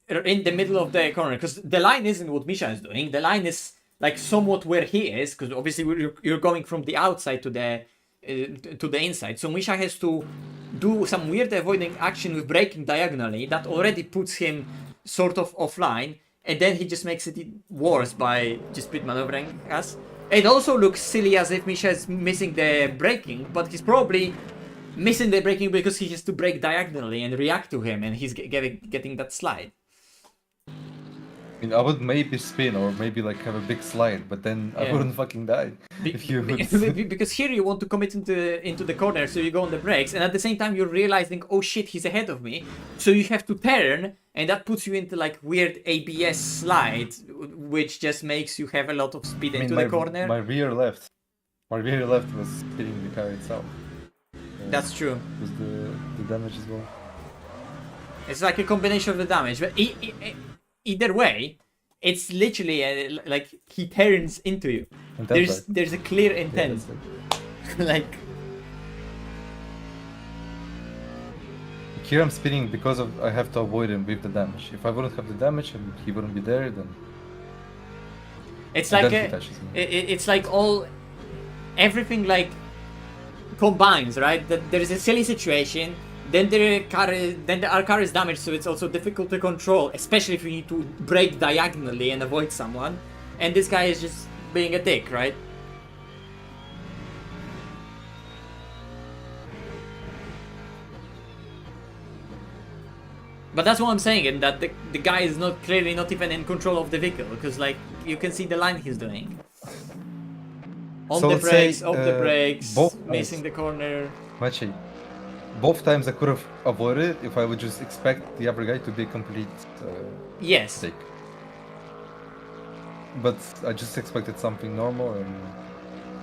in the middle of the corner, because the line isn't what MISHA is doing. The line is like somewhat where he is, because obviously you're going from the outside to the inside. So MISHA has to do some weird avoiding action with braking diagonally that already puts him sort of offline, and then he just makes it worse by just speed maneuvering us. It also looks silly as if MISHA is missing the braking, but he's probably missing the braking because he has to brake diagonally and react to him, and he's getting that slide. I mean, I would maybe spin or maybe like have a big slide, but then I Yeah. wouldn't fucking die if you would. Because here you want to commit into the corner, so you go on the brakes, and at the same time you're realizing, oh shit, he's ahead of me, so you have to turn, and that puts you into like weird ABS slide, which just makes you have a lot of speed into the corner. My rear left was hitting the car itself. That's true. It was the damage as well. It's like a combination of the damage, but either way, it's literally like he turns into you. There's a clear intent. Yeah, Like here I'm spinning because of I have to avoid him with the damage. If I wouldn't have the damage and he wouldn't be there, then it's and like then he touches me. it's like everything like combines, right? That there is a silly situation, then our car is damaged, so it's also difficult to control, especially if you need to brake diagonally and avoid someone. And this guy is just being a dick, right? But that's what I'm saying, and that the guy is clearly not even in control of the vehicle, because like you can see the line he's doing. On So the let's brakes, say, off the brakes, both missing times. the corner. Maciej, both times I could have avoided it if I would just expect the other guy to be a complete Yes. dick. But I just expected something normal, and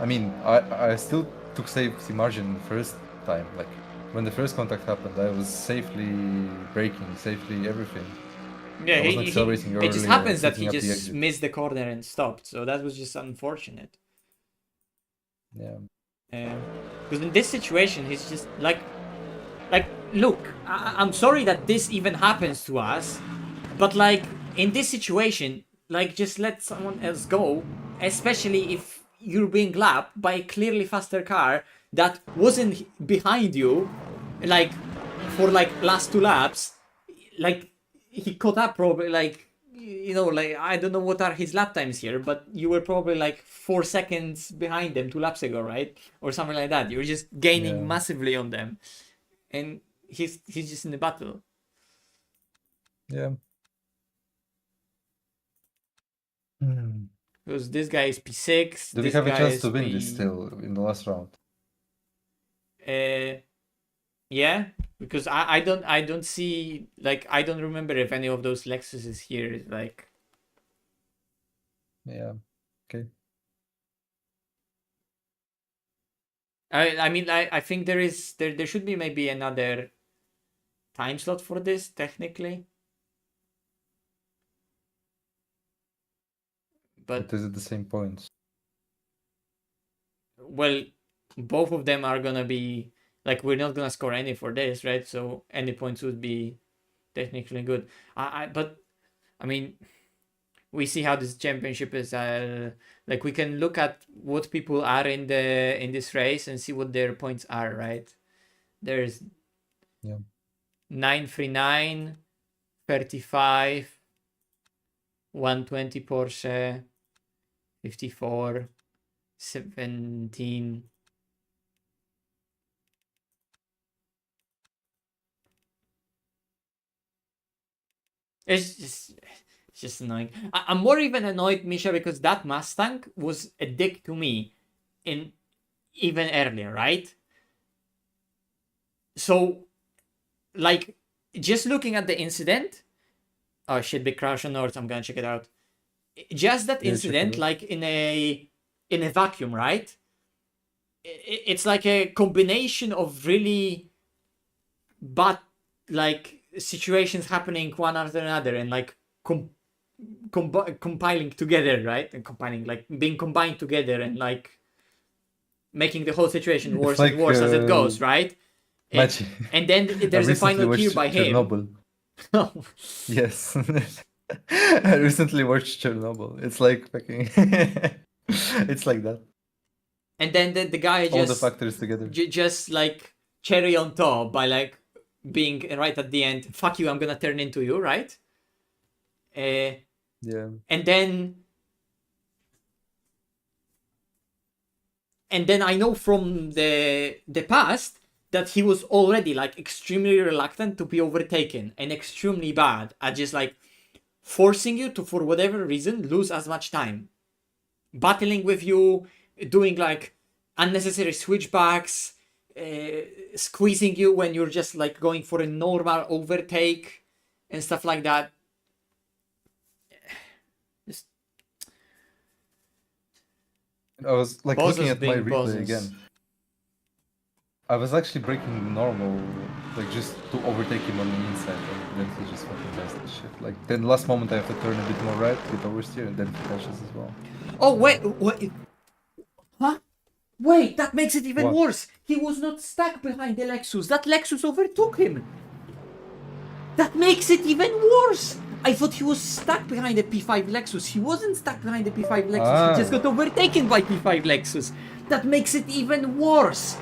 I mean, I still took safety margin the first time. Like when the first contact happened, I was safely braking, safely everything. Yeah, I wasn't accelerating it just early or happens that setting he up the just exit. missed the corner and stopped, so that was just unfortunate. Yeah. Because in this situation, he's just like, look, I'm sorry that this even happens to us, but like in this situation, like just let someone else go, especially if you're being lapped by a clearly faster car that wasn't behind you, like for like last 2 laps. Like he caught up probably like, you know, like I don't know what are his lap times here, but you were probably like 4 seconds behind them 2 laps ago, right? Or something like that. You're just gaining massively on them, and he's just in the battle. Yeah. Because this guy is P6. Do we this have a guy chance is to win P... this still in the last round? Yeah, because I don't see, like, I don't remember if any of those Lexuses here is like. Yeah. Okay. I mean, I think there should be maybe another time slot for this technically. But is it the same points? well, both of them are gonna be like, we're not gonna score any for this, right? So any points would be technically good. But I mean, we see how this championship is. Like we can look at what people are in this race and see what their points are, right? There's 939, 35, 120 Porsche, 54, 17. It's just annoying. I'm more even annoyed, MISHA, because that Mustang was a dick to me in even earlier, right? So, like, just looking at the incident. Oh shit, big crash on North. I'm gonna check it out. Just that incident, like in a vacuum, right? It's like a combination of really bad, like, situations happening one after another, and like compiling together, right? And combining, like being combined together, and like making the whole situation worse and worse as it goes, right? Machi. And then I there's a recently final watched gear by him. Chernobyl. Yes. I recently watched Chernobyl. It's like fucking. It's like that. And then the guy All the just factors together. just like cherry on top by like being right at the end. Fuck you! I'm gonna turn into you, right? Yeah. And then I know from the past that he was already like extremely reluctant to be overtaken and extremely bad at just like forcing you to, for whatever reason, lose as much time, battling with you, doing like unnecessary switchbacks, squeezing you when you're just like going for a normal overtake and stuff like that. Just I was like Bosses looking at my being replay bosses. again. I was actually breaking normal, like just to overtake him on the inside, and then he just fucking does that shit. Like then last moment I have to turn a bit more right, get oversteer, and then he crashes as well. Oh wait, huh? Wait, that makes it even What? worse. He was not stuck behind the Lexus. That Lexus overtook him. That makes it even worse. I thought he was stuck behind the P5 Lexus. He wasn't stuck behind the P5 Lexus. He just got overtaken by P5 Lexus. That makes it even worse.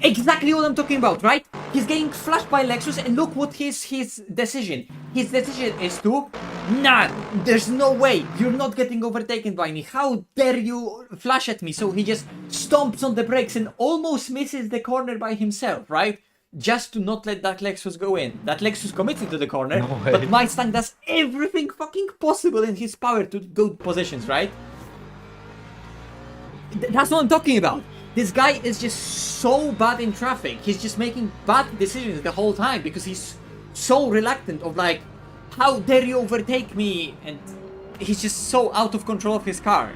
Exactly what I'm talking about, right? He's getting flashed by Lexus, and look what his decision. His decision is to, nah, there's no way, you're not getting overtaken by me. How dare you flash at me? So he just stomps on the brakes and almost misses the corner by himself, right? Just to not let that Lexus go in. That Lexus commits into the corner, No way. but Mustang does everything fucking possible in his power to go positions, right? That's what I'm talking about. This guy is just so bad in traffic. He's just making bad decisions the whole time because he's so reluctant of like, how dare you overtake me? And he's just so out of control of his car.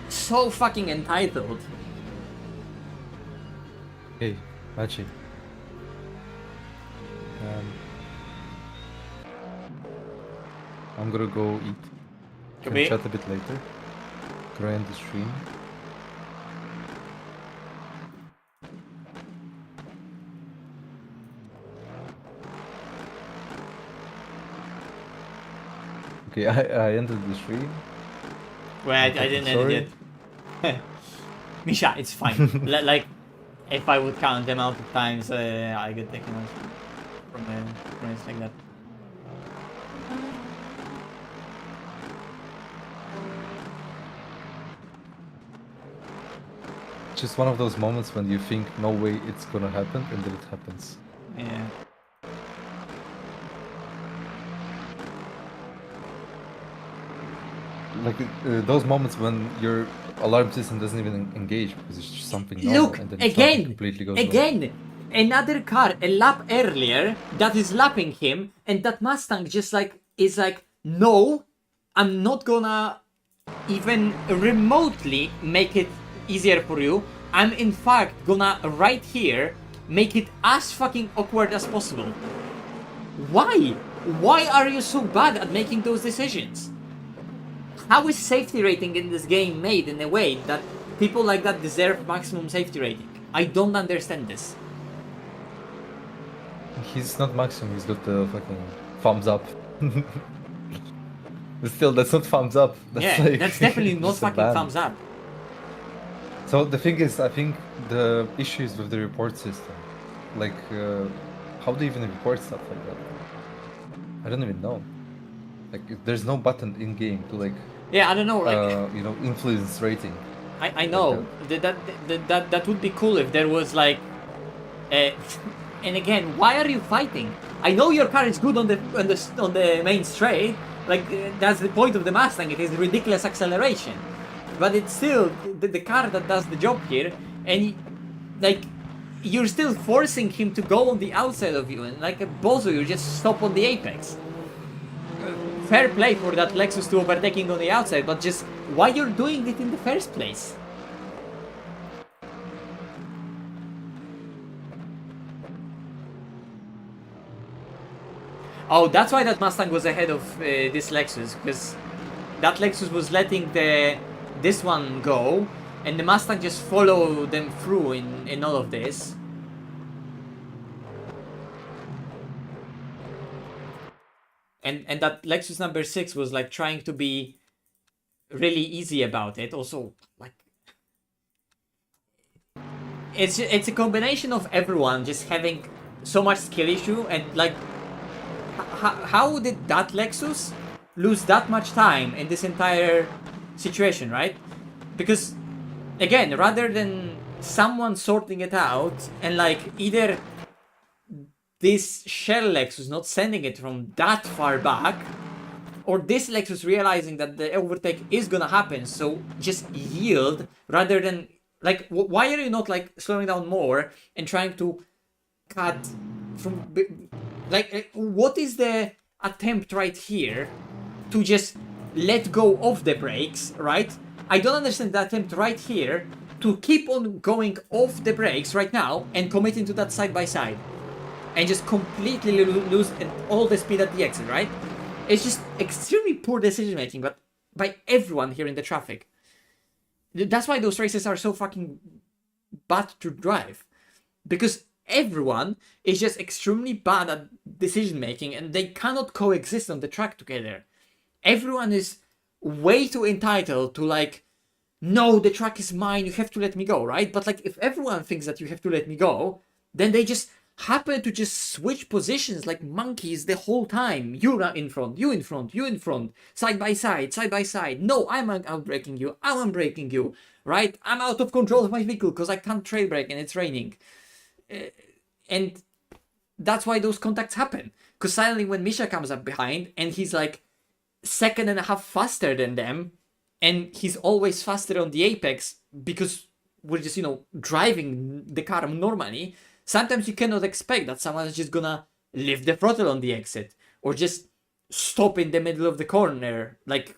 So fucking entitled. Hey, Machi. I'm gonna go eat. Can Okay. chat a bit later. Can I end the stream? Okay, I ended the stream. Well, I didn't end Sorry. it yet. Misha, it's fine. Like, if I would count the amount of times I get taken off from it's like that. Just one of those moments when you think no way it's gonna happen, and then it happens. Yeah. Like those moments when your alarm system doesn't even engage because it's just something normal, Look, and then something again, completely goes wrong. again, another car a lap earlier that is lapping him, and that Mustang just like is like, no, I'm not gonna even remotely make it easier for you. I'm in fact gonna right here make it as fucking awkward as possible. Why? Why are you so bad at making those decisions? How is safety rating in this game made in a way that people like that deserve maximum safety rating? I don't understand this. He's not maximum, he's got the fucking thumbs up. But still, that's not thumbs up. That's Yeah, like, that's definitely not just a fucking ban. thumbs up. So the thing is, I think the issue is with the report system. Like, how do you even report stuff like that? I don't even know. Like, there's no button in game to like, Yeah, I don't know. Like, you know, influence rating. I know that would be cool if there was like, and again, why are you fighting? I know your car is good on the main straight. Like that's the point of the Mustang. It is ridiculous acceleration, but it's still the car that does the job here. And like you're still forcing him to go on the outside of you, and like a bozo, you just stop on the apex. Fair play for that Lexus to overtaking on the outside, but just why you're doing it in the first place? Oh, that's why that Mustang was ahead of this Lexus, because that Lexus was letting this one go, and the Mustang just followed them through in all of this. And that Lexus number 6 was like trying to be really easy about it. Also, like, it's a combination of everyone just having so much skill issue, and like, how did that Lexus lose that much time in this entire situation, right? Because again, rather than someone sorting it out and like either this shell Lexus not sending it from that far back, or this Lexus realizing that the overtake is gonna happen, so just yield rather than like, why are you not like slowing down more and trying to cut from like, what is the attempt right here to just let go of the brakes, right? I don't understand the attempt right here to keep on going off the brakes right now and committing to that side by side and just completely lose all the speed at the exit, right? It's just extremely poor decision making, but by everyone here in the traffic. That's why those races are so fucking bad to drive, because everyone is just extremely bad at decision making and they cannot coexist on the track together. Everyone is way too entitled to like, no, the track is mine, you have to let me go, right? But like, if everyone thinks that you have to let me go, then they just happen to just switch positions like monkeys the whole time. You're in front, you in front, you in front, side by side, side by side. No, I'm outbraking you, I'm unbraking you, right? I'm out of control of my vehicle because I can't trail brake and it's raining. And that's why those contacts happen. Because suddenly when MISHA comes up behind and he's like second and a half faster than them, and he's always faster on the apex because we're just, you know, driving the car normally, sometimes you cannot expect that someone is just gonna lift the throttle on the exit or just stop in the middle of the corner. Like,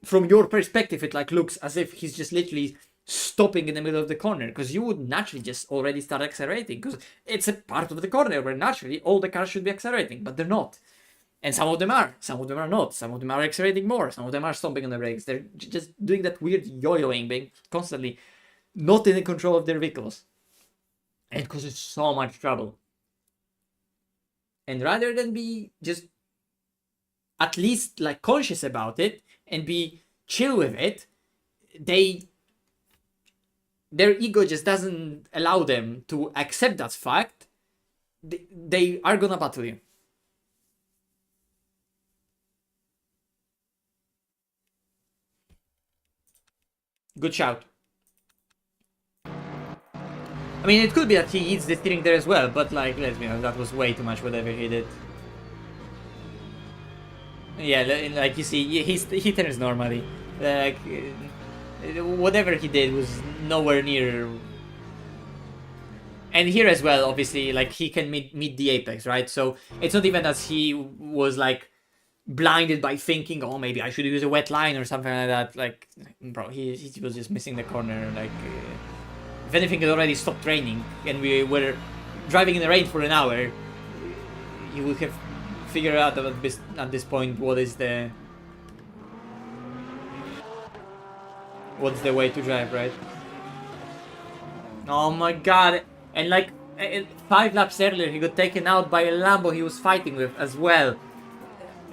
from your perspective, it like looks as if he's just literally stopping in the middle of the corner, because you would naturally just already start accelerating, because it's a part of the corner where naturally all the cars should be accelerating, but they're not. And some of them are not. Some of them are accelerating more. Some of them are stomping on the brakes. They're just doing that weird yo-yoing, being constantly not in the control of their vehicles. And it causes so much trouble. And rather than be just at least like conscious about it and be chill with it, their ego just doesn't allow them to accept that fact. They are gonna battle you. Good shout. I mean, it could be that he eats the steering there as well, but like, let's be honest, that was way too much whatever he did. Yeah, like you see, he turns normally. Like, whatever he did was nowhere near. And here as well, obviously, like, he can meet the apex, right? So it's not even that he was like blinded by thinking, oh, maybe I should use a wet line or something like that. Like, bro, he was just missing the corner. Like, if anything, it already stopped raining and we were driving in the rain for an hour, you would have figured out at this point what's the way to drive, right? Oh my god. And like 5 laps earlier, he got taken out by a Lambo he was fighting with as well.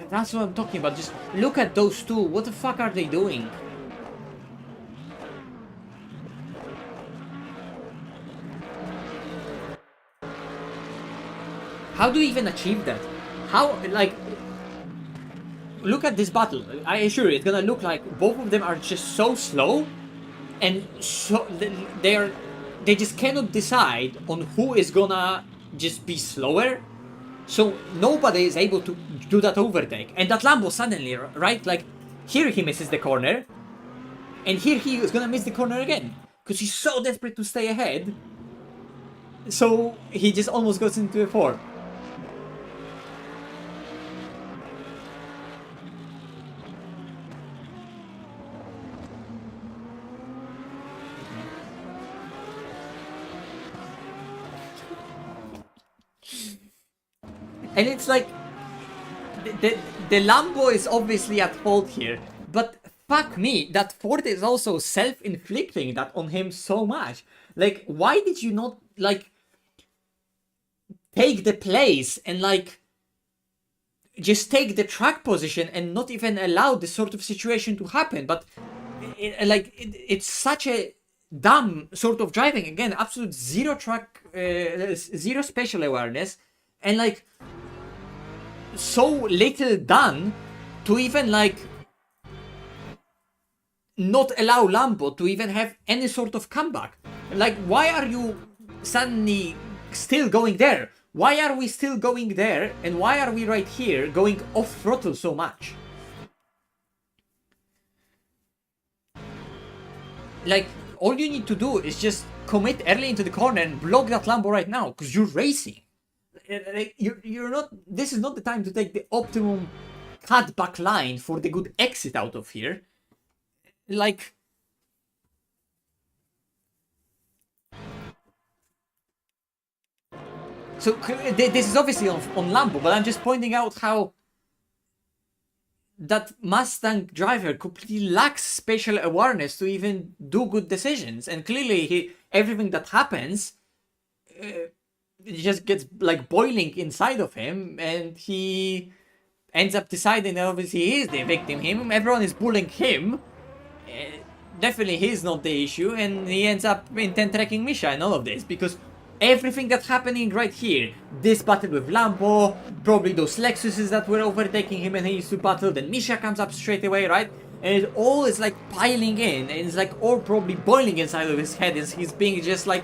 That's what I'm talking about. Just look at those two. What the fuck are they doing? How do you even achieve that? How, like, look at this battle. I assure you, it's gonna look like both of them are just so slow, and so they just cannot decide on who is gonna just be slower. So nobody is able to do that overtake. And that Lambo suddenly, right? Like, here he misses the corner, and here he is gonna miss the corner again because he's so desperate to stay ahead. So he just almost goes into a 4. And it's like, the Lambo is obviously at fault here, but fuck me, that Ford is also self-inflicting that on him so much. Like, why did you not, like, take the place and, like, just take the track position and not even allow this sort of situation to happen? But, it's such a dumb sort of driving. Again, absolute zero track, zero spatial awareness, and, like, so little done to even, like, not allow Lambo to even have any sort of comeback. Like, why are you suddenly still going there? Why are we still going there? And why are we right here going off throttle so much? Like, all you need to do is just commit early into the corner and block that Lambo right now, because you're racing. Like, you're not. This is not the time to take the optimum cutback line for the good exit out of here. Like, so this is obviously on Lambo, but I'm just pointing out how that Mustang driver completely lacks spatial awareness to even do good decisions, and clearly everything that happens. It just gets, like, boiling inside of him, and he ends up deciding that obviously he is the victim. Everyone is bullying him. Definitely he's not the issue, and he ends up intent tracking MISHA and all of this, because everything that's happening right here, this battle with Lambo, probably those Lexuses that were overtaking him and he used to battle, then MISHA comes up straight away, right? And it all is, like, piling in, and it's, like, all probably boiling inside of his head, and he's being just, like,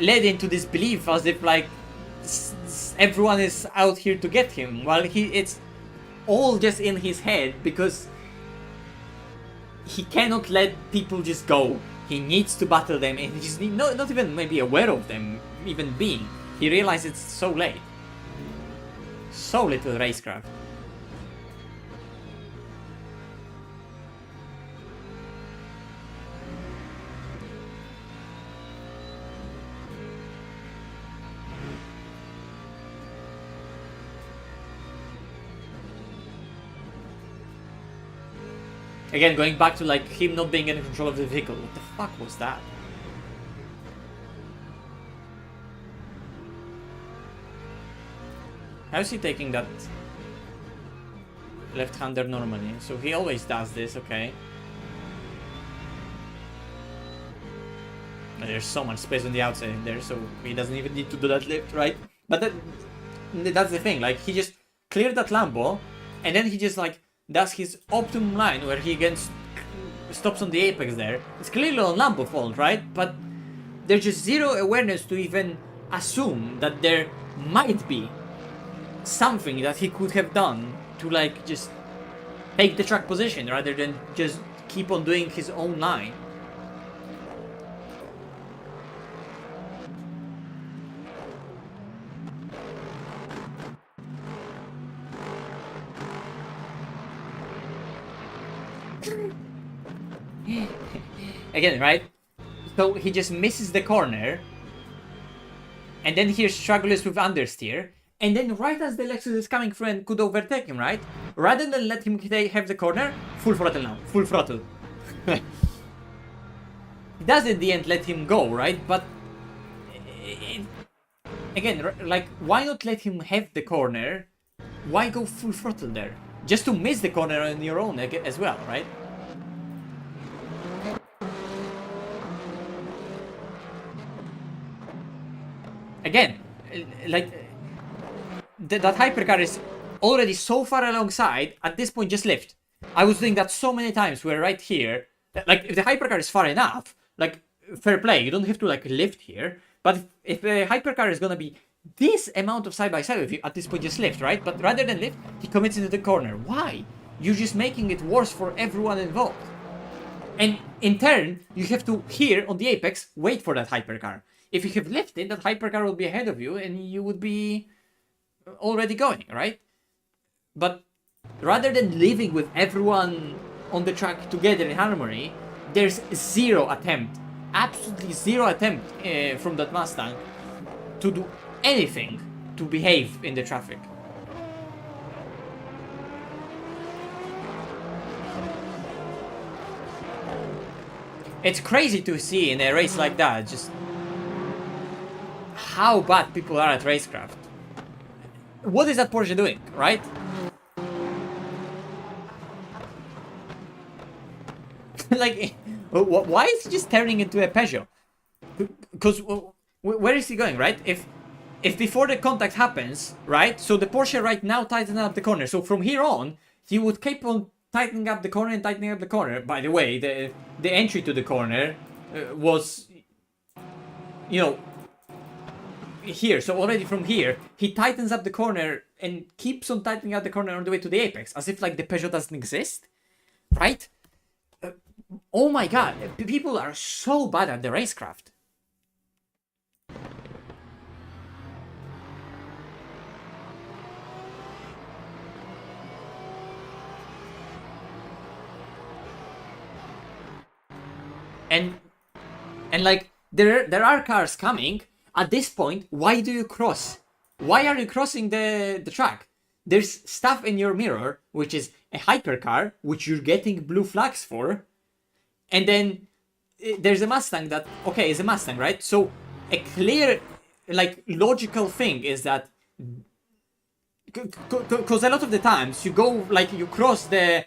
led into this belief as if, like, everyone is out here to get him, while it's all just in his head, because he cannot let people just go. He needs to battle them, and he's not even maybe aware of them even being. He realizes it's so late. So little racecraft. Again, going back to, like, him not being in control of the vehicle. What the fuck was that? How's he taking that left-hander normally? So he always does this, okay. And there's so much space on the outside there, so he doesn't even need to do that lift, right? But that's the thing, like, he just cleared that Lambo, and then he just, like, does his optimum line where he again stops on the apex there. It's clearly on Lambo fault, right? But there's just zero awareness to even assume that there might be something that he could have done to, like, just take the track position rather than just keep on doing his own line. Again, right? So he just misses the corner, and then he struggles with understeer, and then right as the Lexus is coming through and could overtake him, right? Rather than let him have the corner, full throttle now, full throttle. He does in the end let him go, right? But again, like, why not let him have the corner? Why go full throttle there? Just to miss the corner on your own as well, right? Again, like, that hypercar is already so far alongside, at this point just lift. I was doing that so many times where right here, like, if the hypercar is far enough, like, fair play, you don't have to, like, lift here, but if a hypercar is gonna be this amount of side by side with you, at this point just lift, right? But rather than lift, he commits into the corner. Why? You're just making it worse for everyone involved. And in turn, you have to, here on the apex, wait for that hypercar. If you have lifted, that hypercar will be ahead of you and you would be already going, right? But rather than living with everyone on the track together in harmony, there's zero attempt, absolutely zero attempt from that Mustang to do anything to behave in the traffic. It's crazy to see in a race like that just how bad people are at racecraft. What is that Porsche doing, right? Like, why is he just turning into a Peugeot? Because where is he going, right? If before the contact happens, right? So the Porsche right now tightens up the corner. So from here on, he would keep on tightening up the corner and tightening up the corner. By the way, the entry to the corner was, you know, here. So already from here, he tightens up the corner and keeps on tightening up the corner on the way to the apex, as if like the Peugeot doesn't exist, right? Oh my god, people are so bad at the racecraft. And like there are cars coming. At this point, why do you cross? Why are you crossing the track? There's stuff in your mirror, which is a hypercar, which you're getting blue flags for. And then there's a Mustang that, okay, is a Mustang, right? So a clear, like, logical thing is that, because a lot of the times you go, like, you cross the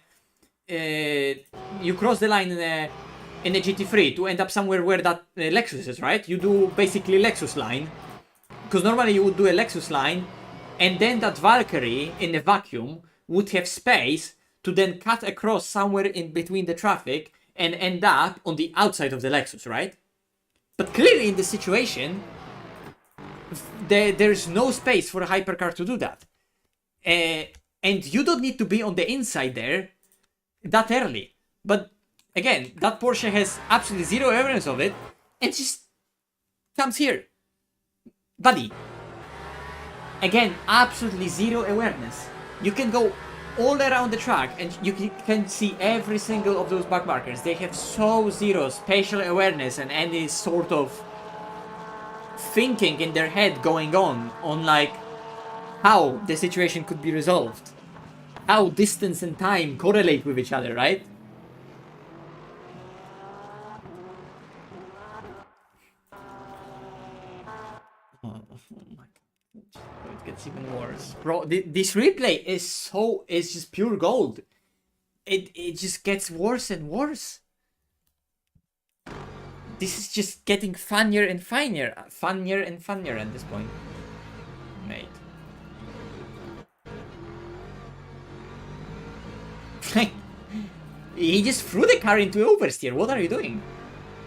line in a GT3 to end up somewhere where that Lexus is, right? You do basically Lexus line, because normally you would do a Lexus line, and then that Valkyrie in a vacuum would have space to then cut across somewhere in between the traffic and end up on the outside of the Lexus, right? But clearly in this situation, there's no space for a hypercar to do that. And you don't need to be on the inside there that early. But again, that Porsche has absolutely zero awareness of it and just comes here. Buddy. Again, absolutely zero awareness. You can go all around the track and you can see every single of those back markers. They have so zero spatial awareness and any sort of thinking in their head going on like how the situation could be resolved. How distance and time correlate with each other, right? Oh my god. It gets even worse. Bro, this replay is just pure gold. It just gets worse and worse. This is just getting funnier and funnier at this point. Mate. He just threw the car into oversteer. What are you doing?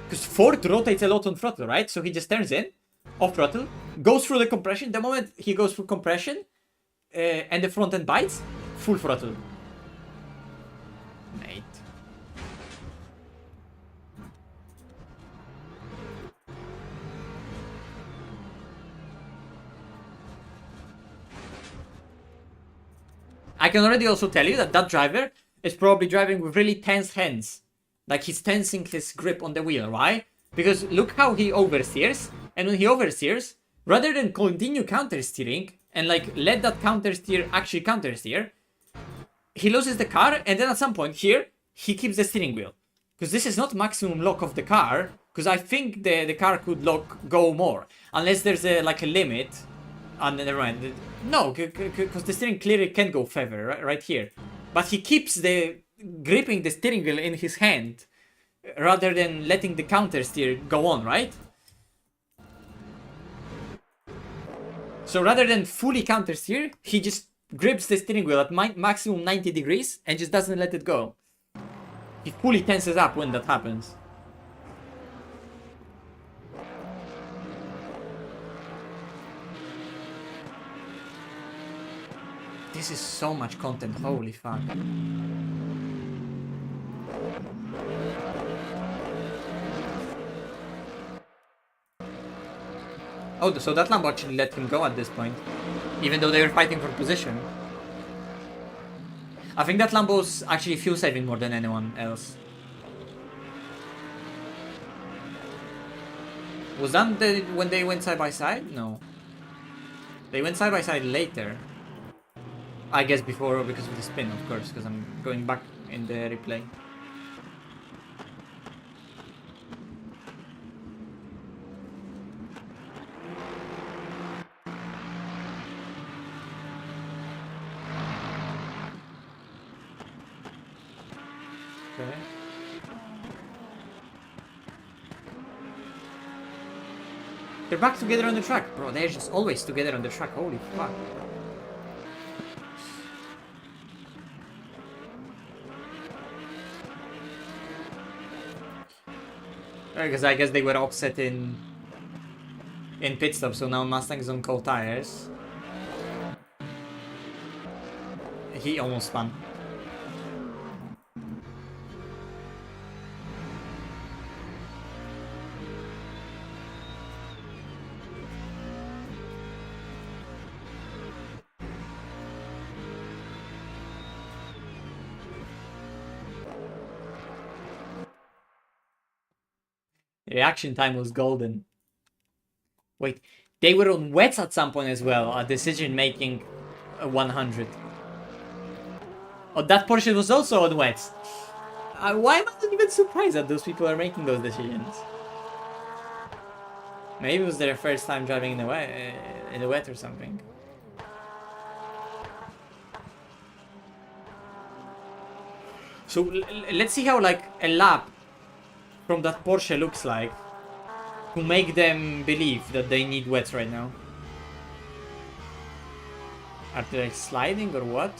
Because Ford rotates a lot on throttle, right? So he just turns in, off throttle, goes through the compression. The moment he goes through compression and the front end bites, full throttle. Mate. I can already also tell you that that driver is probably driving with really tense hands. Like he's tensing his grip on the wheel, right? Because look how he oversteers. And when he oversteers, rather than continue countersteering and like let that countersteer actually countersteer, he loses the car and then at some point here, he keeps the steering wheel. Because this is not maximum lock of the car, because I think the car could go more. Unless there's a limit. And never mind. No, because the steering clearly can go further, right here. But he keeps gripping the steering wheel in his hand rather than letting the counter steer go on, right? So rather than fully counter steer, he just grips the steering wheel at maximum 90 degrees and just doesn't let it go. He fully tenses up when that happens. This is so much content, holy fuck. Oh, so that Lambo actually let him go at this point, even though they were fighting for position. I think that Lambo's actually fuel saving more than anyone else. Was that when they went side by side? No. They went side by side later. I guess before, because of the spin, of course, because I'm going back in the replay. Okay. They're back together on the track. Bro, they're just always together on the track. Holy fuck. Because I guess they were offset in pit stop, so now Mustang is on cold tires. He almost spun. Reaction time was golden. Wait, they were on wets at some point as well. A decision making 100. Oh, that Porsche was also on wets. Why am I not even surprised that those people are making those decisions? Maybe it was their first time driving in the wet or something. So let's see how like a lap from that Porsche looks like to make them believe that they need wets right now. Are they like sliding or what?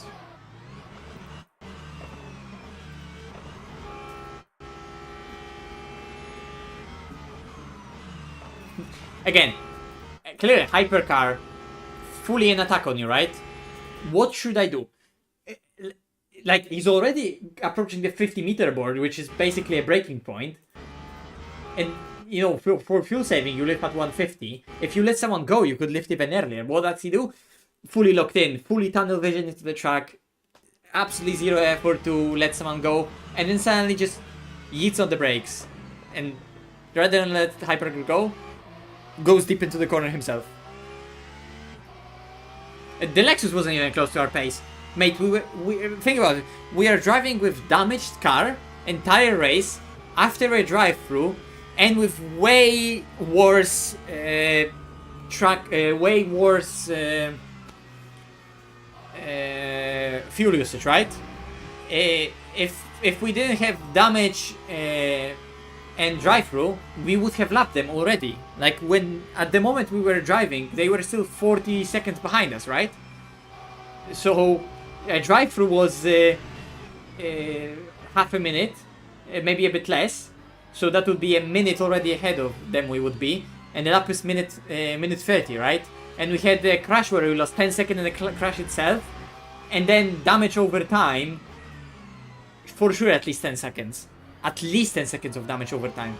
Again, clearly hypercar, fully an attack on you, right? What should I do? Like, he's already approaching the 50-meter board, which is basically a breaking point. And, you know, for fuel saving, you lift at 150. If you let someone go, you could lift even earlier. What does he do? Fully locked in, fully tunnel vision into the track, absolutely zero effort to let someone go, and then suddenly just yeets on the brakes. And rather than let hypercar go, goes deep into the corner himself. The Lexus wasn't even close to our pace. Mate, think about it. We are driving with damaged car, entire race, after a drive-through, and with way worse fuel usage, right? If we didn't have damage and drive-through, we would have lapped them already. Like, when at the moment we were driving, they were still 40 seconds behind us, right? So a drive-through was half a minute, maybe a bit less. So that would be a minute already ahead of them we would be. And the lap is minute 30, right? And we had the crash where we lost 10 seconds in the crash itself. And then damage over time, for sure at least 10 seconds. At least 10 seconds of damage over time.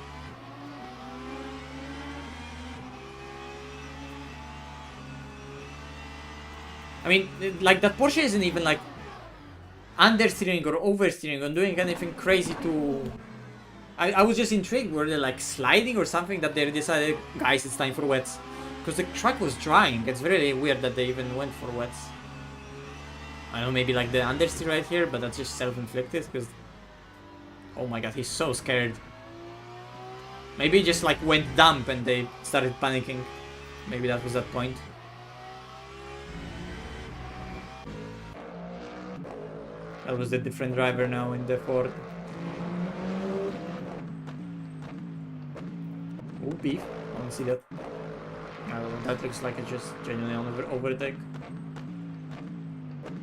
I mean, like, that Porsche isn't even like understeering or oversteering or doing anything crazy to... I was just intrigued, were they like sliding or something that they decided, guys, it's time for wets? Because the track was drying. It's really weird that they even went for wets. I know, maybe like the understeer right here, but that's just self-inflicted because... Oh my god, he's so scared. Maybe he just like went dumb and they started panicking. Maybe that was that point. That was the different driver now in the Ford. Oh, beef. I don't see that. That looks like it's just genuinely on overtake.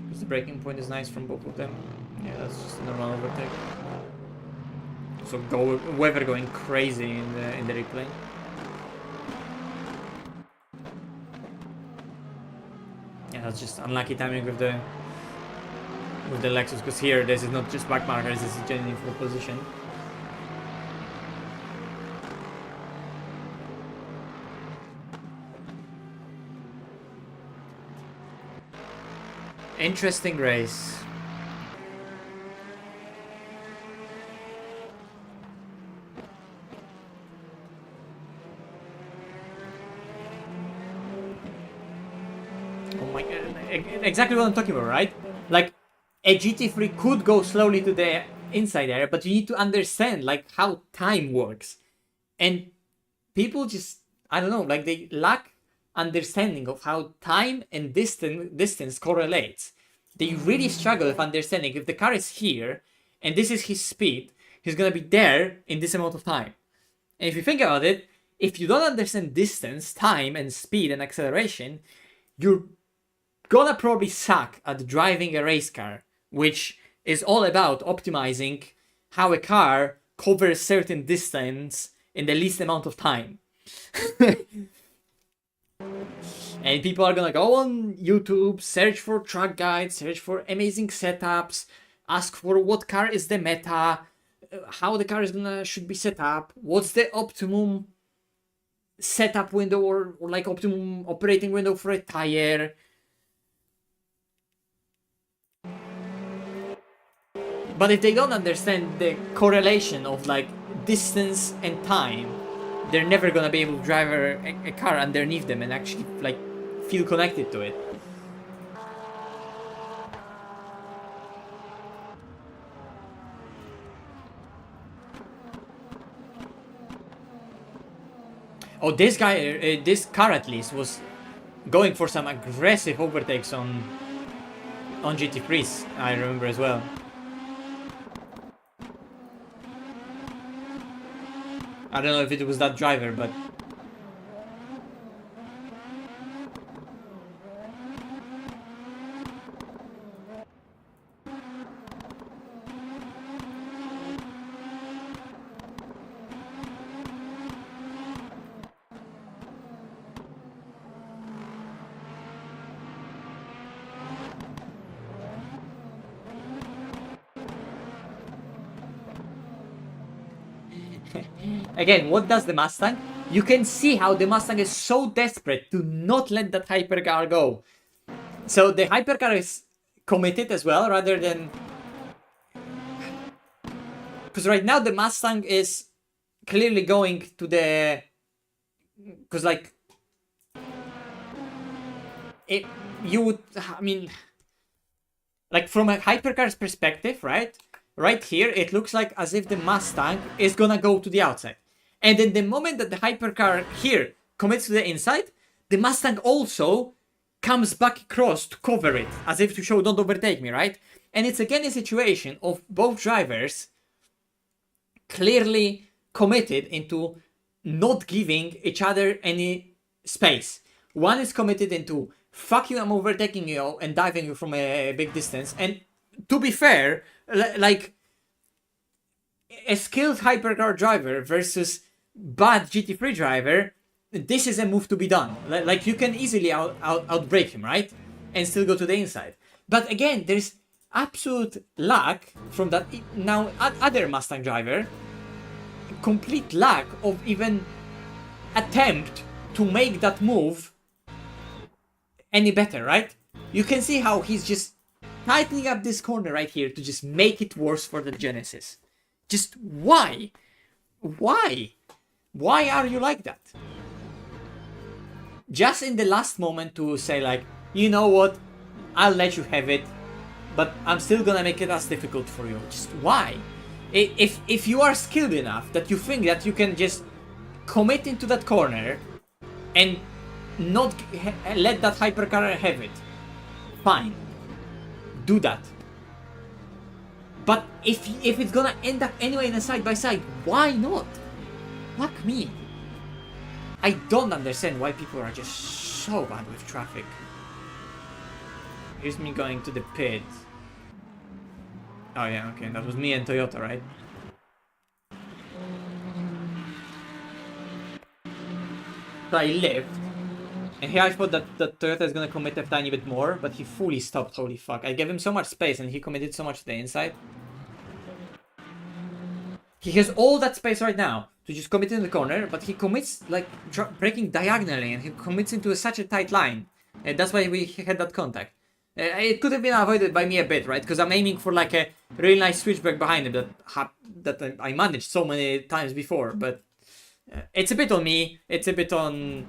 Because the braking point is nice from both of them. Yeah, that's just a normal overtake. So Weather going crazy in the replay. Yeah, that's just unlucky timing with the Lexus, because here this is not just back markers, this is genuinely full position. Interesting race. Oh my god, exactly what I'm talking about, right? Like, a GT3 could go slowly to the inside area, but you need to understand, like, how time works. And people just, I don't know, like, they lack understanding of how time and distance correlates. They really struggle with understanding if the car is here, and this is his speed, he's gonna be there in this amount of time. And if you think about it, if you don't understand distance, time, and speed and acceleration, you're gonna probably suck at driving a race car, which is all about optimizing how a car covers certain distance in the least amount of time. And people are gonna go on YouTube, search for track guides, search for amazing setups, ask for what car is the meta, how the car should be set up, what's the optimum setup window or like optimum operating window for a tire. But if they don't understand the correlation of like distance and time, they're never gonna be able to drive a car underneath them and actually like feel connected to it. Oh, this guy, this car at least was going for some aggressive overtakes on GT3s, I remember as well. I don't know if it was that driver, but again, what does the Mustang? You can see how the Mustang is so desperate to not let that hypercar go. So the hypercar is committed as well, rather than... Because right now the Mustang is clearly going to the... Because like... You would... I mean... Like from a hypercar's perspective, right? Right here, it looks like as if the Mustang is gonna go to the outside. And then the moment that the hypercar here commits to the inside, the Mustang also comes back across to cover it, as if to show don't overtake me, right? And it's again a situation of both drivers clearly committed into not giving each other any space. One is committed into fuck you, I'm overtaking you and diving you from a big distance. And to be fair, like a skilled hypercar driver versus bad GT3 driver, this is a move to be done. Like you can easily outbrake him, right? And still go to the inside. But again, there's absolute lack from that now other Mustang driver, complete lack of even attempt to make that move any better, right? You can see how he's just tightening up this corner right here to just make it worse for the Genesis. Just why? Why? Why are you like that? Just in the last moment to say like, you know what, I'll let you have it, but I'm still gonna make it as difficult for you. Just why? If you are skilled enough that you think that you can just commit into that corner and not let that hypercar have it, fine, do that. But if it's gonna end up anyway in a side by side, why not? Fuck me. I don't understand why people are just so bad with traffic. Here's me going to the pit. Oh yeah, okay, that was me and Toyota, right? So I left, and here I thought that Toyota is gonna commit a tiny bit more, but he fully stopped, holy fuck. I gave him so much space and he committed so much to the inside. He has all that space right now to just commit in the corner, but he commits like breaking diagonally and he commits into such a tight line. And that's why we had that contact. It could have been avoided by me a bit, right? Because I'm aiming for like a really nice switchback behind him that I managed so many times before. But it's a bit on me. It's a bit on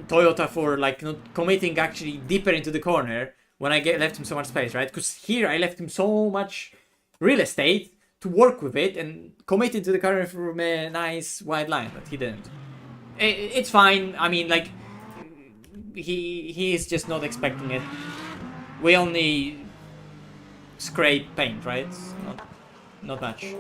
Toyota for like not committing actually deeper into the corner when I left him so much space, right? Because here I left him so much real estate to work with it and commit into the corner from a nice wide line, but he didn't. It's fine. I mean, like, he is just not expecting it. We only scrape paint, right? Not much.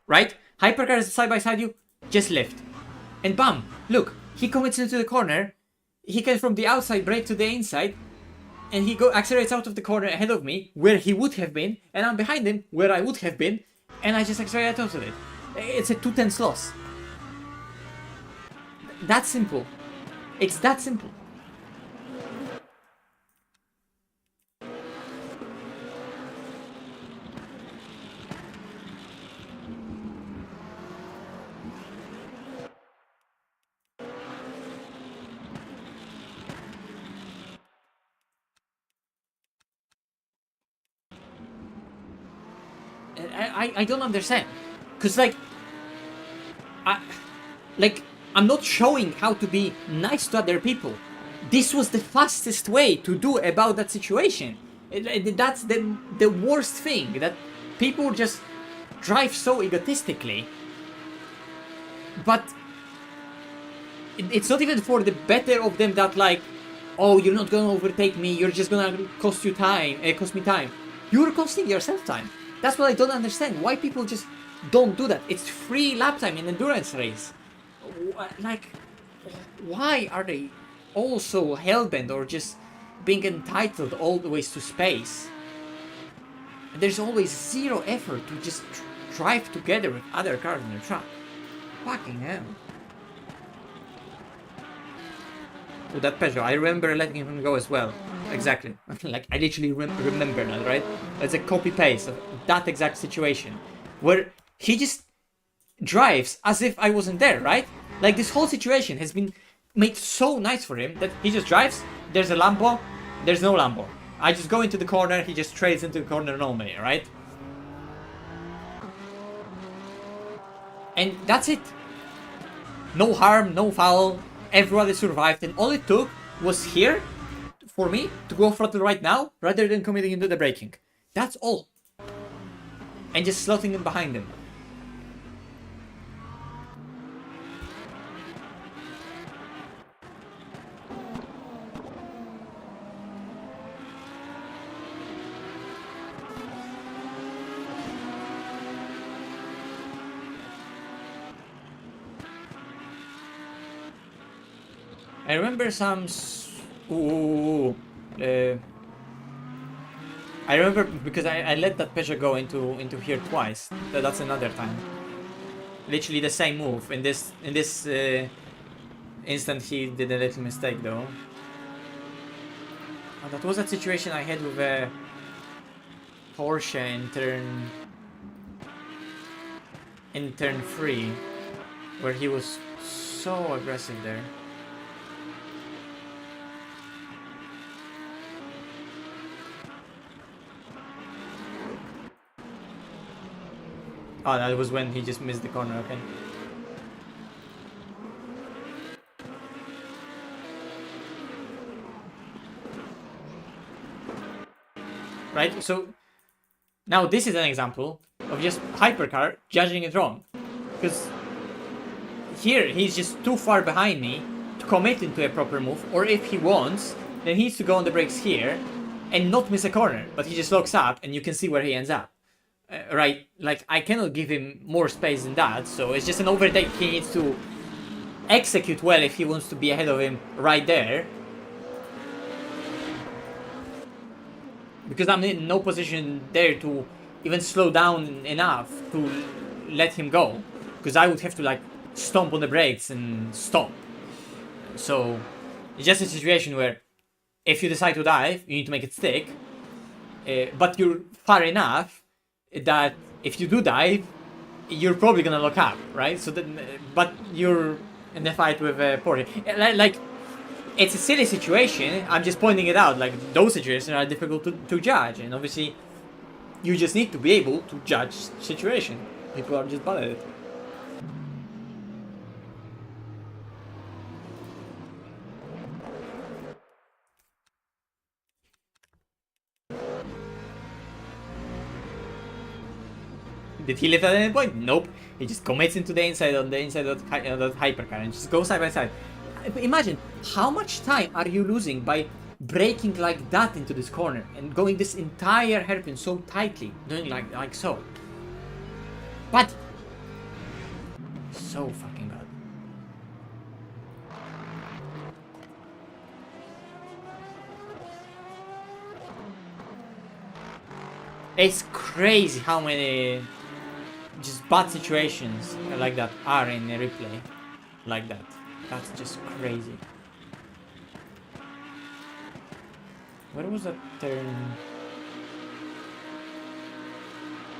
Right? Hypercar is side by side you, just lift. And bam! Look, he commits into the corner, he can from the outside brake to the inside, and he accelerates out of the corner ahead of me, where he would have been, and I'm behind him, where I would have been, and I just accelerate out of it. It's a 2/10 loss. That's simple. It's that simple. I don't understand, cause like I'm not showing how to be nice to other people. This was the fastest way to do about that situation. That's the worst thing, that people just drive so egotistically. But it's not even for the better of them that like, oh, you're not gonna overtake me, you're just gonna cost me time. You're costing yourself time. That's what I don't understand. Why people just don't do that? It's free lap time in endurance race. Like, why are they all so hellbent or just being entitled always to space? There's always zero effort to just drive together with other cars on the track. Fucking hell. Oh, that Peugeot, I remember letting him go as well. Exactly. Like, I literally remember that, right? It's a copy-paste of that exact situation. Where he just drives as if I wasn't there, right? Like, this whole situation has been made so nice for him that he just drives, there's a Lambo, there's no Lambo. I just go into the corner, he just trades into the corner normally, right? And that's it. No harm, no foul. Everybody survived, and all it took was here for me to go throttle right now rather than committing into the braking. That's all. And just slotting him behind him. I remember some. I remember because I let that Peugeot go into here twice. That's another time. Literally the same move. In this instant, he did a little mistake though. Oh, that was that situation I had with a Porsche in turn 3, where he was so aggressive there. Oh, that was when he just missed the corner, okay. Right, so now this is an example of just hypercar judging it wrong. Because here he's just too far behind me to commit into a proper move, or if he wants, then he needs to go on the brakes here and not miss a corner, but he just locks up and you can see where he ends up. Right, like I cannot give him more space than that, so it's just an overtake he needs to execute well if he wants to be ahead of him right there. Because I'm in no position there to even slow down enough to let him go. Because I would have to like stomp on the brakes and stop. So it's just a situation where if you decide to dive, you need to make it stick. But you're far enough that if you do dive, you're probably gonna lock up, right? So then, but you're in the fight with Porsche. Like, it's a silly situation. I'm just pointing it out. Like, those situations are difficult to judge, and obviously, you just need to be able to judge situation. People are just bad at it. Did he lift at any point? Nope. He just commits into the inside of the hypercar and just goes side by side. Imagine how much time are you losing by breaking like that into this corner and going this entire hairpin so tightly, doing like so. But so fucking bad. It's crazy how many just bad situations like that are in a replay like that. That's just crazy. Where was that turn?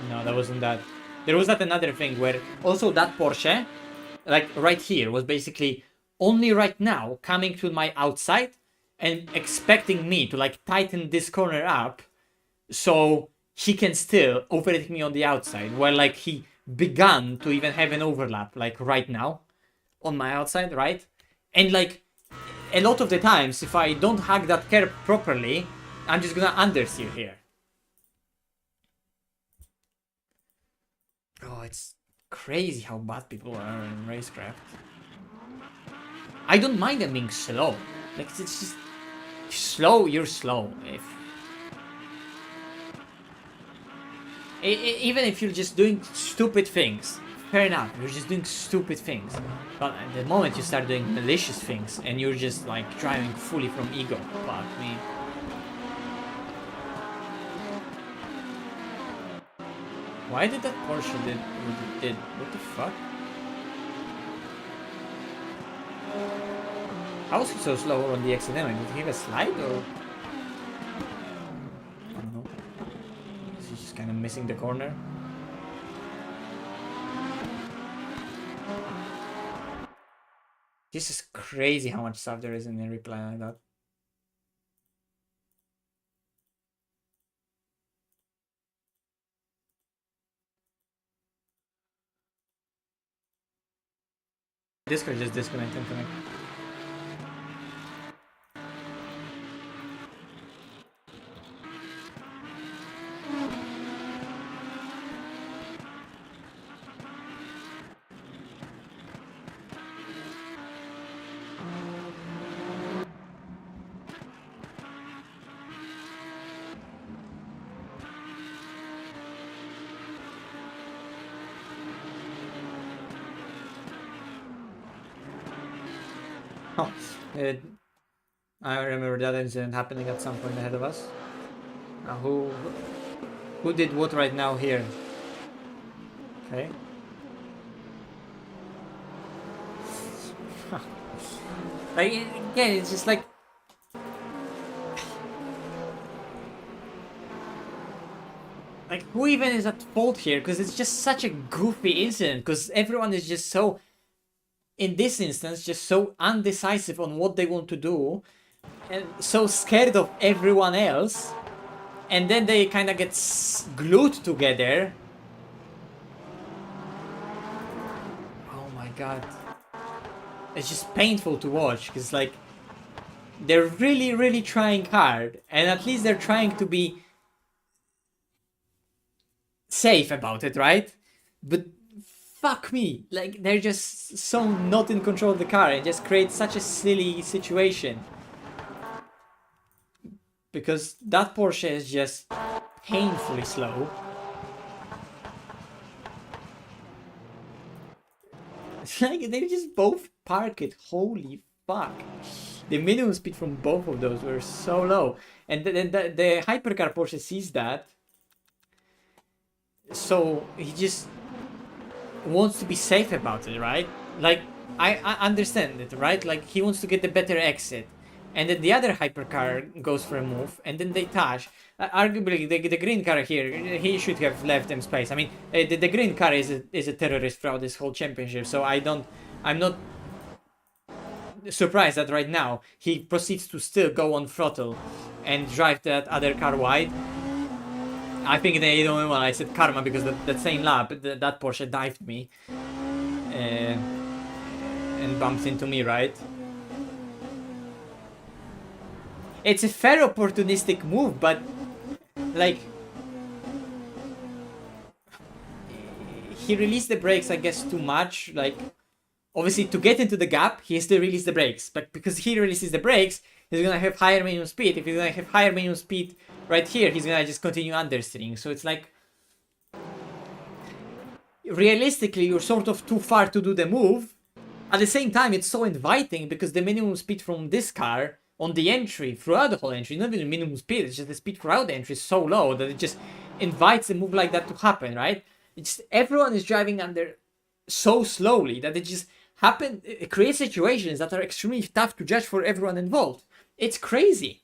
No, that wasn't that. There was that another thing where also that Porsche, like right here, was basically only right now coming to my outside and expecting me to like tighten this corner up so he can still overtake me on the outside, while like he began to even have an overlap like right now on my outside, right? And like a lot of the times, if I don't hug that curb properly, I'm just gonna understeer here. Oh, it's crazy how bad people are in racecraft. I don't mind them being slow. Like, it's just slow, you're slow. Even if you're just doing stupid things, fair enough, you're just doing stupid things. But at the moment you start doing malicious things and you're just like driving fully from ego, fuck me. Why did that Porsche did what it did? What the fuck? How was he so slow on the XNM? Did he have a slide or? I don't know. Is he just kind of missing the corner? This is crazy how much stuff there is in a reply like that. Discord just disconnect and connect. Oh, I remember that incident happening at some point ahead of us. Who did what right now here? Okay. Like, again, it's just like who even is at fault here? Because it's just such a goofy incident. Because everyone is just so, in this instance, just so undecisive on what they want to do, and so scared of everyone else, and then they kind of get glued together. Oh my god. It's just painful to watch, because like they're really trying hard, and at least they're trying to be safe about it, right? But fuck me, like they're just so not in control of the car and just create such a silly situation. Because that Porsche is just painfully slow. It's like they just both park it. Holy fuck. The minimum speed from both of those were so low. And the hypercar Porsche sees that. So he just wants to be safe about it, right? Like, I understand it, right? Like, he wants to get the better exit. And then the other hypercar goes for a move, and then they touch. Arguably, the green car here, he should have left them space. I mean, the green car is a terrorist throughout this whole championship, so I'm not surprised that right now he proceeds to still go on throttle and drive that other car wide. I think they don't know. I said karma because that same lap, that Porsche dived me and bumped into me, right? It's a fair opportunistic move, but like he released the brakes, I guess, too much. Like, obviously, to get into the gap, he has to release the brakes. But because he releases the brakes, he's gonna have higher minimum speed. If he's gonna have higher minimum speed right here, he's gonna just continue understeering. So it's like, realistically, you're sort of too far to do the move. At the same time, it's so inviting because the minimum speed from this car on the entry, throughout the whole entry, not even minimum speed, it's just the speed throughout the entry is so low that it just invites a move like that to happen, right? It's everyone is driving under so slowly that it just it creates situations that are extremely tough to judge for everyone involved. It's crazy.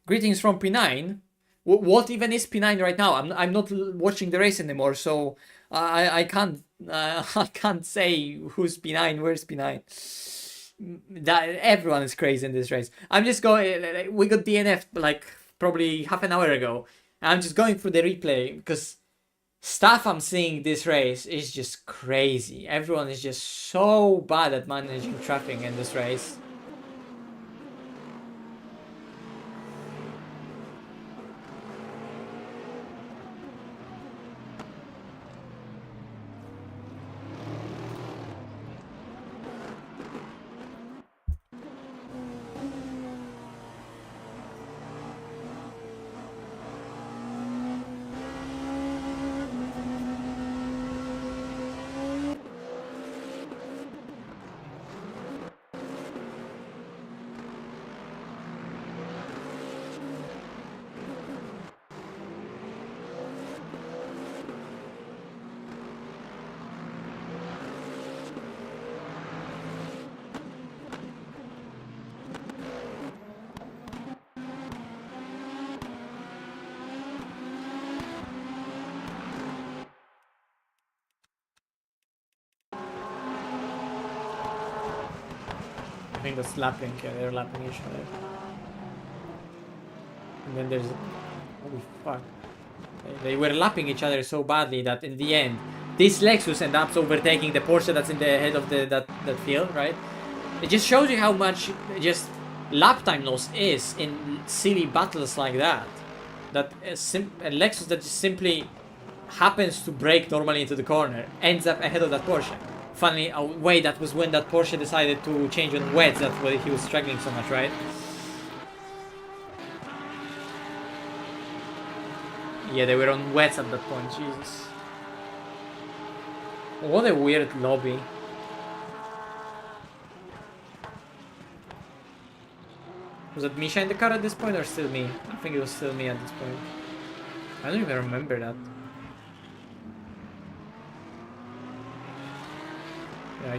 Greetings from P9. What even is P9 right now? I'm not watching the race anymore, so I can't I can't say who's P9, where's P9. That everyone is crazy in this race. I'm just going. We got DNF like probably half an hour ago. I'm just going through the replay because stuff I'm seeing this race is just crazy. Everyone is just so bad at managing traffic in this race. I think that's lapping, yeah, they're lapping each other. And then there's... Holy fuck. They were lapping each other so badly that in the end, this Lexus ends up overtaking the Porsche that's in the head of that field, right? It just shows you how much just lap time loss is in silly battles like that. That a Lexus that just simply happens to brake normally into the corner ends up ahead of that Porsche. Funny, wait, that was when that Porsche decided to change on wets. That's why he was struggling so much, right? Yeah, they were on wets at that point. Jesus. What a weird lobby. Was it MISHA in the car at this point or still me? I think it was still me at this point. I don't even remember that.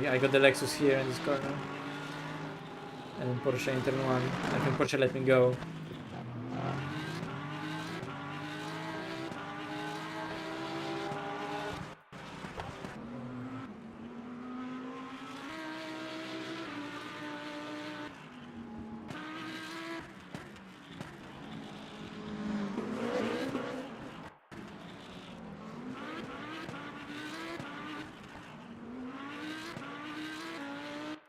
Yeah, I got the Lexus here in this corner. And then Porsche in turn 1. I think Porsche let me go.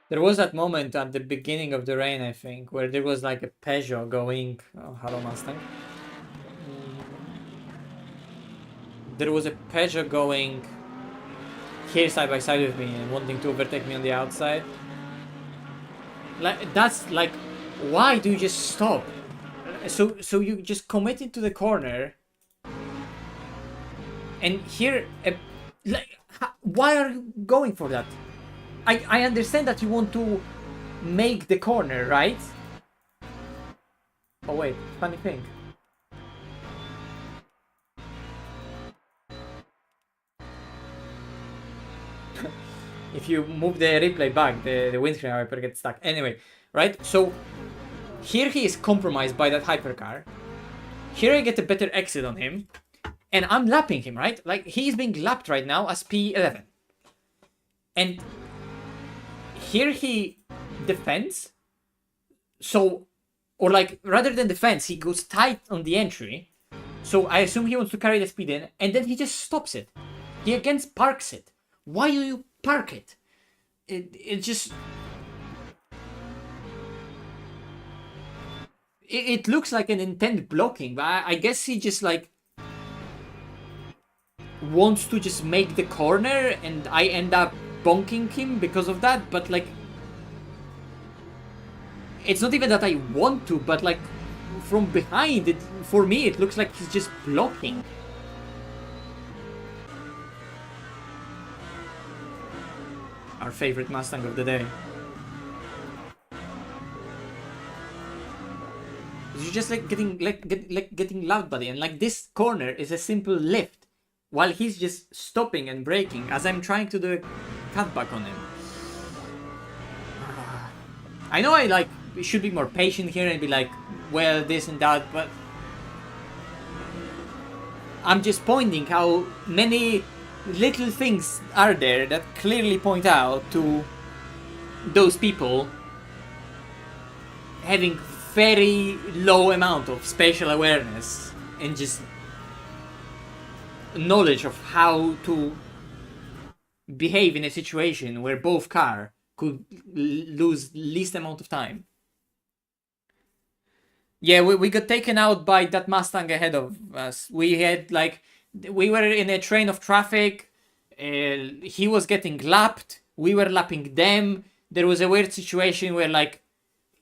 There was that moment at the beginning of the rain, I think, where there was like a Peugeot going... Oh, hello Mustang. There was a Peugeot going here side by side with me and wanting to overtake me on the outside. Like, that's like... Why do you just stop? So you just commit into the corner. And here... like, why are you going for that? I understand that you want to make the corner, right? Oh wait, funny thing. If you move the replay back, the windscreen wiper gets stuck. Anyway, right? So here he is compromised by that hypercar. Here I get a better exit on him. And I'm lapping him, right? Like, he is being lapped right now as P11. And here he defends. So, or like, rather than defense, he goes tight on the entry. So I assume he wants to carry the speed in, and then he just stops it. He again parks it. Why do you park it? It just... It looks like an intent blocking, but I guess he just like wants to just make the corner, and I end up bonking him because of that. But like, it's not even that I want to, but like from behind, it for me it looks like he's just blocking. Our favorite Mustang of the day. You're just like getting loud, buddy, and like this corner is a simple lift, while he's just stopping and braking as I'm trying to do a cutback on him. I know I like should be more patient here and be like, well, this and that, but I'm just pointing how many little things are there that clearly point out to those people having very low amount of spatial awareness and just knowledge of how to behave in a situation where both cars could lose least amount of time. Yeah, we got taken out by that Mustang ahead of us. We had like, we were in a train of traffic. He was getting lapped. We were lapping them. There was a weird situation where like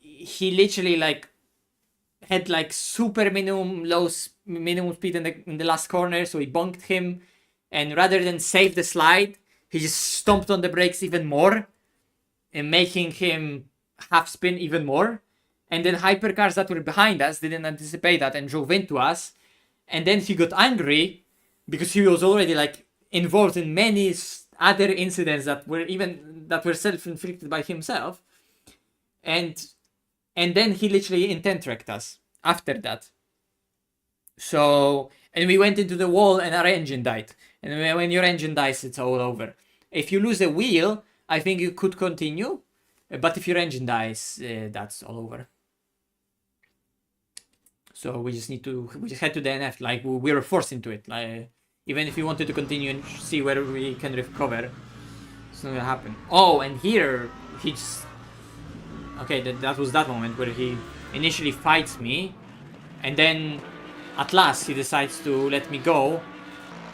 he literally like had like super minimum speed in the last corner, so we bonked him, and rather than save the slide, he just stomped on the brakes even more and making him half spin even more. And then hypercars that were behind us didn't anticipate that and drove into us, and then he got angry because he was already like involved in many other incidents that were self-inflicted by himself, and then he literally intent wrecked us after that. So, and we went into the wall and our engine died. And when your engine dies, it's all over. If you lose a wheel, I think you could continue, but if your engine dies, that's all over. So we just had to DNF, like we were forced into it. Like, even if you wanted to continue and see where we can recover, it's not gonna happen. Oh, and here he just... Okay, that was that moment where he initially fights me, and then at last he decides to let me go.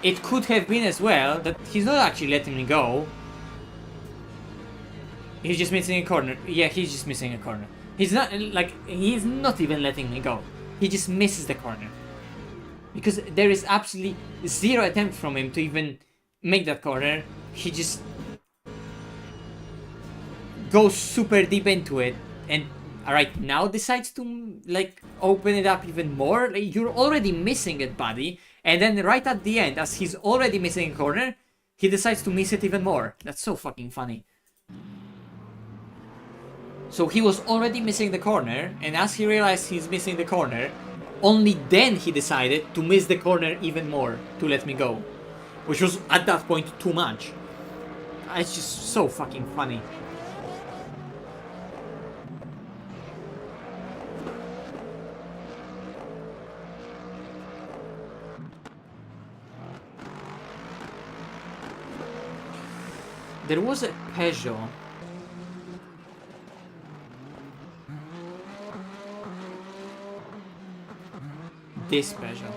It could have been as well that he's not actually letting me go. He's just missing a corner. Yeah, he's just missing a corner. He's not even letting me go. He just misses the corner. Because there is absolutely zero attempt from him to even make that corner. He just goes super deep into it, and right now decides to like open it up even more. Like, you're already missing it, buddy, and then right at the end, as he's already missing a corner, he decides to miss it even more. That's so fucking funny. So he was already missing the corner, and as he realized he's missing the corner, only then he decided to miss the corner even more to let me go, which was at that point too much. It's just so fucking funny. There was a Peugeot. This Peugeot.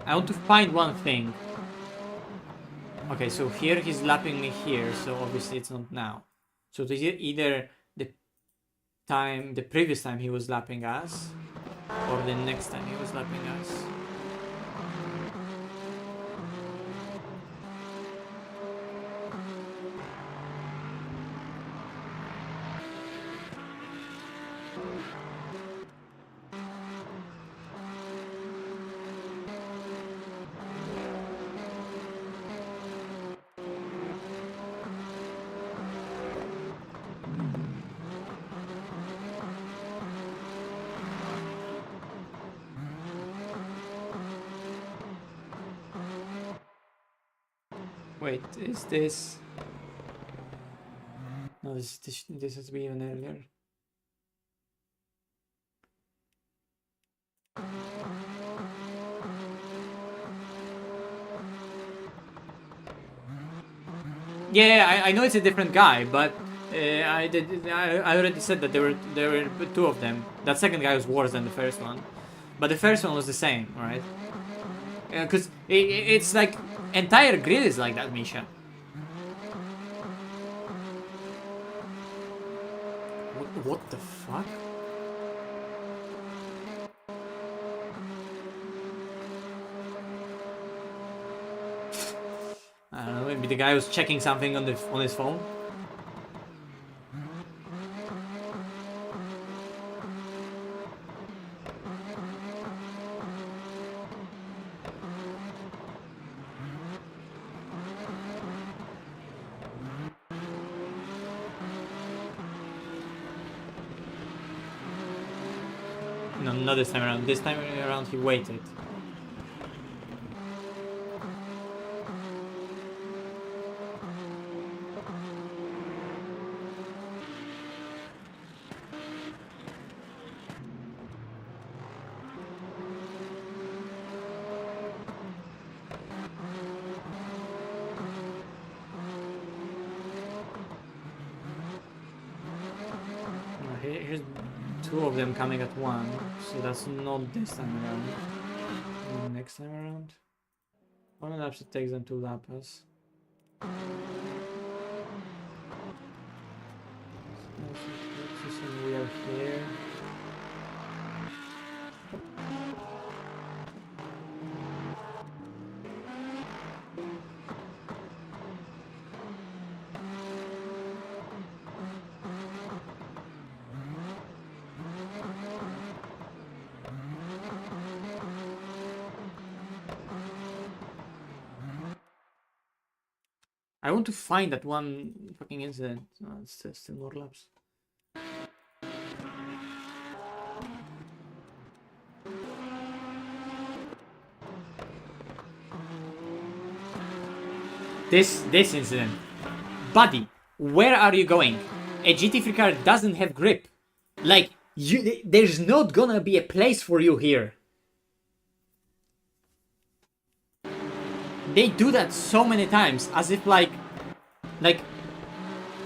I want to find one thing. Okay, so here he's lapping me here, so obviously it's not now. So this is either the previous time he was lapping us, or the next time he was lapping us. Wait, is this... No, this has to be even earlier. Yeah, I know it's a different guy, but I already said that there were two of them. That second guy was worse than the first one, but the first one was the same, right? Because it's like entire grid is like that, MISHA. What the fuck? I don't know, maybe the guy was checking something on his phone. No, not this time around. This time around he waited. Here's two of them coming at one, so that's not this time around. Next time around, one laps it takes them 2 laps. We are here. I want to find that one fucking incident. Oh, it's still more laps. This incident. Buddy, where are you going? A GT3 car doesn't have grip. Like, there's not gonna be a place for you here. They do that so many times, as if like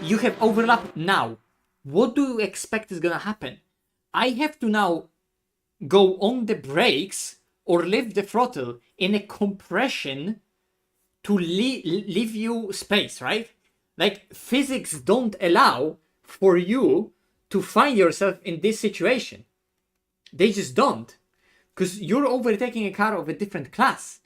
you have overlap now. What do you expect is gonna happen? I have to now go on the brakes or lift the throttle in a compression to leave you space, right? Like, physics don't allow for you to find yourself in this situation. They just don't. Because you're overtaking a car of a different class.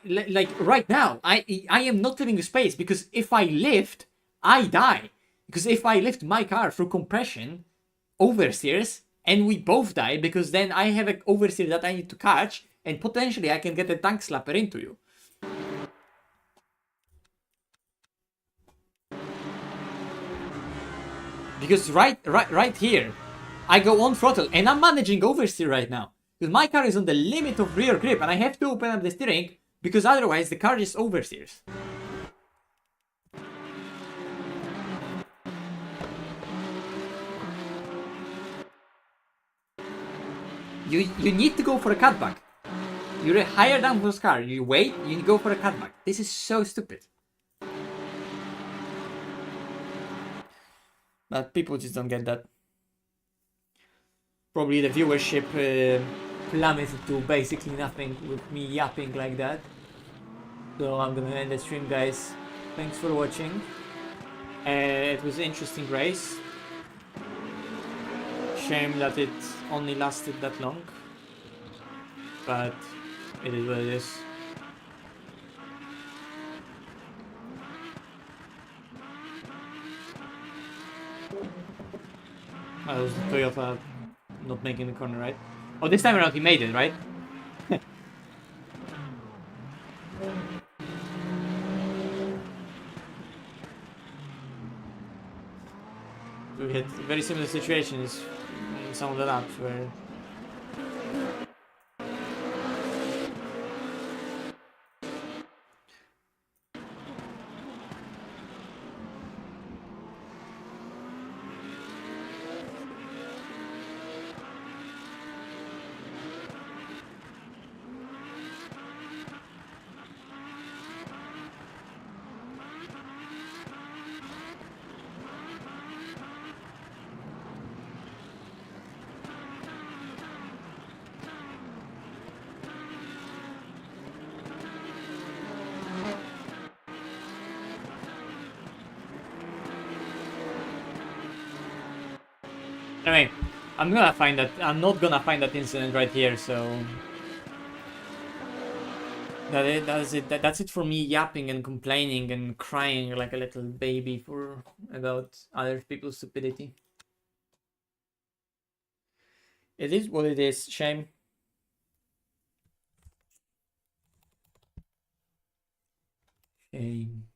Like right now, I am not leaving the space, because if I lift, I die. Because if I lift my car through compression, oversteers, and we both die, because then I have an oversteer that I need to catch, and potentially I can get a tank slapper into you. Because right here, I go on throttle, and I'm managing oversteer right now. Because my car is on the limit of rear grip, and I have to open up the steering, because otherwise the car just oversteers. You need to go for a cutback. You're a higher downforce car. You wait, you go for a cutback. This is so stupid. But people just don't get that. Probably the viewership plummeted to basically nothing with me yapping like that. So I'm gonna end the stream, guys. Thanks for watching. It was an interesting race. Shame that it only lasted that long. But it is what it is. That was the Toyota not making the corner, right? Oh, this time around he made it, right? We had very similar situations in some of the laps where Anyway, I'm gonna find that. I'm not gonna find that incident right here, so that's it. That's it for me yapping and complaining and crying like a little baby for about other people's stupidity. It is what it is. Shame. Shame.